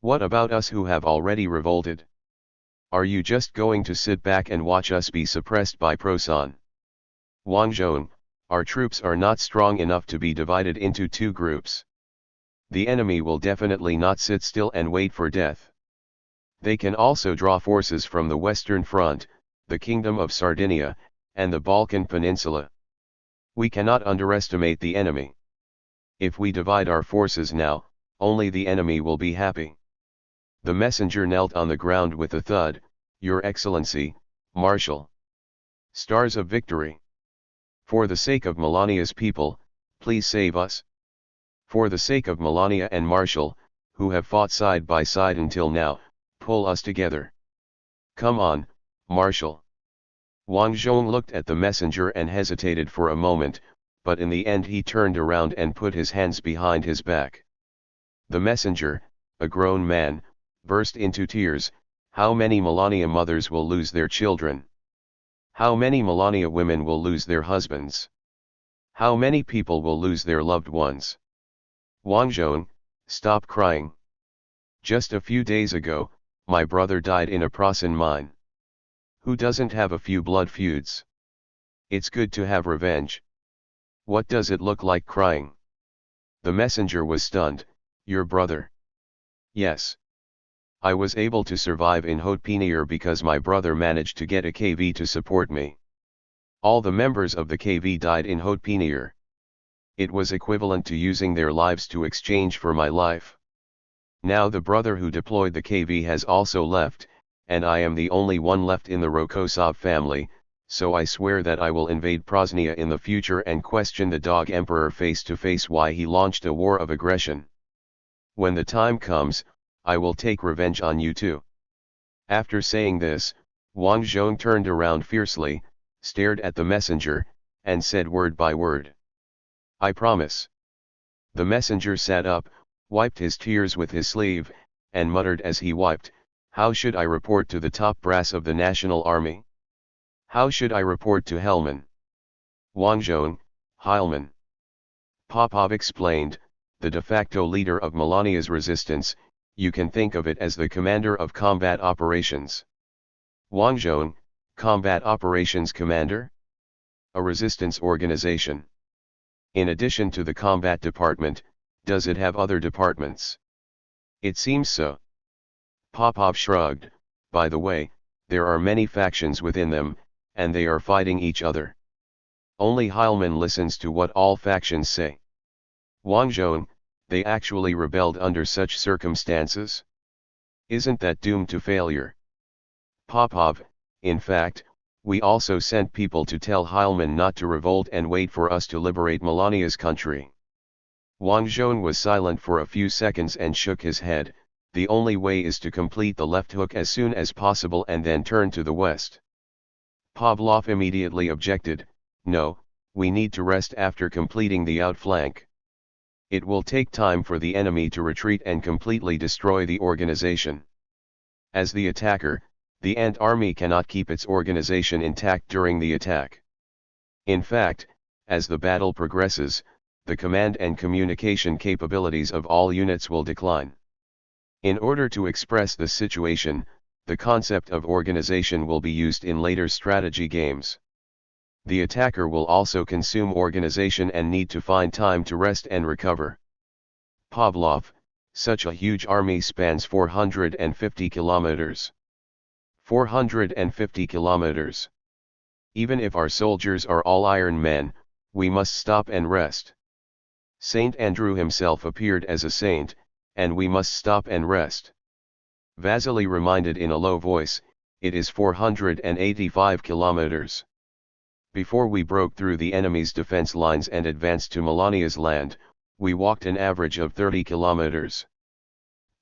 What about us who have already revolted? Are you just going to sit back and watch us be suppressed by Prosan? Wang Zhong, our troops are not strong enough to be divided into two groups. The enemy will definitely not sit still and wait for death. They can also draw forces from the Western Front, the Kingdom of Sardinia, and the Balkan Peninsula. We cannot underestimate the enemy. If we divide our forces now, only the enemy will be happy. The messenger knelt on the ground with a thud. "Your Excellency, Marshal. Stars of victory. For the sake of Melania's people, please save us. For the sake of Melania and Marshal, who have fought side by side until now, pull us together. Come on, Marshal." Wang Zhong looked at the messenger and hesitated for a moment, but in the end he turned around and put his hands behind his back. The messenger, a grown man, burst into tears. How many Melania mothers will lose their children? How many Melania women will lose their husbands? How many people will lose their loved ones? Wang Zhong, stop crying. Just a few days ago, my brother died in a Prosan mine. Who doesn't have a few blood feuds? It's good to have revenge. What does it look like crying? The messenger was stunned. Your brother? Yes. I was able to survive in Haute-Pinier because my brother managed to get a KV to support me. All the members of the KV died in Haute-Pinier. It was equivalent to using their lives to exchange for my life. Now the brother who deployed the KV has also left, and I am the only one left in the Rokosov family, so I swear that I will invade Prosnia in the future and question the dog emperor face to face why he launched a war of aggression. When the time comes, I will take revenge on you too. After saying this, Wang Zhong turned around fiercely, stared at the messenger, and said word by word, "I promise." The messenger sat up, wiped his tears with his sleeve, and muttered as he wiped, "How should I report to the top brass of the National Army? How should I report to Hellman?" Wang Zhong, Heilman. Popov explained, the de facto leader of Melania's resistance. You can think of it as the commander of combat operations. Wang Zhong, combat operations commander? A resistance organization. In addition to the combat department, does it have other departments? It seems so. Popov shrugged. By the way, there are many factions within them, and they are fighting each other. Only Heilman listens to what all factions say. Wang Zhong, they actually rebelled under such circumstances? Isn't that doomed to failure? Popov, in fact, we also sent people to tell Heilman not to revolt and wait for us to liberate Melania's country. Wang Zhong was silent for a few seconds and shook his head. The only way is to complete the left hook as soon as possible and then turn to the west. Pavlov immediately objected, "No, we need to rest after completing the outflank. It will take time for the enemy to retreat and completely destroy the organization. As the attacker, the Ant army cannot keep its organization intact during the attack. In fact, as the battle progresses, the command and communication capabilities of all units will decline. In order to express the situation, the concept of organization will be used in later strategy games. The attacker will also consume organization and need to find time to rest and recover." Pavlov, Such a huge army spans 450 kilometers. 450 kilometers. Even if our soldiers are all iron men, we must stop and rest. Saint Andrew himself appeared as a saint, and we must stop and rest. Vasily reminded in a low voice, it is 485 kilometers. Before we broke through the enemy's defense lines and advanced to Melania's land, we walked an average of 30 kilometers.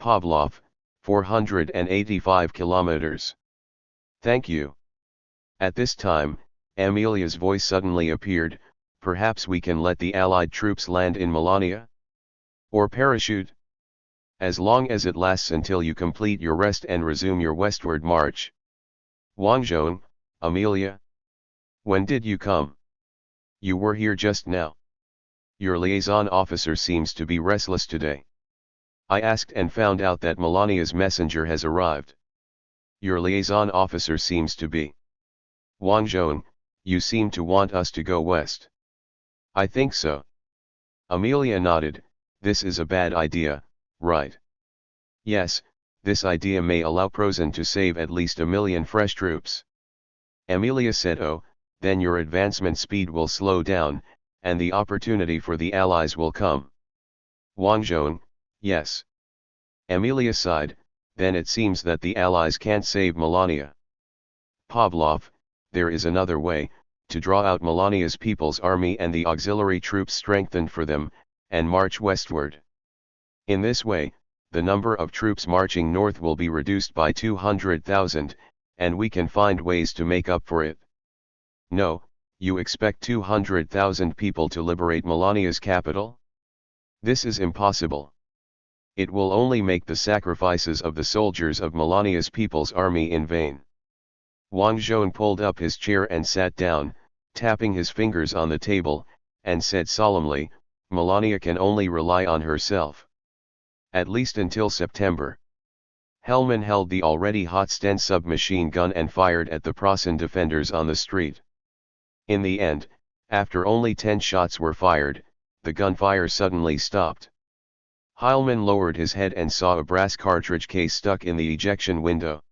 Pavlov, 485 kilometers. Thank you. At this time, Amelia's voice suddenly appeared, perhaps we can let the Allied troops land in Melania? Or parachute? As long as it lasts until you complete your rest and resume your westward march. Wang Zhong, Amelia? When did you come? You were here just now. Your liaison officer seems to be restless today. I asked and found out that Melania's messenger has arrived. Your liaison officer seems to be. Wang Zhong, you seem to want us to go west. I think so. Amelia nodded, this is a bad idea, right? Yes, this idea may allow Prozan to save at least 1 million fresh troops. Amelia said, oh, then your advancement speed will slow down, and the opportunity for the Allies will come. Wang Zhong, yes. Amelia sighed, then it seems that the Allies can't save Melania. Pavlov, there is another way, to draw out Melania's people's army and the auxiliary troops strengthened for them, and march westward. In this way, the number of troops marching north will be reduced by 200,000, and we can find ways to make up for it. No, you expect 200,000 people to liberate Melania's capital? This is impossible. It will only make the sacrifices of the soldiers of Melania's people's army in vain. Wang Zhong pulled up his chair and sat down, tapping his fingers on the table, and said solemnly, Melania can only rely on herself. At least until September. Hellman held the already hot Sten submachine gun and fired at the Protestant defenders on the street. In the end, after only 10 shots were fired, the gunfire suddenly stopped. Heilmann lowered his head and saw a brass cartridge case stuck in the ejection window.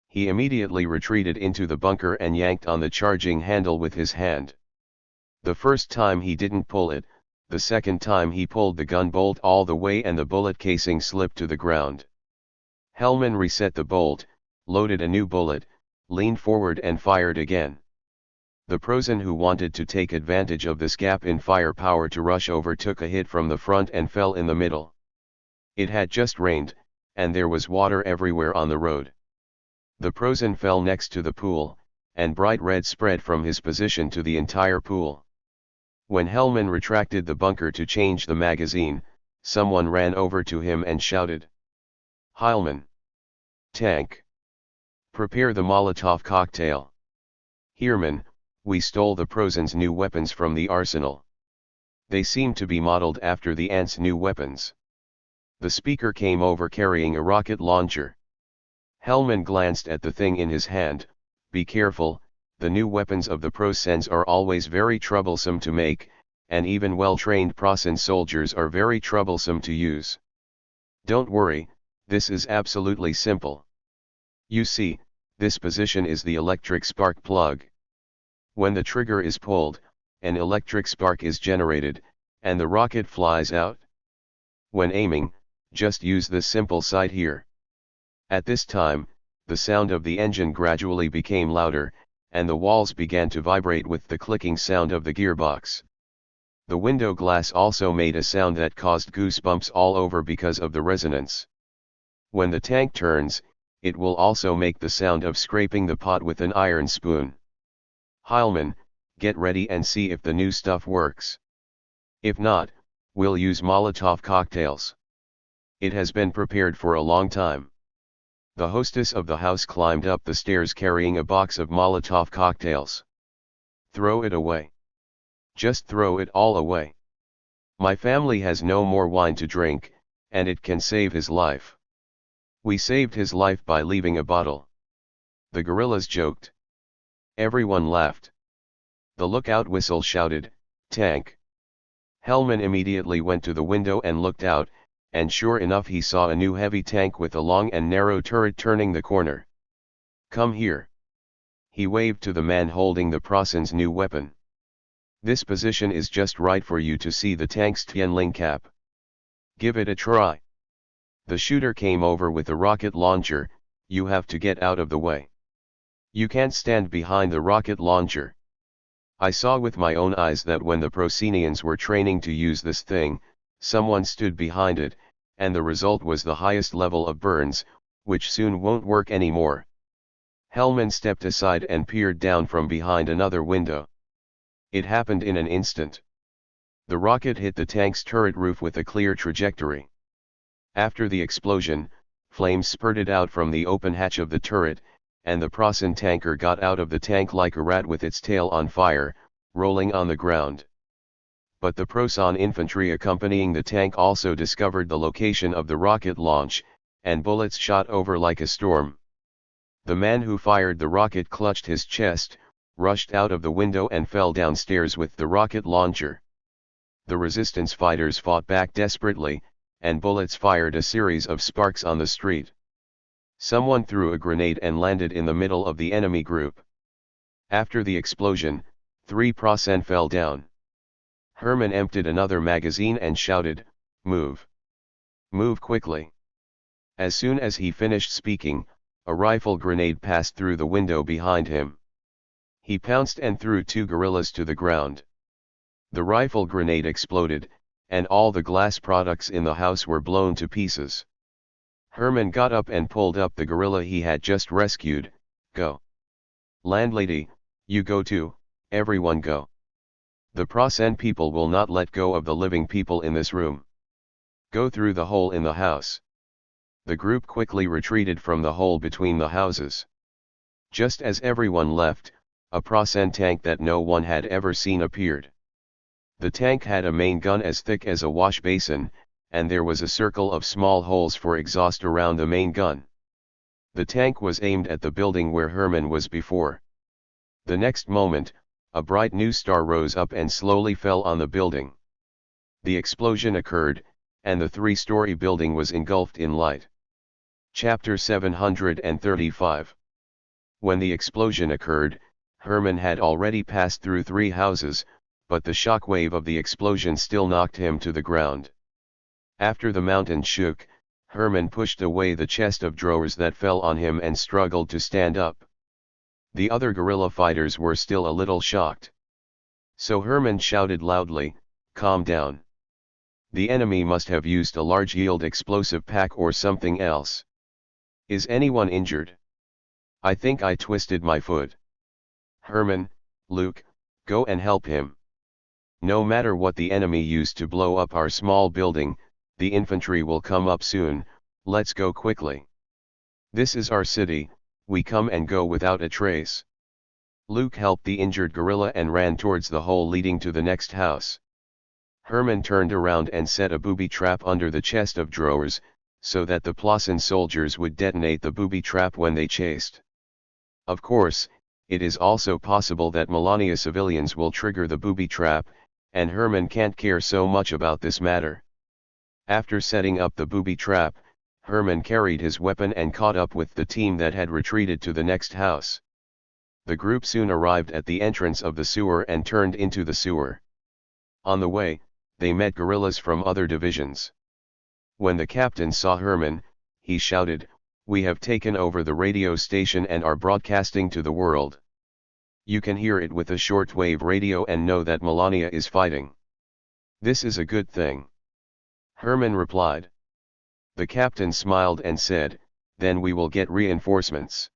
He immediately retreated into the bunker and yanked on the charging handle with his hand. The first time he didn't pull it, the second time he pulled the gun bolt all the way and the bullet casing slipped to the ground. Hellman reset the bolt, loaded a new bullet, leaned forward and fired again. The Prozan who wanted to take advantage of this gap in firepower to rush over took a hit from the front and fell in the middle. It had just rained, and there was water everywhere on the road. The Prozan fell next to the pool, and bright red spread from his position to the entire pool. When Hellman retracted the bunker to change the magazine, someone ran over to him and shouted. Heilmann! Tank! Prepare the Molotov cocktail. Heerman, we stole the Prozan's new weapons from the arsenal. They seem to be modeled after the ants' new weapons. The speaker came over carrying a rocket launcher. Hellman glanced at the thing in his hand, be careful, the new weapons of the Prozans are always very troublesome to make, and even well-trained Prozan soldiers are very troublesome to use. Don't worry, this is absolutely simple. You see, this position is the electric spark plug. When the trigger is pulled, an electric spark is generated, and the rocket flies out. When aiming, just use this simple sight here. At this time, the sound of the engine gradually became louder, and the walls began to vibrate with the clicking sound of the gearbox. The window glass also made a sound that caused goosebumps all over because of the resonance. When the tank turns, it will also make the sound of scraping the pot with an iron spoon. Heilmann, get ready and see if the new stuff works. If not, we'll use Molotov cocktails. It has been prepared for a long time. The hostess of the house climbed up the stairs carrying a box of Molotov cocktails. Throw it away. Just throw it all away. My family has no more wine to drink, and it can save his life. We saved his life by leaving a bottle. The guerrillas joked. Everyone laughed. The lookout whistle shouted, tank. Hellman immediately went to the window and looked out, and sure enough he saw a new heavy tank with a long and narrow turret turning the corner. "Come here." He waved to the man holding the Prasen's new weapon. "This position is just right for you to see the tank's Tianling cap. Give it a try." The shooter came over with a rocket launcher. "You have to get out of the way. You can't stand behind the rocket launcher." I saw with my own eyes that when the Prosenians were training to use this thing, someone stood behind it, and the result was the highest level of burns, which soon won't work anymore. Hellman stepped aside and peered down from behind another window. It happened in an instant. The rocket hit the tank's turret roof with a clear trajectory. After the explosion, flames spurted out from the open hatch of the turret, and the Prasen tanker got out of the tank like a rat with its tail on fire, rolling on the ground. But the Prosan infantry accompanying the tank also discovered the location of the rocket launch, and bullets shot over like a storm. The man who fired the rocket clutched his chest, rushed out of the window and fell downstairs with the rocket launcher. The resistance fighters fought back desperately, and bullets fired a series of sparks on the street. Someone threw a grenade and landed in the middle of the enemy group. After the explosion, 3 Prasen fell down. Herman emptied another magazine and shouted, "Move! Move quickly!" As soon as he finished speaking, a rifle grenade passed through the window behind him. He pounced and threw 2 guerrillas to the ground. The rifle grenade exploded, and all the glass products in the house were blown to pieces. Herman got up and pulled up the gorilla he had just rescued. "Go. Landlady, you go too, everyone go. The Prasen people will not let go of the living people in this room. Go through the hole in the house." The group quickly retreated from the hole between the houses. Just as everyone left, a Prasen tank that no one had ever seen appeared. The tank had a main gun as thick as a wash basin, and there was a circle of small holes for exhaust around the main gun. The tank was aimed at the building where Herman was before. The next moment, a bright new star rose up and slowly fell on the building. The explosion occurred, and the 3-story building was engulfed in light. Chapter 735. When the explosion occurred, Herman had already passed through 3 houses, but the shock wave of the explosion still knocked him to the ground. After the mountain shook, Herman pushed away the chest of drawers that fell on him and struggled to stand up. The other guerrilla fighters were still a little shocked. So Herman shouted loudly, "Calm down. The enemy must have used a large yield explosive pack or something else. Is anyone injured? I think I twisted my foot. Herman, Luke, go and help him. No matter what the enemy used to blow up our small building, the infantry will come up soon. Let's go quickly. This is our city, we come and go without a trace." Luke helped the injured guerrilla and ran towards the hole leading to the next house. Herman turned around and set a booby trap under the chest of drawers, so that the Prasen soldiers would detonate the booby trap when they chased. Of course, it is also possible that Melania civilians will trigger the booby trap, and Herman can't care so much about this matter. After setting up the booby trap, Herman carried his weapon and caught up with the team that had retreated to the next house. The group soon arrived at the entrance of the sewer and turned into the sewer. On the way, they met guerrillas from other divisions. When the captain saw Herman, he shouted, "We have taken over the radio station and are broadcasting to the world. You can hear it with a shortwave radio and know that Melania is fighting. This is a good thing." Herman replied. The captain smiled and said, "Then we will get reinforcements."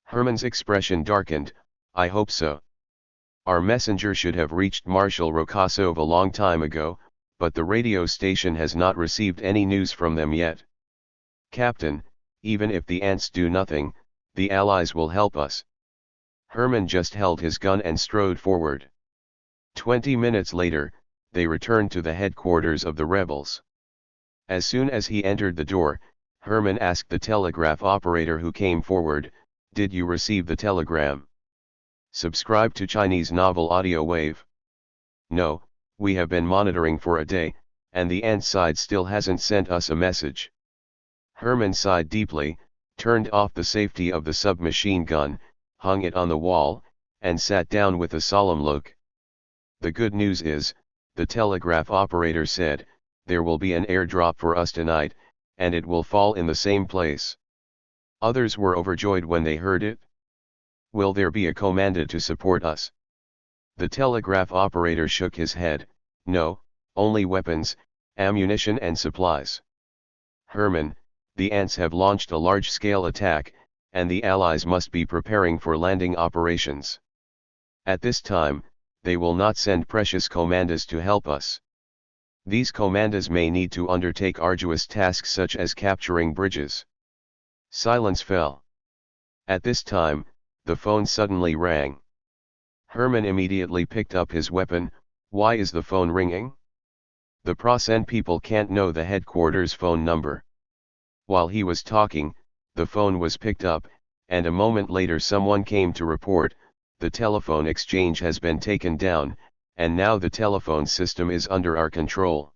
Herman's expression darkened. "I hope so. Our messenger should have reached Marshal Rokosov a long time ago, but the radio station has not received any news from them yet. Captain, even if the ants do nothing, the Allies will help us." Herman just held his gun and strode forward. 20 minutes later, they returned to the headquarters of the rebels. As soon as he entered the door, Herman asked the telegraph operator who came forward, "Did you receive the telegram? Subscribe to Chinese Novel Audiowave." "No, we have been monitoring for a day, and the ant side still hasn't sent us a message. Herman sighed deeply, turned off the safety of the submachine gun, hung it on the wall, and sat down with a solemn look. The good news is, the telegraph operator said, there will be an airdrop for us tonight, and it will fall in the same place. Others were overjoyed when they heard it. Will there be a commando to support us? The telegraph operator shook his head. No, only weapons, ammunition and supplies. Herman, the ants have launched a large-scale attack, and the Allies must be preparing for landing operations. At this time, they will not send precious commandos to help us. These commandos may need to undertake arduous tasks such as capturing bridges. Silence fell. At this time, the phone suddenly rang. Herman immediately picked up his weapon. Why is the phone ringing? The Prasen people can't know the headquarters phone number. While he was talking, the phone was picked up, and a moment later someone came to report, the telephone exchange has been taken down, and now the telephone system is under our control.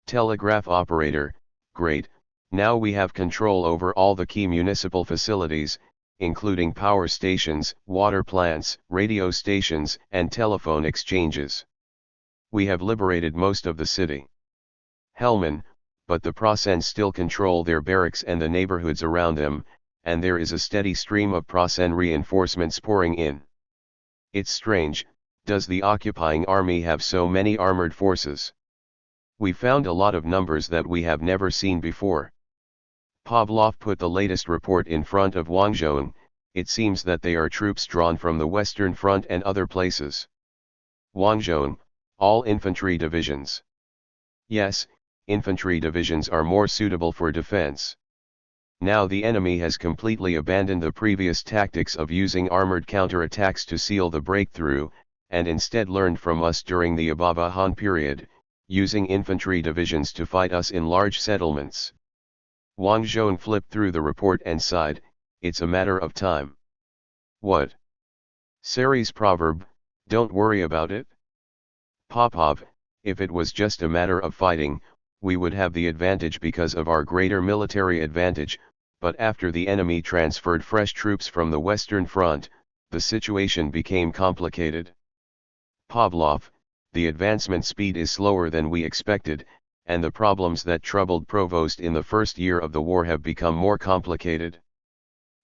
Telegraph operator, great, now we have control over all the key municipal facilities, including power stations, water plants, radio stations, and telephone exchanges. We have liberated most of the city. Hellman, but the Prasen still control their barracks and the neighborhoods around them, and there is a steady stream of Prasen reinforcements pouring in. It's strange, does the occupying army have so many armored forces? We found a lot of numbers that we have never seen before. Pavlov put the latest report in front of Wang Zhong. It seems that they are troops drawn from the Western Front and other places. Wang Zhong, all infantry divisions. Yes, infantry divisions are more suitable for defense. Now the enemy has completely abandoned the previous tactics of using armored counterattacks to seal the breakthrough, and instead learned from us during the Ababa Han period, using infantry divisions to fight us in large settlements. Wang Zhong flipped through the report and sighed, it's a matter of time. What? Sari's proverb, don't worry about it? Popov, if it was just a matter of fighting, we would have the advantage because of our greater military advantage, but after the enemy transferred fresh troops from the Western Front, the situation became complicated. Pavlov, the advancement speed is slower than we expected, and the problems that troubled Provost in the first year of the war have become more complicated.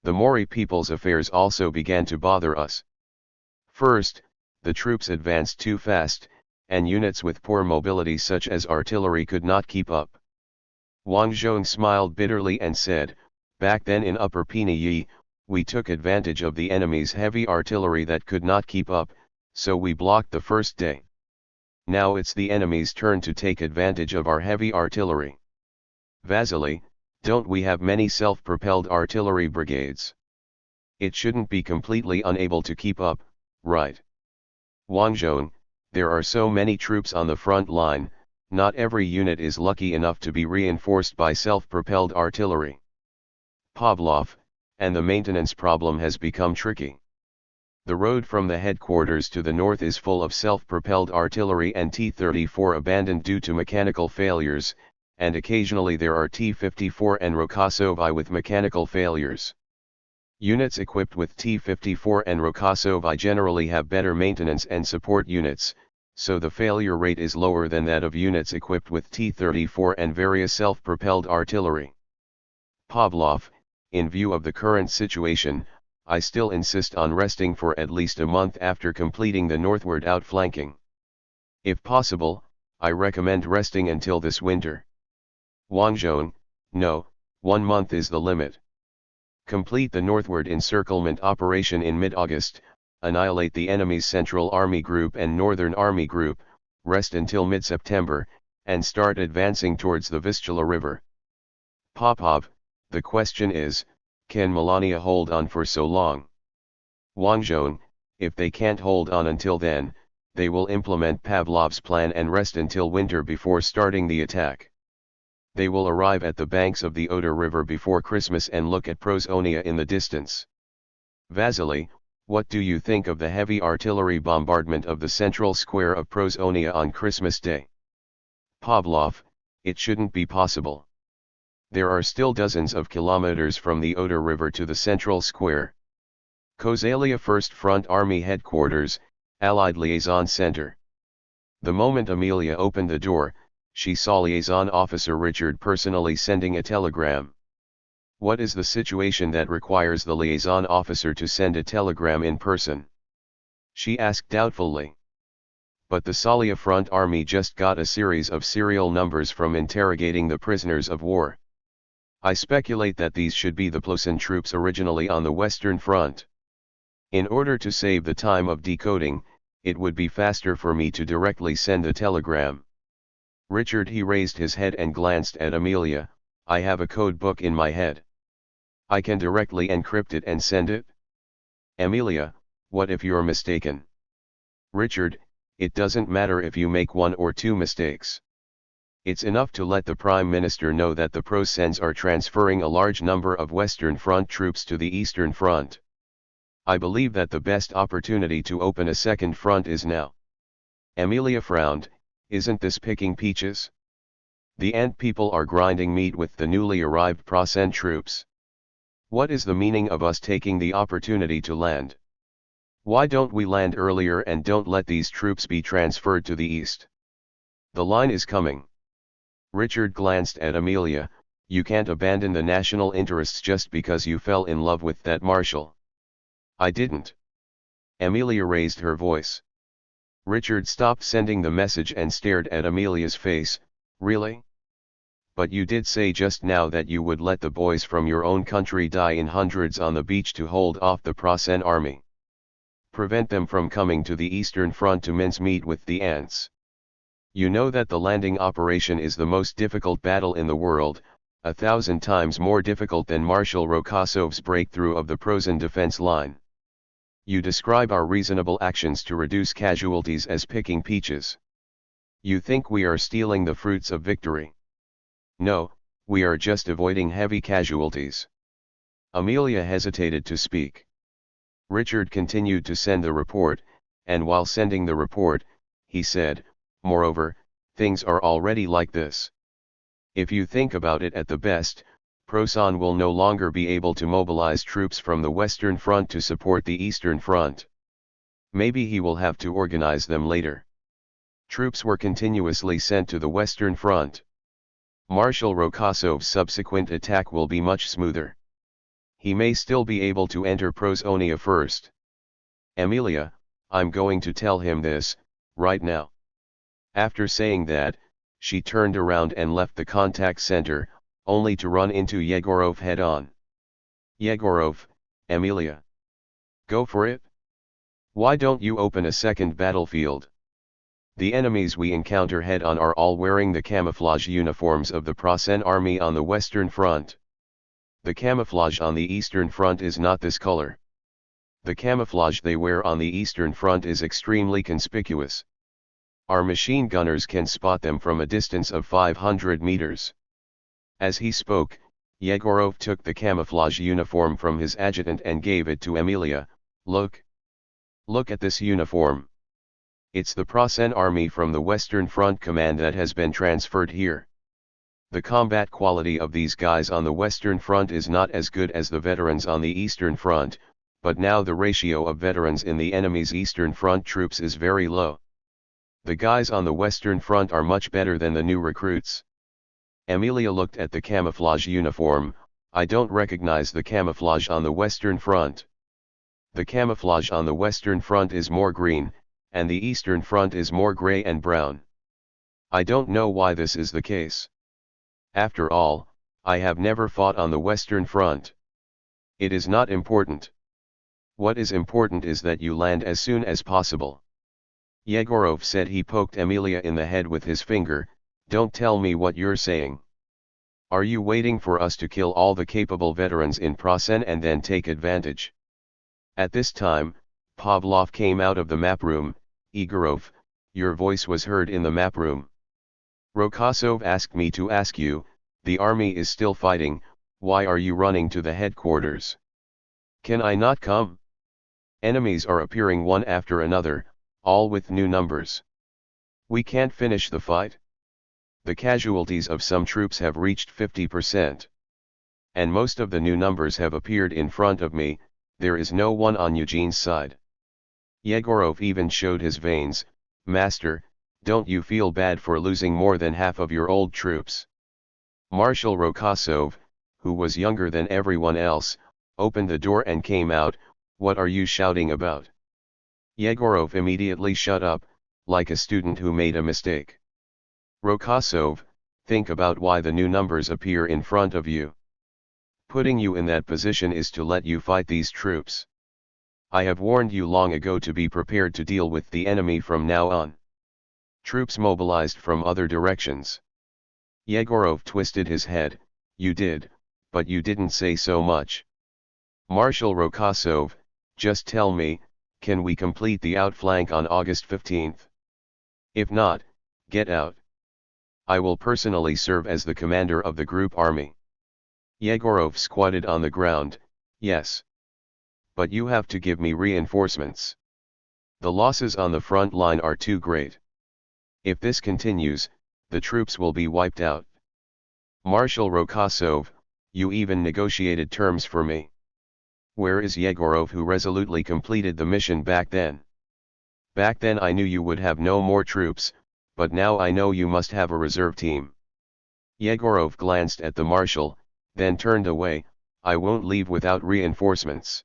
The Mori people's affairs also began to bother us. First, the troops advanced too fast, and units with poor mobility such as artillery could not keep up. Wang Zhong smiled bitterly and said, back then in Upper Pinyi, we took advantage of the enemy's heavy artillery that could not keep up, so we blocked the first day. Now it's the enemy's turn to take advantage of our heavy artillery. Vasily, don't we have many self-propelled artillery brigades? It shouldn't be completely unable to keep up, right? Wang Zhong, there are so many troops on the front line, not every unit is lucky enough to be reinforced by self-propelled artillery. Pavlov, and the maintenance problem has become tricky. The road from the headquarters to the north is full of self-propelled artillery and T-34 abandoned due to mechanical failures, and occasionally there are T-54 and Rokossovai with mechanical failures. Units equipped with T-54 and Rokossovai generally have better maintenance and support units, so the failure rate is lower than that of units equipped with T-34 and various self-propelled artillery. Pavlov, in view of the current situation, I still insist on resting for at least a month after completing the northward outflanking. If possible, I recommend resting until this winter. Wang Zhong, no, 1 month is the limit. Complete the northward encirclement operation in mid-August, annihilate the enemy's Central Army Group and Northern Army Group, rest until mid-September, and start advancing towards the Vistula River. Popov, the question is, can Melania hold on for so long? Wang Zhong, if they can't hold on until then, they will implement Pavlov's plan and rest until winter before starting the attack. They will arrive at the banks of the Oder River before Christmas and look at Prozonia in the distance. Vasily, what do you think of the heavy artillery bombardment of the central square of Prozonia on Christmas Day? Pavlov, it shouldn't be possible. There are still dozens of kilometers from the Oder River to the central square. Kozalia 1st Front Army Headquarters, Allied Liaison Center. The moment Amelia opened the door, she saw Liaison Officer Richard personally sending a telegram. What is the situation that requires the liaison officer to send a telegram in person? She asked doubtfully. But the Salia Front Army just got a series of serial numbers from interrogating the prisoners of war. I speculate that these should be the Plosin troops originally on the Western Front. In order to save the time of decoding, it would be faster for me to directly send the telegram. Richard he raised his head and glanced at Amelia. I have a code book in my head. I can directly encrypt it and send it? Amelia, what if you're mistaken? Richard, it doesn't matter if you make 1 or 2 mistakes. It's enough to let the Prime Minister know that the Prosens are transferring a large number of Western Front troops to the Eastern Front. I believe that the best opportunity to open a second front is now. Amelia frowned. Isn't this picking peaches? The ant people are grinding meat with the newly arrived Prosen troops. What is the meaning of us taking the opportunity to land? Why don't we land earlier and don't let these troops be transferred to the east? The line is coming. Richard glanced at Amelia. You can't abandon the national interests just because you fell in love with that marshal. I didn't. Amelia raised her voice. Richard stopped sending the message and stared at Amelia's face. Really? But you did say just now that you would let the boys from your own country die in hundreds on the beach to hold off the Prosen army. Prevent them from coming to the Eastern Front to mince meat with the ants. You know that the landing operation is the most difficult battle in the world, 1,000 times more difficult than Marshal Rokosov's breakthrough of the Prosen defense line. You describe our reasonable actions to reduce casualties as picking peaches. You think we are stealing the fruits of victory. No, we are just avoiding heavy casualties. Amelia hesitated to speak. Richard continued to send the report, and while sending the report, he said, moreover, things are already like this. If you think about it at the best, Prosen will no longer be able to mobilize troops from the Western Front to support the Eastern Front. Maybe he will have to organize them later. Troops were continuously sent to the Western Front. Marshal Rokosov's subsequent attack will be much smoother. He may still be able to enter Prosonia first. Amelia, I'm going to tell him this, right now. After saying that, she turned around and left the contact center, only to run into Yegorov head-on. Yegorov, Amelia. Go for it? Why don't you open a second battlefield? The enemies we encounter head-on are all wearing the camouflage uniforms of the Prosen army on the Western Front. The camouflage on the Eastern Front is not this color. The camouflage they wear on the Eastern Front is extremely conspicuous. Our machine gunners can spot them from a distance of 500 meters. As he spoke, Yegorov took the camouflage uniform from his adjutant and gave it to Amelia. Look. Look at this uniform. It's the Prosen army from the Western Front command that has been transferred here. The combat quality of these guys on the Western Front is not as good as the veterans on the Eastern Front, but now the ratio of veterans in the enemy's Eastern Front troops is very low. The guys on the Western Front are much better than the new recruits. Amelia looked at the camouflage uniform. I don't recognize the camouflage on the Western Front. The camouflage on the Western Front is more green, and the Eastern Front is more gray and brown. I don't know why this is the case. After all, I have never fought on the Western Front. It is not important. What is important is that you land as soon as possible. Yegorov said. He poked Amelia in the head with his finger. Don't tell me what you're saying. Are you waiting for us to kill all the capable veterans in Prosen and then take advantage? At this time, Pavlov came out of the map room. Igorov, your voice was heard in the map room. Rokosov asked me to ask you, the army is still fighting, why are you running to the headquarters? Can I not come? Enemies are appearing one after another, all with new numbers. We can't finish the fight? The casualties of some troops have reached 50%. And most of the new numbers have appeared in front of me, there is no one on Eugene's side. Yegorov even showed his veins. Master, don't you feel bad for losing more than half of your old troops? Marshal Rokosov, who was younger than everyone else, opened the door and came out. What are you shouting about? Yegorov immediately shut up, like a student who made a mistake. Rokosov, think about why the new numbers appear in front of you. Putting you in that position is to let you fight these troops. I have warned you long ago to be prepared to deal with the enemy from now on. Troops mobilized from other directions. Yegorov twisted his head. You did, but you didn't say so much. Marshal Rokosov, just tell me, can we complete the outflank on August 15th? If not, get out. I will personally serve as the commander of the group army. Yegorov squatted on the ground. Yes. But you have to give me reinforcements. The losses on the front line are too great. If this continues, the troops will be wiped out. Marshal Rokosov, you even negotiated terms for me. Where is Yegorov, who resolutely completed the mission back then? Back then I knew you would have no more troops, but now I know you must have a reserve team. Yegorov glanced at the marshal, then turned away. I won't leave without reinforcements.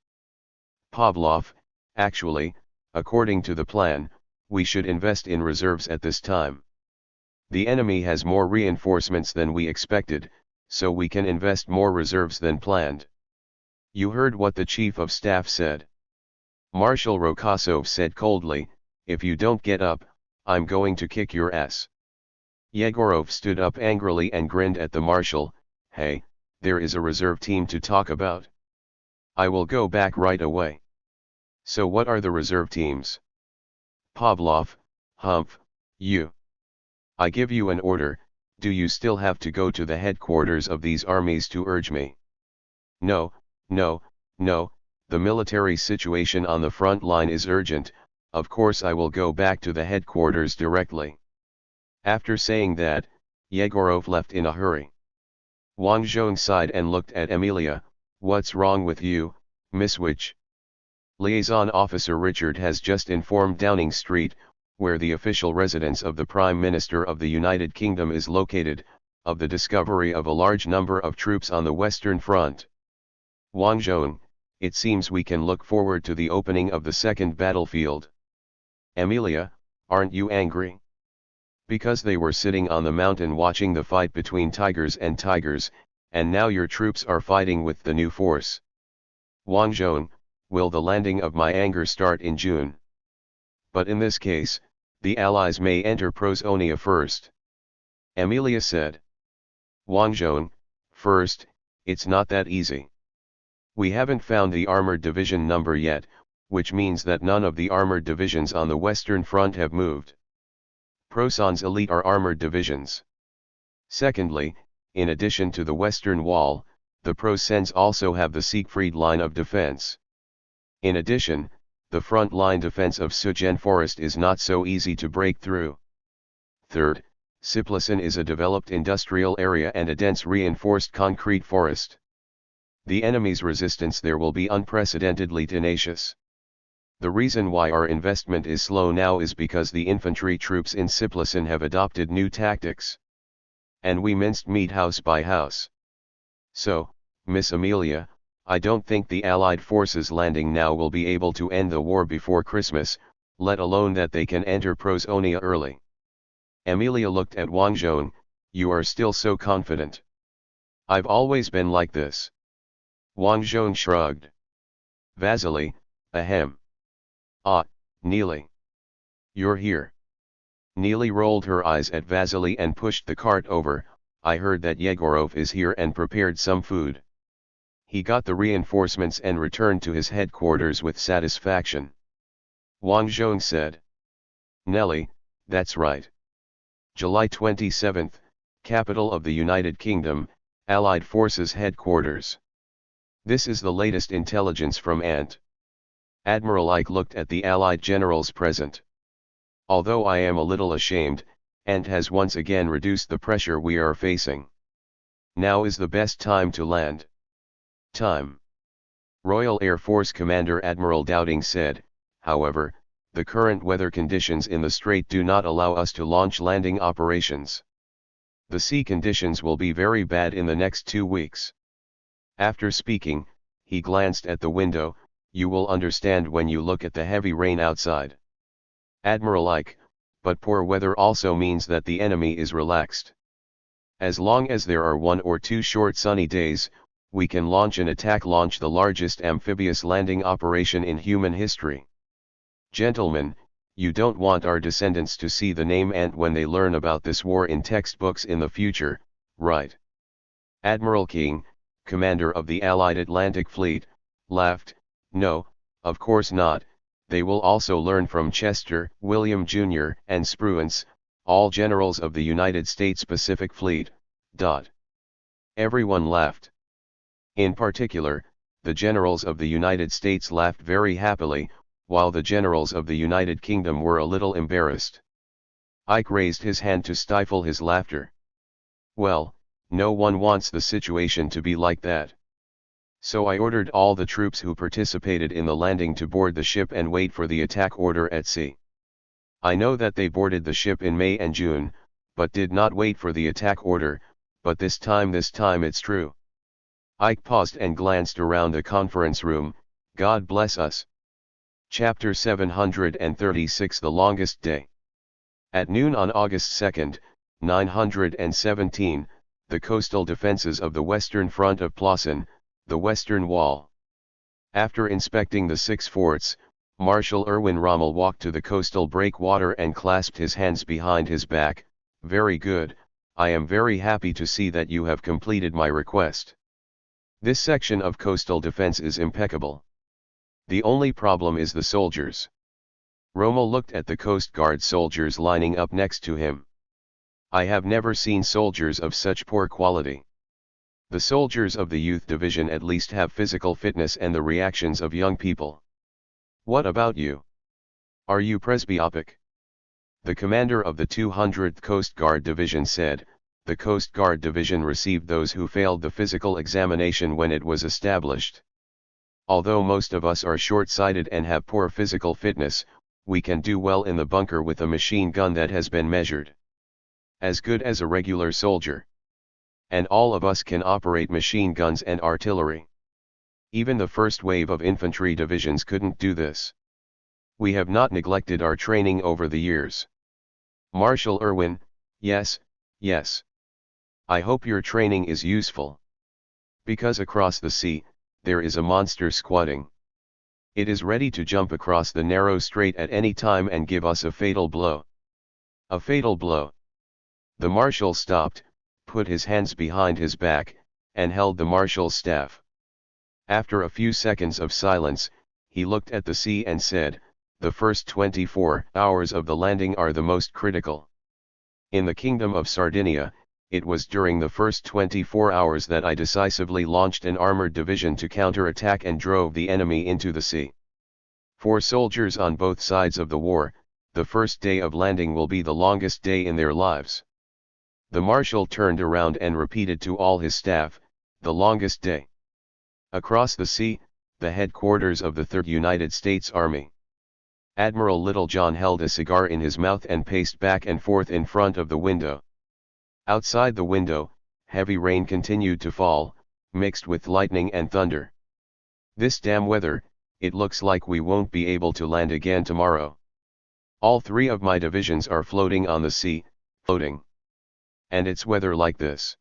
Pavlov, actually, according to the plan, we should invest in reserves at this time. The enemy has more reinforcements than we expected, so we can invest more reserves than planned. You heard what the Chief of Staff said. Marshal Rokosov said coldly, if you don't get up, I'm going to kick your ass. Yegorov stood up angrily and grinned at the marshal. Hey, there is a reserve team to talk about. I will go back right away. So what are the reserve teams? Pavlov, Humph, you. I give you an order, do you still have to go to the headquarters of these armies to urge me? No, no, no, the military situation on the front line is urgent, of course I will go back to the headquarters directly. After saying that, Yegorov left in a hurry. Wang Zhong sighed and looked at Emilia. What's wrong with you, Miss Witch? Liaison Officer Richard has just informed Downing Street, where the official residence of the Prime Minister of the United Kingdom is located, of the discovery of a large number of troops on the Western Front. Wang Zhong, it seems we can look forward to the opening of the second battlefield. Emilia, aren't you angry? Because they were sitting on the mountain watching the fight between tigers, and now your troops are fighting with the new force. Wang Zhong, will the landing of my anger start in June? But in this case, the Allies may enter Prosonia first. Emilia said. Wang Zhong, first, it's not that easy. We haven't found the armored division number yet, which means that none of the armored divisions on the Western Front have moved. Proson's elite are armored divisions. Secondly, in addition to the Western Wall, the Prosens also have the Siegfried line of defense. In addition, the front line defense of Sugen Forest is not so easy to break through. Third, Siplacen is a developed industrial area and a dense reinforced concrete forest. The enemy's resistance there will be unprecedentedly tenacious. The reason why our investment is slow now is because the infantry troops in Siplacen have adopted new tactics. And we minced meat house by house. So, Miss Amelia, I don't think the Allied forces landing now will be able to end the war before Christmas, let alone that they can enter Prosonia early. Emilia looked at Wang Zhong. You are still so confident. I've always been like this. Wang Zhong shrugged. Vasily, ahem. Ah, Neely. You're here. Neely rolled her eyes at Vasily and pushed the cart over. I heard that Yegorov is here and prepared some food. He got the reinforcements and returned to his headquarters with satisfaction. Wang Zhong said. Nelly, that's right. July 27th, capital of the United Kingdom, Allied Forces Headquarters. This is the latest intelligence from Ant. Admiral Ike looked at the Allied generals present. Although I am a little ashamed, and has once again reduced the pressure we are facing. Now is the best time to land. Time. Royal Air Force Commander Admiral Dowding said, however, the current weather conditions in the strait do not allow us to launch landing operations. The sea conditions will be very bad in the next 2 weeks. After speaking, he glanced at the window. You will understand when you look at the heavy rain outside. Admiral Ike, but poor weather also means that the enemy is relaxed. As long as there are 1 or 2 short sunny days, we can launch an attack, launch the largest amphibious landing operation in human history. Gentlemen, you don't want our descendants to see the name Ant when they learn about this war in textbooks in the future, right? Admiral King, commander of the Allied Atlantic Fleet, laughed. No, of course not. They will also learn from Chester, William Jr., and Spruance, all generals of the United States Pacific Fleet. Everyone laughed. In particular, the generals of the United States laughed very happily, while the generals of the United Kingdom were a little embarrassed. Ike raised his hand to stifle his laughter. Well, no one wants the situation to be like that. So I ordered all the troops who participated in the landing to board the ship and wait for the attack order at sea. I know that they boarded the ship in May and June, but did not wait for the attack order, but this time it's true. Ike paused and glanced around the conference room. God bless us. Chapter 736, The Longest Day. At noon on August 2, 917, the coastal defenses of the western front of Plassen, the Western Wall. After inspecting the 6 forts, Marshal Erwin Rommel walked to the coastal breakwater and clasped his hands behind his back. Very good, I am very happy to see that you have completed my request. This section of coastal defense is impeccable. The only problem is the soldiers. Rommel looked at the Coast Guard soldiers lining up next to him. I have never seen soldiers of such poor quality. The soldiers of the youth division at least have physical fitness and the reactions of young people. What about you? Are you presbyopic? The commander of the 200th Coast Guard Division said, the Coast Guard Division received those who failed the physical examination when it was established. Although most of us are short-sighted and have poor physical fitness, we can do well in the bunker with a machine gun that has been measured. As good as a regular soldier. And all of us can operate machine guns and artillery. Even the first wave of infantry divisions couldn't do this. We have not neglected our training over the years. Marshal Erwin, yes, yes. I hope your training is useful. Because across the sea, there is a monster squatting. It is ready to jump across the narrow strait at any time and give us a fatal blow. A fatal blow. The marshal stopped, put his hands behind his back, and held the marshal's staff. After a few seconds of silence, he looked at the sea and said, the first 24 hours of the landing are the most critical. In the Kingdom of Sardinia, it was during the first 24 hours that I decisively launched an armored division to counterattack and drove the enemy into the sea. For soldiers on both sides of the war, the first day of landing will be the longest day in their lives. The marshal turned around and repeated to all his staff, the longest day. Across the sea, the headquarters of the 3rd United States Army. Admiral Littlejohn held a cigar in his mouth and paced back and forth in front of the window. Outside the window, heavy rain continued to fall, mixed with lightning and thunder. This damn weather, it looks like we won't be able to land again tomorrow. All 3 of my divisions are floating on the sea, floating. And it's weather like this.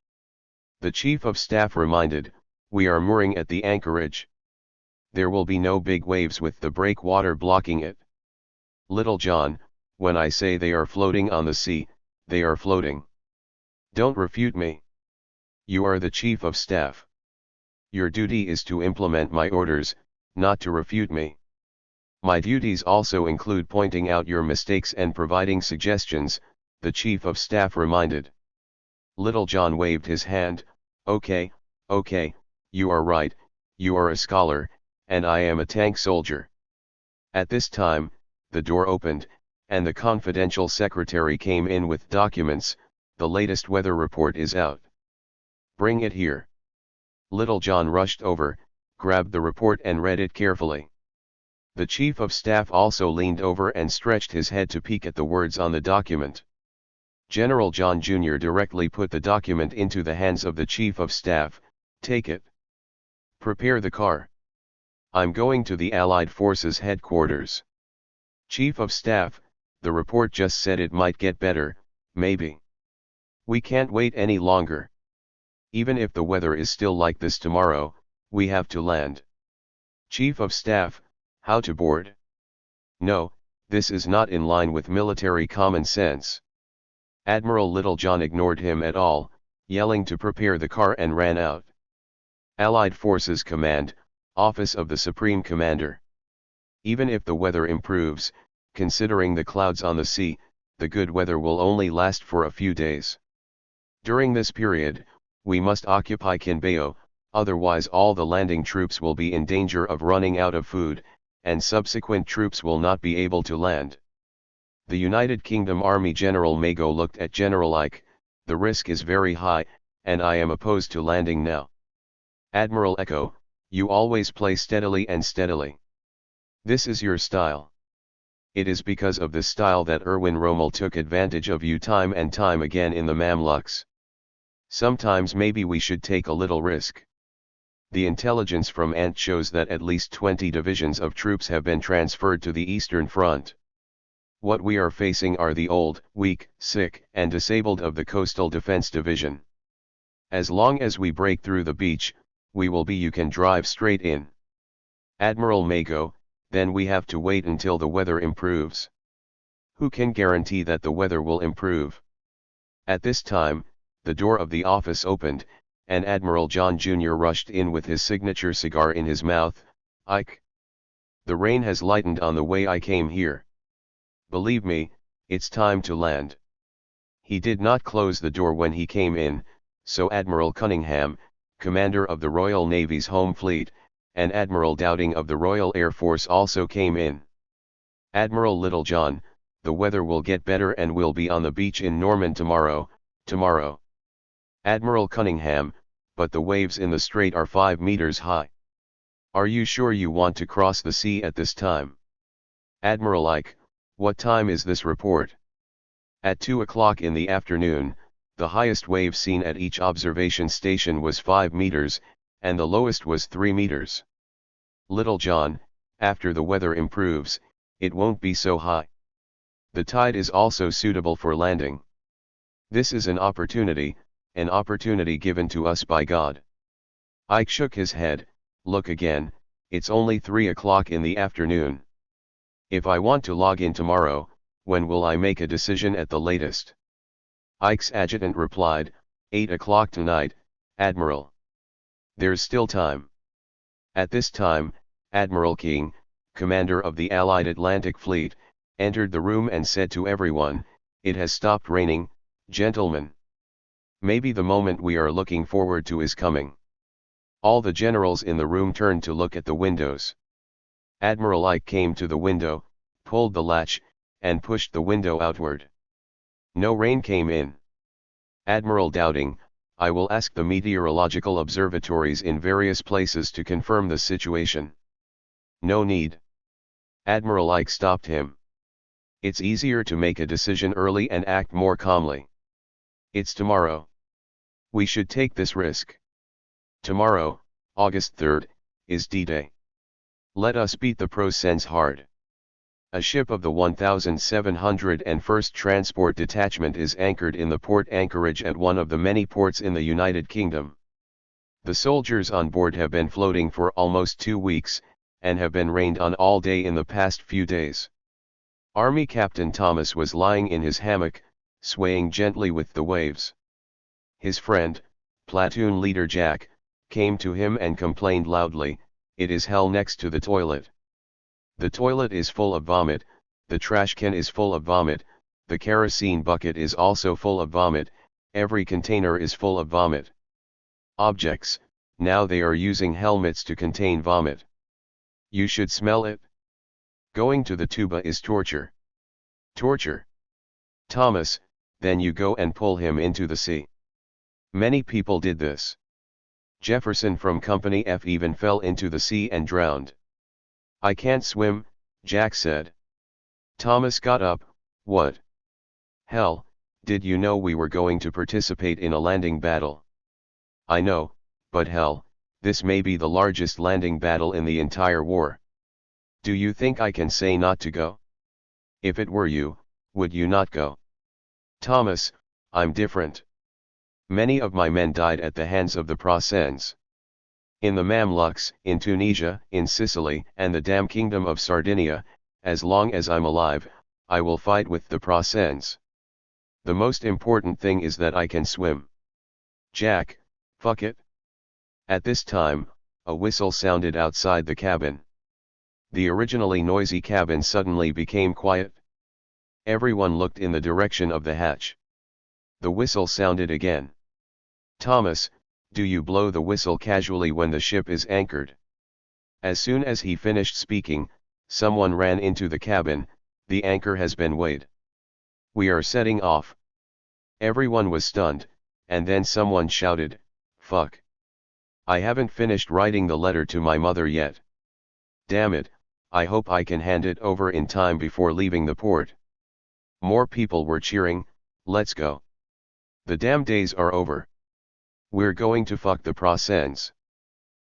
The Chief of Staff reminded, we are mooring at the anchorage. There will be no big waves with the breakwater blocking it. Littlejohn, when I say they are floating on the sea, they are floating. Don't refute me. You are the Chief of Staff. Your duty is to implement my orders, not to refute me. My duties also include pointing out your mistakes and providing suggestions, the Chief of Staff reminded. Littlejohn waved his hand, okay, you are right, you are a scholar, and I am a tank soldier. At this time, the door opened, and the confidential secretary came in with documents. The latest weather report is out. Bring it here. Little John rushed over, grabbed the report and read it carefully. The chief of staff also leaned over and stretched his head to peek at the words on the document. General John Jr. directly put the document into the hands of the chief of staff. Take it. Prepare the car. I'm going to the Allied Forces headquarters. Chief of staff, the report just said it might get better, maybe. We can't wait any longer. Even if the weather is still like this tomorrow, we have to land. Chief of staff, how to board? No, this is not in line with military common sense. Admiral Littlejohn ignored him at all, yelling to prepare the car and ran out. Allied Forces Command, Office of the Supreme Commander. Even if the weather improves, considering the clouds on the sea, the good weather will only last for a few days. During this period, we must occupy Kinbao, otherwise all the landing troops will be in danger of running out of food, and subsequent troops will not be able to land. The United Kingdom Army General Mago looked at General Ike. The risk is very high, and I am opposed to landing now. Admiral Echo, you always play steadily and steadily. This is your style. It is because of this style that Erwin Rommel took advantage of you time and time again in the Mamluks. Sometimes maybe we should take a little risk. The intelligence from Ant shows that at least 20 divisions of troops have been transferred to the Eastern Front. What we are facing are the old, weak, sick, and disabled of the Coastal Defense Division. As long as we break through the beach, we will be. You can drive straight in. Admiral Mago, then we have to wait until the weather improves. Who can guarantee that the weather will improve? At this time, the door of the office opened, and Admiral John Jr. rushed in with his signature cigar in his mouth. Ike. The rain has lightened on the way I came here. Believe me, it's time to land. He did not close the door when he came in, so Admiral Cunningham, commander of the Royal Navy's Home Fleet, and Admiral Dowding of the Royal Air Force also came in. Admiral Littlejohn, the weather will get better and we'll be on the beach in Norman tomorrow. Admiral Cunningham, but the waves in the strait are 5 meters high. Are you sure you want to cross the sea at this time? Admiral Ike, what time is this report? At 2 o'clock in the afternoon, the highest wave seen at each observation station was 5 meters, and the lowest was 3 meters. Little John, after the weather improves, it won't be so high. The tide is also suitable for landing. This is an opportunity given to us by God. Ike shook his head. Look again, it's only 3 o'clock in the afternoon. If I want to log in tomorrow, when will I make a decision at the latest? Ike's adjutant replied, 8 o'clock tonight, Admiral. There's still time. At this time, Admiral King, commander of the Allied Atlantic Fleet, entered the room and said to everyone, it has stopped raining, gentlemen. Maybe the moment we are looking forward to is coming. All the generals in the room turned to look at the windows. Admiral Ike came to the window, pulled the latch, and pushed the window outward. No rain came in. Admiral Dowding, I will ask the meteorological observatories in various places to confirm the situation. No need. Admiral Ike stopped him. It's easier to make a decision early and act more calmly. It's tomorrow. We should take this risk. Tomorrow, August 3rd, is D-Day. Let us beat the Prussians hard. A ship of the 1701st Transport Detachment is anchored in the port anchorage at one of the many ports in the United Kingdom. The soldiers on board have been floating for almost 2 weeks, and have been rained on all day in the past few days. Army Captain Thomas was lying in his hammock, swaying gently with the waves. His friend, platoon leader Jack, came to him and complained loudly, it is hell next to the toilet. The toilet is full of vomit, the trash can is full of vomit, the kerosene bucket is also full of vomit, every container is full of vomit. Objects, now they are using helmets to contain vomit. You should smell it. Going to the tuba is torture. Torture. Thomas, then you go and pull him into the sea. Many people did this. Jefferson from Company F even fell into the sea and drowned. I can't swim, Jack said. Thomas got up. What? Hell, did you know we were going to participate in a landing battle? I know, but hell, this may be the largest landing battle in the entire war. Do you think I can say not to go? If it were you, would you not go? Thomas, I'm different. Many of my men died at the hands of the Praseens. In the Mamluks, in Tunisia, in Sicily, and the damn kingdom of Sardinia, as long as I'm alive, I will fight with the Praseens. The most important thing is that I can swim. Jack, fuck it. At this time, a whistle sounded outside the cabin. The originally noisy cabin suddenly became quiet. Everyone looked in the direction of the hatch. The whistle sounded again. Thomas, do you blow the whistle casually when the ship is anchored? As soon as he finished speaking, someone ran into the cabin. The anchor has been weighed. We are setting off. Everyone was stunned, and then someone shouted, fuck. I haven't finished writing the letter to my mother yet. Damn it, I hope I can hand it over in time before leaving the port. More people were cheering, let's go. The damn days are over. We're going to fuck the Praseens.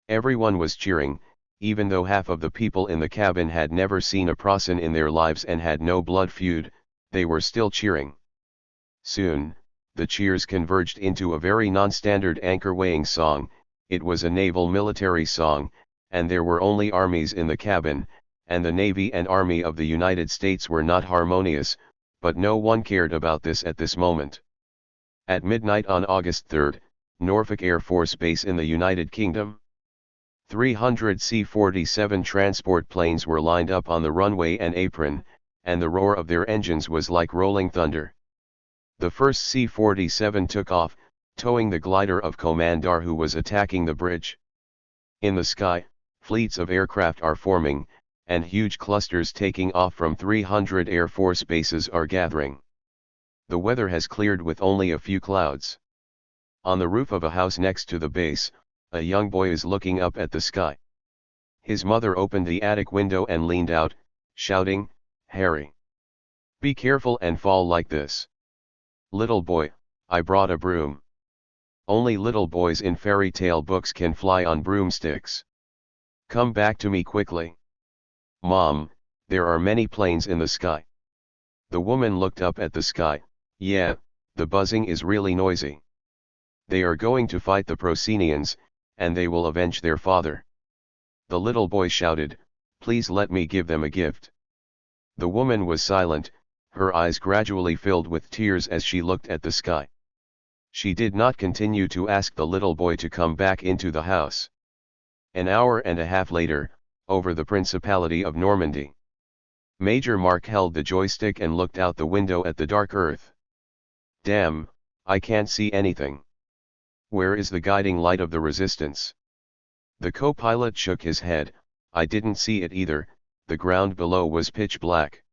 Everyone was cheering, even though half of the people in the cabin had never seen a Prasen in their lives and had no blood feud, they were still cheering. Soon, the cheers converged into a very non-standard anchor-weighing song. It was a naval military song, and there were only armies in the cabin, and the Navy and Army of the United States were not harmonious, but no one cared about this at this moment. At midnight on August 3, Norfolk Air Force Base in the United Kingdom, 300 C-47 transport planes were lined up on the runway and apron, and the roar of their engines was like rolling thunder. The first C-47 took off, towing the glider of Komandar who was attacking the bridge. In the sky, fleets of aircraft are forming, and huge clusters taking off from 300 Air Force bases are gathering. The weather has cleared with only a few clouds. On the roof of a house next to the base, a young boy is looking up at the sky. His mother opened the attic window and leaned out, shouting, "Harry! Be careful and fall like this." "Little boy, I brought a broom." Only little boys in fairy tale books can fly on broomsticks. "Come back to me quickly." "Mom, there are many planes in the sky." The woman looked up at the sky. "Yeah, the buzzing is really noisy. They are going to fight the Praseenians, and they will avenge their father." The little boy shouted, "Please let me give them a gift." The woman was silent, her eyes gradually filled with tears as she looked at the sky. She did not continue to ask the little boy to come back into the house. An hour and a half later, over the Principality of Normandy, Major Mark held the joystick and looked out the window at the dark earth. "Damn, I can't see anything. Where is the guiding light of the resistance?" The co-pilot shook his head. "I didn't see it either, the ground below was pitch black."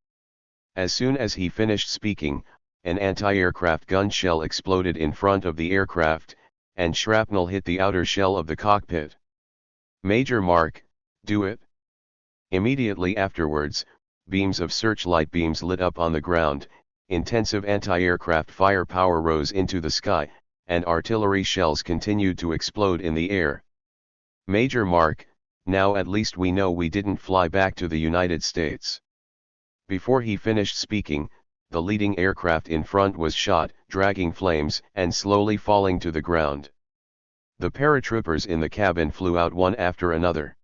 As soon as he finished speaking, an anti-aircraft gun shell exploded in front of the aircraft, and shrapnel hit the outer shell of the cockpit. "Major Mark, do it." Immediately afterwards, beams of searchlight beams lit up on the ground, intensive anti-aircraft firepower rose into the sky, and artillery shells continued to explode in the air. "Major Mark, now at least we know we didn't fly back to the United States." Before he finished speaking, the leading aircraft in front was shot, dragging flames and slowly falling to the ground. The paratroopers in the cabin flew out one after another.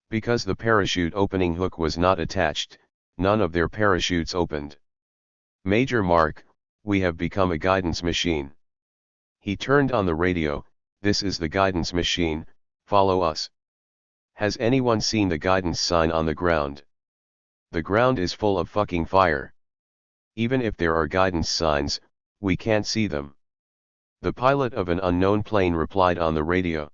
Because the parachute opening hook was not attached, none of their parachutes opened. "Major Mark, we have become a guidance machine." He turned on the radio. "This is the guidance machine, follow us." "Has anyone seen the guidance sign on the ground?" "The ground is full of fucking fire. Even if there are guidance signs, we can't see them." The pilot of an unknown plane replied on the radio.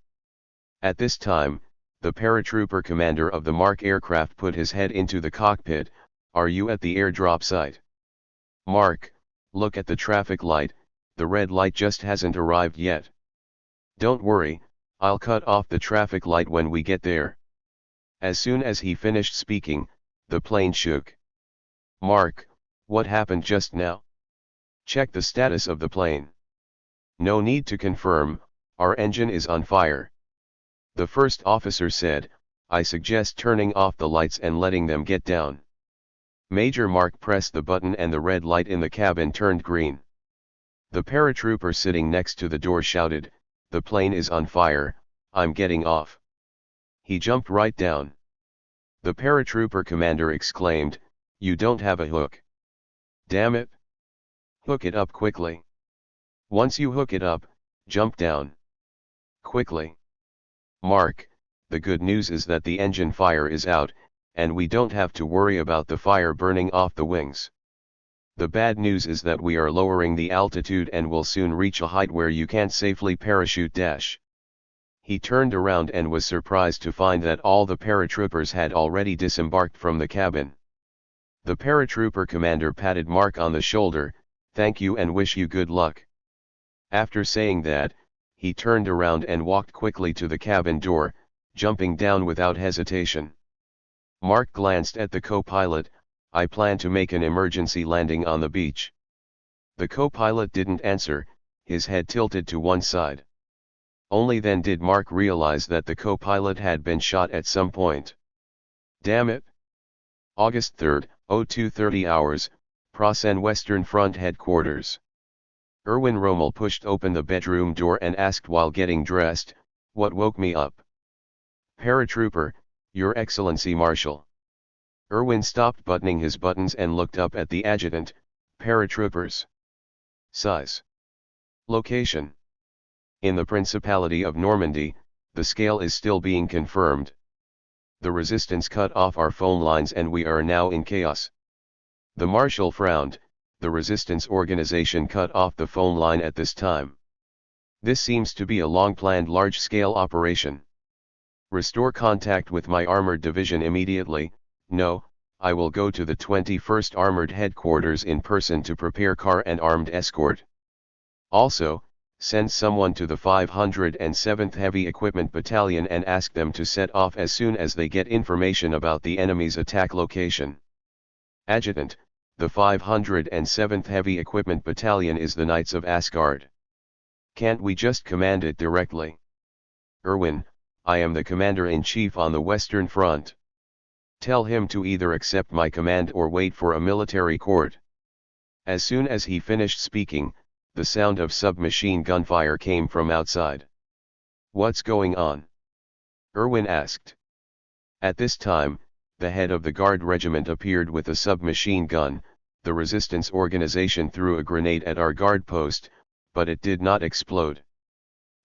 At this time, the paratrooper commander of the Mark aircraft put his head into the cockpit. "Are you at the airdrop site?" Mark, look at the traffic light, the red light just hasn't arrived yet. Don't worry, I'll cut off the traffic light when we get there. As soon as he finished speaking, the plane shook. Mark, what happened just now? Check the status of the plane. No need to confirm, our engine is on fire. The first officer said, I suggest turning off the lights and letting them get down. Major Mark pressed the button and the red light in the cabin turned green. The paratrooper sitting next to the door shouted, the plane is on fire, I'm getting off. He jumped right down. The paratrooper commander exclaimed, you don't have a hook. Damn it. Hook it up quickly. Once you hook it up, jump down. Quickly. Mark, the good news is that the engine fire is out, and we don't have to worry about the fire burning off the wings. The bad news is that we are lowering the altitude and will soon reach a height where you can't safely parachute dash. He turned around and was surprised to find that all the paratroopers had already disembarked from the cabin. The paratrooper commander patted Mark on the shoulder, thank you and wish you good luck. After saying that, he turned around and walked quickly to the cabin door, jumping down without hesitation. Mark glanced at the co-pilot, I plan to make an emergency landing on the beach. The co-pilot didn't answer, his head tilted to one side. Only then did Mark realize that the co-pilot had been shot at some point. Damn it! August 3, 02:30 hours, Prasen Western Front Headquarters. Erwin Rommel pushed open the bedroom door and asked while getting dressed, what woke me up? Paratrooper, Your Excellency Marshal. Erwin stopped buttoning his buttons and looked up at the adjutant, paratroopers. Size. Location. In the Principality of Normandy, the scale is still being confirmed. The resistance cut off our phone lines and we are now in chaos. The Marshal frowned, the resistance organization cut off the phone line at this time. This seems to be a long-planned large-scale operation. Restore contact with my armored division immediately. No, I will go to the 21st Armored Headquarters in person to prepare car and armed escort. Also, send someone to the 507th Heavy Equipment Battalion and ask them to set off as soon as they get information about the enemy's attack location. Adjutant, the 507th Heavy Equipment Battalion is the Knights of Asgard. Can't we just command it directly? Erwin, I am the Commander-in-Chief on the Western Front. Tell him to either accept my command or wait for a military court. As soon as he finished speaking, the sound of submachine gunfire came from outside. What's going on? Erwin asked. At this time, the head of the Guard regiment appeared with a submachine gun. The resistance organization threw a grenade at our guard post, but it did not explode.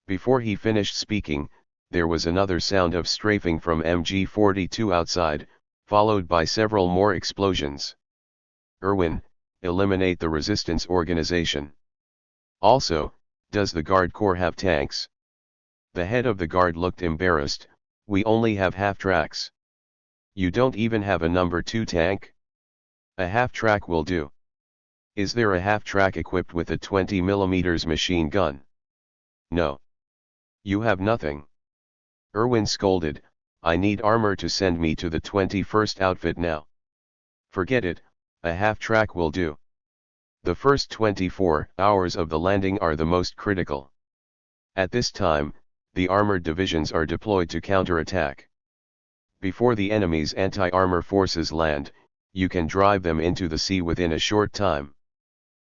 Before he finished speaking, there was another sound of strafing from MG-42 outside, followed by several more explosions. Erwin, eliminate the resistance organization. Also, does the Guard Corps have tanks? The head of the Guard looked embarrassed, we only have half-tracks. You don't even have a number 2 tank? A half-track will do. Is there a half-track equipped with a 20mm machine gun? No. You have nothing. Erwin scolded, I need armor to send me to the 21st outfit now. Forget it, a half-track will do. The first 24 hours of the landing are the most critical. At this time, the armored divisions are deployed to counterattack. Before the enemy's anti-armor forces land, you can drive them into the sea within a short time.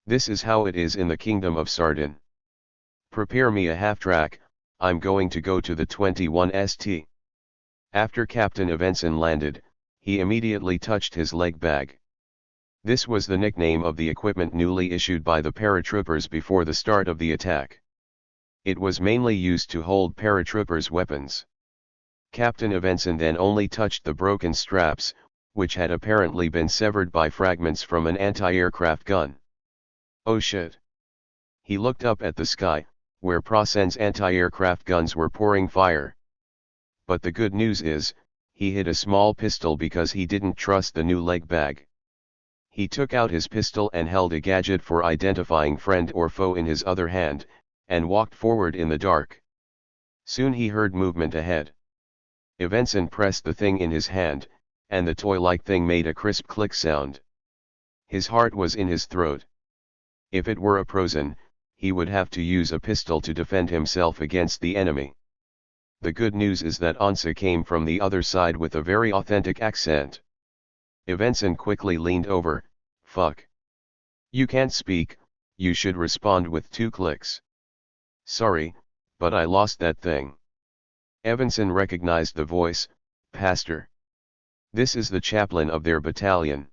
This is how it is in the Kingdom of Sardin. Prepare me a half-track, I'm going to go to the 21st. After Captain Evenson landed, he immediately touched his leg bag. This was the nickname of the equipment newly issued by the paratroopers before the start of the attack. It was mainly used to hold paratroopers' weapons. Captain Evenson then only touched the broken straps, which had apparently been severed by fragments from an anti-aircraft gun. Oh shit! He looked up at the sky, where Prasen's anti-aircraft guns were pouring fire. But the good news is, he hid a small pistol because he didn't trust the new leg bag. He took out his pistol and held a gadget for identifying friend or foe in his other hand, and walked forward in the dark. Soon he heard movement ahead. Evenson pressed the thing in his hand, and the toy-like thing made a crisp click sound. His heart was in his throat. If it were a Prozan, he would have to use a pistol to defend himself against the enemy. The good news is that Ansa came from the other side with a very authentic accent. Evenson quickly leaned over. Fuck. You can't speak, you should respond with 2 clicks. Sorry, but I lost that thing. Evenson recognized the voice. Pastor. This is the chaplain of their battalion.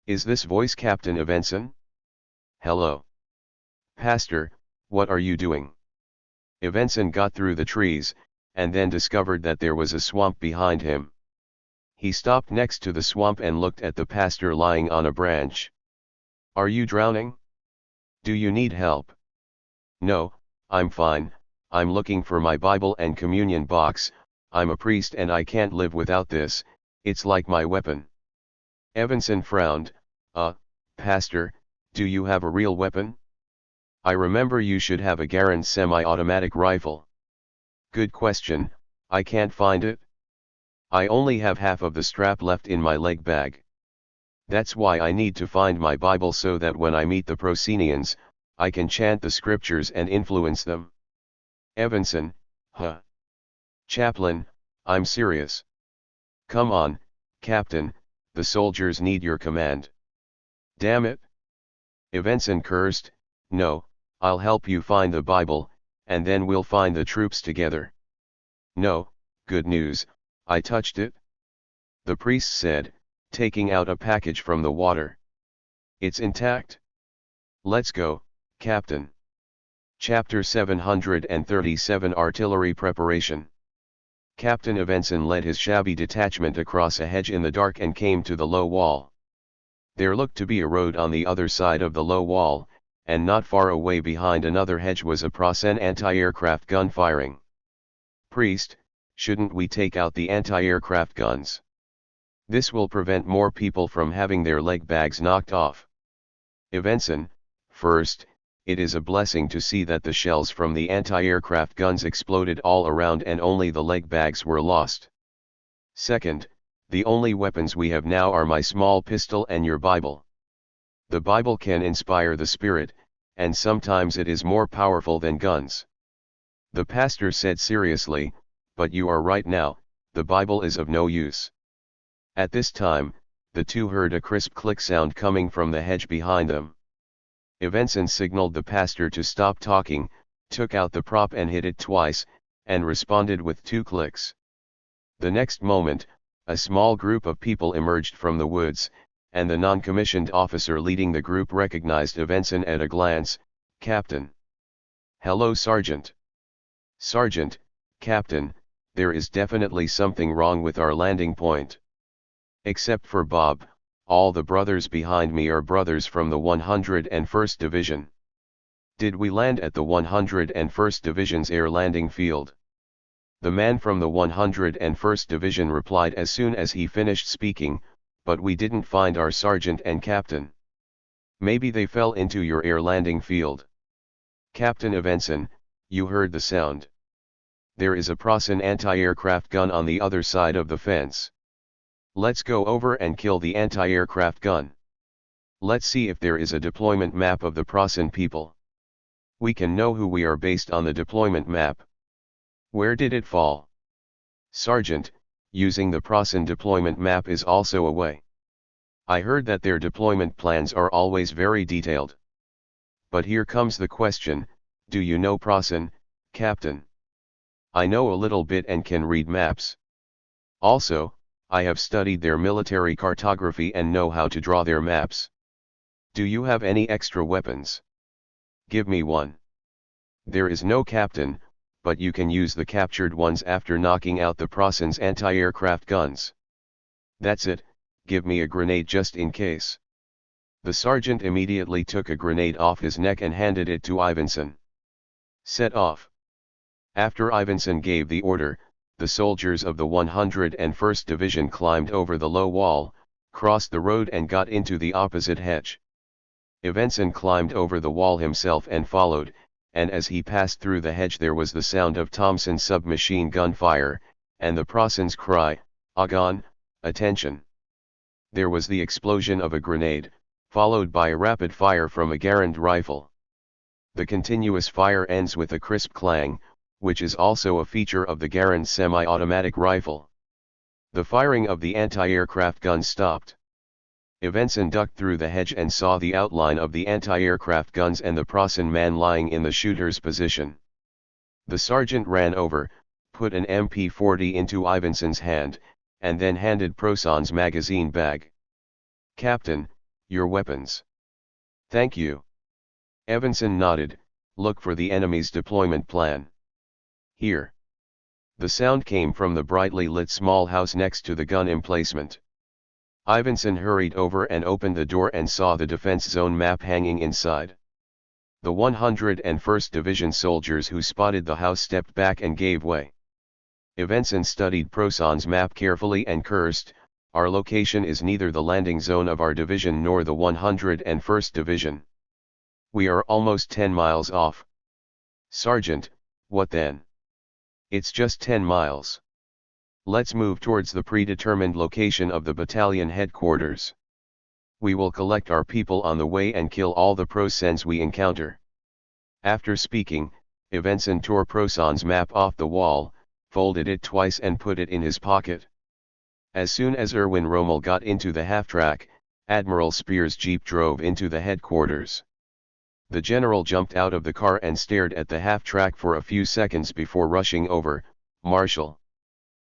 Is this voice Captain Evenson? Hello. Pastor, what are you doing? Evenson got through the trees, and then discovered that there was a swamp behind him. He stopped next to the swamp and looked at the pastor lying on a branch. Are you drowning? Do you need help? No, I'm fine, I'm looking for my Bible and communion box. I'm a priest and I can't live without this, it's like my weapon. Evenson frowned. Pastor, do you have a real weapon? I remember you should have a Garand semi-automatic rifle. Good question, I can't find it. I only have half of the strap left in my leg bag. That's why I need to find my Bible so that when I meet the Procenians, I can chant the scriptures and influence them. Evenson, Chaplain, I'm serious. Come on, Captain, the soldiers need your command. Damn it. Evenson cursed. No, I'll help you find the Bible, and then we'll find the troops together. No, good news, I touched it. The priest said, taking out a package from the water. It's intact. Let's go, Captain. Chapter 737 Artillery Preparation. Captain Evenson led his shabby detachment across a hedge in the dark and came to the low wall. There looked to be a road on the other side of the low wall, and not far away behind another hedge was a Prozan anti-aircraft gun firing. Priest, shouldn't we take out the anti-aircraft guns? This will prevent more people from having their leg bags knocked off. Evenson, first, it is a blessing to see that the shells from the anti-aircraft guns exploded all around and only the leg bags were lost. Second, the only weapons we have now are my small pistol and your Bible. The Bible can inspire the spirit, and sometimes it is more powerful than guns. The pastor said seriously, but you are right now, the Bible is of no use. At this time, the two heard a crisp click sound coming from the hedge behind them. Evenson signaled the pastor to stop talking, took out the prop and hit it twice, and responded with 2 clicks. The next moment, a small group of people emerged from the woods, and the non-commissioned officer leading the group recognized Evenson at a glance. Captain. Hello, Sergeant. Sergeant, Captain, there is definitely something wrong with our landing point. Except for Bob, all the brothers behind me are brothers from the 101st Division. Did we land at the 101st Division's air landing field? The man from the 101st Division replied as soon as he finished speaking, but we didn't find our sergeant and captain. Maybe they fell into your air landing field. Captain Evenson, you heard the sound. There is a Prozan anti-aircraft gun on the other side of the fence. Let's go over and kill the anti-aircraft gun. Let's see if there is a deployment map of the Prozan people. We can know who we are based on the deployment map. Where did it fall? Sergeant, using the Prozan deployment map is also a way. I heard that their deployment plans are always very detailed. But here comes the question, do you know Prozan, Captain? I know a little bit and can read maps. Also, I have studied their military cartography and know how to draw their maps. Do you have any extra weapons? Give me one. There is no captain, but you can use the captured ones after knocking out the Prozan's anti-aircraft guns. That's it, give me a grenade just in case. The sergeant immediately took a grenade off his neck and handed it to Ivanson. Set off. After Ivanson gave the order, the soldiers of the 101st Division climbed over the low wall, crossed the road and got into the opposite hedge. Evenson climbed over the wall himself and followed, and as he passed through the hedge there was the sound of Thompson's submachine gun fire, and the Prasan's cry, "Agan, attention!" There was the explosion of a grenade, followed by a rapid fire from a Garand rifle. The continuous fire ends with a crisp clang, which is also a feature of the Garand semi-automatic rifle. The firing of the anti-aircraft guns stopped. Evenson ducked through the hedge and saw the outline of the anti-aircraft guns and the Prasan man lying in the shooter's position. The sergeant ran over, put an MP40 into Ivenson's hand, and then handed Prasan's magazine bag. "Captain, your weapons." "Thank you." Evenson nodded. "Look for the enemy's deployment plan." "Here." The sound came from the brightly lit small house next to the gun emplacement. Ivinson hurried over and opened the door and saw the defense zone map hanging inside. The 101st Division soldiers who spotted the house stepped back and gave way. Evenson studied Prasan's map carefully and cursed, "Our location is neither the landing zone of our division nor the 101st Division. We are almost 10 miles off." "Sergeant, what then?" "It's just 10 miles. Let's move towards the predetermined location of the battalion headquarters. We will collect our people on the way and kill all the Prasens we encounter." After speaking, Evenson tore Prasan's map off the wall, folded it twice and put it in his pocket. As soon as Erwin Rommel got into the half-track, Admiral Speer's jeep drove into the headquarters. The general jumped out of the car and stared at the half-track for a few seconds before rushing over. "Marshal!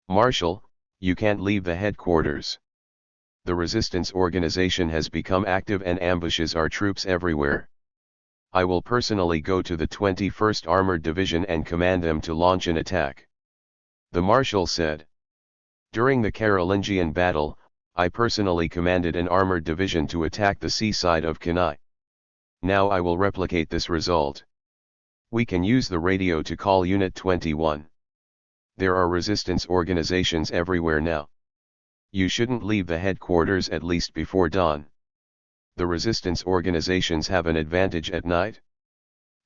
Marshal, you can't leave the headquarters. The resistance organization has become active and ambushes our troops everywhere. I will personally go to the 21st Armored Division and command them to launch an attack." The marshal said. "During the Carolingian battle, I personally commanded an armored division to attack the seaside of Kenai. Now I will replicate this result. We can use the radio to call Unit 21. There are resistance organizations everywhere now. You shouldn't leave the headquarters at least before dawn. The resistance organizations have an advantage at night.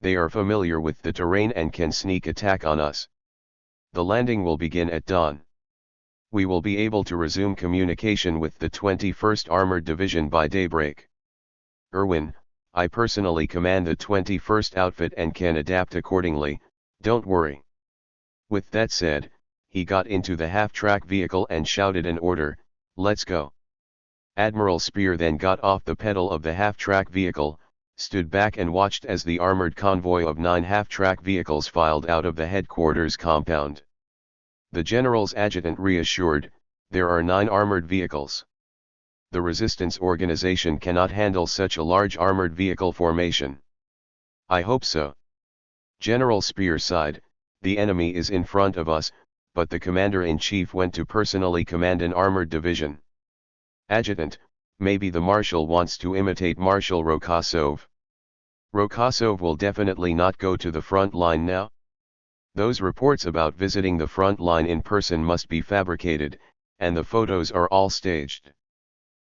They are familiar with the terrain and can sneak attack on us. The landing will begin at dawn. We will be able to resume communication with the 21st Armored Division by daybreak. Erwin, I personally command the 21st Outfit and can adapt accordingly, don't worry." With that said, he got into the half-track vehicle and shouted an order, "Let's go." Admiral Speer then got off the pedal of the half-track vehicle, stood back and watched as the armored convoy of 9 half-track vehicles filed out of the headquarters compound. The general's adjutant reassured, "There are 9 armored vehicles. The resistance organization cannot handle such a large armored vehicle formation." "I hope so." General Speer sighed, "The enemy is in front of us, but the commander-in-chief went to personally command an armored division." "Adjutant, maybe the marshal wants to imitate Marshal Rokosov." "Rokosov will definitely not go to the front line now. Those reports about visiting the front line in person must be fabricated, and the photos are all staged."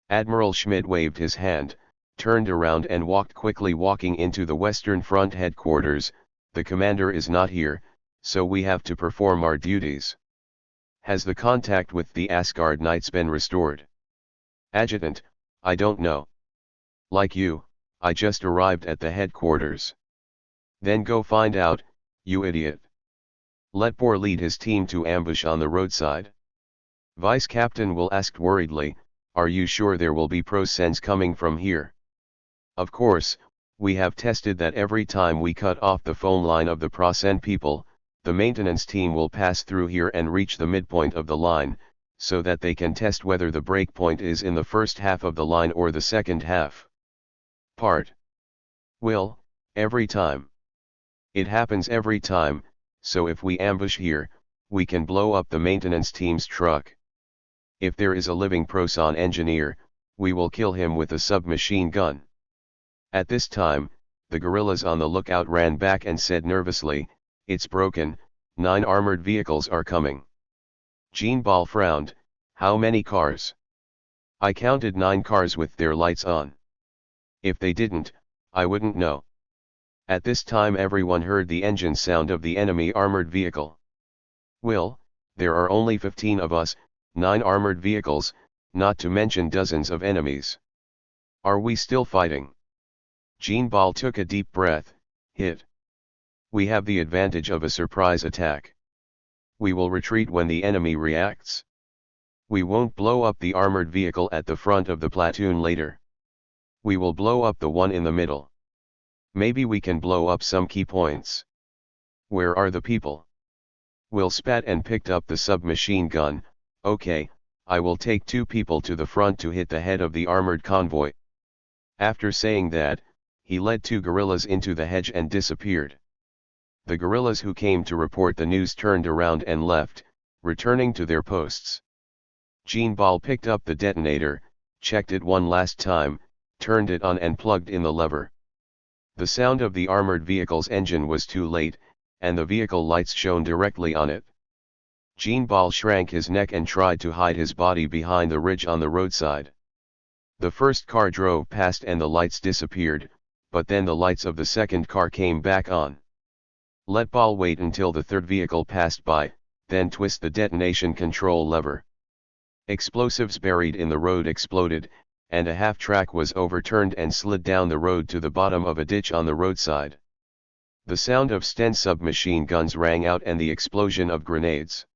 Admiral Schmidt waved his hand, turned around and walked quickly walking into the Western Front headquarters. "The commander is not here, so we have to perform our duties." "Has the contact with the Asgard Knights been restored?" "Adjutant, I don't know. Like you, I just arrived at the headquarters." "Then go find out, you idiot. Let Bohr lead his team to ambush on the roadside." Vice Captain Will asked worriedly, "Are you sure there will be Prasens coming from here?" "Of course, we have tested that every time we cut off the phone line of the Prasen people, the maintenance team will pass through here and reach the midpoint of the line, so that they can test whether the breakpoint is in the first half of the line or the second half." "Part. Will, every time. It happens every time, so if we ambush here, we can blow up the maintenance team's truck. If there is a living Prasen engineer, we will kill him with a submachine gun." At this time, the guerrillas on the lookout ran back and said nervously, "It's broken, 9 armored vehicles are coming." Jean Ball frowned, "How many cars?" I counted 9 cars with their lights on. If they didn't, I wouldn't know. At this time everyone heard the engine sound of the enemy armored vehicle. Will, there are only 15 of us, 9 armored vehicles, not to mention dozens of enemies. Are we still fighting? Jean-Bal took a deep breath. Hit. We have the advantage of a surprise attack. We will retreat when the enemy reacts. We won't blow up the armored vehicle at the front of the platoon later. We will blow up the one in the middle. Maybe we can blow up some key points. Where are the people? Will spat and picked up the submachine gun. Okay, I will take 2 people to the front to hit the head of the armored convoy. After saying that, he led 2 guerrillas into the hedge and disappeared. The guerrillas who came to report the news turned around and left, returning to their posts. Jean-Bal picked up the detonator, checked it one last time, turned it on and plugged in the lever. The sound of the armored vehicle's engine was too late, and the vehicle lights shone directly on it. Jean-Bal shrank his neck and tried to hide his body behind the ridge on the roadside. The first car drove past and the lights disappeared, but then the lights of the second car came back on. Let Bal wait until the third vehicle passed by, then twist the detonation control lever. Explosives buried in the road exploded, and a half-track was overturned and slid down the road to the bottom of a ditch on the roadside. The sound of Sten submachine guns rang out and the explosion of grenades.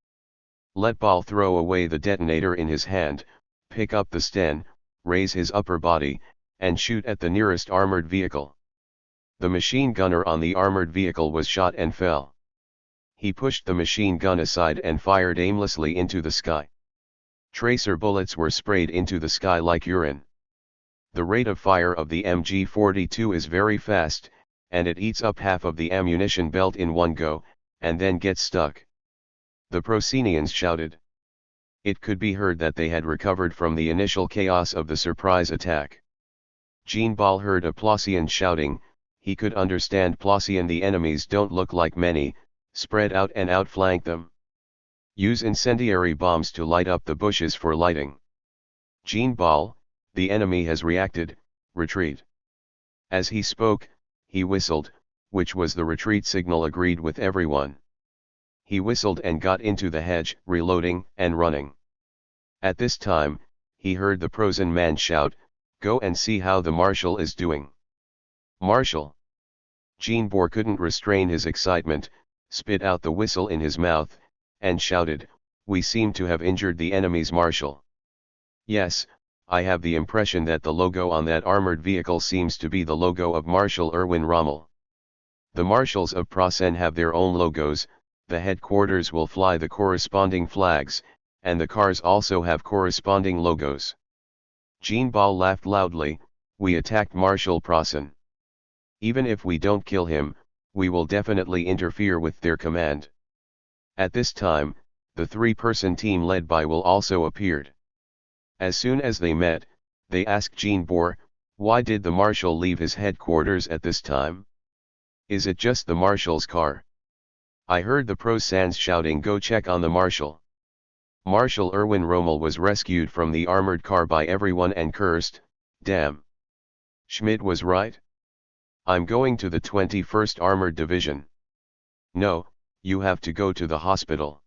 Let Bal throw away the detonator in his hand, pick up the Sten, raise his upper body, and shoot at the nearest armored vehicle. The machine gunner on the armored vehicle was shot and fell. He pushed the machine gun aside and fired aimlessly into the sky. Tracer bullets were sprayed into the sky like urine. The rate of fire of the MG42 is very fast, and it eats up half of the ammunition belt in one go, and then gets stuck. The Procenians shouted. It could be heard that they had recovered from the initial chaos of the surprise attack. Jean-Bal heard a Placian shouting. He could understand Placian. The enemies don't look like many, spread out and outflank them. Use incendiary bombs to light up the bushes for lighting. Jean-Bal, the enemy has reacted, retreat. As he spoke, he whistled, which was the retreat signal agreed with everyone. He whistled and got into the hedge, reloading and running. At this time, he heard the Prosen man shout, "Go and see how the marshal is doing." Marshal. Jean-Bal couldn't restrain his excitement, spit out the whistle in his mouth, and shouted, "We seem to have injured the enemy's marshal." Yes, I have the impression that the logo on that armored vehicle seems to be the logo of Marshal Erwin Rommel. The marshals of Prosen have their own logos, the headquarters will fly the corresponding flags, and the cars also have corresponding logos. Jean-Bal laughed loudly. We attacked Marshal Prosen. Even if we don't kill him, we will definitely interfere with their command. At this time, the 3-person team led by Will also appeared. As soon as they met, they asked Jean-Bal, "Why did the marshal leave his headquarters at this time? Is it just the marshal's car?" I heard the Prosans shouting, "Go check on the marshal." Marshal Erwin Rommel was rescued from the armored car by everyone and cursed, "Damn. Schmidt was right. I'm going to the 21st Armored Division." "No, you have to go to the hospital."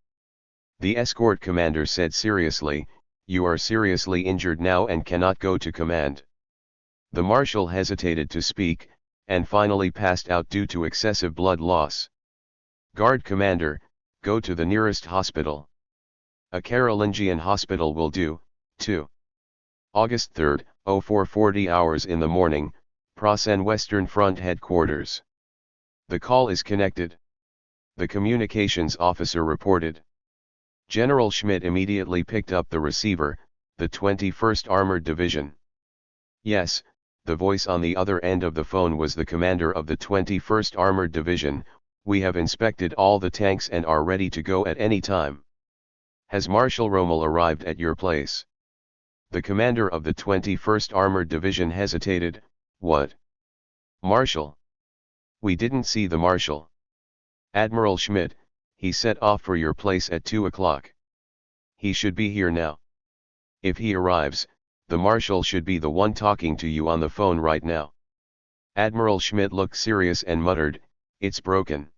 The escort commander said seriously, "You are seriously injured now and cannot go to command." The marshal hesitated to speak, and finally passed out due to excessive blood loss. "Guard commander, go to the nearest hospital." "A Carolingian hospital will do, too." August 3, 04:40 hours in the morning, Prosen Western Front headquarters. "The call is connected," the communications officer reported. General Schmidt immediately picked up the receiver, "The 21st Armored Division." "Yes," the voice on the other end of the phone was the commander of the 21st Armored Division. "We have inspected all the tanks and are ready to go at any time." "Has Marshal Rommel arrived at your place?" The commander of the 21st Armored Division hesitated. "What? Marshal? We didn't see the marshal." "Admiral Schmidt, he set off for your place at 2 o'clock. He should be here now. If he arrives, The marshal should be the one talking to you on the phone right now. Admiral Schmidt looked serious and muttered, "It's broken."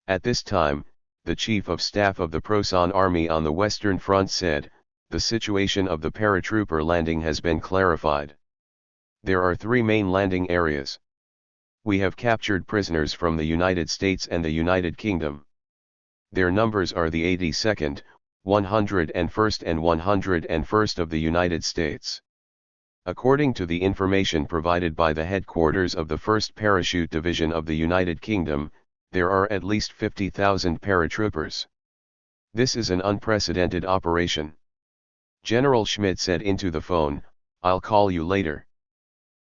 At this time, the Chief of Staff of the Prosan Army on the Western Front said, "The situation of the paratrooper landing has been clarified. There are 3 main landing areas. We have captured prisoners from the United States and the United Kingdom. Their numbers are the 82nd, 101st and 101st of the United States. According to the information provided by the headquarters of the 1st Parachute Division of the United Kingdom, there are at least 50,000 paratroopers. This is an unprecedented operation." General Schmidt said into the phone, "I'll call you later."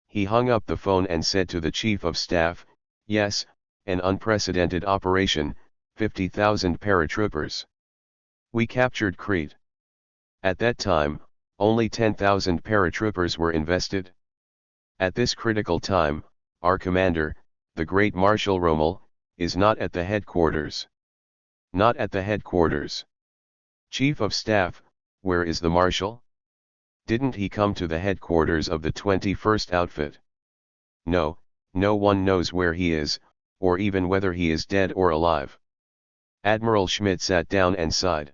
He hung up the phone and said to the Chief of Staff, "Yes, an unprecedented operation, 50,000 paratroopers. We captured Crete. At that time, only 10,000 paratroopers were invested. At this critical time, our commander, the great Marshal Rommel, is not at the headquarters. Not at the headquarters. Chief of Staff, where is the Marshal? Didn't he come to the headquarters of the 21st Outfit? No, no one knows where he is, or even whether he is dead or alive." Admiral Schmidt sat down and sighed.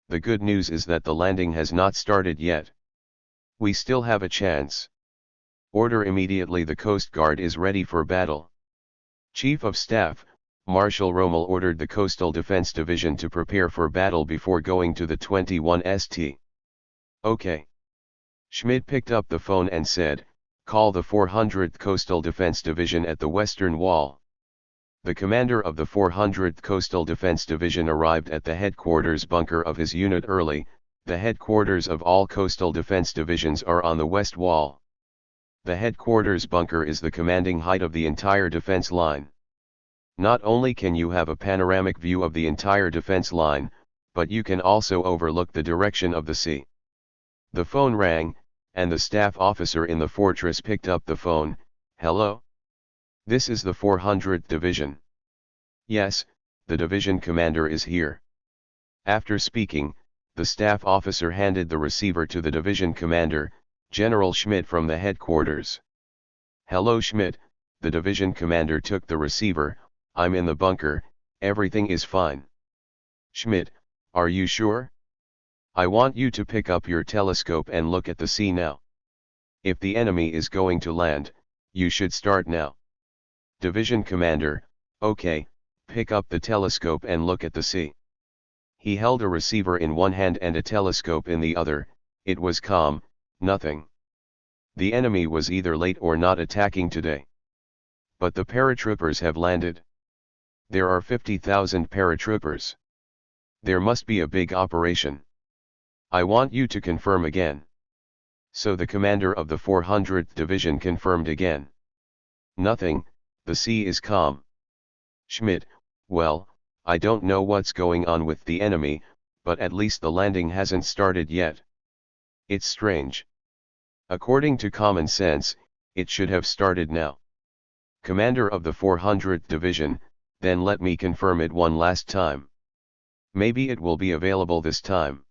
"The good news is that the landing has not started yet. We still have a chance. Order immediately, the Coast Guard is ready for battle." Chief of Staff, Marshal Rommel ordered the Coastal Defense Division to prepare for battle before going to the 21st. "Okay." Schmidt picked up the phone and said, "Call the 400th Coastal Defense Division at the Western Wall." The commander of the 400th Coastal Defense Division arrived at the headquarters bunker of his unit early. The headquarters of all coastal defense divisions are on the west wall. The headquarters bunker is the commanding height of the entire defense line. Not only can you have a panoramic view of the entire defense line, but you can also overlook the direction of the sea. The phone rang, and the staff officer in the fortress picked up the phone. "Hello? This is the 400th Division." "Yes, the division commander is here." After speaking, the staff officer handed the receiver to the division commander, General Schmidt from the headquarters. "Hello Schmidt," the division commander took the receiver. "I'm in the bunker, everything is fine." "Schmidt, are you sure? I want you to pick up your telescope and look at the sea now. If the enemy is going to land, you should start now." Division commander: "Okay, pick up the telescope and look at the sea." He held a receiver in one hand and a telescope in the other. It was calm, nothing. The enemy was either late or not attacking today. But the paratroopers have landed. There are 50,000 paratroopers. There must be a big operation. I want you to confirm again. So the commander of the 400th Division confirmed again. "Nothing, the sea is calm." Schmidt: "Well, I don't know what's going on with the enemy, but at least the landing hasn't started yet. It's strange. According to common sense, it should have started now." Commander of the 400th Division: "Then let me confirm it one last time. Maybe it will be available this time."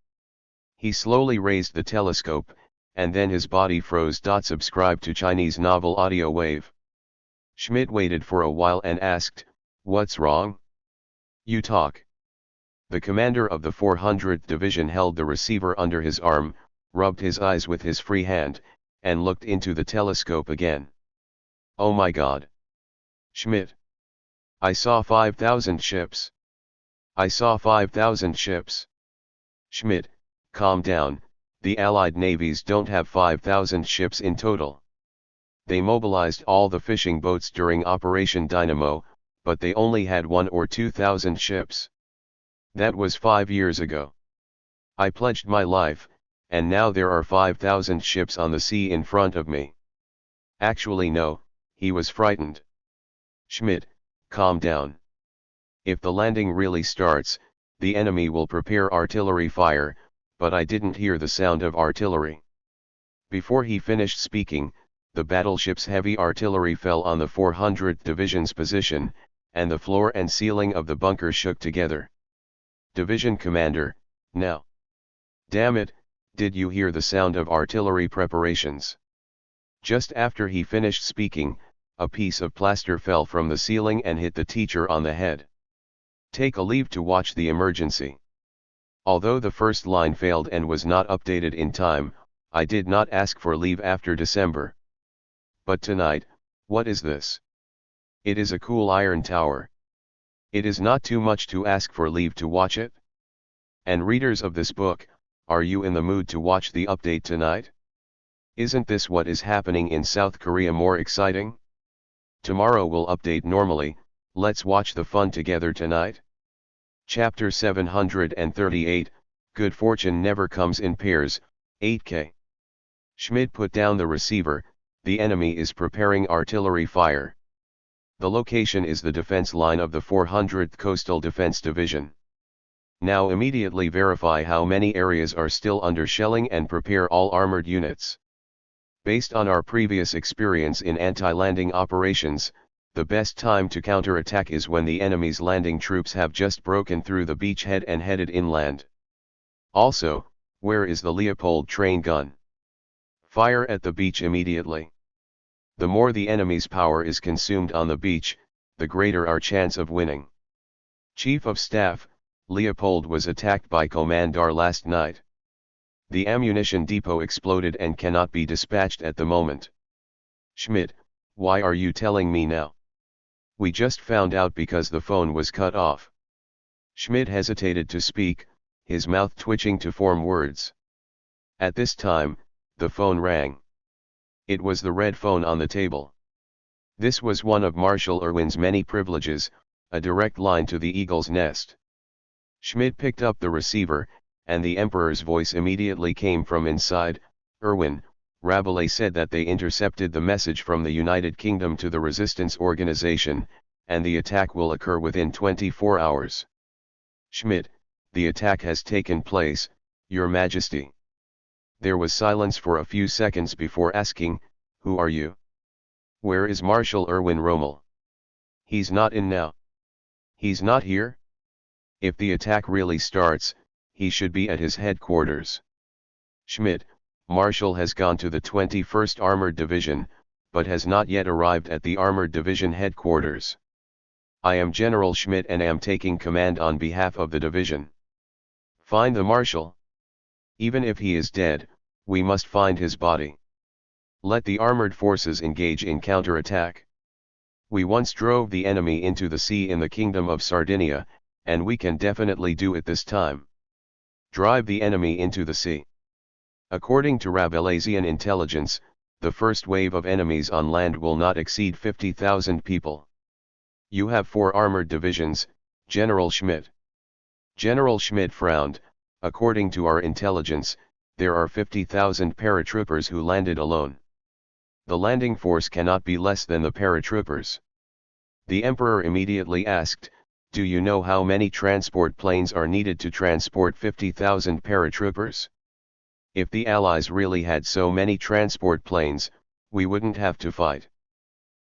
He slowly raised the telescope, and then his body froze. Subscribe to Chinese Novel Audiowave. Schmidt waited for a while and asked, "What's wrong? You talk." The commander of the 400th Division held the receiver under his arm, rubbed his eyes with his free hand, and looked into the telescope again. "Oh my God! Schmidt! I saw 5,000 ships. I saw 5,000 ships." "Schmidt, calm down, the Allied navies don't have 5,000 ships in total. They mobilized all the fishing boats during Operation Dynamo, but they only had 1,000 or 2,000 ships. That was 5 years ago. I pledged my life, and now there are 5,000 ships on the sea in front of me." Actually no, he was frightened. "Schmidt, calm down. If the landing really starts, the enemy will prepare artillery fire, but I didn't hear the sound of artillery." Before he finished speaking, the battleship's heavy artillery fell on the 400th Division's position, and the floor and ceiling of the bunker shook together. Division commander: "Now. Damn it, Did you hear the sound of artillery preparations? Just after he finished speaking, a piece of plaster fell from the ceiling and hit the teacher on the head. Take a leave to watch the emergency. Although the first line failed and was not updated in time, I did not ask for leave after December. But tonight, what is this? It is a cool iron tower. It is not too much to ask for leave to watch it? And readers of this book, are you in the mood to watch the update tonight? Isn't this what is happening in South Korea more exciting? Tomorrow will update normally, let's watch the fun together tonight. Chapter 738, Good Fortune Never Comes in Pairs, 8K. Schmidt put down the receiver, the enemy is preparing artillery fire. The location is the defense line of the 400th Coastal Defense Division. Now immediately verify how many areas are still under shelling and prepare all armored units. Based on our previous experience in anti-landing operations, the best time to counterattack is when the enemy's landing troops have just broken through the beachhead and headed inland. Also, where is the Leopold train gun? Fire at the beach immediately. The more the enemy's power is consumed on the beach, the greater our chance of winning. Chief of Staff, Leopold was attacked by Komandar last night. The ammunition depot exploded and cannot be dispatched at the moment. Schmidt, why are you telling me now? We just found out because the phone was cut off. Schmidt hesitated to speak, his mouth twitching to form words. At this time, the phone rang. It was the red phone on the table. This was one of Marshal Irwin's many privileges, a direct line to the eagle's nest. Schmidt picked up the receiver, and the Emperor's voice immediately came from inside. Irwin, Rabelais said that they intercepted the message from the United Kingdom to the resistance organization, and the attack will occur within 24 hours. Schmidt, the attack has taken place, Your Majesty. There was silence for a few seconds before asking, who are you? Where is Marshal Erwin Rommel? He's not in now. He's not here? If the attack really starts, he should be at his headquarters. Schmidt, Marshal has gone to the 21st Armored Division, but has not yet arrived at the Armored Division headquarters. I am General Schmidt and am taking command on behalf of the division. Find the Marshal. Even if he is dead, we must find his body. Let the armored forces engage in counterattack. We once drove the enemy into the sea in the Kingdom of Sardinia, and we can definitely do it this time. Drive the enemy into the sea. According to Rabelaisian intelligence, the first wave of enemies on land will not exceed 50,000 people. You have 4 armored divisions, General Schmidt. General Schmidt frowned. According to our intelligence, there are 50,000 paratroopers who landed alone. The landing force cannot be less than the paratroopers. The Emperor immediately asked, do you know how many transport planes are needed to transport 50,000 paratroopers? If the Allies really had so many transport planes, we wouldn't have to fight.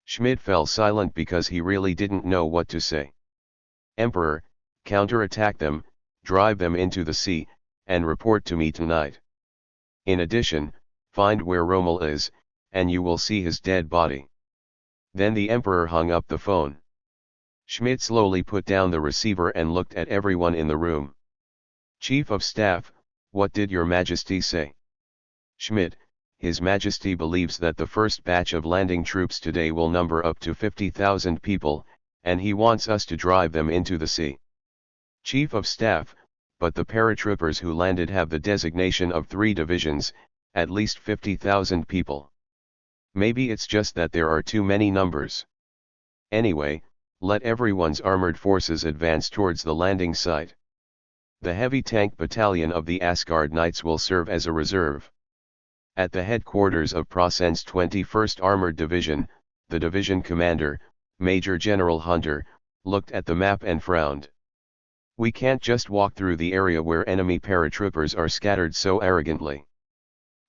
Schmidt fell silent because he really didn't know what to say. Emperor, counterattack them, drive them into the sea, and report to me tonight. In addition, find where Rommel is, and you will see his dead body. Then the Emperor hung up the phone. Schmidt slowly put down the receiver and looked at everyone in the room. Chief of Staff, what did Your Majesty say? Schmidt, His Majesty believes that the first batch of landing troops today will number up to 50,000 people, and he wants us to drive them into the sea. Chief of Staff, but the paratroopers who landed have the designation of 3 divisions, at least 50,000 people. Maybe it's just that there are too many numbers. Anyway, let everyone's armored forces advance towards the landing site. The heavy tank battalion of the Asgard Knights will serve as a reserve. At the headquarters of Prasen's 21st Armored Division, the division commander, Major General Hunter, looked at the map and frowned. We can't just walk through the area where enemy paratroopers are scattered so arrogantly.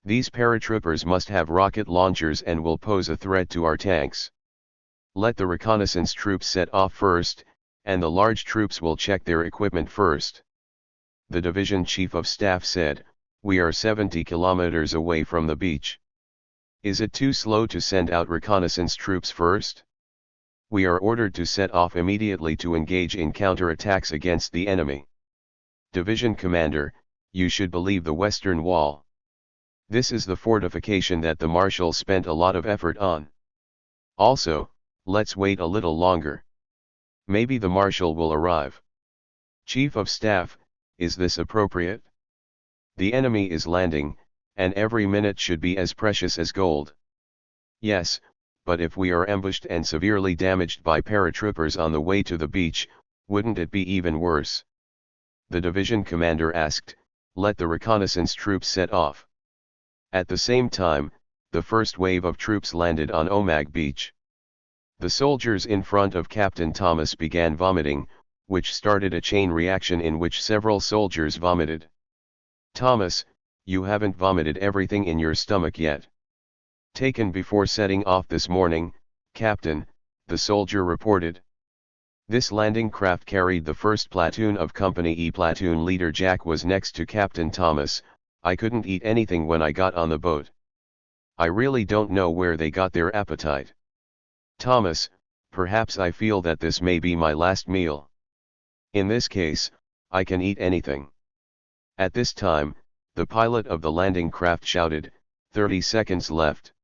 These paratroopers must have rocket launchers and will pose a threat to our tanks. Let the reconnaissance troops set off first, and the large troops will check their equipment first. The division chief of staff said, We are 70 kilometers away from the beach. Is it too slow to send out reconnaissance troops first? We are ordered to set off immediately to engage in counterattacks against the enemy. Division Commander, you should believe the Western Wall. This is the fortification that the Marshal spent a lot of effort on. Also, let's wait a little longer. Maybe the Marshal will arrive. Chief of Staff, is this appropriate? The enemy is landing, and every minute should be as precious as gold. Yes, but if we are ambushed and severely damaged by paratroopers on the way to the beach, wouldn't it be even worse? The division commander asked. Let the reconnaissance troops set off. At the same time, the first wave of troops landed on Omag Beach. The soldiers in front of Captain Thomas began vomiting, which started a chain reaction in which several soldiers vomited. Thomas, you haven't vomited everything in your stomach yet. Taken before setting off this morning, Captain, the soldier reported. This landing craft carried the first platoon of Company E. Platoon leader Jack was next to Captain Thomas. I couldn't eat anything when I got on the boat. I really don't know where they got their appetite. Thomas, perhaps I feel that this may be my last meal. In this case, I can eat anything. At this time, the pilot of the landing craft shouted, 30 seconds left.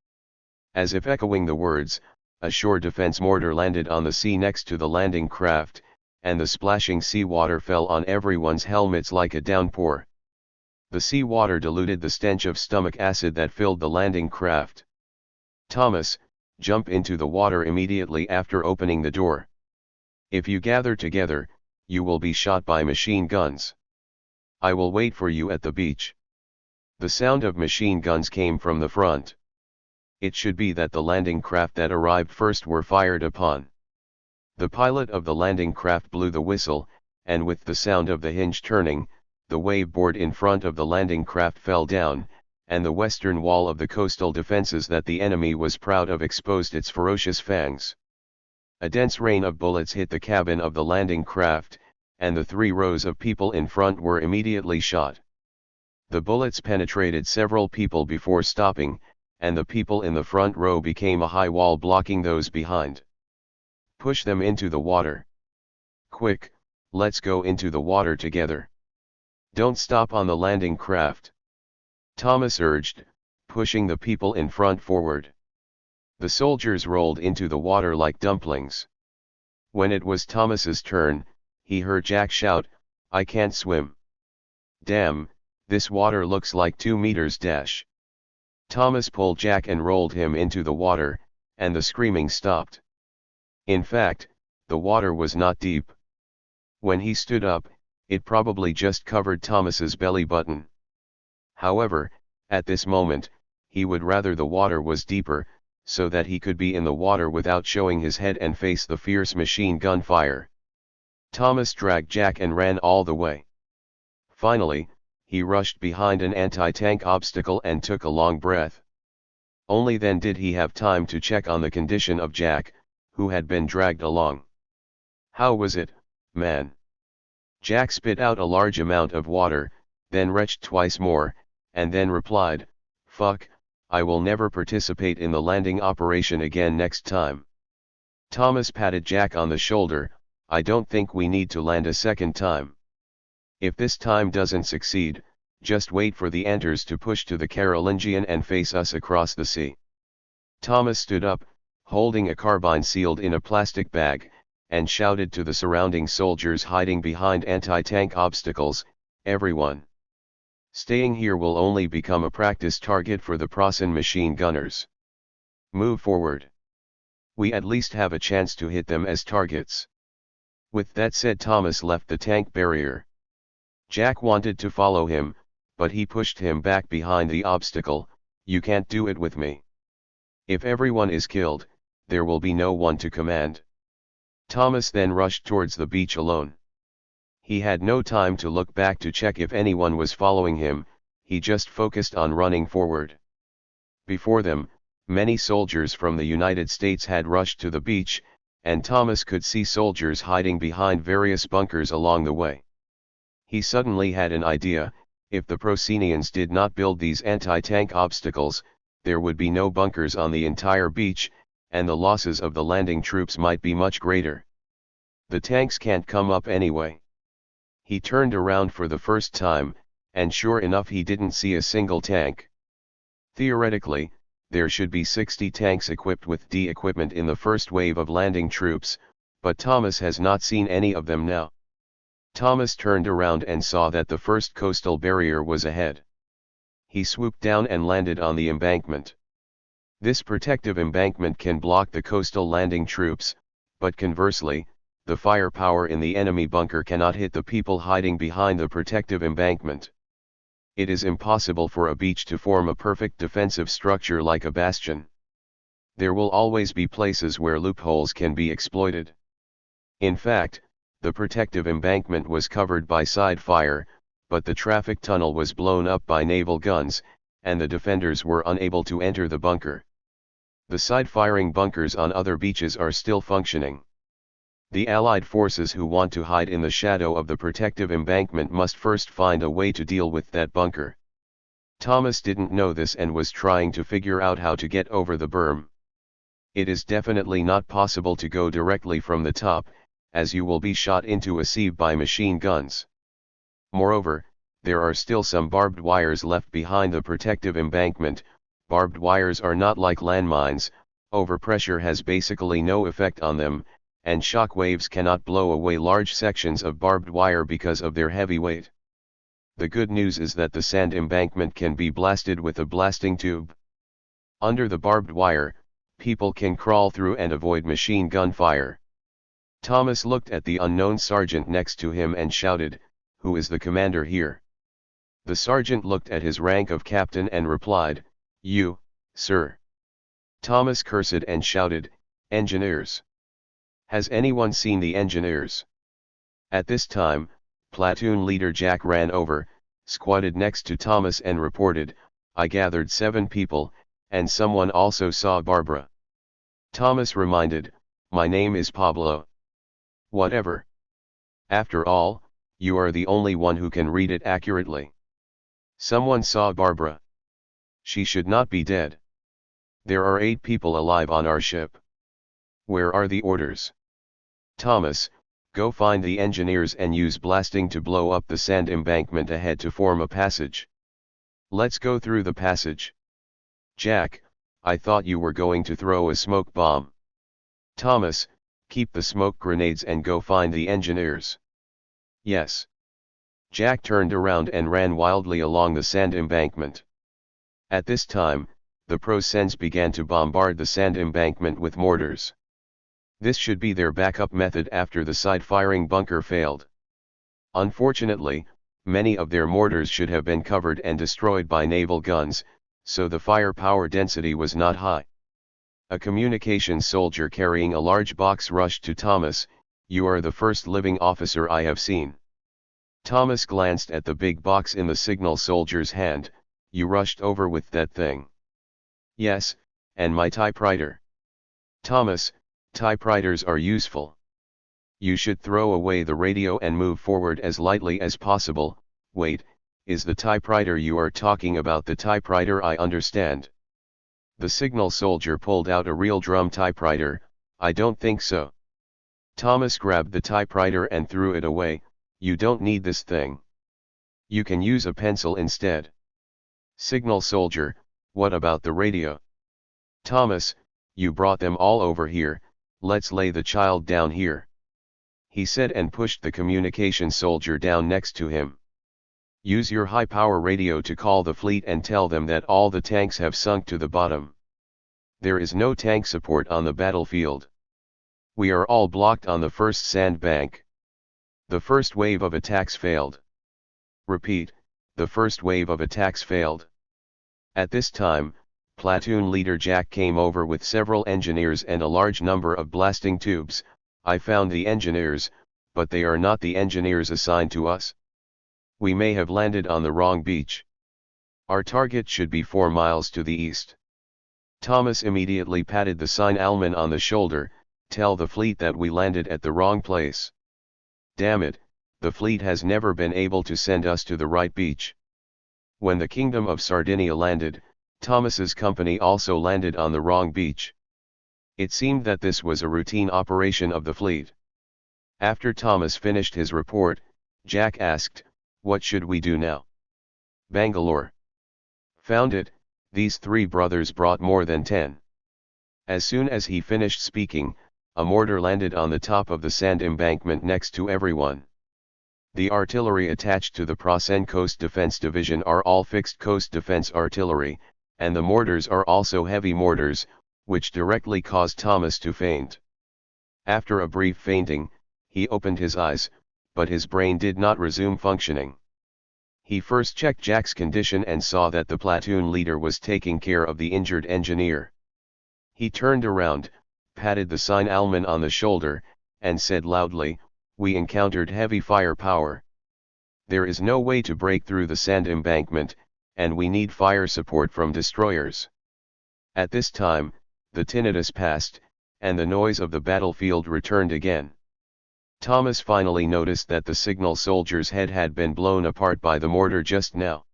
As if echoing the words, a shore defense mortar landed on the sea next to the landing craft, and the splashing seawater fell on everyone's helmets like a downpour. The seawater diluted the stench of stomach acid that filled the landing craft. Thomas, jump into the water immediately after opening the door. If you gather together, you will be shot by machine guns. I will wait for you at the beach. The sound of machine guns came from the front. It should be that the landing craft that arrived first were fired upon. The pilot of the landing craft blew the whistle, and with the sound of the hinge turning, the wave board in front of the landing craft fell down, and the western wall of the coastal defenses that the enemy was proud of exposed its ferocious fangs. A dense rain of bullets hit the cabin of the landing craft, and the 3 rows of people in front were immediately shot. The bullets penetrated several people before stopping, and the people in the front row became a high wall blocking those behind. Push them into the water. Quick, let's go into the water together. Don't stop on the landing craft. Thomas urged, pushing the people in front forward. The soldiers rolled into the water like dumplings. When it was Thomas's turn, he heard Jack shout, I can't swim. Damn, this water looks like 2 meters dash. Thomas pulled Jack and rolled him into the water, and the screaming stopped. In fact, the water was not deep. When he stood up, it probably just covered Thomas's belly button. However, at this moment, he would rather the water was deeper, so that he could be in the water without showing his head and face the fierce machine gun fire. Thomas dragged Jack and ran all the way. Finally, he rushed behind an anti-tank obstacle and took a long breath. Only then did he have time to check on the condition of Jack, who had been dragged along. How was it, man? Jack spit out a large amount of water, then retched twice more, and then replied, fuck, I will never participate in the landing operation again next time. Thomas patted Jack on the shoulder, I don't think we need to land a second time. If this time doesn't succeed, just wait for the Enters to push to the Carolingian and face us across the sea. Thomas stood up, holding a carbine sealed in a plastic bag, and shouted to the surrounding soldiers hiding behind anti-tank obstacles, everyone. Staying here will only become a practice target for the Prussian machine gunners. Move forward. We at least have a chance to hit them as targets. With that said, Thomas left the tank barrier. Jack wanted to follow him, but he pushed him back behind the obstacle. You can't do it with me. If everyone is killed, there will be no one to command. Thomas then rushed towards the beach alone. He had no time to look back to check if anyone was following him, he just focused on running forward. Before them, many soldiers from the United States had rushed to the beach, and Thomas could see soldiers hiding behind various bunkers along the way. He suddenly had an idea. If the Procenians did not build these anti-tank obstacles, there would be no bunkers on the entire beach, and the losses of the landing troops might be much greater. The tanks can't come up anyway. He turned around for the first time, and sure enough he didn't see a single tank. Theoretically, there should be 60 tanks equipped with D equipment in the first wave of landing troops, but Thomas has not seen any of them now. Thomas turned around and saw that the first coastal barrier was ahead. He swooped down and landed on the embankment. This protective embankment can block the coastal landing troops, but conversely, the firepower in the enemy bunker cannot hit the people hiding behind the protective embankment. It is impossible for a beach to form a perfect defensive structure like a bastion. There will always be places where loopholes can be exploited. In fact, the protective embankment was covered by side fire, but the traffic tunnel was blown up by naval guns, and the defenders were unable to enter the bunker. The side-firing bunkers on other beaches are still functioning. The Allied forces who want to hide in the shadow of the protective embankment must first find a way to deal with that bunker. Thomas didn't know this and was trying to figure out how to get over the berm. It is definitely not possible to go directly from the top, as you will be shot into a sieve by machine guns. Moreover, there are still some barbed wires left behind the protective embankment. Barbed wires are not like landmines, overpressure has basically no effect on them, and shock waves cannot blow away large sections of barbed wire because of their heavy weight. The good news is that the sand embankment can be blasted with a blasting tube. Under the barbed wire, people can crawl through and avoid machine gun fire. Thomas looked at the unknown sergeant next to him and shouted, "Who is the commander here?" The sergeant looked at his rank of captain and replied, "You, sir." Thomas cursed and shouted, "Engineers! Has anyone seen the engineers?" At this time, platoon leader Jack ran over, squatted next to Thomas and reported, "I gathered 7 people, and someone also saw Barbara." Thomas reminded, "My name is Pablo." "Whatever. After all, you are the only one who can read it accurately." "Someone saw Barbara. She should not be dead. There are 8 people alive on our ship. Where are the orders?" "Thomas, go find the engineers and use blasting to blow up the sand embankment ahead to form a passage." "Let's go through the passage." "Jack, I thought you were going to throw a smoke bomb." "Thomas, keep the smoke grenades and go find the engineers." "Yes." Jack turned around and ran wildly along the sand embankment. At this time, the Procens began to bombard the sand embankment with mortars. This should be their backup method after the side-firing bunker failed. Unfortunately, many of their mortars should have been covered and destroyed by naval guns, so the firepower density was not high. A communications soldier carrying a large box rushed to Thomas. "You are the first living officer I have seen." Thomas glanced at the big box in the signal soldier's hand. "You rushed over with that thing?" "Yes, and my typewriter." "Thomas, typewriters are useful. You should throw away the radio and move forward as lightly as possible." "Wait, is the typewriter you are talking about the typewriter I understand?" The signal soldier pulled out a real drum typewriter. "I don't think so." Thomas grabbed the typewriter and threw it away. "You don't need this thing. You can use a pencil instead." Signal soldier, "What about the radio?" "Thomas, you brought them all over here, let's lay the child down here," he said and pushed the communication soldier down next to him. "Use your high-power radio to call the fleet and tell them that all the tanks have sunk to the bottom. There is no tank support on the battlefield. We are all blocked on the first sand bank. The first wave of attacks failed." "Repeat, the first wave of attacks failed." At this time, platoon leader Jack came over with several engineers and a large number of blasting tubes. "I found the engineers, but they are not the engineers assigned to us. We may have landed on the wrong beach. Our target should be 4 miles to the east." Thomas immediately patted the signalman on the shoulder. "Tell the fleet that we landed at the wrong place. Damn it, the fleet has never been able to send us to the right beach." When the Kingdom of Sardinia landed, Thomas's company also landed on the wrong beach. It seemed that this was a routine operation of the fleet. After Thomas finished his report, Jack asked, "What should we do now?" "Bangalore." "Found it." These three brothers brought more than 10. As soon as he finished speaking, a mortar landed on the top of the sand embankment next to everyone. The artillery attached to the Prasen Coast Defense Division are all fixed coast defense artillery, and the mortars are also heavy mortars, which directly caused Thomas to faint. After a brief fainting, he opened his eyes, but his brain did not resume functioning. He first checked Jack's condition and saw that the platoon leader was taking care of the injured engineer. He turned around, patted the signalman on the shoulder, and said loudly, "We encountered heavy firepower. There is no way to break through the sand embankment, and we need fire support from destroyers." At this time, the tinnitus passed, and the noise of the battlefield returned again. Thomas finally noticed that the signal soldier's head had been blown apart by the mortar just now.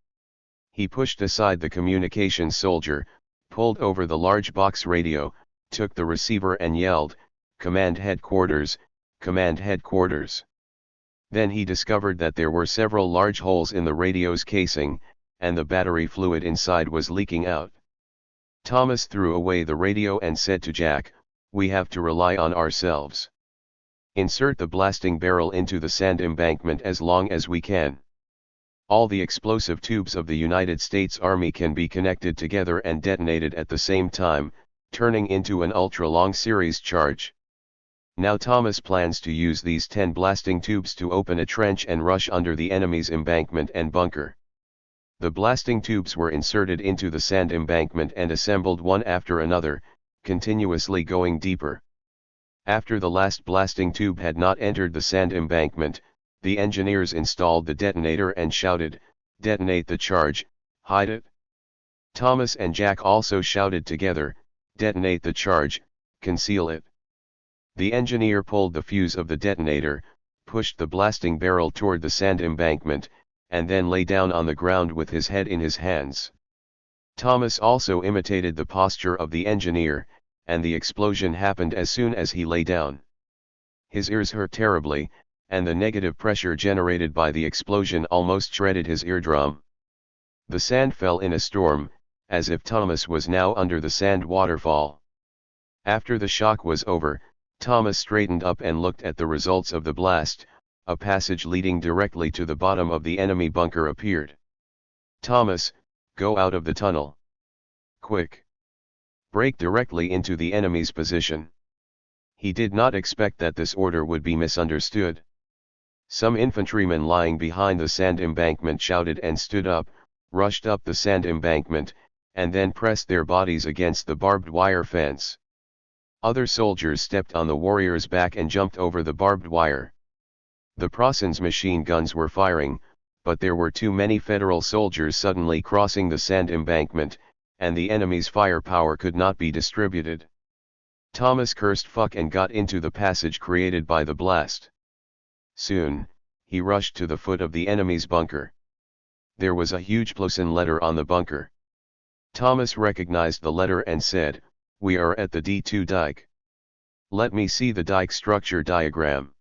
He pushed aside the communications soldier, pulled over the large box radio, took the receiver and yelled, "Command headquarters, command headquarters." Then he discovered that there were several large holes in the radio's casing, and the battery fluid inside was leaking out. Thomas threw away the radio and said to Jack, "We have to rely on ourselves. Insert the blasting barrel into the sand embankment as long as we can. All the explosive tubes of the United States Army can be connected together and detonated at the same time, turning into an ultra-long series charge. Now Thomas plans to use these 10 blasting tubes to open a trench and rush under the enemy's embankment and bunker." The blasting tubes were inserted into the sand embankment and assembled one after another, continuously going deeper. After the last blasting tube had not entered the sand embankment, the engineers installed the detonator and shouted, "Detonate the charge, hide it." Thomas and Jack also shouted together, "Detonate the charge, conceal it." The engineer pulled the fuse of the detonator, pushed the blasting barrel toward the sand embankment, and then lay down on the ground with his head in his hands. Thomas also imitated the posture of the engineer, and the explosion happened as soon as he lay down. His ears hurt terribly, and the negative pressure generated by the explosion almost shredded his eardrum. The sand fell in a storm, as if Thomas was now under the sand waterfall. After the shock was over, Thomas straightened up and looked at the results of the blast. A passage leading directly to the bottom of the enemy bunker appeared. "Thomas, go out of the tunnel. Quick. Break directly into the enemy's position." He did not expect that this order would be misunderstood. Some infantrymen lying behind the sand embankment shouted and stood up, rushed up the sand embankment, and then pressed their bodies against the barbed wire fence. Other soldiers stepped on the warrior's back and jumped over the barbed wire. The Prasen's machine guns were firing, but there were too many Federal soldiers suddenly crossing the sand embankment, and the enemy's firepower could not be distributed. Thomas cursed fuck and got into the passage created by the blast. Soon, he rushed to the foot of the enemy's bunker. There was a huge Plosin letter on the bunker. Thomas recognized the letter and said, "We are at the D2 dike. Let me see the dike structure diagram."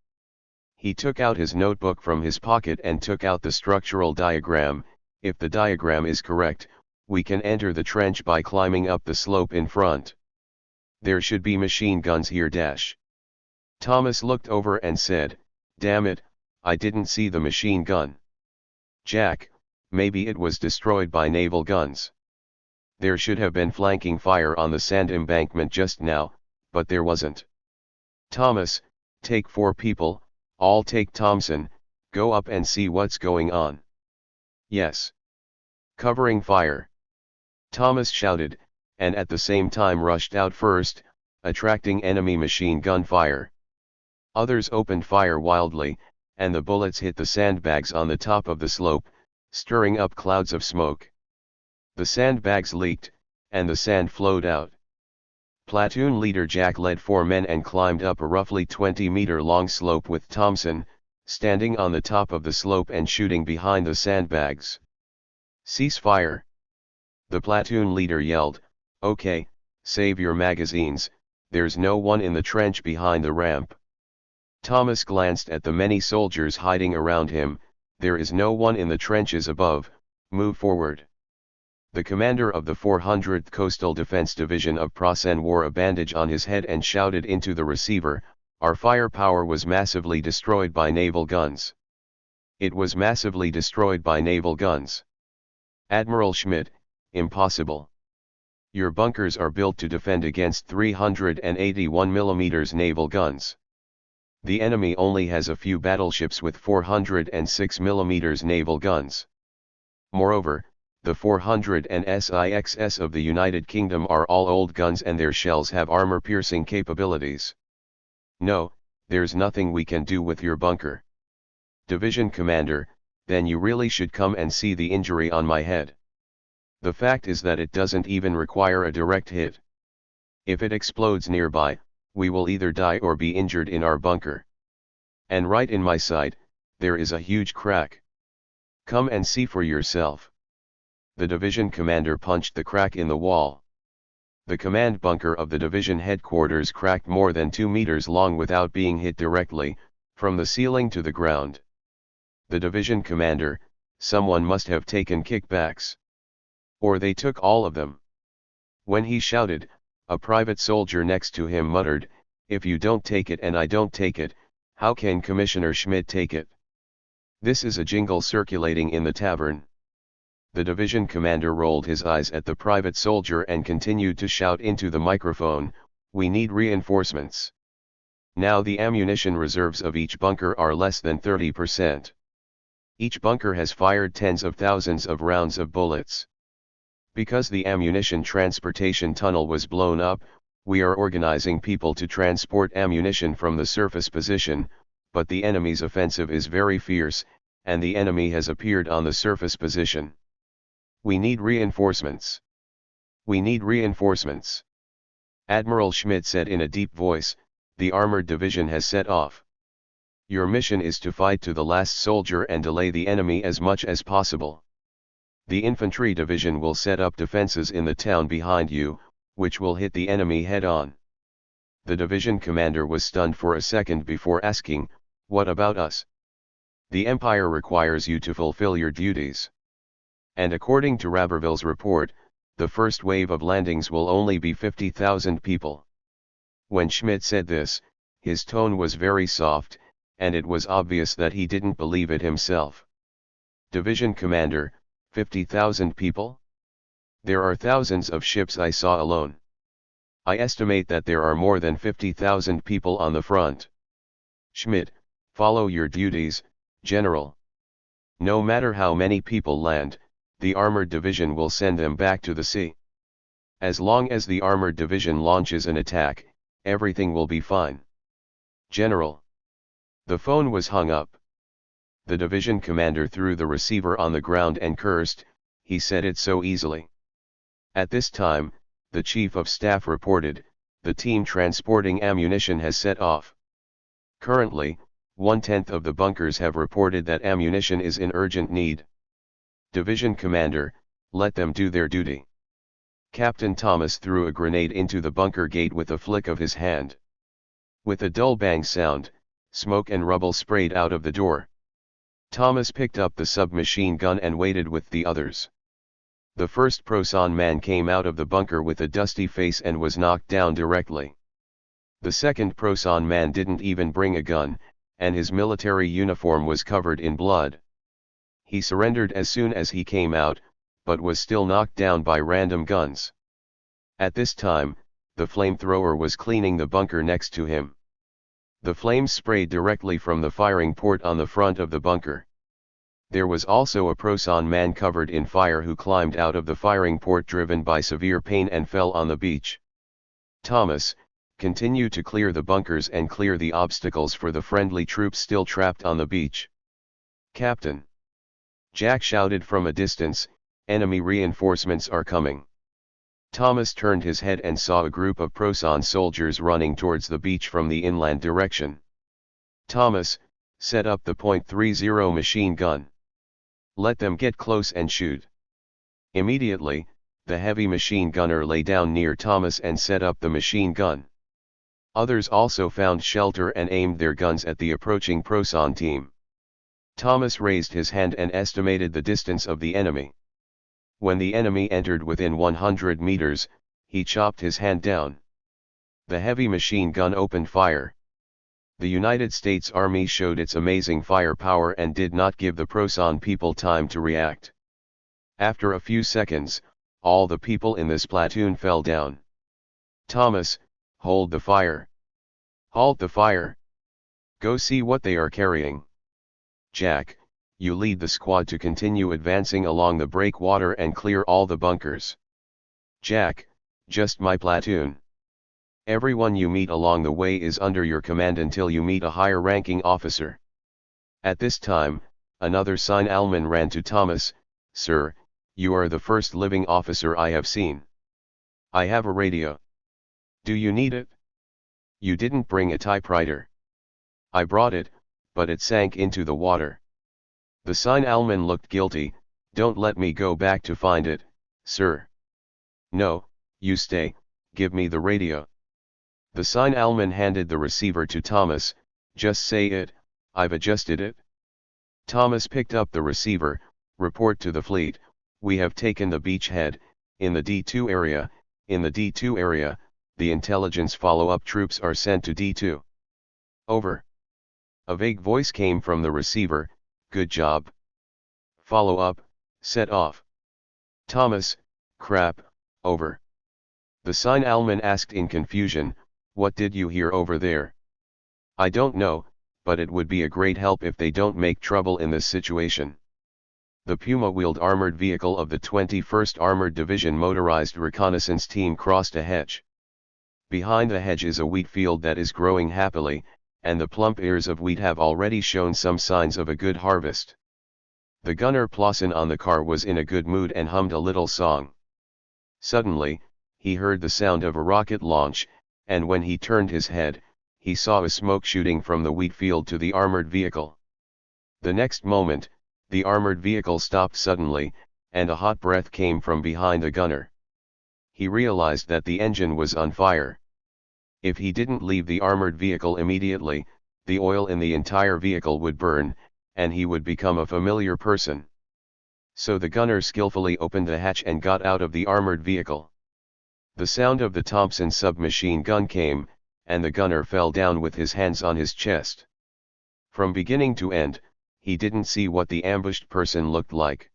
He took out his notebook from his pocket and took out the structural diagram. "If the diagram is correct, we can enter the trench by climbing up the slope in front. There should be machine guns here dash." Thomas looked over and said, "Damn it, I didn't see the machine gun. Jack, maybe it was destroyed by naval guns. There should have been flanking fire on the sand embankment just now, but there wasn't. Thomas, take 4 people, all take Thompson, go up and see what's going on." "Yes." "Covering fire." Thomas shouted, and at the same time rushed out first, attracting enemy machine gun fire. Others opened fire wildly, and the bullets hit the sandbags on the top of the slope, stirring up clouds of smoke. The sandbags leaked, and the sand flowed out. Platoon leader Jack led 4 men and climbed up a roughly 20-meter-long slope with Thompson, standing on the top of the slope and shooting behind the sandbags. Cease fire. The platoon leader yelled, "Okay, save your magazines, there's no one in the trench behind the ramp." Thomas glanced at the many soldiers hiding around him. "There is no one in the trenches above, move forward." The commander of the 400th Coastal Defense Division of Prasen wore a bandage on his head and shouted into the receiver, "Our firepower was massively destroyed by naval guns. It was massively destroyed by naval guns. Admiral Schmidt, impossible. Your bunkers are built to defend against 381 mm naval guns. The enemy only has a few battleships with 406 mm naval guns. Moreover, the 400 of the United Kingdom are all old guns and their shells have armor-piercing capabilities. No, there's nothing we can do with your bunker. Division commander, then you really should come and see the injury on my head. The fact is that it doesn't even require a direct hit. If it explodes nearby, we will either die or be injured in our bunker. And right in my side, there is a huge crack. Come and see for yourself." The division commander punched the crack in the wall. The command bunker of the division headquarters cracked more than 2 meters long without being hit directly, from the ceiling to the ground. The division commander, "Someone must have taken kickbacks. Or they took all of them." When he shouted, a private soldier next to him muttered, "If you don't take it and I don't take it, how can Commissioner Schmidt take it?" This is a jingle circulating in the tavern. The division commander rolled his eyes at the private soldier and continued to shout into the microphone, "We need reinforcements. Now the ammunition reserves of each bunker are less than 30%. Each bunker has fired tens of thousands of rounds of bullets. Because the ammunition transportation tunnel was blown up, we are organizing people to transport ammunition from the surface position, but the enemy's offensive is very fierce, and the enemy has appeared on the surface position. We need reinforcements. We need reinforcements." Admiral Schmidt said in a deep voice, "The armored division has set off. Your mission is to fight to the last soldier and delay the enemy as much as possible. The infantry division will set up defenses in the town behind you, which will hit the enemy head-on." The division commander was stunned for a second before asking, "What about us?" "The Empire requires you to fulfill your duties. And according to Raberville's report, the first wave of landings will only be 50,000 people." When Schmidt said this, his tone was very soft, and it was obvious that he didn't believe it himself. "Division commander, 50,000 people? There are thousands of ships I saw alone. I estimate that there are more than 50,000 people on the front." "Schmidt, follow your duties, General. No matter how many people land, the armored division will send them back to the sea. As long as the armored division launches an attack, everything will be fine. General." The phone was hung up. The division commander threw the receiver on the ground and cursed, he said it so easily. At this time, the chief of staff reported, "The team transporting ammunition has set off. Currently, 1/10 of the bunkers have reported that ammunition is in urgent need. Division commander, let them do their duty." Captain Thomas threw a grenade into the bunker gate with a flick of his hand. With a dull bang sound, smoke and rubble sprayed out of the door. Thomas picked up the submachine gun and waited with the others. The first Prosan man came out of the bunker with a dusty face and was knocked down directly. The second Prosan man didn't even bring a gun, and his military uniform was covered in blood. He surrendered as soon as he came out, but was still knocked down by random guns. At this time, the flamethrower was cleaning the bunker next to him. The flames sprayed directly from the firing port on the front of the bunker. There was also a Prosan man covered in fire who climbed out of the firing port driven by severe pain and fell on the beach. "Thomas, continue to clear the bunkers and clear the obstacles for the friendly troops still trapped on the beach." "Captain!" Jack shouted from a distance, "Enemy reinforcements are coming." Thomas turned his head and saw a group of Prosan soldiers running towards the beach from the inland direction. "Thomas, set up the .30 machine gun. Let them get close and shoot." Immediately, the heavy machine gunner lay down near Thomas and set up the machine gun. Others also found shelter and aimed their guns at the approaching Proson team. Thomas raised his hand and estimated the distance of the enemy. When the enemy entered within 100 meters, he chopped his hand down. The heavy machine gun opened fire. The United States Army showed its amazing firepower and did not give the Proson people time to react. After a few seconds, all the people in this platoon fell down. Thomas, hold the fire. Halt the fire. Go see what they are carrying. Jack, you lead the squad to continue advancing along the breakwater and clear all the bunkers. Jack, just my platoon. Everyone you meet along the way is under your command until you meet a higher-ranking officer. At this time, another signalman ran to Thomas. Sir, you are the first living officer I have seen. I have a radio. Do you need it? You didn't bring a typewriter. I brought it, but it sank into the water. The signalman looked guilty. Don't let me go back to find it, sir. No, you stay, give me the radio. The signalman handed the receiver to Thomas. Just say it, I've adjusted it. Thomas picked up the receiver. Report to the fleet, we have taken the beachhead, in the D2 area. In the D2 area, the intelligence follow-up troops are sent to D2. Over. A vague voice came from the receiver. Good job. Follow up, set off. Thomas, crap, over. The signalman asked in confusion, what did you hear over there? I don't know, but it would be a great help if they don't make trouble in this situation. The Puma-wheeled armored vehicle of the 21st Armored Division motorized reconnaissance team crossed a hedge. Behind the hedge is a wheat field that is growing happily, and the plump ears of wheat have already shown some signs of a good harvest. The gunner Plossin on the car was in a good mood and hummed a little song. Suddenly, he heard the sound of a rocket launch, and when he turned his head, he saw a smoke shooting from the wheat field to the armored vehicle. The next moment, the armored vehicle stopped suddenly, and a hot breath came from behind the gunner. He realized that the engine was on fire. If he didn't leave the armored vehicle immediately, the oil in the entire vehicle would burn, and he would become a familiar person. So the gunner skillfully opened the hatch and got out of the armored vehicle. The sound of the Thompson submachine gun came, and the gunner fell down with his hands on his chest. From beginning to end, he didn't see what the ambushed person looked like.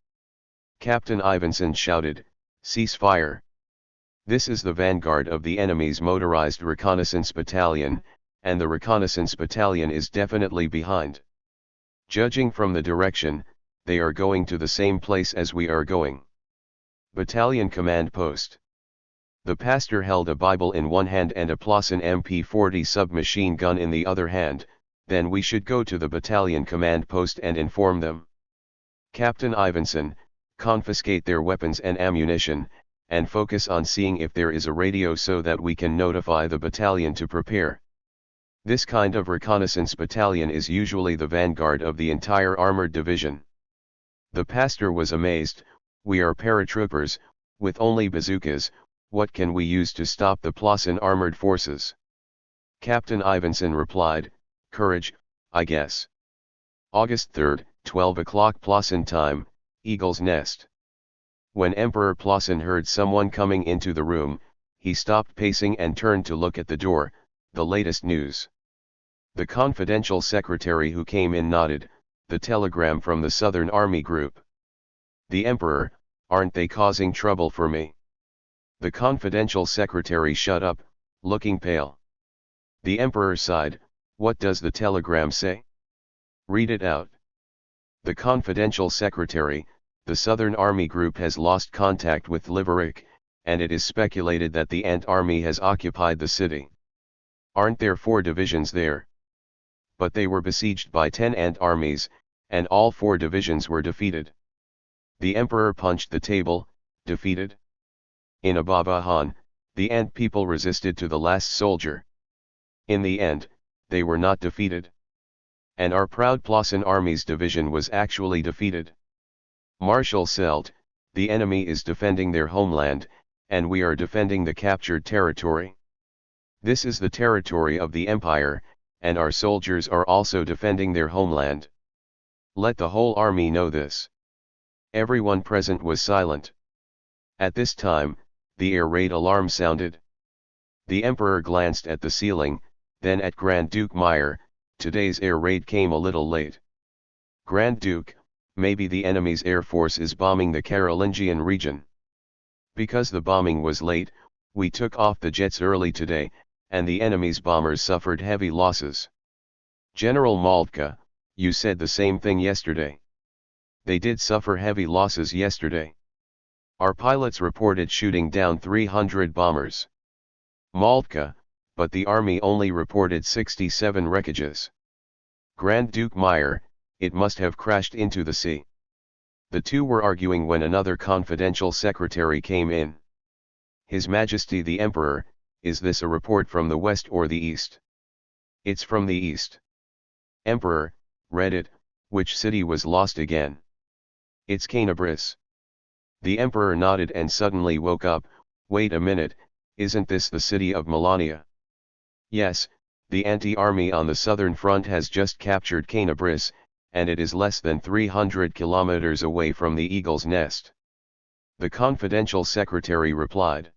Captain Ivinson shouted, "Cease fire!" This is the vanguard of the enemy's motorized reconnaissance battalion, and the reconnaissance battalion is definitely behind. Judging from the direction, they are going to the same place as we are going. Battalion command post. The pastor held a Bible in one hand and a Plossin MP40 submachine gun in the other hand. Then we should go to the battalion command post and inform them. Captain Ivinson, confiscate their weapons and ammunition, and focus on seeing if there is a radio so that we can notify the battalion to prepare. This kind of reconnaissance battalion is usually the vanguard of the entire armored division. The pastor was amazed. We are paratroopers, with only bazookas. What can we use to stop the Plossin armored forces? Captain Ivinson replied, courage, I guess. August 3, 12 o'clock Plossin time, Eagle's Nest. When Emperor Plossin heard someone coming into the room, he stopped pacing and turned to look at the door. The latest news. The confidential secretary who came in nodded. The telegram from the Southern Army Group. The Emperor, aren't they causing trouble for me? The confidential secretary shut up, looking pale. The Emperor sighed. What does the telegram say? Read it out. The confidential secretary, the Southern Army Group has lost contact with Limerick, and it is speculated that the Ant Army has occupied the city. Aren't there 4 divisions there? But they were besieged by 10 Ant armies, and all 4 divisions were defeated. The Emperor punched the table. Defeated? In Ababahan, the Ant people resisted to the last soldier. In the end, they were not defeated. And our proud Plossin Army's division was actually defeated. Marshal Selt, The enemy is defending their homeland, and we are defending the captured territory. This is the territory of the empire, and our soldiers are also defending their homeland. Let the whole army know this. Everyone present was silent. At this time, the air raid alarm sounded. The emperor glanced at the ceiling, then at Grand Duke Meyer. Today's air raid came a little late. Grand Duke, maybe the enemy's air force is bombing the Carolingian region. Because the bombing was late, we took off the jets early today, and the enemy's bombers suffered heavy losses. General Moltke, you said the same thing yesterday. They did suffer heavy losses yesterday. Our pilots reported shooting down 300 bombers. Moltke, but the army only reported 67 wreckages. Grand Duke Meyer, it must have crashed into the sea. The two were arguing when another confidential secretary came in. His Majesty the Emperor, is this a report from the west or the east? It's from the east. Emperor, read it, which city was lost again? It's Canabris. The Emperor nodded and suddenly woke up. Wait a minute, isn't this the city of Melania? Yes, the anti-army on the southern front has just captured Canabris, and it is less than 300 kilometers away from the Eagle's Nest. The confidential secretary replied.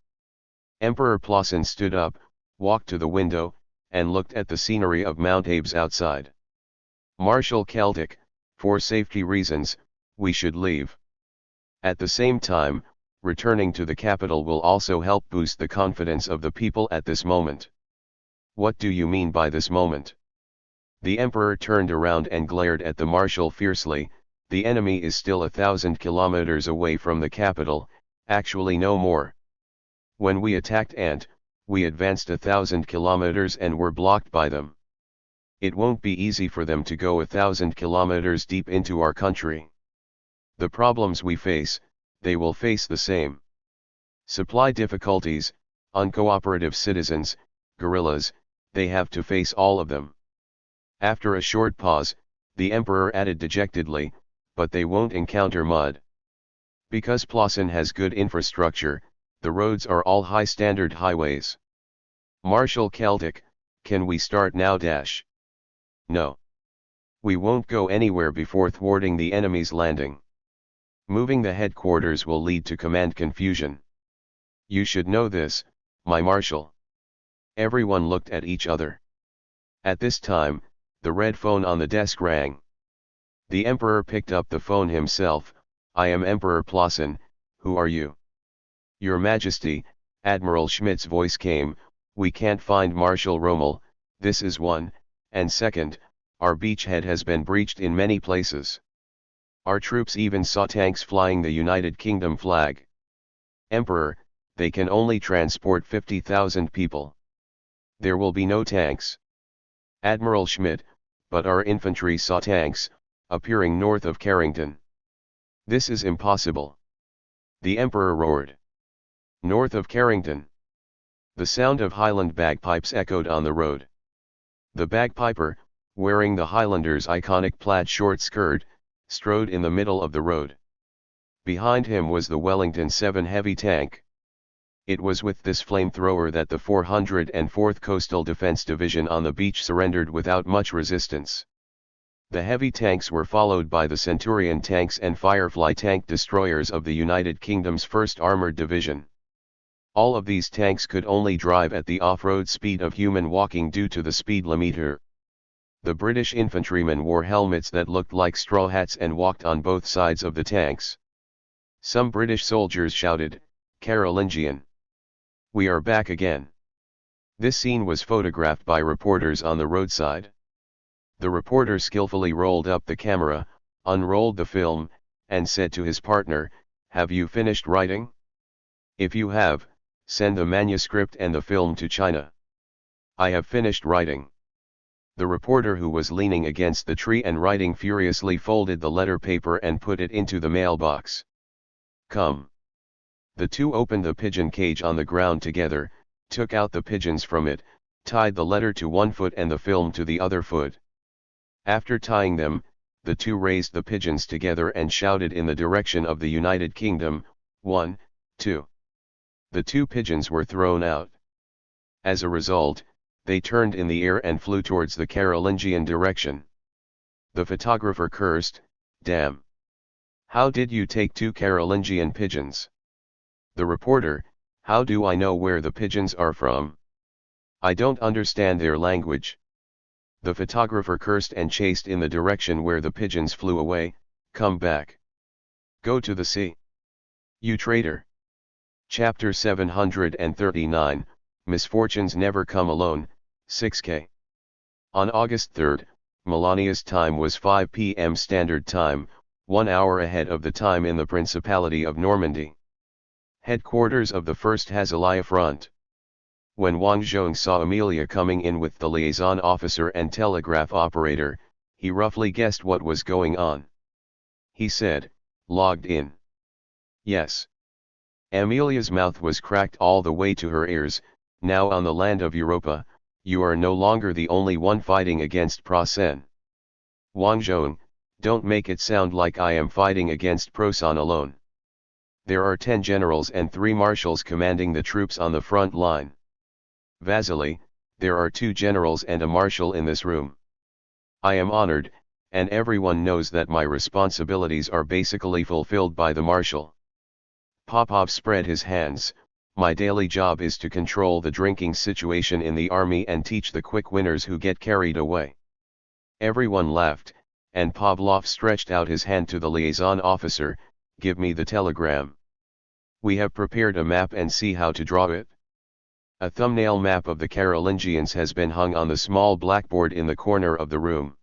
Emperor Plassen stood up, walked to the window, and looked at the scenery of Mount Abes outside. Marshal Celtic, for safety reasons, we should leave. At the same time, returning to the capital will also help boost the confidence of the people at this moment. What do you mean by this moment? The emperor turned around and glared at the marshal fiercely. The enemy is still 1,000 kilometers away from the capital, actually no more. When we attacked Ant, we advanced 1,000 kilometers and were blocked by them. It won't be easy for them to go 1,000 kilometers deep into our country. The problems we face, they will face the same. Supply difficulties, uncooperative citizens, guerrillas, they have to face all of them. After a short pause, the emperor added dejectedly, but they won't encounter mud. Because Plassen has good infrastructure, the roads are all high-standard highways. Marshal Celtic, can we start now? No. We won't go anywhere before thwarting the enemy's landing. Moving the headquarters will lead to command confusion. You should know this, my marshal. Everyone looked at each other. At this time, the red phone on the desk rang. The emperor picked up the phone himself. I am Emperor Plassen, who are you? Your Majesty, Admiral Schmidt's voice came, we can't find Marshal Rommel, this is one, and second, our beachhead has been breached in many places. Our troops even saw tanks flying the United Kingdom flag. Emperor, they can only transport 50,000 people. There will be no tanks. Admiral Schmidt, but our infantry saw tanks, appearing north of Carrington. This is impossible. The Emperor roared. North of Carrington. The sound of Highland bagpipes echoed on the road. The bagpiper, wearing the Highlanders' iconic plaid short skirt, strode in the middle of the road. Behind him was the Wellington 7 heavy tank. It was with this flamethrower that the 404th Coastal Defense Division on the beach surrendered without much resistance. The heavy tanks were followed by the Centurion tanks and Firefly tank destroyers of the United Kingdom's 1st Armoured Division. All of these tanks could only drive at the off-road speed of human walking due to the speed limiter. The British infantrymen wore helmets that looked like straw hats and walked on both sides of the tanks. Some British soldiers shouted, "Carolingian! We are back again." This scene was photographed by reporters on the roadside. The reporter skillfully rolled up the camera, unrolled the film, and said to his partner, "Have you finished writing? If you have, send the manuscript and the film to China." "I have finished writing." The reporter, who was leaning against the tree and writing furiously, folded the letter paper and put it into the mailbox. "Come." The two opened the pigeon cage on the ground together, took out the pigeons from it, tied the letter to one foot and the film to the other foot. After tying them, the two raised the pigeons together and shouted in the direction of the United Kingdom, 1, 2. The two pigeons were thrown out. As a result, they turned in the air and flew towards the Carolingian direction. The photographer cursed, "Damn! How did you take two Carolingian pigeons?" The reporter, "How do I know where the pigeons are from? I don't understand their language." The photographer cursed and chased in the direction where the pigeons flew away. "Come back. Go to the sea. You traitor." Chapter 739, Misfortunes Never Come Alone, 6K. On August 3, Melania's time was 5 p.m. Standard Time, 1 hour ahead of the time in the Principality of Normandy. Headquarters of the 1st Hazalia Front. When Wang Zhong saw Amelia coming in with the liaison officer and telegraph operator, he roughly guessed what was going on. He said, "Logged in?" "Yes." Amelia's mouth was cracked all the way to her ears. "Now on the land of Europa, you are no longer the only one fighting against Prosen." "Wang Zhong, don't make it sound like I am fighting against Prosen alone. There are 10 generals and 3 marshals commanding the troops on the front line. Vasily, there are 2 generals and a marshal in this room. I am honored, and everyone knows that my responsibilities are basically fulfilled by the marshal." Popov spread his hands. "My daily job is to control the drinking situation in the army and teach the quick winners who get carried away." Everyone laughed, and Pavlov stretched out his hand to the liaison officer. "Give me the telegram. We have prepared a map and see how to draw it." A thumbnail map of the Carolingians has been hung on the small blackboard in the corner of the room.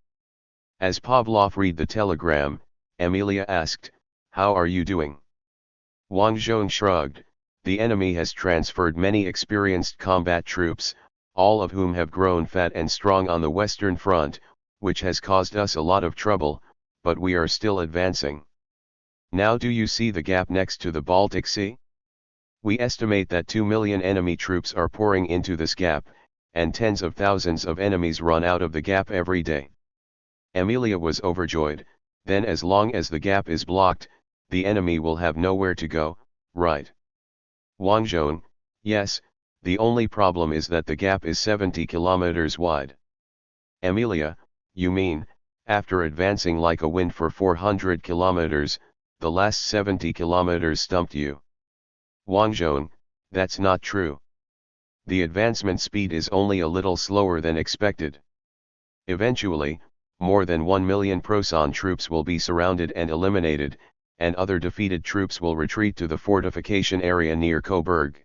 As Pavlov read the telegram, Amelia asked, "How are you doing?" Wang Zhong shrugged. "The enemy has transferred many experienced combat troops, all of whom have grown fat and strong on the Western Front, which has caused us a lot of trouble, but we are still advancing. Now do you see the gap next to the Baltic Sea? We estimate that 2 million enemy troops are pouring into this gap, and tens of thousands of enemies run out of the gap every day." Amelia was overjoyed. "Then as long as the gap is blocked, the enemy will have nowhere to go, right?" Wang Zhong, "Yes, the only problem is that the gap is 70 kilometers wide." Amelia, "You mean, after advancing like a wind for 400 kilometers, the last 70 kilometers stumped you?" Wang Zhong, "That's not true. The advancement speed is only a little slower than expected. Eventually, more than 1 million Prosen troops will be surrounded and eliminated, and other defeated troops will retreat to the fortification area near Coburg.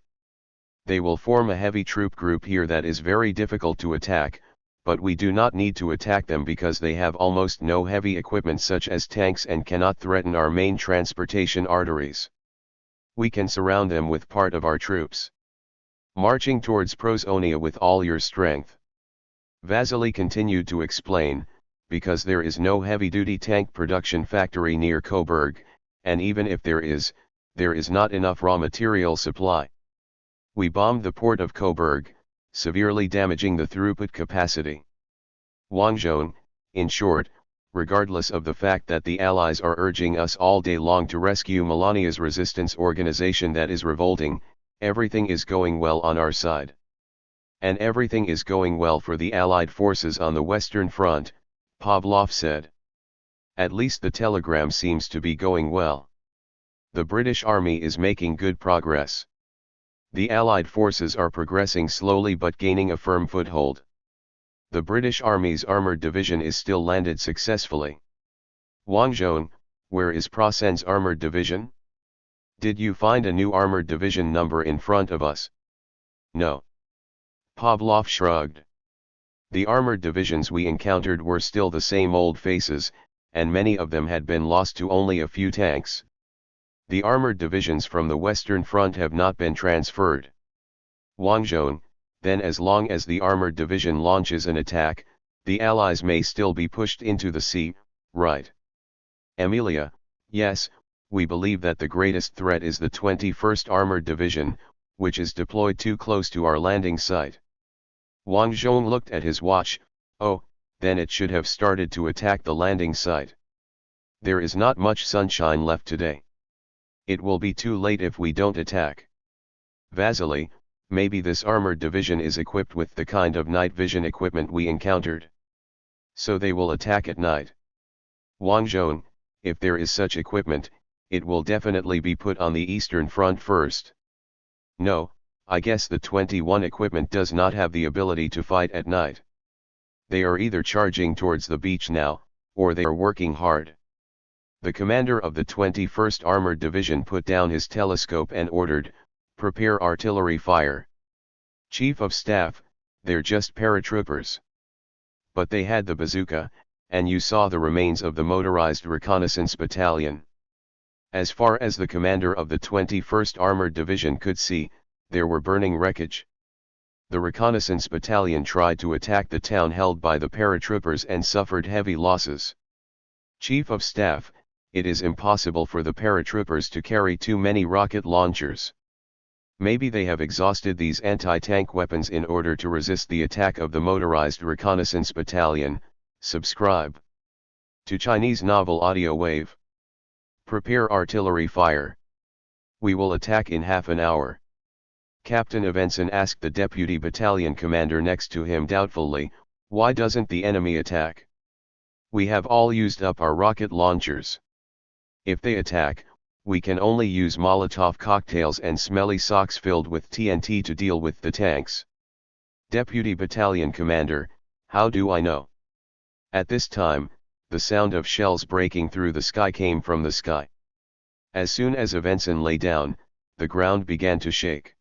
They will form a heavy troop group here that is very difficult to attack, but we do not need to attack them because they have almost no heavy equipment such as tanks and cannot threaten our main transportation arteries. We can surround them with part of our troops. Marching towards Prosonia with all your strength." Vasily continued to explain, "Because there is no heavy-duty tank production factory near Coburg, and even if there is not enough raw material supply. We bombed the port of Coburg, severely damaging the throughput capacity." Wang Zhong, "In short, regardless of the fact that the Allies are urging us all day long to rescue Melania's resistance organization that is revolting, everything is going well on our side. And everything is going well for the Allied forces on the Western Front," Pavlov said. "At least the telegram seems to be going well. The British Army is making good progress. The Allied forces are progressing slowly but gaining a firm foothold. The British Army's armored division is still landed successfully." Wang Zhong, "Where is Prosen's armored division? Did you find a new armored division number in front of us?" "No." Pavlov shrugged. "The armored divisions we encountered were still the same old faces, and many of them had been lost to only a few tanks. The armored divisions from the Western Front have not been transferred." Wang Zhong, "Then as long as the armored division launches an attack, the Allies may still be pushed into the sea, right?" Amelia, "Yes, we believe that the greatest threat is the 21st Armored Division, which is deployed too close to our landing site." Wang Zhong looked at his watch. "Oh, then it should have started to attack the landing site." There is not much sunshine left today. It will be too late if we don't attack. Vasily, maybe this armored division is equipped with the kind of night vision equipment we encountered. So they will attack at night. Wang Zhong, if there is such equipment, it will definitely be put on the Eastern Front first. No, I guess the 21 equipment does not have the ability to fight at night. They are either charging towards the beach now, or they are working hard. The commander of the 21st Armored Division put down his telescope and ordered, "Prepare artillery fire." Chief of Staff, they're just paratroopers. But they had the bazooka, and you saw the remains of the motorized reconnaissance battalion. As far as the commander of the 21st Armored Division could see, there were burning wreckage. The reconnaissance battalion tried to attack the town held by the paratroopers and suffered heavy losses. Chief of Staff, it is impossible for the paratroopers to carry too many rocket launchers. Maybe they have exhausted these anti-tank weapons in order to resist the attack of the motorized reconnaissance battalion. Subscribe to Chinese Novel Audiowave. Prepare artillery fire. We will attack in half an hour. Captain Evenson asked the deputy battalion commander next to him doubtfully, "Why doesn't the enemy attack? We have all used up our rocket launchers. If they attack, we can only use Molotov cocktails and smelly socks filled with TNT to deal with the tanks." Deputy battalion commander, "How do I know?" At this time, the sound of shells breaking through the sky came from the sky. As soon as Evenson lay down, the ground began to shake.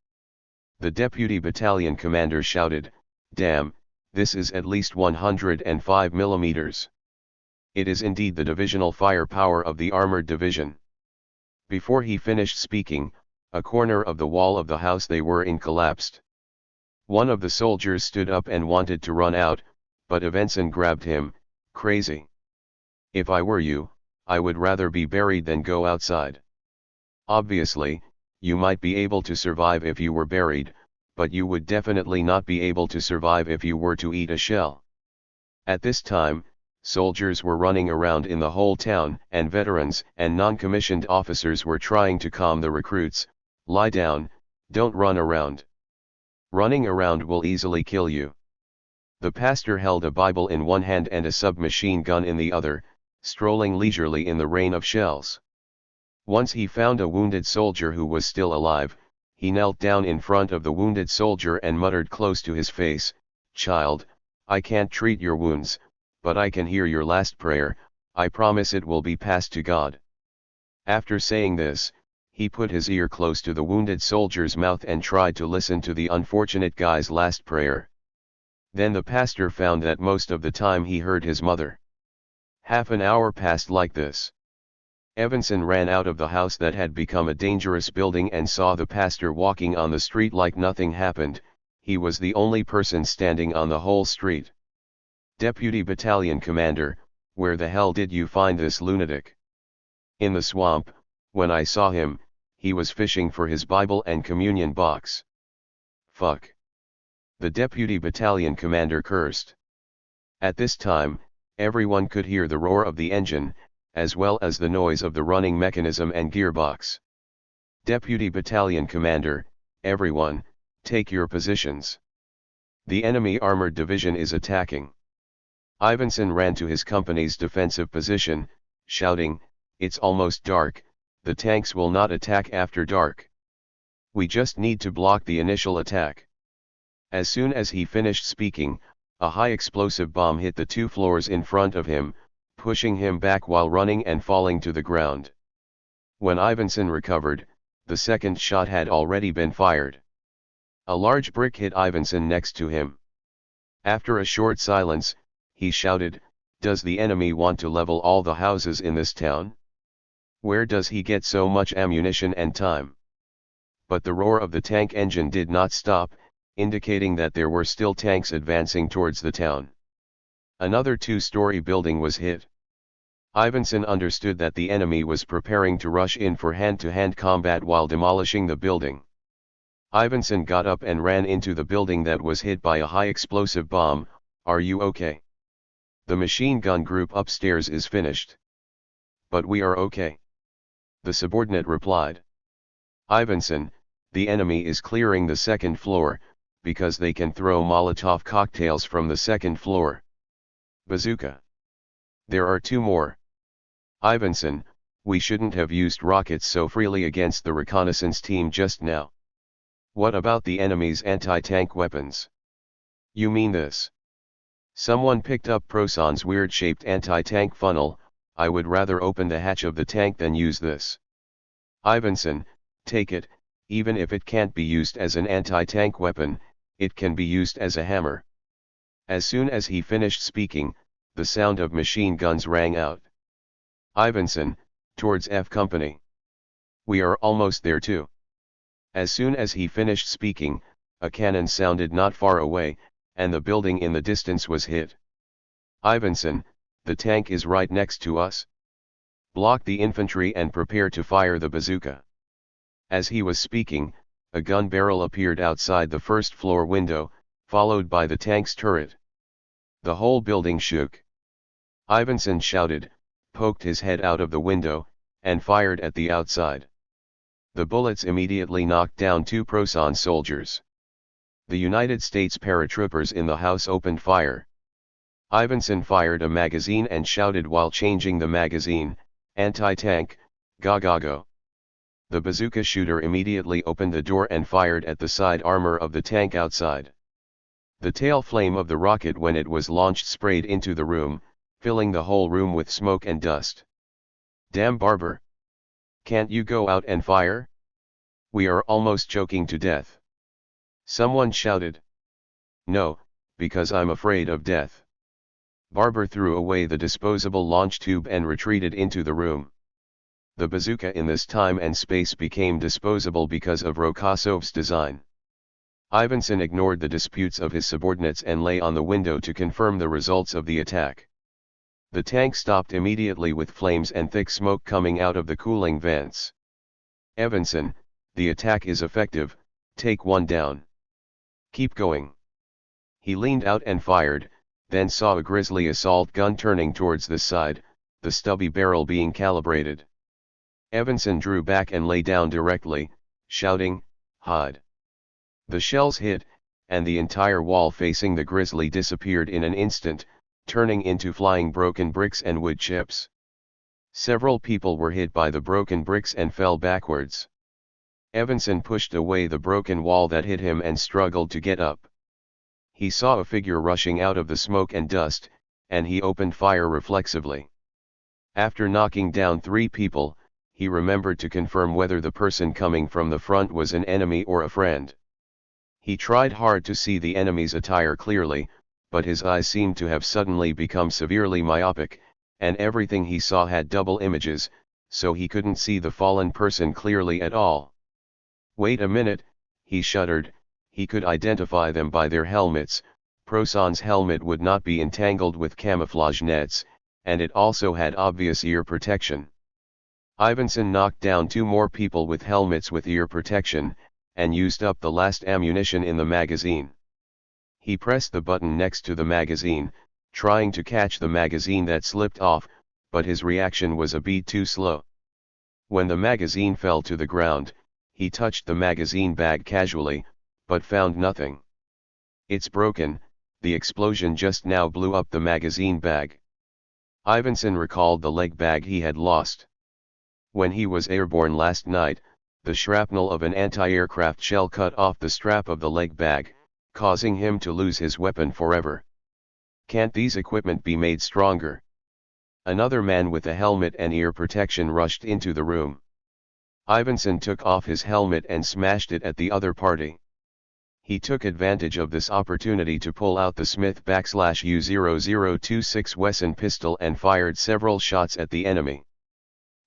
The deputy battalion commander shouted, "Damn, this is at least 105 millimeters. It is indeed the divisional firepower of the armored division." Before he finished speaking, a corner of the wall of the house they were in collapsed. One of the soldiers stood up and wanted to run out, but Evenson grabbed him. "Crazy. If I were you, I would rather be buried than go outside. Obviously, you might be able to survive if you were buried, but you would definitely not be able to survive if you were to eat a shell." At this time, soldiers were running around in the whole town, and veterans and non-commissioned officers were trying to calm the recruits. "Lie down, don't run around. Running around will easily kill you." The pastor held a Bible in one hand and a submachine gun in the other, strolling leisurely in the rain of shells. Once he found a wounded soldier who was still alive. He knelt down in front of the wounded soldier and muttered close to his face, "Child, I can't treat your wounds, but I can hear your last prayer. I promise it will be passed to God." After saying this, he put his ear close to the wounded soldier's mouth and tried to listen to the unfortunate guy's last prayer. Then the pastor found that most of the time he heard his mother. Half an hour passed like this. Evenson ran out of the house that had become a dangerous building and saw the pastor walking on the street like nothing happened. He was the only person standing on the whole street. "Deputy battalion commander, where the hell did you find this lunatic?" "In the swamp. When I saw him, he was fishing for his Bible and communion box." "Fuck." The deputy battalion commander cursed. At this time, everyone could hear the roar of the engine, as well as the noise of the running mechanism and gearbox. "Deputy battalion commander, everyone, take your positions. The enemy armored division is attacking." Ivanson ran to his company's defensive position, shouting, "It's almost dark, the tanks will not attack after dark. We just need to block the initial attack." As soon as he finished speaking, a high explosive bomb hit the 2 floors in front of him, pushing him back while running and falling to the ground. When Ivanson recovered, the second shot had already been fired. A large brick hit Ivanson next to him. After a short silence, he shouted, "Does the enemy want to level all the houses in this town? Where does he get so much ammunition and time?" But the roar of the tank engine did not stop, indicating that there were still tanks advancing towards the town. Another 2-story building was hit. Ivanson understood that the enemy was preparing to rush in for hand-to-hand combat while demolishing the building. Ivanson got up and ran into the building that was hit by a high explosive bomb. "Are you okay? The machine gun group upstairs is finished." But we are okay. The subordinate replied. Ivanson, the enemy is clearing the second floor, because they can throw Molotov cocktails from the second floor. Bazooka. There are two more. Ivanson, we shouldn't have used rockets so freely against the reconnaissance team just now. What about the enemy's anti-tank weapons? You mean this? Someone picked up Proson's weird-shaped anti-tank funnel. I would rather open the hatch of the tank than use this. Ivanson, take it, even if it can't be used as an anti-tank weapon, it can be used as a hammer. As soon as he finished speaking, the sound of machine guns rang out. Ivanson, towards F Company. We are almost there too. As soon as he finished speaking, a cannon sounded not far away, and the building in the distance was hit. Ivanson, the tank is right next to us. Block the infantry and prepare to fire the bazooka. As he was speaking, a gun barrel appeared outside the first floor window, followed by the tank's turret. The whole building shook. Ivanson shouted, poked his head out of the window, and fired at the outside. The bullets immediately knocked down two Proson soldiers. The United States paratroopers in the house opened fire. Ivanson fired a magazine and shouted while changing the magazine, "Anti-tank, go." The bazooka shooter immediately opened the door and fired at the side armor of the tank outside. The tail flame of the rocket when it was launched sprayed into the room, filling the whole room with smoke and dust. Damn Barber! Can't you go out and fire? We are almost choking to death. Someone shouted. No, because I'm afraid of death. Barber threw away the disposable launch tube and retreated into the room. The bazooka in this time and space became disposable because of Rokosov's design. Ivanson ignored the disputes of his subordinates and lay on the window to confirm the results of the attack. The tank stopped immediately with flames and thick smoke coming out of the cooling vents. Evanson, the attack is effective, take one down. Keep going. He leaned out and fired, then saw a Grizzly assault gun turning towards the side, the stubby barrel being calibrated. Evanson drew back and lay down directly, shouting, hide. The shells hit, and the entire wall facing the Grizzly disappeared in an instant, turning into flying broken bricks and wood chips. Several people were hit by the broken bricks and fell backwards. Evanson pushed away the broken wall that hit him and struggled to get up. He saw a figure rushing out of the smoke and dust, and he opened fire reflexively. After knocking down 3 people, he remembered to confirm whether the person coming from the front was an enemy or a friend. He tried hard to see the enemy's attire clearly, but his eyes seemed to have suddenly become severely myopic, and everything he saw had double images, so he couldn't see the fallen person clearly at all. Wait a minute, he shuddered. He could identify them by their helmets. Proson's helmet would not be entangled with camouflage nets, and it also had obvious ear protection. Ivanson knocked down 2 more people with helmets with ear protection, and used up the last ammunition in the magazine. He pressed the button next to the magazine, trying to catch the magazine that slipped off, but his reaction was a beat too slow. When the magazine fell to the ground, he touched the magazine bag casually, but found nothing. It's broken, the explosion just now blew up the magazine bag. Ivanson recalled the leg bag he had lost. When he was airborne last night, the shrapnel of an anti-aircraft shell cut off the strap of the leg bag, causing him to lose his weapon forever. Can't these equipment be made stronger? Another man with a helmet and ear protection rushed into the room. Ivanson took off his helmet and smashed it at the other party. He took advantage of this opportunity to pull out the Smith /U0026 Wesson pistol and fired several shots at the enemy.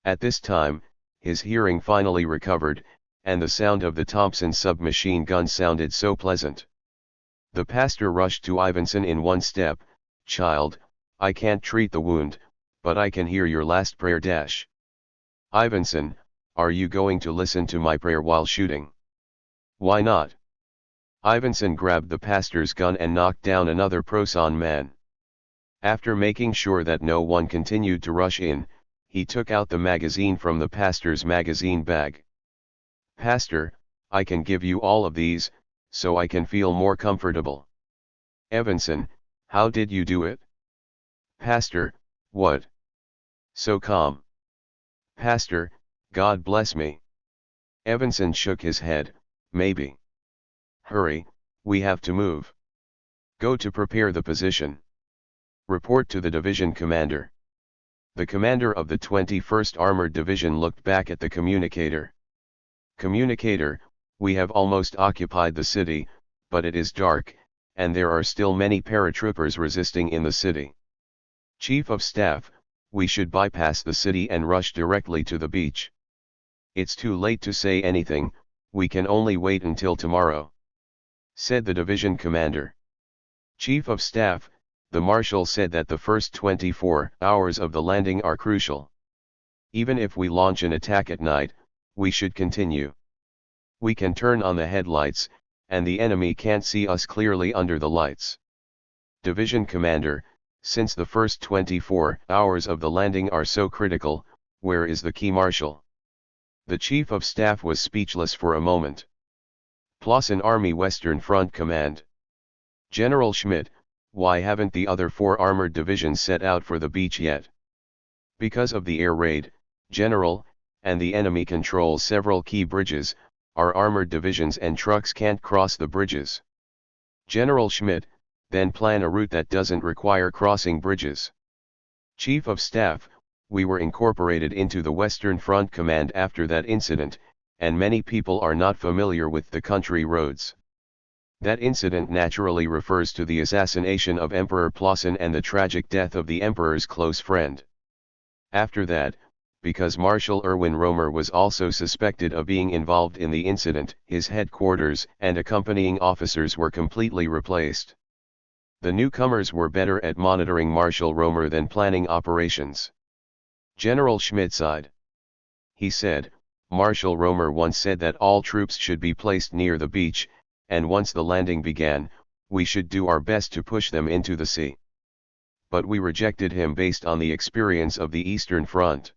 At this time, his hearing finally recovered, and the sound of the Thompson submachine gun sounded so pleasant. The pastor rushed to Ivanson in one step. Child, I can't treat the wound, but I can hear your last prayer. Ivanson, are you going to listen to my prayer while shooting? Why not? Ivanson grabbed the pastor's gun and knocked down another Proson man. After making sure that no one continued to rush in, he took out the magazine from the pastor's magazine bag. "Pastor, I can give you all of these, so I can feel more comfortable." "Evanson, how did you do it?" "Pastor, what? So calm." "Pastor, God bless me." Evanson shook his head, "Maybe." "Hurry, we have to move. Go to prepare the position. Report to the division commander." The commander of the 21st Armored Division looked back at the communicator. "Communicator, we have almost occupied the city, but it is dark, and there are still many paratroopers resisting in the city." "Chief of Staff, we should bypass the city and rush directly to the beach." "It's too late to say anything, we can only wait until tomorrow," said the division commander. "Chief of Staff, the marshal said that the first 24 hours of the landing are crucial. Even if we launch an attack at night, we should continue. We can turn on the headlights, and the enemy can't see us clearly under the lights." "Division commander, since the first 24 hours of the landing are so critical, where is the key marshal?" The chief of staff was speechless for a moment. "Plassen Army Western Front Command. General Schmidt, why haven't the other 4 armored divisions set out for the beach yet?" "Because of the air raid, General, and the enemy controls several key bridges, our armored divisions and trucks can't cross the bridges." "General Schmidt, then plan a route that doesn't require crossing bridges." "Chief of Staff, we were incorporated into the Western Front Command after that incident, and many people are not familiar with the country roads. That incident naturally refers to the assassination of Emperor Plassen and the tragic death of the Emperor's close friend. After that, because Marshal Erwin Romer was also suspected of being involved in the incident, his headquarters and accompanying officers were completely replaced. The newcomers were better at monitoring Marshal Romer than planning operations." General Schmidt sighed. He said, "Marshal Romer once said that all troops should be placed near the beach, and once the landing began, we should do our best to push them into the sea. But we rejected him based on the experience of the Eastern Front.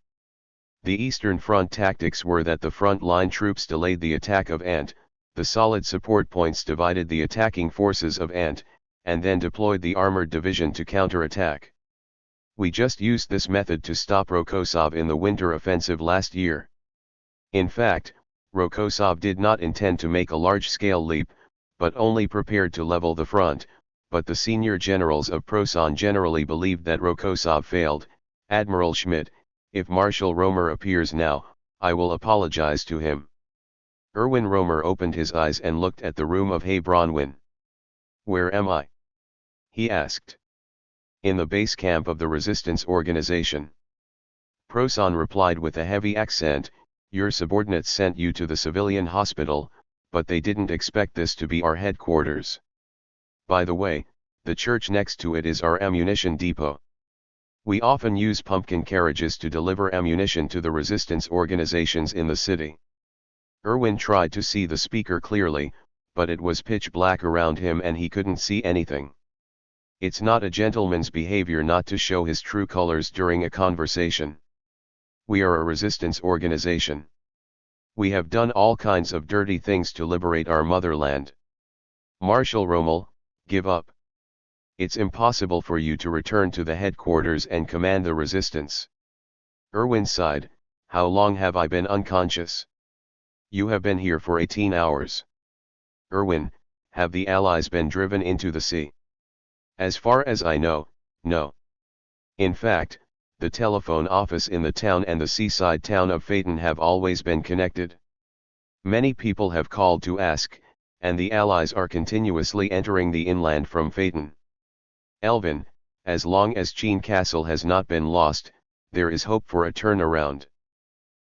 The Eastern Front tactics were that the front line troops delayed the attack of Ant, the solid support points divided the attacking forces of Ant, and then deployed the armored division to counterattack. We just used this method to stop Rokossov in the winter offensive last year. In fact, Rokossov did not intend to make a large-scale leap, but only prepared to level the front, but the senior generals of Prosan generally believed that Rokossov failed. Admiral Schmidt, if Marshal Romer appears now, I will apologize to him." Erwin Romer opened his eyes and looked at the room of Hay Bronwyn. "Where am I?" he asked. "In the base camp of the resistance organization." Prosan replied with a heavy accent, "Your subordinates sent you to the civilian hospital, but they didn't expect this to be our headquarters. By the way, the church next to it is our ammunition depot. We often use pumpkin carriages to deliver ammunition to the resistance organizations in the city." Erwin tried to see the speaker clearly, but it was pitch black around him and he couldn't see anything. It's not a gentleman's behavior not to show his true colors during a conversation. We are a resistance organization. We have done all kinds of dirty things to liberate our motherland. Marshal Rommel, give up. It's impossible for you to return to the headquarters and command the resistance." Erwin sighed, "How long have I been unconscious?" "You have been here for 18 hours. Erwin, have the Allies been driven into the sea?" "As far as I know, no. In fact, the telephone office in the town and the seaside town of Phaeton have always been connected. Many people have called to ask, and the Allies are continuously entering the inland from Phaeton. Elvin, as long as Cheen Castle has not been lost, there is hope for a turnaround.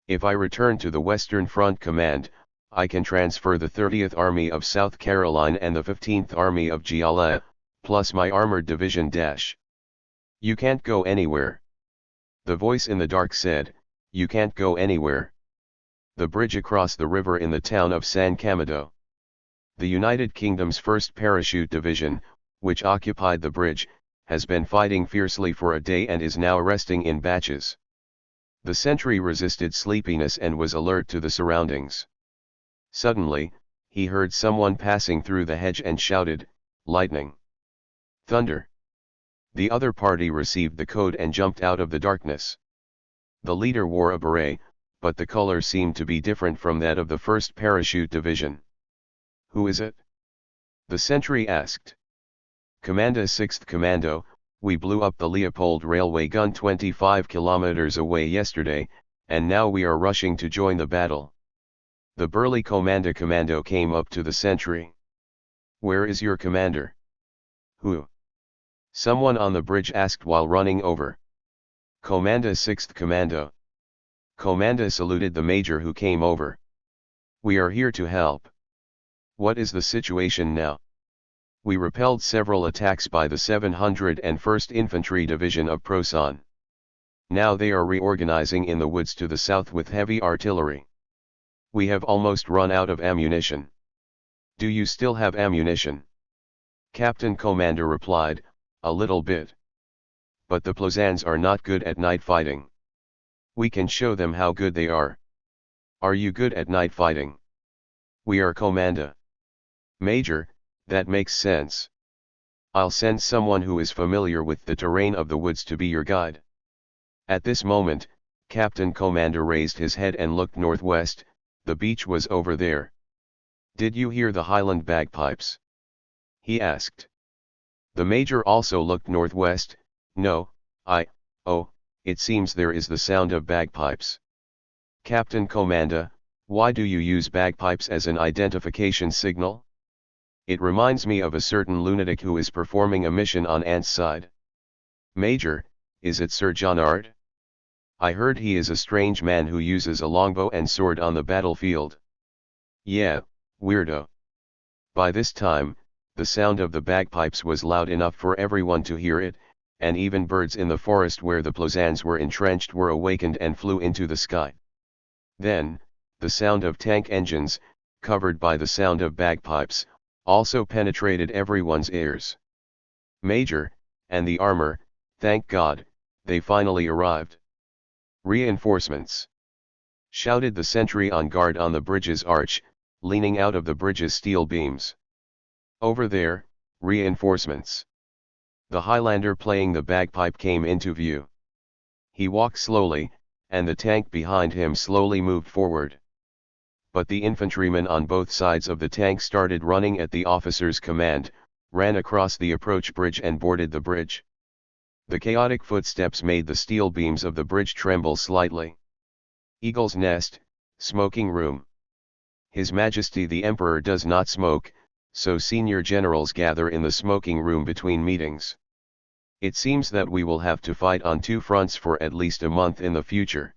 If I return to the Western Front Command, I can transfer the 30th Army of South Carolina and the 15th Army of Giala, plus my armored division dash." "You can't go anywhere." The voice in the dark said, "You can't go anywhere. The bridge across the river in the town of San Camado. The United Kingdom's 1st Parachute Division, which occupied the bridge, has been fighting fiercely for a day and is now resting in batches. The sentry resisted sleepiness and was alert to the surroundings. Suddenly, he heard someone passing through the hedge and shouted, "Lightning! Thunder!" The other party received the code and jumped out of the darkness. The leader wore a beret, but the color seemed to be different from that of the 1st Parachute Division. "Who is it?" the sentry asked. "Commando 6th Commando, we blew up the Leopold railway gun 25 kilometers away yesterday, and now we are rushing to join the battle." The burly commando came up to the sentry. "Where is your commander?" "Who?" someone on the bridge asked while running over. "Commando 6th Commando." Commando saluted the major who came over. "We are here to help." "What is the situation now?" "We repelled several attacks by the 701st Infantry Division of Prosan. Now they are reorganizing in the woods to the south with heavy artillery. We have almost run out of ammunition." "Do you still have ammunition?" Captain Commander replied, "A little bit. But the Plozans are not good at night fighting. We can show them how good they are." "Are you good at night fighting?" "We are Commando." "Major, that makes sense. I'll send someone who is familiar with the terrain of the woods to be your guide." At this moment, Captain Commander raised his head and looked northwest. The beach was over there. "Did you hear the Highland bagpipes?" he asked. The major also looked northwest. "No, it seems there is the sound of bagpipes." "Captain Commander, why do you use bagpipes as an identification signal?" "It reminds me of a certain lunatic who is performing a mission on Ant's side." "Major, is it Sir John Ard? I heard he is a strange man who uses a longbow and sword on the battlefield." "Yeah, weirdo." By this time, the sound of the bagpipes was loud enough for everyone to hear it, and even birds in the forest where the Plozans were entrenched were awakened and flew into the sky. Then, the sound of tank engines, covered by the sound of bagpipes, also penetrated everyone's ears. "Major, and the armor, thank God, they finally arrived." "Reinforcements!" shouted the sentry on guard on the bridge's arch, leaning out of the bridge's steel beams. "Over there, reinforcements." The Highlander playing the bagpipe came into view. He walked slowly, and the tank behind him slowly moved forward. But the infantrymen on both sides of the tank started running at the officer's command, ran across the approach bridge and boarded the bridge. The chaotic footsteps made the steel beams of the bridge tremble slightly. "Eagle's Nest, smoking room. His Majesty the Emperor does not smoke, so senior generals gather in the smoking room between meetings. It seems that we will have to fight on two fronts for at least a month in the future."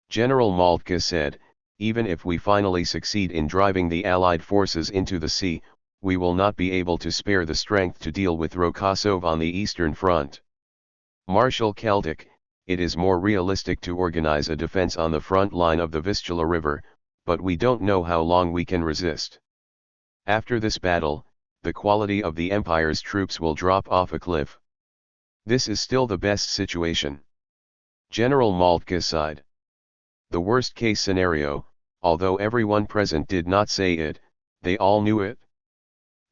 General Moltke said, "Even if we finally succeed in driving the Allied forces into the sea, we will not be able to spare the strength to deal with Rokossov on the Eastern Front. Marshal Celtic, it is more realistic to organize a defense on the front line of the Vistula River, but we don't know how long we can resist. After this battle, the quality of the Empire's troops will drop off a cliff. This is still the best situation." General Moltke sighed. The worst-case scenario, although everyone present did not say it, they all knew it.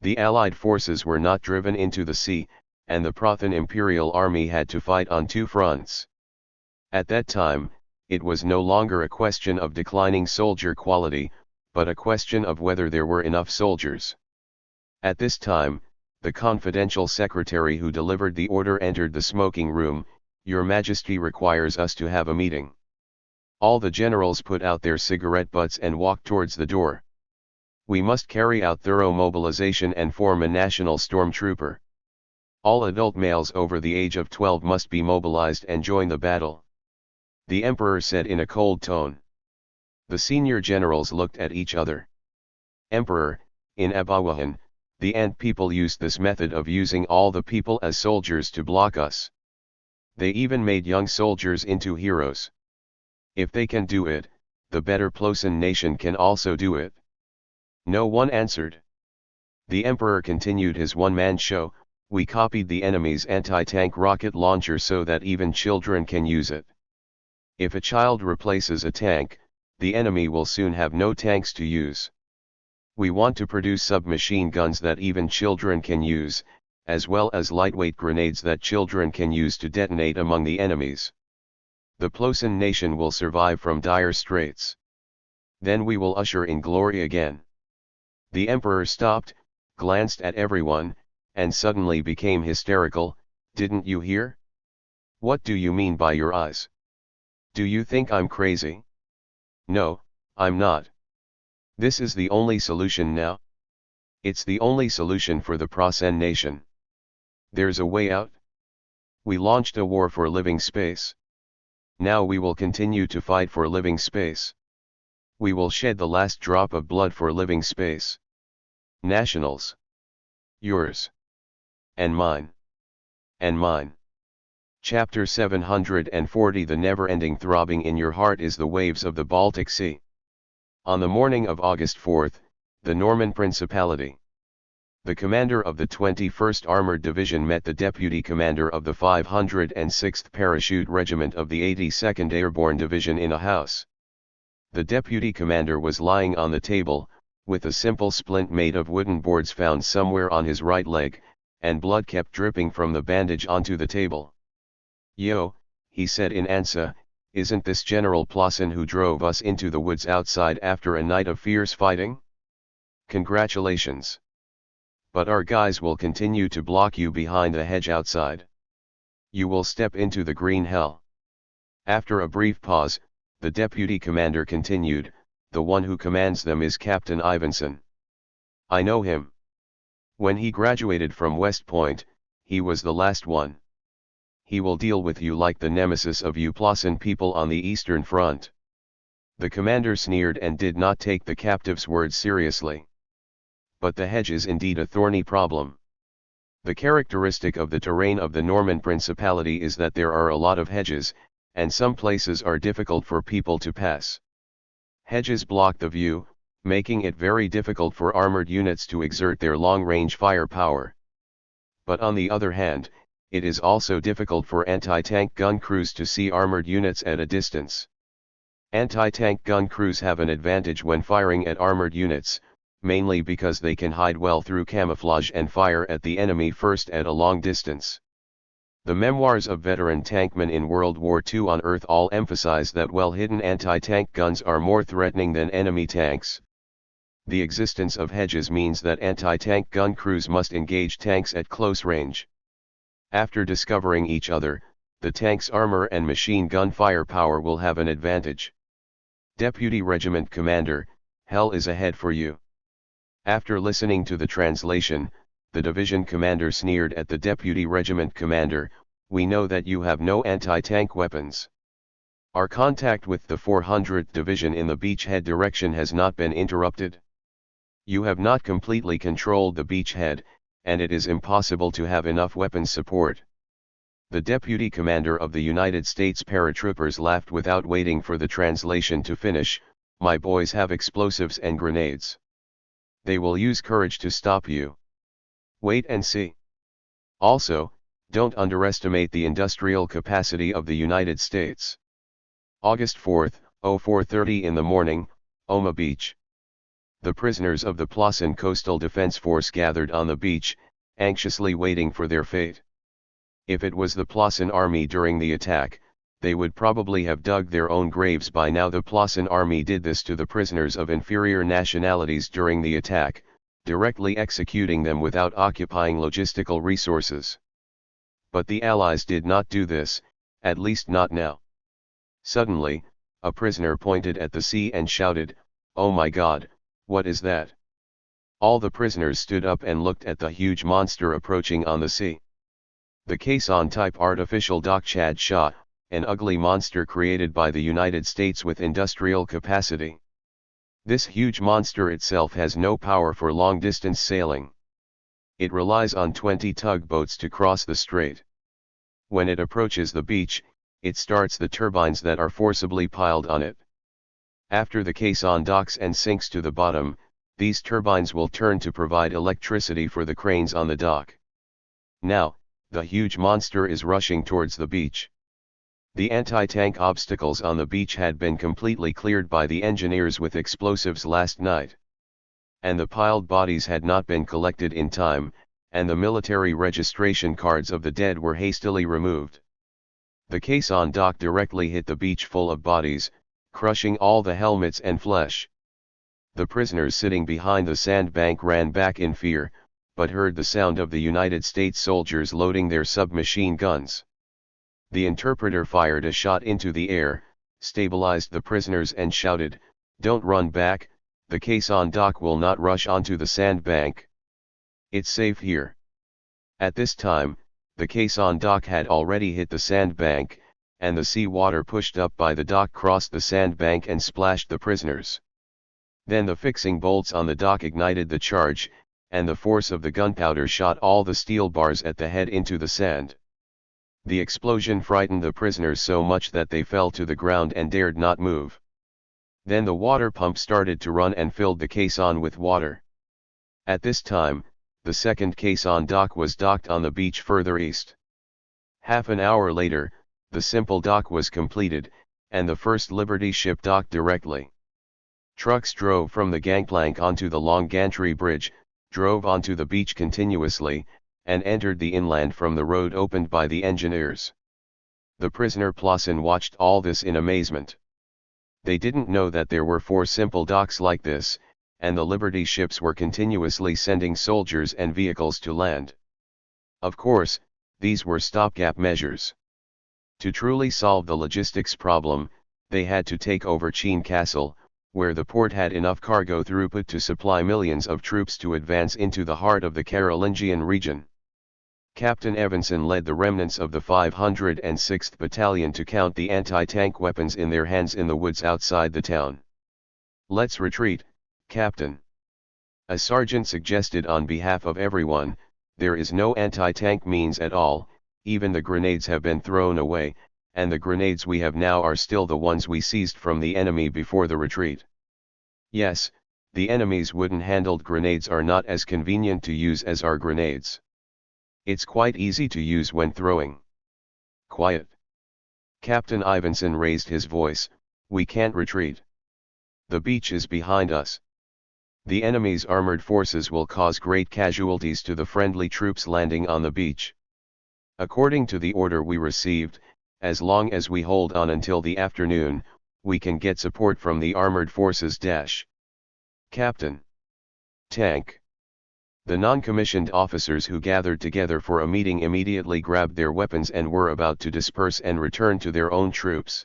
The Allied forces were not driven into the sea, and the Prothan Imperial Army had to fight on two fronts. At that time, it was no longer a question of declining soldier quality, but a question of whether there were enough soldiers. At this time, the confidential secretary who delivered the order entered the smoking room. "Your Majesty requires us to have a meeting." All the generals put out their cigarette butts and walked towards the door. "We must carry out thorough mobilization and form a national stormtrooper. All adult males over the age of 12 must be mobilized and join the battle," the Emperor said in a cold tone. The senior generals looked at each other. "Emperor, in Abawahan, the Ant people used this method of using all the people as soldiers to block us. They even made young soldiers into heroes. If they can do it, the better Plosan nation can also do it." No one answered. The Emperor continued his one-man show. "We copied the enemy's anti-tank rocket launcher so that even children can use it. If a child replaces a tank, the enemy will soon have no tanks to use. We want to produce submachine guns that even children can use, as well as lightweight grenades that children can use to detonate among the enemies. The Plosin nation will survive from dire straits. Then we will usher in glory again. The emperor stopped, glanced at everyone, and suddenly became hysterical. Didn't you hear? What do you mean by your eyes? Do you think I'm crazy? No, I'm not. This is the only solution now. It's the only solution for the Plosin nation. There's a way out. We launched a war for living space. Now we will continue to fight for living space. We will shed the last drop of blood for living space. Nationals. Yours. And mine. And mine. Chapter 740. The never-ending throbbing in your heart is the waves of the Baltic Sea. On the morning of August 4, the Norman Principality. The commander of the 21st Armored Division met the deputy commander of the 506th Parachute Regiment of the 82nd Airborne Division in a house. The deputy commander was lying on the table, with a simple splint made of wooden boards found somewhere on his right leg, and blood kept dripping from the bandage onto the table. "Yo," he said in answer, "isn't this General Plosin who drove us into the woods outside after a night of fierce fighting? Congratulations. But our guys will continue to block you behind the hedge outside. You will step into the green hell." After a brief pause, the deputy commander continued, "The one who commands them is Captain Ivanson. I know him. When he graduated from West Point, he was the last one. He will deal with you like the nemesis of you Plosin people on the Eastern Front." The commander sneered and did not take the captive's words seriously. But the hedge is indeed a thorny problem. The characteristic of the terrain of the Norman Principality is that there are a lot of hedges, and some places are difficult for people to pass. Hedges block the view, making it very difficult for armored units to exert their long-range firepower. But on the other hand, it is also difficult for anti-tank gun crews to see armored units at a distance. Anti-tank gun crews have an advantage when firing at armored units, mainly because they can hide well through camouflage and fire at the enemy first at a long distance. The memoirs of veteran tankmen in World War II on Earth all emphasize that well-hidden anti-tank guns are more threatening than enemy tanks. The existence of hedges means that anti-tank gun crews must engage tanks at close range. After discovering each other, the tank's armor and machine gun firepower will have an advantage. Deputy Regiment Commander, hell is ahead for you. After listening to the translation, the division commander sneered at the deputy regiment commander, "We know that you have no anti-tank weapons. Our contact with the 400th Division in the beachhead direction has not been interrupted. You have not completely controlled the beachhead, and it is impossible to have enough weapons support." The deputy commander of the United States paratroopers laughed without waiting for the translation to finish, "My boys have explosives and grenades. They will use courage to stop you. Wait and see. Also, don't underestimate the industrial capacity of the United States." August 4, 04:30 in the morning, Oma Beach. The prisoners of the Plosin Coastal Defense Force gathered on the beach, anxiously waiting for their fate. If it was the Plosin army during the attack, they would probably have dug their own graves by now. The Plosin army did this to the prisoners of inferior nationalities during the attack, directly executing them without occupying logistical resources. But the Allies did not do this, at least not now. Suddenly, a prisoner pointed at the sea and shouted, "Oh my God, what is that?" All the prisoners stood up and looked at the huge monster approaching on the sea. The caisson-type artificial dock Chad Shah, an ugly monster created by the United States with industrial capacity. This huge monster itself has no power for long-distance sailing. It relies on 20 tugboats to cross the strait. When it approaches the beach, it starts the turbines that are forcibly piled on it. After the caisson docks and sinks to the bottom, these turbines will turn to provide electricity for the cranes on the dock. Now, the huge monster is rushing towards the beach. The anti-tank obstacles on the beach had been completely cleared by the engineers with explosives last night. And the piled bodies had not been collected in time, and the military registration cards of the dead were hastily removed. The caisson dock directly hit the beach full of bodies, crushing all the helmets and flesh. The prisoners sitting behind the sandbank ran back in fear, but heard the sound of the United States soldiers loading their submachine guns. The interpreter fired a shot into the air, stabilized the prisoners and shouted, "Don't run back, the caisson dock will not rush onto the sandbank. It's safe here." At this time, the caisson dock had already hit the sandbank, and the sea water pushed up by the dock crossed the sandbank and splashed the prisoners. Then the fixing bolts on the dock ignited the charge, and the force of the gunpowder shot all the steel bars at the head into the sand. The explosion frightened the prisoners so much that they fell to the ground and dared not move. Then the water pump started to run and filled the caisson with water. At this time, the second caisson dock was docked on the beach further east. Half an hour later, the simple dock was completed, and the first Liberty ship docked directly. Trucks drove from the gangplank onto the long gantry bridge, drove onto the beach continuously, and entered the inland from the road opened by the engineers. The prisoner Plossin watched all this in amazement. They didn't know that there were 4 simple docks like this, and the Liberty ships were continuously sending soldiers and vehicles to land. Of course, these were stopgap measures. To truly solve the logistics problem, they had to take over Chene Castle, where the port had enough cargo throughput to supply millions of troops to advance into the heart of the Carolingian region. Captain Evanson led the remnants of the 506th Battalion to count the anti-tank weapons in their hands in the woods outside the town. "Let's retreat, Captain," a sergeant suggested on behalf of everyone. "There is no anti-tank means at all, even the grenades have been thrown away, and the grenades we have now are still the ones we seized from the enemy before the retreat." "Yes, the enemy's wooden-handled grenades are not as convenient to use as our grenades. It's quite easy to use when throwing." "Quiet." Captain Ivanson raised his voice, "We can't retreat. The beach is behind us. The enemy's armored forces will cause great casualties to the friendly troops landing on the beach. According to the order we received, as long as we hold on until the afternoon, we can get support from the armored forces. Captain. Tank." The non-commissioned officers who gathered together for a meeting immediately grabbed their weapons and were about to disperse and return to their own troops.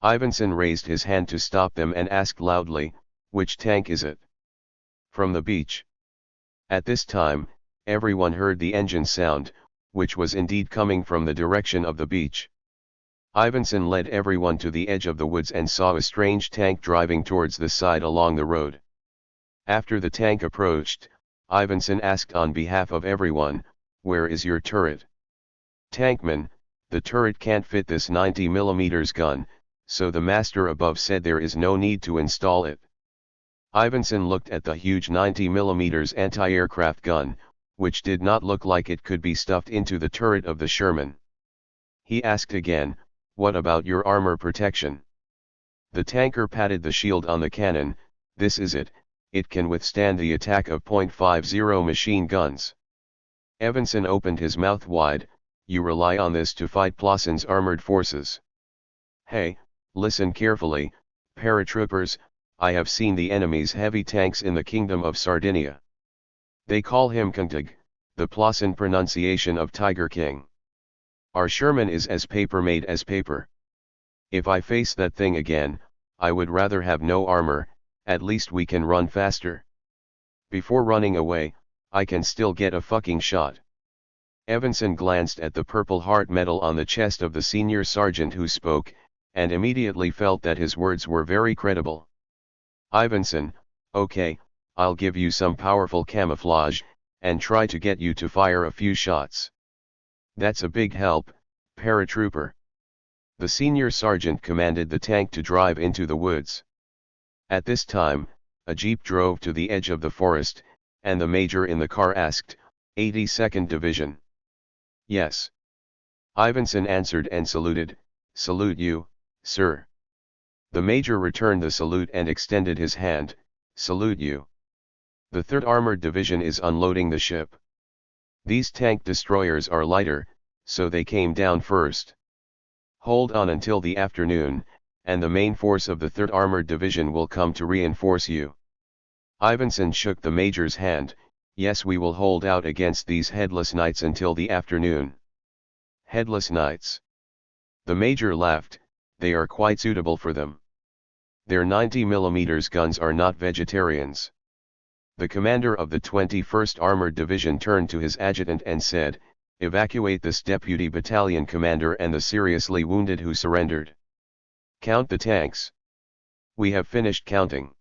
Ivanson raised his hand to stop them and asked loudly, "Which tank is it?" "From the beach." At this time, everyone heard the engine sound, which was indeed coming from the direction of the beach. Ivanson led everyone to the edge of the woods and saw a strange tank driving towards the side along the road. After the tank approached, Ivanson asked on behalf of everyone, "Where is your turret?" "Tankman, the turret can't fit this 90mm gun, so the master above said there is no need to install it." Ivanson looked at the huge 90mm anti-aircraft gun, which did not look like it could be stuffed into the turret of the Sherman. He asked again, "What about your armor protection?" The tanker patted the shield on the cannon. "This is it. It can withstand the attack of .50 machine guns." Evanson opened his mouth wide. "You rely on this to fight Plossin's armored forces?" "Hey, listen carefully, paratroopers, I have seen the enemy's heavy tanks in the Kingdom of Sardinia. They call him Kantag, the Plossin pronunciation of Tiger King. Our Sherman is as paper-made as paper. If I face that thing again, I would rather have no armor. At least we can run faster. Before running away, I can still get a fucking shot." Evanson glanced at the Purple Heart medal on the chest of the senior sergeant who spoke, and immediately felt that his words were very credible. "Ivanson, okay, I'll give you some powerful camouflage, and try to get you to fire a few shots. That's a big help, paratrooper." The senior sergeant commanded the tank to drive into the woods. At this time, a jeep drove to the edge of the forest, and the major in the car asked, 82nd Division. "Yes." Ivanson answered and saluted, "Salute you, sir." The major returned the salute and extended his hand, "Salute you. The 3rd Armored Division is unloading the ship. These tank destroyers are lighter, so they came down first. Hold on until the afternoon, and the main force of the 3rd Armored Division will come to reinforce you." Ivinson shook the major's hand. "Yes, we will hold out against these headless knights until the afternoon." "Headless knights?" The major laughed. "They are quite suitable for them. Their 90mm guns are not vegetarians." The commander of the 21st Armored Division turned to his adjutant and said, "Evacuate this deputy battalion commander and the seriously wounded who surrendered. Count the tanks." "We have finished counting.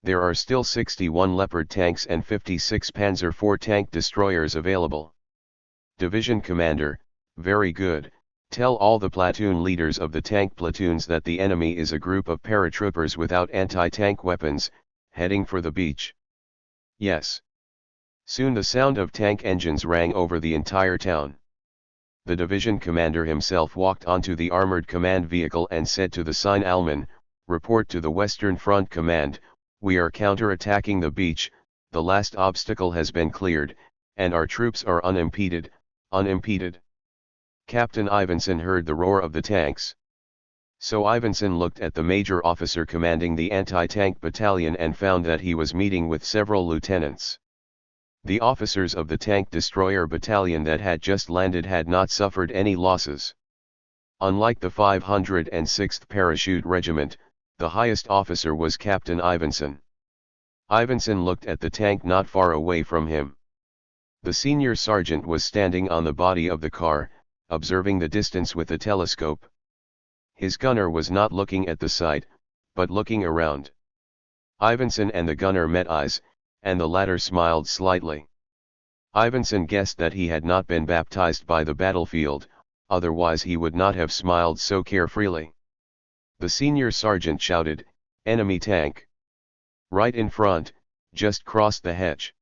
There are still 61 Leopard tanks and 56 Panzer IV tank destroyers available." Division commander, "Very good. Tell all the platoon leaders of the tank platoons that the enemy is a group of paratroopers without anti-tank weapons, heading for the beach." "Yes." Soon the sound of tank engines rang over the entire town. The division commander himself walked onto the armored command vehicle and said to the signalman, "Report to the Western Front Command, we are counter-attacking the beach, the last obstacle has been cleared, and our troops are unimpeded." Captain Ivinson heard the roar of the tanks. So Ivinson looked at the major officer commanding the anti-tank battalion and found that he was meeting with several lieutenants. The officers of the tank destroyer battalion that had just landed had not suffered any losses. Unlike the 506th Parachute Regiment, the highest officer was Captain Ivinson. Ivinson looked at the tank not far away from him. The senior sergeant was standing on the body of the car, observing the distance with a telescope. His gunner was not looking at the sight, but looking around. Ivinson and the gunner met eyes, and the latter smiled slightly. Ivinson guessed that he had not been baptized by the battlefield, otherwise he would not have smiled so carefreely. The senior sergeant shouted, "Enemy tank! Right in front, just cross the hedge."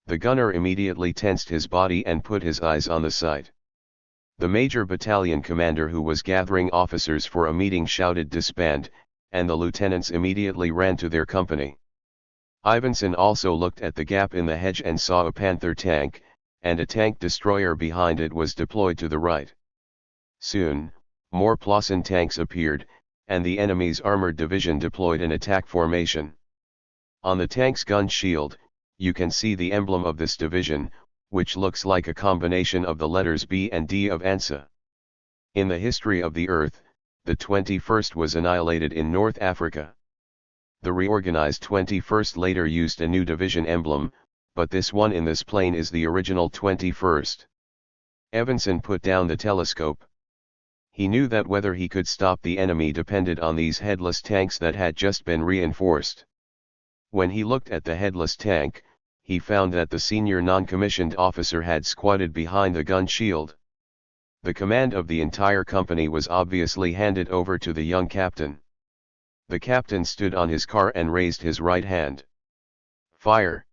The gunner immediately tensed his body and put his eyes on the sight. The major battalion commander, who was gathering officers for a meeting, shouted, "Disband," and the lieutenants immediately ran to their company. Ivinson also looked at the gap in the hedge and saw a Panther tank, and a tank destroyer behind it was deployed to the right. Soon, more Plauson tanks appeared, and the enemy's armored division deployed an attack formation. On the tank's gun shield, you can see the emblem of this division, which looks like a combination of the letters B and D of ANSA. In the history of the Earth, the 21st was annihilated in North Africa. The reorganized 21st later used a new division emblem, but this one in this plane is the original 21st. Evanson put down the telescope. He knew that whether he could stop the enemy depended on these headless tanks that had just been reinforced. When he looked at the headless tank, he found that the senior non-commissioned officer had squatted behind the gun shield. The command of the entire company was obviously handed over to the young captain. The captain stood on his car and raised his right hand. "Fire!"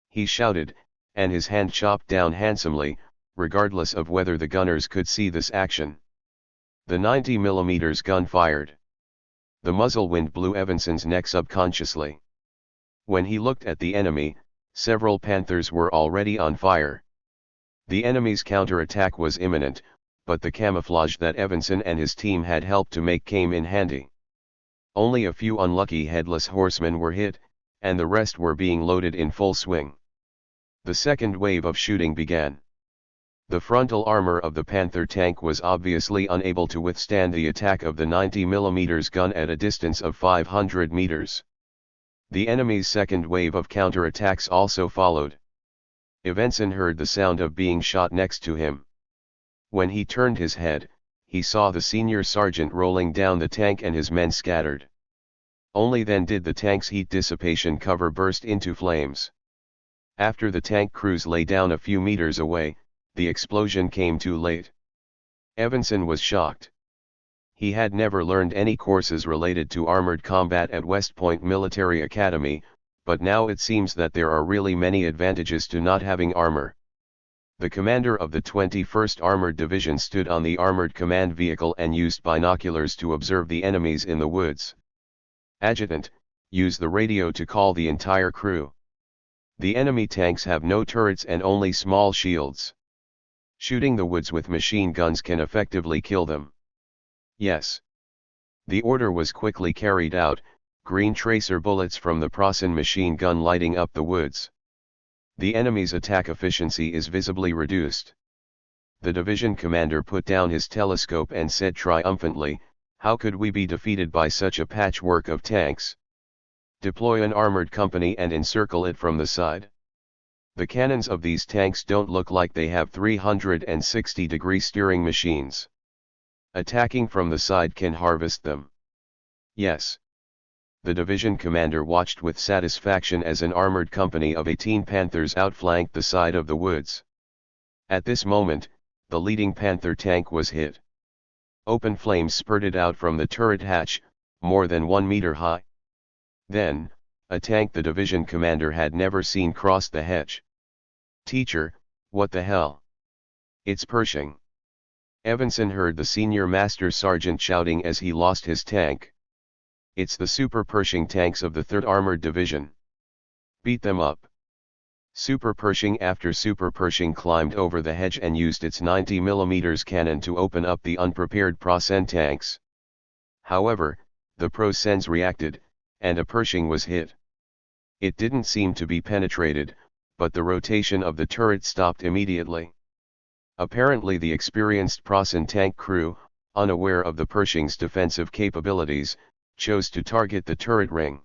he shouted, and his hand chopped down handsomely, regardless of whether the gunners could see this action. The 90mm gun fired. The muzzle wind blew Evanson's neck subconsciously. When he looked at the enemy, several Panthers were already on fire. The enemy's counterattack was imminent, but the camouflage that Evanson and his team had helped to make came in handy. Only a few unlucky headless horsemen were hit, and the rest were being loaded in full swing. The second wave of shooting began. The frontal armor of the Panther tank was obviously unable to withstand the attack of the 90mm gun at a distance of 500 meters. The enemy's second wave of counterattacks also followed. Evanson heard the sound of being shot next to him. When he turned his head, he saw the senior sergeant rolling down the tank and his men scattered. Only then did the tank's heat dissipation cover burst into flames. After the tank crews lay down a few meters away, the explosion came too late. Evanson was shocked. He had never learned any courses related to armored combat at West Point Military Academy, but now it seems that there are really many advantages to not having armor. The commander of the 21st Armored Division stood on the armored command vehicle and used binoculars to observe the enemies in the woods. Adjutant, use the radio to call the entire crew. The enemy tanks have no turrets and only small shields. Shooting the woods with machine guns can effectively kill them. Yes. The order was quickly carried out, green tracer bullets from the Prussian machine gun lighting up the woods. The enemy's attack efficiency is visibly reduced. The division commander put down his telescope and said triumphantly, "How could we be defeated by such a patchwork of tanks? Deploy an armored company and encircle it from the side. The cannons of these tanks don't look like they have 360-degree steering machines. Attacking from the side can harvest them." Yes. The division commander watched with satisfaction as an armored company of 18 Panthers outflanked the side of the woods. At this moment, the leading Panther tank was hit. Open flames spurted out from the turret hatch, more than 1 meter high. Then, a tank the division commander had never seen crossed the hedge. "Teacher, what the hell? It's Pershing." Evanson heard the senior master sergeant shouting as he lost his tank. "It's the Super Pershing tanks of the 3rd Armored Division. Beat them up." Super Pershing after Super Pershing climbed over the hedge and used its 90mm cannon to open up the unprepared Prussian tanks. However, the Prussians reacted, and a Pershing was hit. It didn't seem to be penetrated, but the rotation of the turret stopped immediately. Apparently the experienced Prussian tank crew, unaware of the Pershing's defensive capabilities, chose to target the turret ring.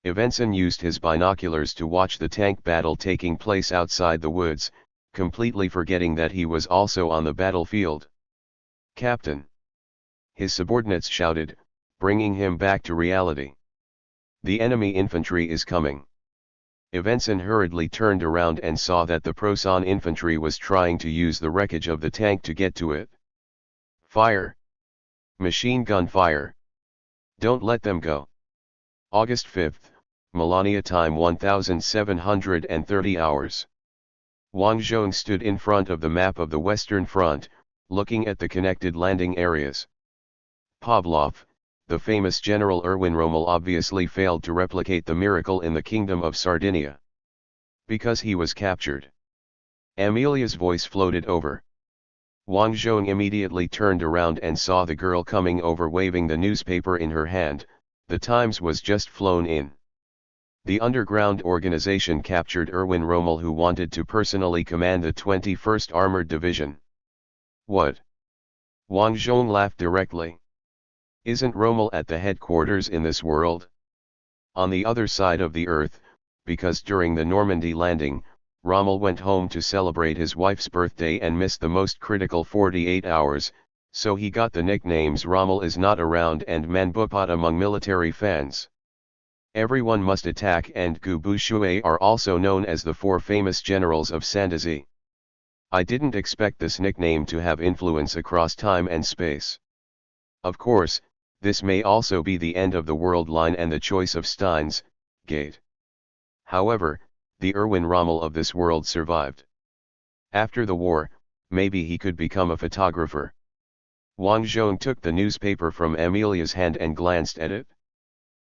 Evanson used his binoculars to watch the tank battle taking place outside the woods, completely forgetting that he was also on the battlefield. "Captain!" his subordinates shouted, bringing him back to reality. "The enemy infantry is coming." Evanson hurriedly turned around and saw that the Prussian infantry was trying to use the wreckage of the tank to get to it. "Fire! Machine gun fire! Don't let them go." August 5, Melania time 1730 hours. Wang Zhong stood in front of the map of the Western Front, looking at the connected landing areas. Pavlov, the famous General Erwin Rommel, obviously failed to replicate the miracle in the Kingdom of Sardinia. Because he was captured. Amelia's voice floated over. Wang Zhong immediately turned around and saw the girl coming over waving the newspaper in her hand. The Times was just flown in. The underground organization captured Erwin Rommel, who wanted to personally command the 21st Armored Division. "What?" Wang Zhong laughed directly. "Isn't Rommel at the headquarters in this world? On the other side of the earth, because during the Normandy landing, Rommel went home to celebrate his wife's birthday and missed the most critical 48 hours, so he got the nicknames Rommel is not around and Manbupat among military fans. Everyone must attack and Gu Bushui are also known as the 4 famous generals of Sandazi. I didn't expect this nickname to have influence across time and space. Of course, this may also be the end of the world line and the choice of Stein's gate. However, the Erwin Rommel of this world survived. After the war, maybe he could become a photographer." Wang Zhong took the newspaper from Amelia's hand and glanced at it.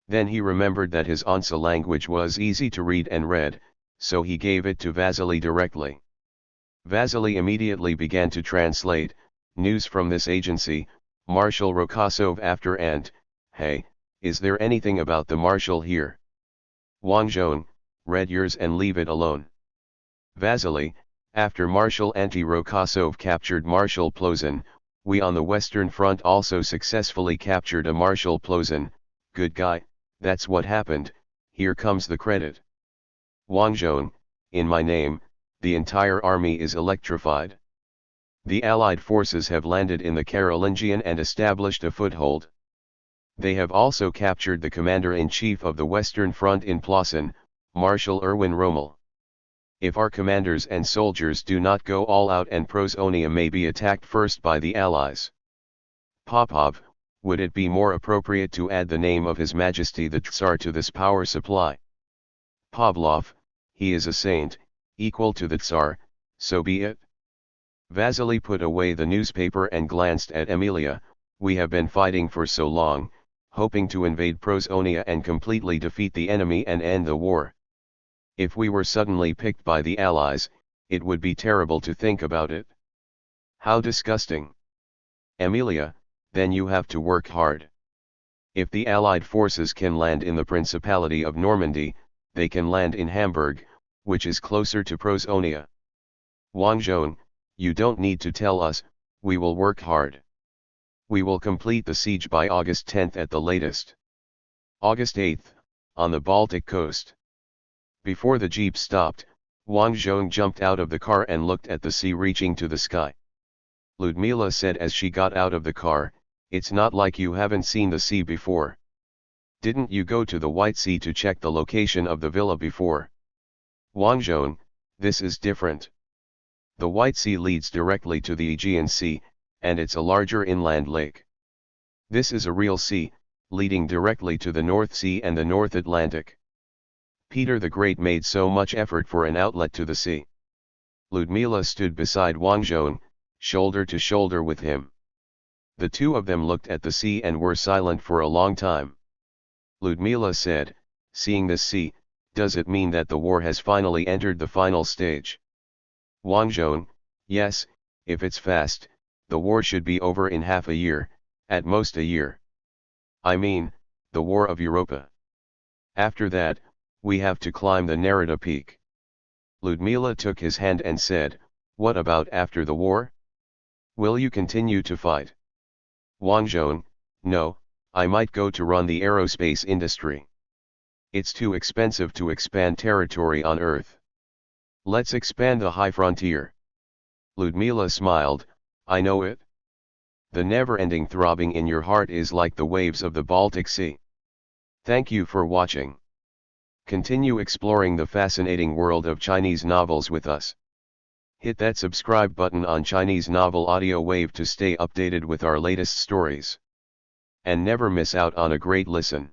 Then he remembered that his Onsa language was easy to read and read, so he gave it to Vasily directly. Vasily immediately began to translate. "News from this agency, Marshal Rokosov after and, hey, is there anything about the Marshal here?" Wang Zhong, "Read yours and leave it alone." Vasily, "After Marshal Anti-Rokosov captured Marshal Plozin, we on the Western Front also successfully captured a Marshal Plozin. Good guy, that's what happened, here comes the credit." Wang Zhong, "In my name, the entire army is electrified. The Allied forces have landed in the Carolingian and established a foothold. They have also captured the commander-in-chief of the Western Front in Plossin, Marshal Erwin Rommel. If our commanders and soldiers do not go all out and Prosonia may be attacked first by the Allies. Popov, would it be more appropriate to add the name of His Majesty the Tsar to this power supply?" Pavlov, "He is a saint, equal to the Tsar, So be it. Vasily put away the newspaper and glanced at Emilia. We have been fighting for so long, hoping to invade Prosonia and completely defeat the enemy and end the war. If we were suddenly picked by the Allies, it would be terrible to think about it. How disgusting. Emilia, then you have to work hard. If the Allied forces can land in the Principality of Normandy, they can land in Hamburg, which is closer to Prosonia. Wang Zhong, you don't need to tell us, we will work hard. We will complete the siege by August 10th at the latest. August 8th, on the Baltic coast. Before the jeep stopped, Wang Zhong jumped out of the car and looked at the sea reaching to the sky. Ludmila said as she got out of the car, "It's not like you haven't seen the sea before. Didn't you go to the White Sea to check the location of the villa before?" Wang Zhong, this is different. The White Sea leads directly to the Aegean Sea, and it's a larger inland lake. This is a real sea, leading directly to the North Sea and the North Atlantic. Peter the Great made so much effort for an outlet to the sea. Ludmila stood beside Wang Zhong, shoulder to shoulder with him. The two of them looked at the sea and were silent for a long time. Ludmila said, "Seeing this sea, does it mean that the war has finally entered the final stage?" Wang Zhong, "Yes, if it's fast, the war should be over in half a year, at most a year. I mean, the War of Europa. After that, we have to climb the Nerida peak." Ludmila took his hand and said, "What about after the war? Will you continue to fight?" Wang Zhong, "No, I might go to run the aerospace industry. It's too expensive to expand territory on Earth. Let's expand the high frontier." Ludmila smiled, "I know it. The never-ending throbbing in your heart is like the waves of the Baltic Sea." Thank you for watching. Continue exploring the fascinating world of Chinese novels with us. Hit that subscribe button on Chinese Novel Audiowave to stay updated with our latest stories. And never miss out on a great listen.